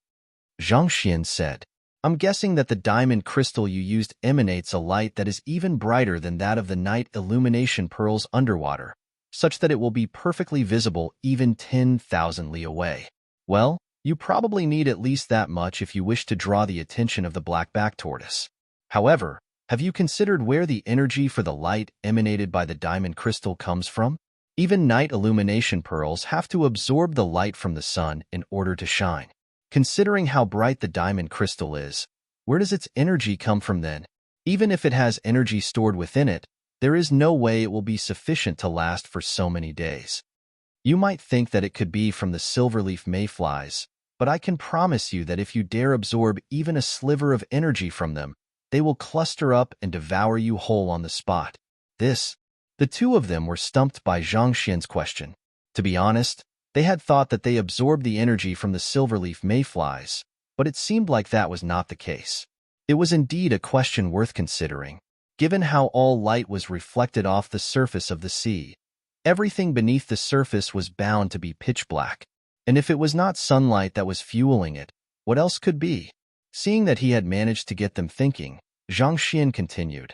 Zhang Xian said. I'm guessing that the diamond crystal you used emanates a light that is even brighter than that of the night illumination pearls underwater, such that it will be perfectly visible even 10,000 li away. Well, you probably need at least that much if you wish to draw the attention of the black-backed tortoise. However, have you considered where the energy for the light emanated by the diamond crystal comes from? Even night illumination pearls have to absorb the light from the sun in order to shine. Considering how bright the diamond crystal is, where does its energy come from then? Even if it has energy stored within it, there is no way it will be sufficient to last for so many days. You might think that it could be from the silverleaf mayflies, but I can promise you that if you dare absorb even a sliver of energy from them, they will cluster up and devour you whole on the spot. The two of them were stumped by Zhang Xian's question. To be honest, they had thought that they absorbed the energy from the silverleaf mayflies, but it seemed like that was not the case. It was indeed a question worth considering, given how all light was reflected off the surface of the sea. Everything beneath the surface was bound to be pitch black, and if it was not sunlight that was fueling it, what else could be? Seeing that he had managed to get them thinking, Zhang Xian continued,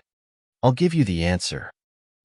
"I'll give you the answer.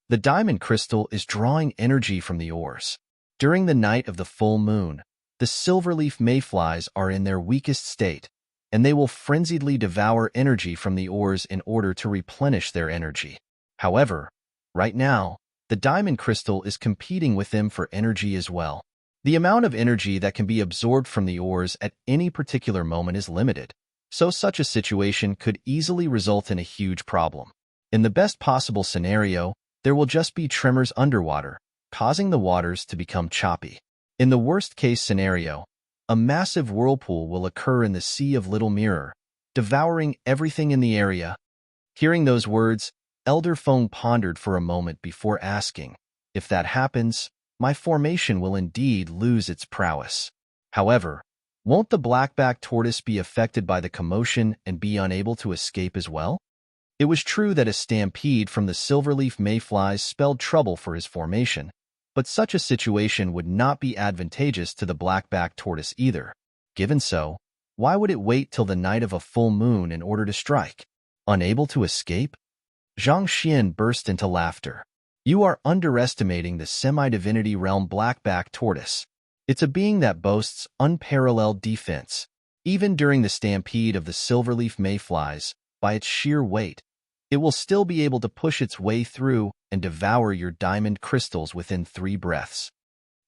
The diamond crystal is drawing energy from the ores. During the night of the full moon, the silverleaf mayflies are in their weakest state, and they will frenziedly devour energy from the ores in order to replenish their energy. However, right now, the diamond crystal is competing with them for energy as well. The amount of energy that can be absorbed from the ores at any particular moment is limited, so such a situation could easily result in a huge problem. In the best possible scenario, there will just be tremors underwater, causing the waters to become choppy. In the worst-case scenario, a massive whirlpool will occur in the Sea of Little Mirror, devouring everything in the area." Hearing those words, Elder Feng pondered for a moment before asking, "If that happens, my formation will indeed lose its prowess. However, won't the black-backed tortoise be affected by the commotion and be unable to escape as well?" It was true that a stampede from the silverleaf mayflies spelled trouble for his formation, but such a situation would not be advantageous to the black-backed tortoise either. Given so, why would it wait till the night of a full moon in order to strike? Unable to escape? Zhang Xian burst into laughter. "You are underestimating the semi-divinity realm black-backed tortoise. It's a being that boasts unparalleled defense. Even during the stampede of the silverleaf mayflies, by its sheer weight, it will still be able to push its way through and devour your diamond crystals within 3 breaths.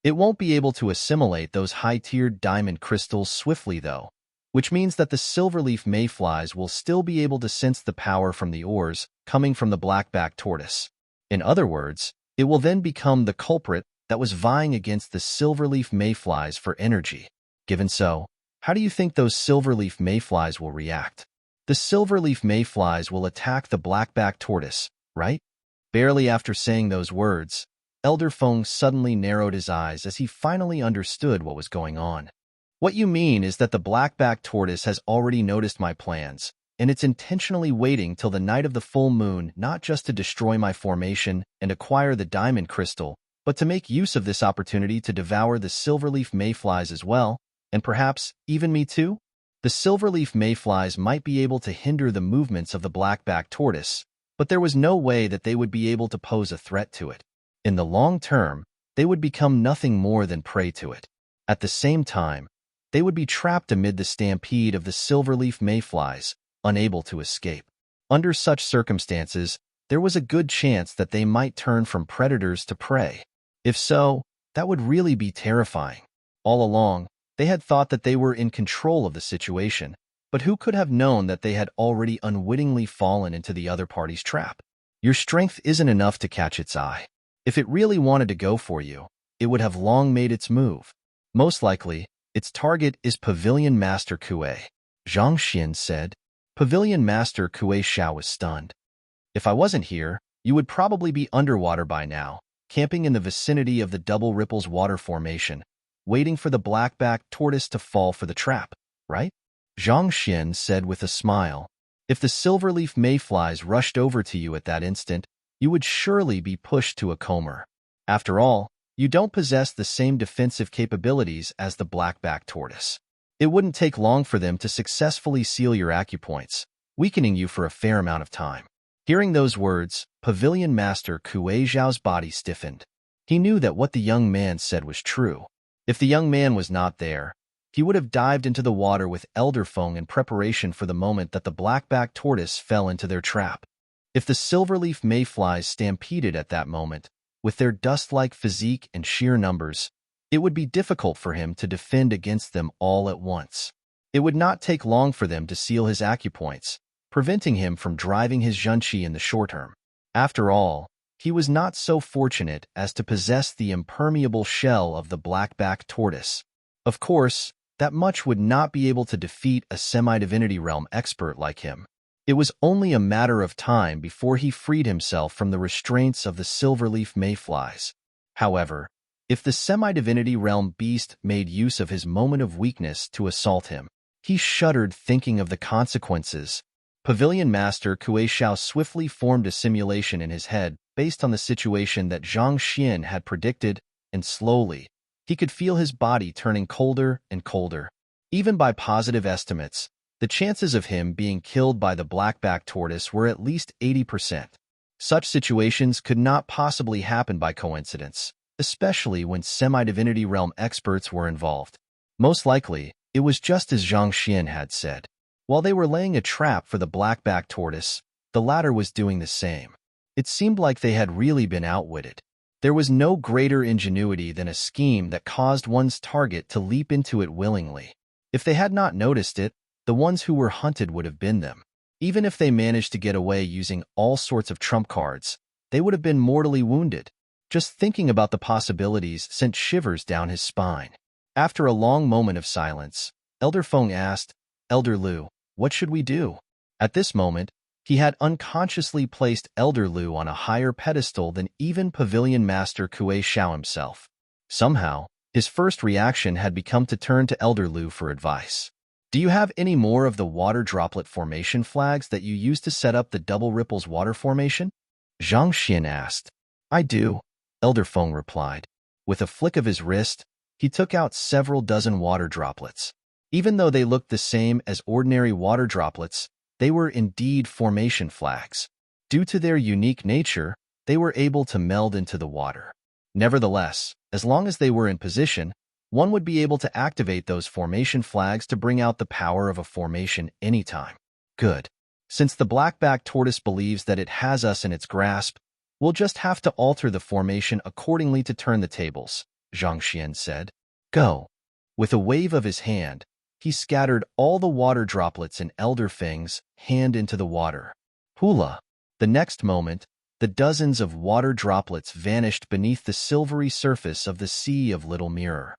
It won't be able to assimilate those high-tiered diamond crystals swiftly, though, which means that the silverleaf mayflies will still be able to sense the power from the ores coming from the black-backed tortoise. In other words, it will then become the culprit that was vying against the silverleaf mayflies for energy. Given so, how do you think those silverleaf mayflies will react? The silverleaf mayflies will attack the black-backed tortoise, right?" Barely after saying those words, Elder Feng suddenly narrowed his eyes as he finally understood what was going on. "What you mean is that the black-backed tortoise has already noticed my plans, and it's intentionally waiting till the night of the full moon not just to destroy my formation and acquire the diamond crystal, but to make use of this opportunity to devour the silverleaf mayflies as well, and perhaps even me too? The silverleaf mayflies might be able to hinder the movements of the black-backed tortoise, but there was no way that they would be able to pose a threat to it. In the long term, they would become nothing more than prey to it. At the same time, they would be trapped amid the stampede of the silverleaf mayflies, unable to escape. Under such circumstances, there was a good chance that they might turn from predators to prey. If so, that would really be terrifying. All along, they had thought that they were in control of the situation, but who could have known that they had already unwittingly fallen into the other party's trap? Your strength isn't enough to catch its eye. If it really wanted to go for you, it would have long made its move. Most likely, its target is Pavilion Master Kuei," Zhang Xian said. Pavilion Master Kuei Xiao was stunned. "If I wasn't here, you would probably be underwater by now, camping in the vicinity of the Double Ripples water formation, waiting for the black-backed tortoise to fall for the trap, right?" Zhang Xian said with a smile. "If the silverleaf mayflies rushed over to you at that instant, you would surely be pushed to a coma. After all, you don't possess the same defensive capabilities as the black-backed tortoise. It wouldn't take long for them to successfully seal your acupoints, weakening you for a fair amount of time." Hearing those words, Pavilion Master Kuei Zhao's body stiffened. He knew that what the young man said was true. If the young man was not there, he would have dived into the water with Elderfong in preparation for the moment that the blackback tortoise fell into their trap. If the silverleaf mayflies stampeded at that moment, with their dust-like physique and sheer numbers, it would be difficult for him to defend against them all at once. It would not take long for them to seal his acupoints, preventing him from driving his Junchi in the short term. After all, he was not so fortunate as to possess the impermeable shell of the blackback tortoise. Of course, that much would not be able to defeat a semi-divinity realm expert like him. It was only a matter of time before he freed himself from the restraints of the silverleaf mayflies. However, if the semi-divinity realm beast made use of his moment of weakness to assault him, he shuddered thinking of the consequences. Pavilion Master Kue Xiao swiftly formed a simulation in his head based on the situation that Zhang Xian had predicted, and slowly, he could feel his body turning colder and colder. Even by positive estimates, the chances of him being killed by the blackback tortoise were at least 80%. Such situations could not possibly happen by coincidence, especially when semi-divinity realm experts were involved. Most likely, it was just as Zhang Xian had said. While they were laying a trap for the blackback tortoise, the latter was doing the same. It seemed like they had really been outwitted. There was no greater ingenuity than a scheme that caused one's target to leap into it willingly. If they had not noticed it, the ones who were hunted would have been them. Even if they managed to get away using all sorts of trump cards, they would have been mortally wounded. Just thinking about the possibilities sent shivers down his spine. After a long moment of silence, Elder Feng asked, "Elder Lu, what should we do?" At this moment, he had unconsciously placed Elder Lu on a higher pedestal than even Pavilion Master Kue Xiao himself. Somehow, his first reaction had become to turn to Elder Lu for advice. "Do you have any more of the water droplet formation flags that you used to set up the double ripples water formation?" Zhang Xian asked. "I do," Elder Feng replied. With a flick of his wrist, he took out several dozen water droplets. Even though they looked the same as ordinary water droplets, they were indeed formation flags. Due to their unique nature, they were able to meld into the water. Nevertheless, as long as they were in position, one would be able to activate those formation flags to bring out the power of a formation anytime. Good. Since the blackback tortoise believes that it has us in its grasp, we'll just have to alter the formation accordingly to turn the tables, Zhang Xian said. Go. With a wave of his hand, he scattered all the water droplets in Elder Feng's hand into the water. Hula. The next moment, the dozens of water droplets vanished beneath the silvery surface of the Sea of Little Mirror.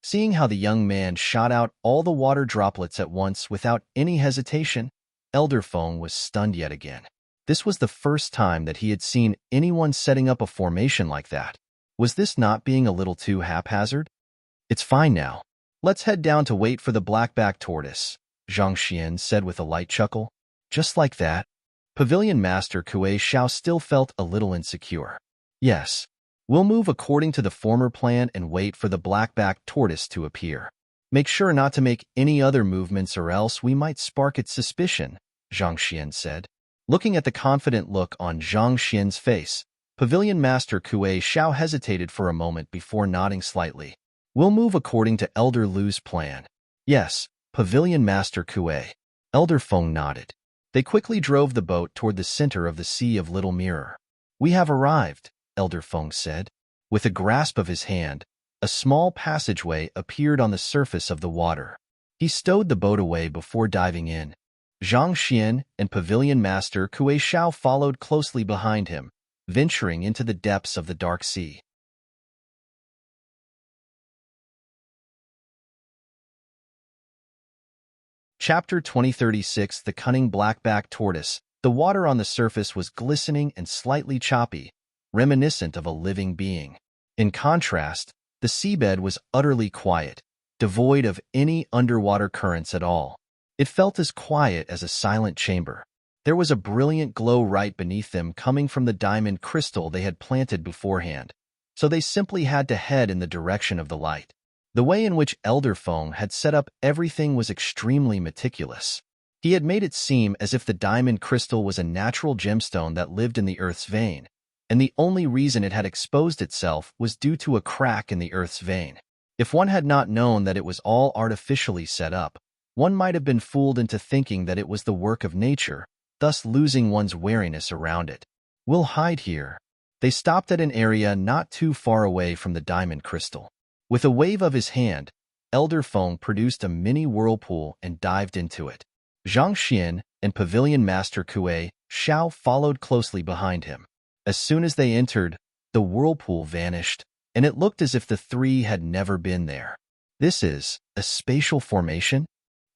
Seeing how the young man shot out all the water droplets at once without any hesitation, Elder Feng was stunned yet again. This was the first time that he had seen anyone setting up a formation like that. Was this not being a little too haphazard? It's fine now. Let's head down to wait for the blackback tortoise, Zhang Xian said with a light chuckle. Just like that, Pavilion Master Kue Xiao still felt a little insecure. Yes, we'll move according to the former plan and wait for the blackback tortoise to appear. Make sure not to make any other movements or else we might spark its suspicion, Zhang Xian said. Looking at the confident look on Zhang Xian's face, Pavilion Master Kue Xiao hesitated for a moment before nodding slightly. We'll move according to Elder Lu's plan. Yes, Pavilion Master Kue. Elder Feng nodded. They quickly drove the boat toward the center of the Sea of Little Mirror. We have arrived, Elder Feng said. With a grasp of his hand, a small passageway appeared on the surface of the water. He stowed the boat away before diving in. Zhang Xian and Pavilion Master Kue Xiao followed closely behind him, venturing into the depths of the dark sea. Chapter 2036 The Cunning Blackback Tortoise. The water on the surface was glistening and slightly choppy, reminiscent of a living being. In contrast, the seabed was utterly quiet, devoid of any underwater currents at all. It felt as quiet as a silent chamber. There was a brilliant glow right beneath them coming from the diamond crystal they had planted beforehand, so they simply had to head in the direction of the light. The way in which Elder Feng had set up everything was extremely meticulous. He had made it seem as if the diamond crystal was a natural gemstone that lived in the earth's vein, and the only reason it had exposed itself was due to a crack in the Earth's vein. If one had not known that it was all artificially set up, one might have been fooled into thinking that it was the work of nature, thus losing one's wariness around it. "We'll hide here." They stopped at an area not too far away from the diamond crystal. With a wave of his hand, Elder Feng produced a mini whirlpool and dived into it. Zhang Xian and Pavilion Master Kuei Xiao followed closely behind him. As soon as they entered, the whirlpool vanished, and it looked as if the three had never been there. This is a spatial formation?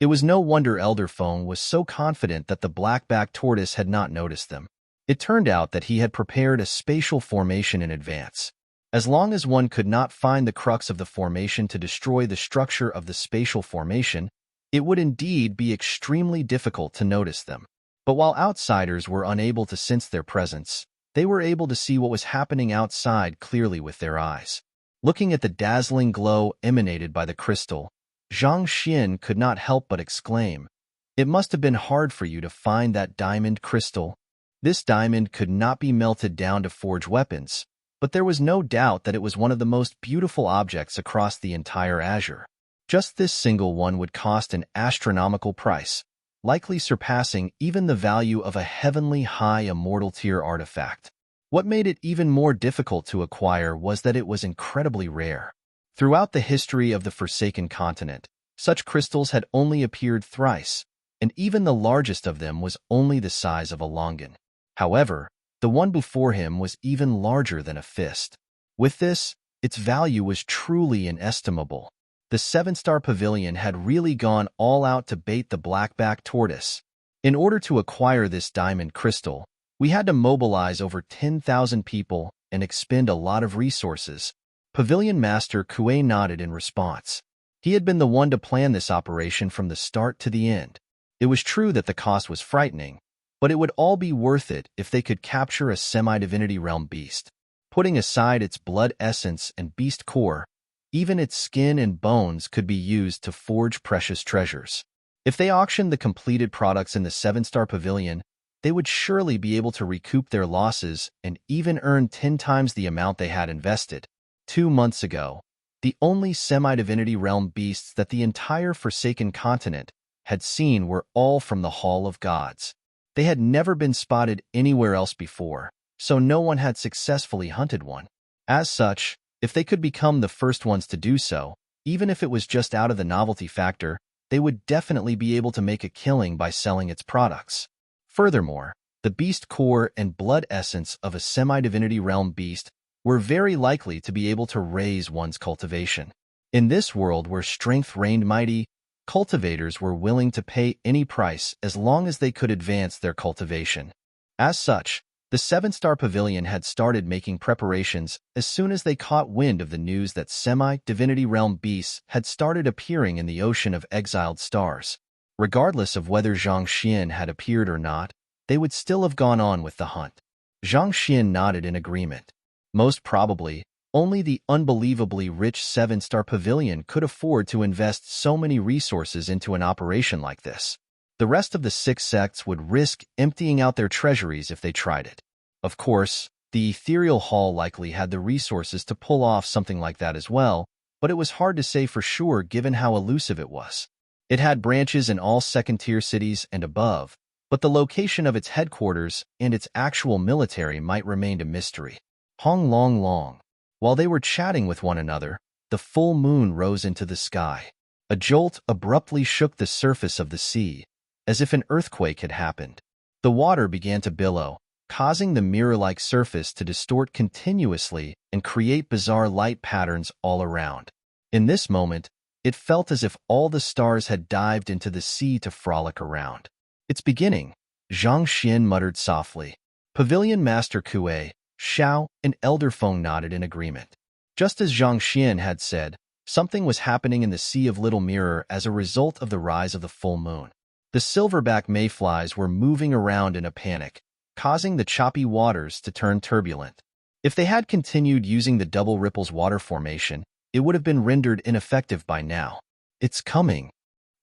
It was no wonder Elder Feng was so confident that the black-backed tortoise had not noticed them. It turned out that he had prepared a spatial formation in advance. As long as one could not find the crux of the formation to destroy the structure of the spatial formation, it would indeed be extremely difficult to notice them. But while outsiders were unable to sense their presence, they were able to see what was happening outside clearly with their eyes. Looking at the dazzling glow emanated by the crystal, Zhang Xian could not help but exclaim, "It must have been hard for you to find that diamond crystal." This diamond could not be melted down to forge weapons, but there was no doubt that it was one of the most beautiful objects across the entire Azure. Just this single one would cost an astronomical price, likely surpassing even the value of a heavenly high immortal tier artifact. What made it even more difficult to acquire was that it was incredibly rare. Throughout the history of the Forsaken Continent, such crystals had only appeared thrice, and even the largest of them was only the size of a longan. However, the one before him was even larger than a fist. With this, its value was truly inestimable. The seven-star pavilion had really gone all out to bait the black-backed tortoise. In order to acquire this diamond crystal, we had to mobilize over 10,000 people and expend a lot of resources. Pavilion Master Kuei nodded in response. He had been the one to plan this operation from the start to the end. It was true that the cost was frightening, but it would all be worth it if they could capture a semi-divinity realm beast. Putting aside its blood essence and beast core, even its skin and bones could be used to forge precious treasures. If they auctioned the completed products in the seven-star pavilion, they would surely be able to recoup their losses and even earn 10 times the amount they had invested. 2 months ago, the only semi-divinity realm beasts that the entire Forsaken Continent had seen were all from the Hall of Gods. They had never been spotted anywhere else before, so no one had successfully hunted one. As such, if they could become the first ones to do so, even if it was just out of the novelty factor, they would definitely be able to make a killing by selling its products. Furthermore, the beast core and blood essence of a semi-divinity realm beast were very likely to be able to raise one's cultivation. In this world where strength reigned mighty, cultivators were willing to pay any price as long as they could advance their cultivation. As such, the seven-star pavilion had started making preparations as soon as they caught wind of the news that semi-divinity realm beasts had started appearing in the ocean of exiled stars. Regardless of whether Zhang Xian had appeared or not, they would still have gone on with the hunt. Zhang Xian nodded in agreement. Most probably, only the unbelievably rich seven-star pavilion could afford to invest so many resources into an operation like this. The rest of the 6 sects would risk emptying out their treasuries if they tried it. Of course, the ethereal hall likely had the resources to pull off something like that as well, but it was hard to say for sure given how elusive it was. It had branches in all second-tier cities and above, but the location of its headquarters and its actual military might remain a mystery. Hong Long Long. While they were chatting with one another, the full moon rose into the sky. A jolt abruptly shook the surface of the sea, as if an earthquake had happened. The water began to billow, causing the mirror-like surface to distort continuously and create bizarre light patterns all around. In this moment, it felt as if all the stars had dived into the sea to frolic around. "It's beginning," Zhang Xian muttered softly. Pavilion Master Kuei, Xiao, and Elder Feng nodded in agreement. Just as Zhang Xian had said, something was happening in the Sea of Little Mirror as a result of the rise of the full moon. The silverback mayflies were moving around in a panic, causing the choppy waters to turn turbulent. If they had continued using the double ripples water formation, it would have been rendered ineffective by now. "It's coming,"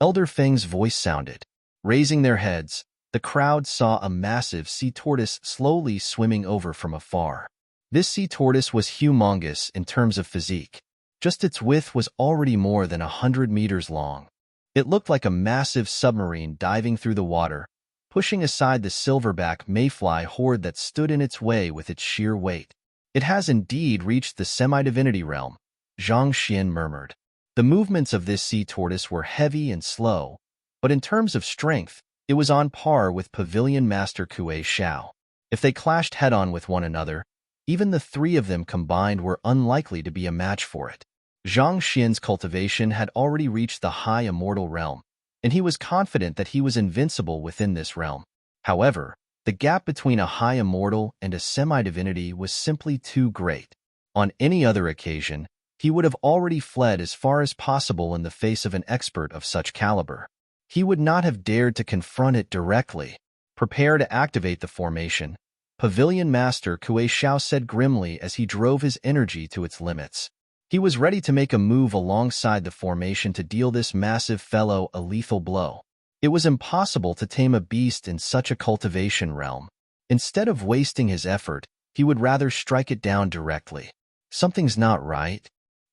Elder Feng's voice sounded. Raising their heads, the crowd saw a massive sea tortoise slowly swimming over from afar. This sea tortoise was humongous in terms of physique. Just its width was already more than 100 meters long. It looked like a massive submarine diving through the water, pushing aside the silverback mayfly horde that stood in its way with its sheer weight. It has indeed reached the semi-divinity realm, Zhang Xian murmured. The movements of this sea tortoise were heavy and slow, but in terms of strength, it was on par with Pavilion Master Kuei Xiao. If they clashed head-on with one another, even the three of them combined were unlikely to be a match for it. Zhang Xian's cultivation had already reached the high immortal realm, and he was confident that he was invincible within this realm. However, the gap between a high immortal and a semi-divinity was simply too great. On any other occasion, he would have already fled as far as possible in the face of an expert of such caliber. He would not have dared to confront it directly. Prepare to activate the formation, Pavilion Master Kuei Xiao said grimly as he drove his energy to its limits. He was ready to make a move alongside the formation to deal this massive fellow a lethal blow. It was impossible to tame a beast in such a cultivation realm. Instead of wasting his effort, he would rather strike it down directly. Something's not right.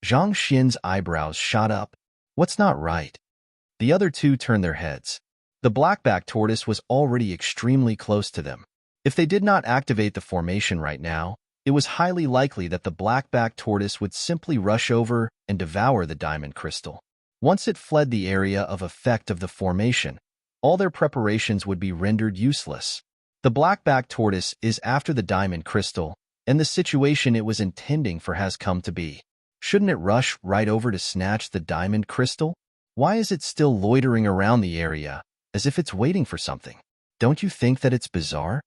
Zhang Xian's eyebrows shot up. What's not right? The other two turned their heads. The blackback tortoise was already extremely close to them. If they did not activate the formation right now, it was highly likely that the blackback tortoise would simply rush over and devour the diamond crystal. Once it fled the area of effect of the formation, all their preparations would be rendered useless. The blackback tortoise is after the diamond crystal, and the situation it was intending for has come to be. Shouldn't it rush right over to snatch the diamond crystal? Why is it still loitering around the area, as if it's waiting for something? Don't you think that it's bizarre?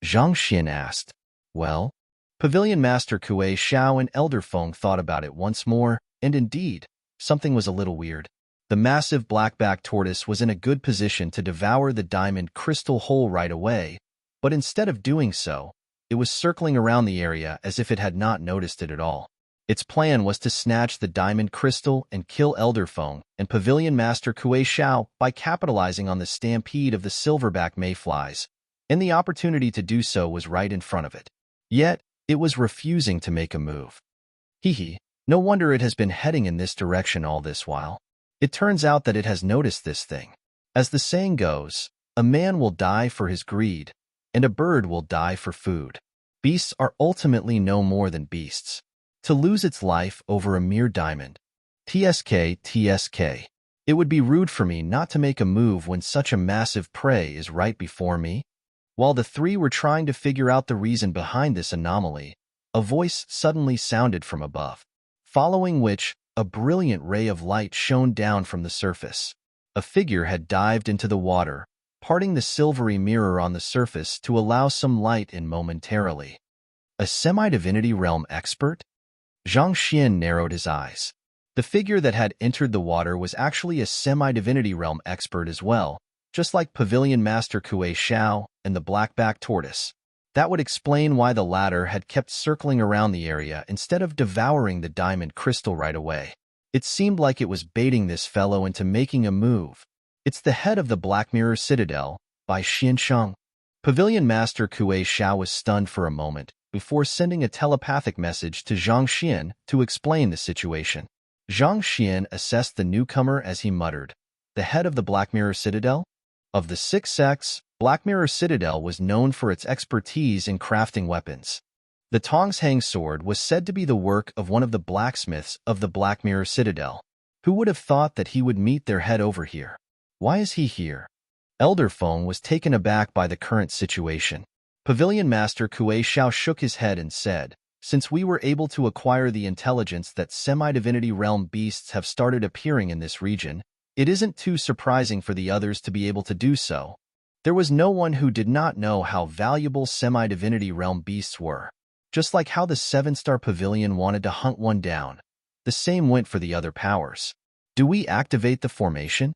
Zhang Xian asked. Well, Pavilion Master Kuei Xiao and Elder Feng thought about it once more, and indeed, something was a little weird. The massive blackback tortoise was in a good position to devour the diamond crystal whole right away, but instead of doing so, it was circling around the area as if it had not noticed it at all. Its plan was to snatch the diamond crystal and kill Elder Feng and Pavilion Master Kuei Xiao by capitalizing on the stampede of the silverback mayflies, and the opportunity to do so was right in front of it. Yet, it was refusing to make a move. No wonder it has been heading in this direction all this while. It turns out that it has noticed this thing. As the saying goes, a man will die for his greed, and a bird will die for food. Beasts are ultimately no more than beasts. To lose its life over a mere diamond. TSK. It would be rude for me not to make a move when such a massive prey is right before me. While the three were trying to figure out the reason behind this anomaly, a voice suddenly sounded from above, following which a brilliant ray of light shone down from the surface. A figure had dived into the water, parting the silvery mirror on the surface to allow some light in momentarily. A semi-divinity realm expert? Zhang Xian narrowed his eyes. The figure that had entered the water was actually a semi-divinity realm expert as well, just like Pavilion Master Kuei Xiao and the blackback tortoise. That would explain why the latter had kept circling around the area instead of devouring the diamond crystal right away. It seemed like it was baiting this fellow into making a move. It's the head of the Black Mirror Citadel, by Xiansheng. Pavilion Master Kuei Xiao was stunned for a moment, before sending a telepathic message to Zhang Xian to explain the situation. Zhang Xian assessed the newcomer as he muttered, "The head of the Black Mirror Citadel?" Of the 6 sects, Black Mirror Citadel was known for its expertise in crafting weapons. The Tongshang sword was said to be the work of one of the blacksmiths of the Black Mirror Citadel. Who would have thought that he would meet their head over here? Why is he here? Elder Feng was taken aback by the current situation. Pavilion Master Kuei Xiao shook his head and said, "Since we were able to acquire the intelligence that semi-divinity realm beasts have started appearing in this region, it isn't too surprising for the others to be able to do so. There was no one who did not know how valuable semi-divinity realm beasts were. Just like how the 7-star Pavilion wanted to hunt one down, the same went for the other powers. Do we activate the formation?"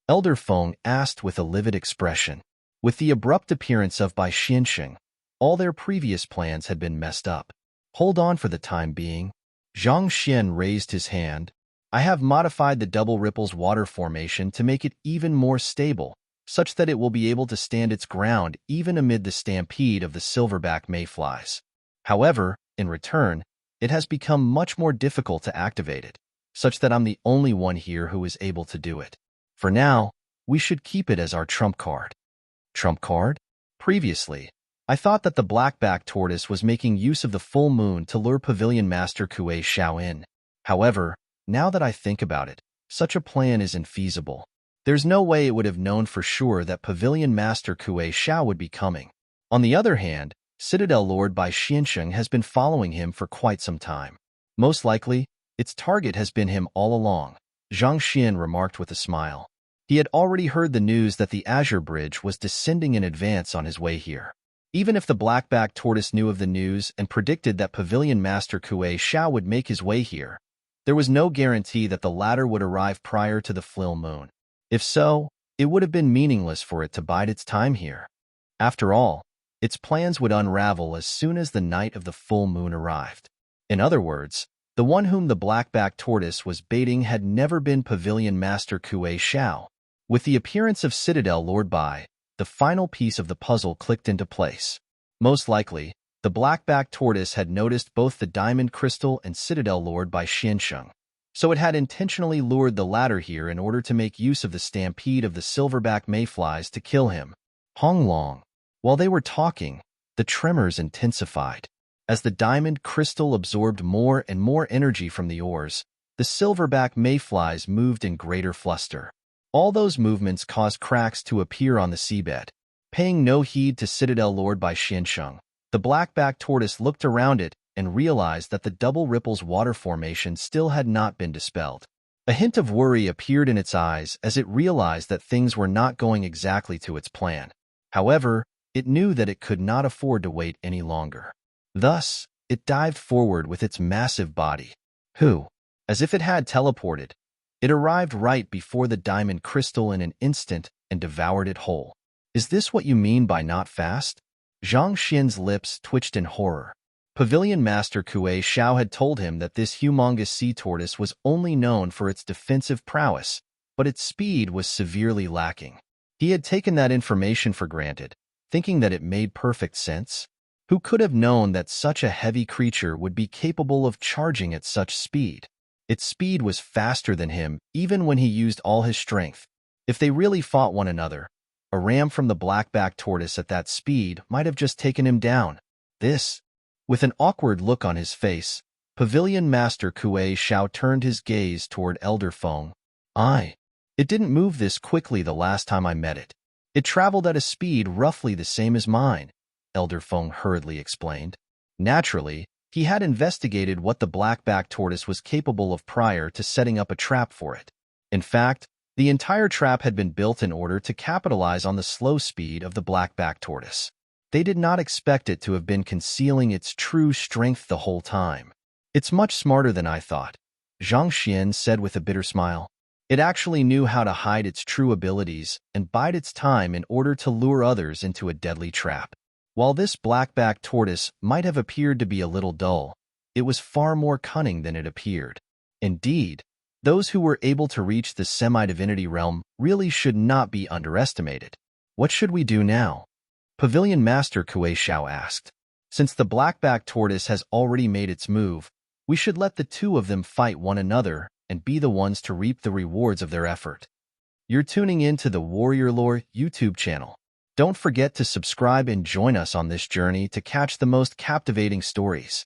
Elder Feng asked with a livid expression. With the abrupt appearance of Bai Xiansheng, all their previous plans had been messed up. Hold on for the time being. Zhang Xian raised his hand. I have modified the Double Ripples water formation to make it even more stable, such that it will be able to stand its ground even amid the stampede of the silverback mayflies. However, In return, it has become much more difficult to activate it, such that I'm the only one here who is able to do it. For now, we should keep it as our trump card. Trump card? Previously, I thought that the black-backed tortoise was making use of the full moon to lure Pavilion Master Kuei Xiao in. However, now that I think about it, such a plan is infeasible. There's no way it would have known for sure that Pavilion Master Kuei Xiao would be coming. On the other hand, Citadel Lord Bai Xiansheng has been following him for quite some time. Most likely, its target has been him all along, Zhang Xian remarked with a smile. He had already heard the news that the Azure Bridge was descending in advance on his way here. Even if the black-backed tortoise knew of the news and predicted that Pavilion Master Kuei Xiao would make his way here, there was no guarantee that the latter would arrive prior to the full moon. If so, it would have been meaningless for it to bide its time here. After all, its plans would unravel as soon as the night of the full moon arrived. In other words, the one whom the black-backed tortoise was baiting had never been Pavilion Master Kuei Xiao. With the appearance of Citadel Lord Bai, the final piece of the puzzle clicked into place. Most likely, the black-backed tortoise had noticed both the diamond crystal and Citadel Lord Bai Xiansheng, so it had intentionally lured the latter here in order to make use of the stampede of the silverback mayflies to kill him. Hong Long. While they were talking, the tremors intensified. As the diamond crystal absorbed more and more energy from the ores, the silverback mayflies moved in greater fluster. All those movements caused cracks to appear on the seabed. Paying no heed to Citadel Lord Bai Xiansheng, the black-backed tortoise looked around it and realized that the double ripple's water formation still had not been dispelled. A hint of worry appeared in its eyes as it realized that things were not going exactly to its plan. However, it knew that it could not afford to wait any longer. Thus, it dived forward with its massive body. As if it had teleported, it arrived right before the diamond crystal in an instant and devoured it whole. Is this what you mean by not fast? Zhang Xian's lips twitched in horror. Pavilion Master Kuei Xiao had told him that this humongous sea tortoise was only known for its defensive prowess, but its speed was severely lacking. He had taken that information for granted, thinking that it made perfect sense. Who could have known that such a heavy creature would be capable of charging at such speed? Its speed was faster than him, even when he used all his strength. If they really fought one another, a ram from the black-backed tortoise at that speed might have just taken him down. With an awkward look on his face, Pavilion Master Kuei Xiao turned his gaze toward Elder Feng. It didn't move this quickly the last time I met it. It traveled at a speed roughly the same as mine, Elder Feng hurriedly explained. Naturally, he had investigated what the black-backed tortoise was capable of prior to setting up a trap for it. In fact, the entire trap had been built in order to capitalize on the slow speed of the black-backed tortoise. They did not expect it to have been concealing its true strength the whole time. It's much smarter than I thought, Zhang Xian said with a bitter smile. It actually knew how to hide its true abilities and bide its time in order to lure others into a deadly trap. While this black-backed tortoise might have appeared to be a little dull, it was far more cunning than it appeared. Indeed, those who were able to reach the semi-divinity realm really should not be underestimated. What should we do now? Pavilion Master Kuei Xiao asked. Since the black-backed tortoise has already made its move, we should let the two of them fight one another and be the ones to reap the rewards of their effort. You're tuning in to the Warrior Lore YouTube channel. Don't forget to subscribe and join us on this journey to catch the most captivating stories.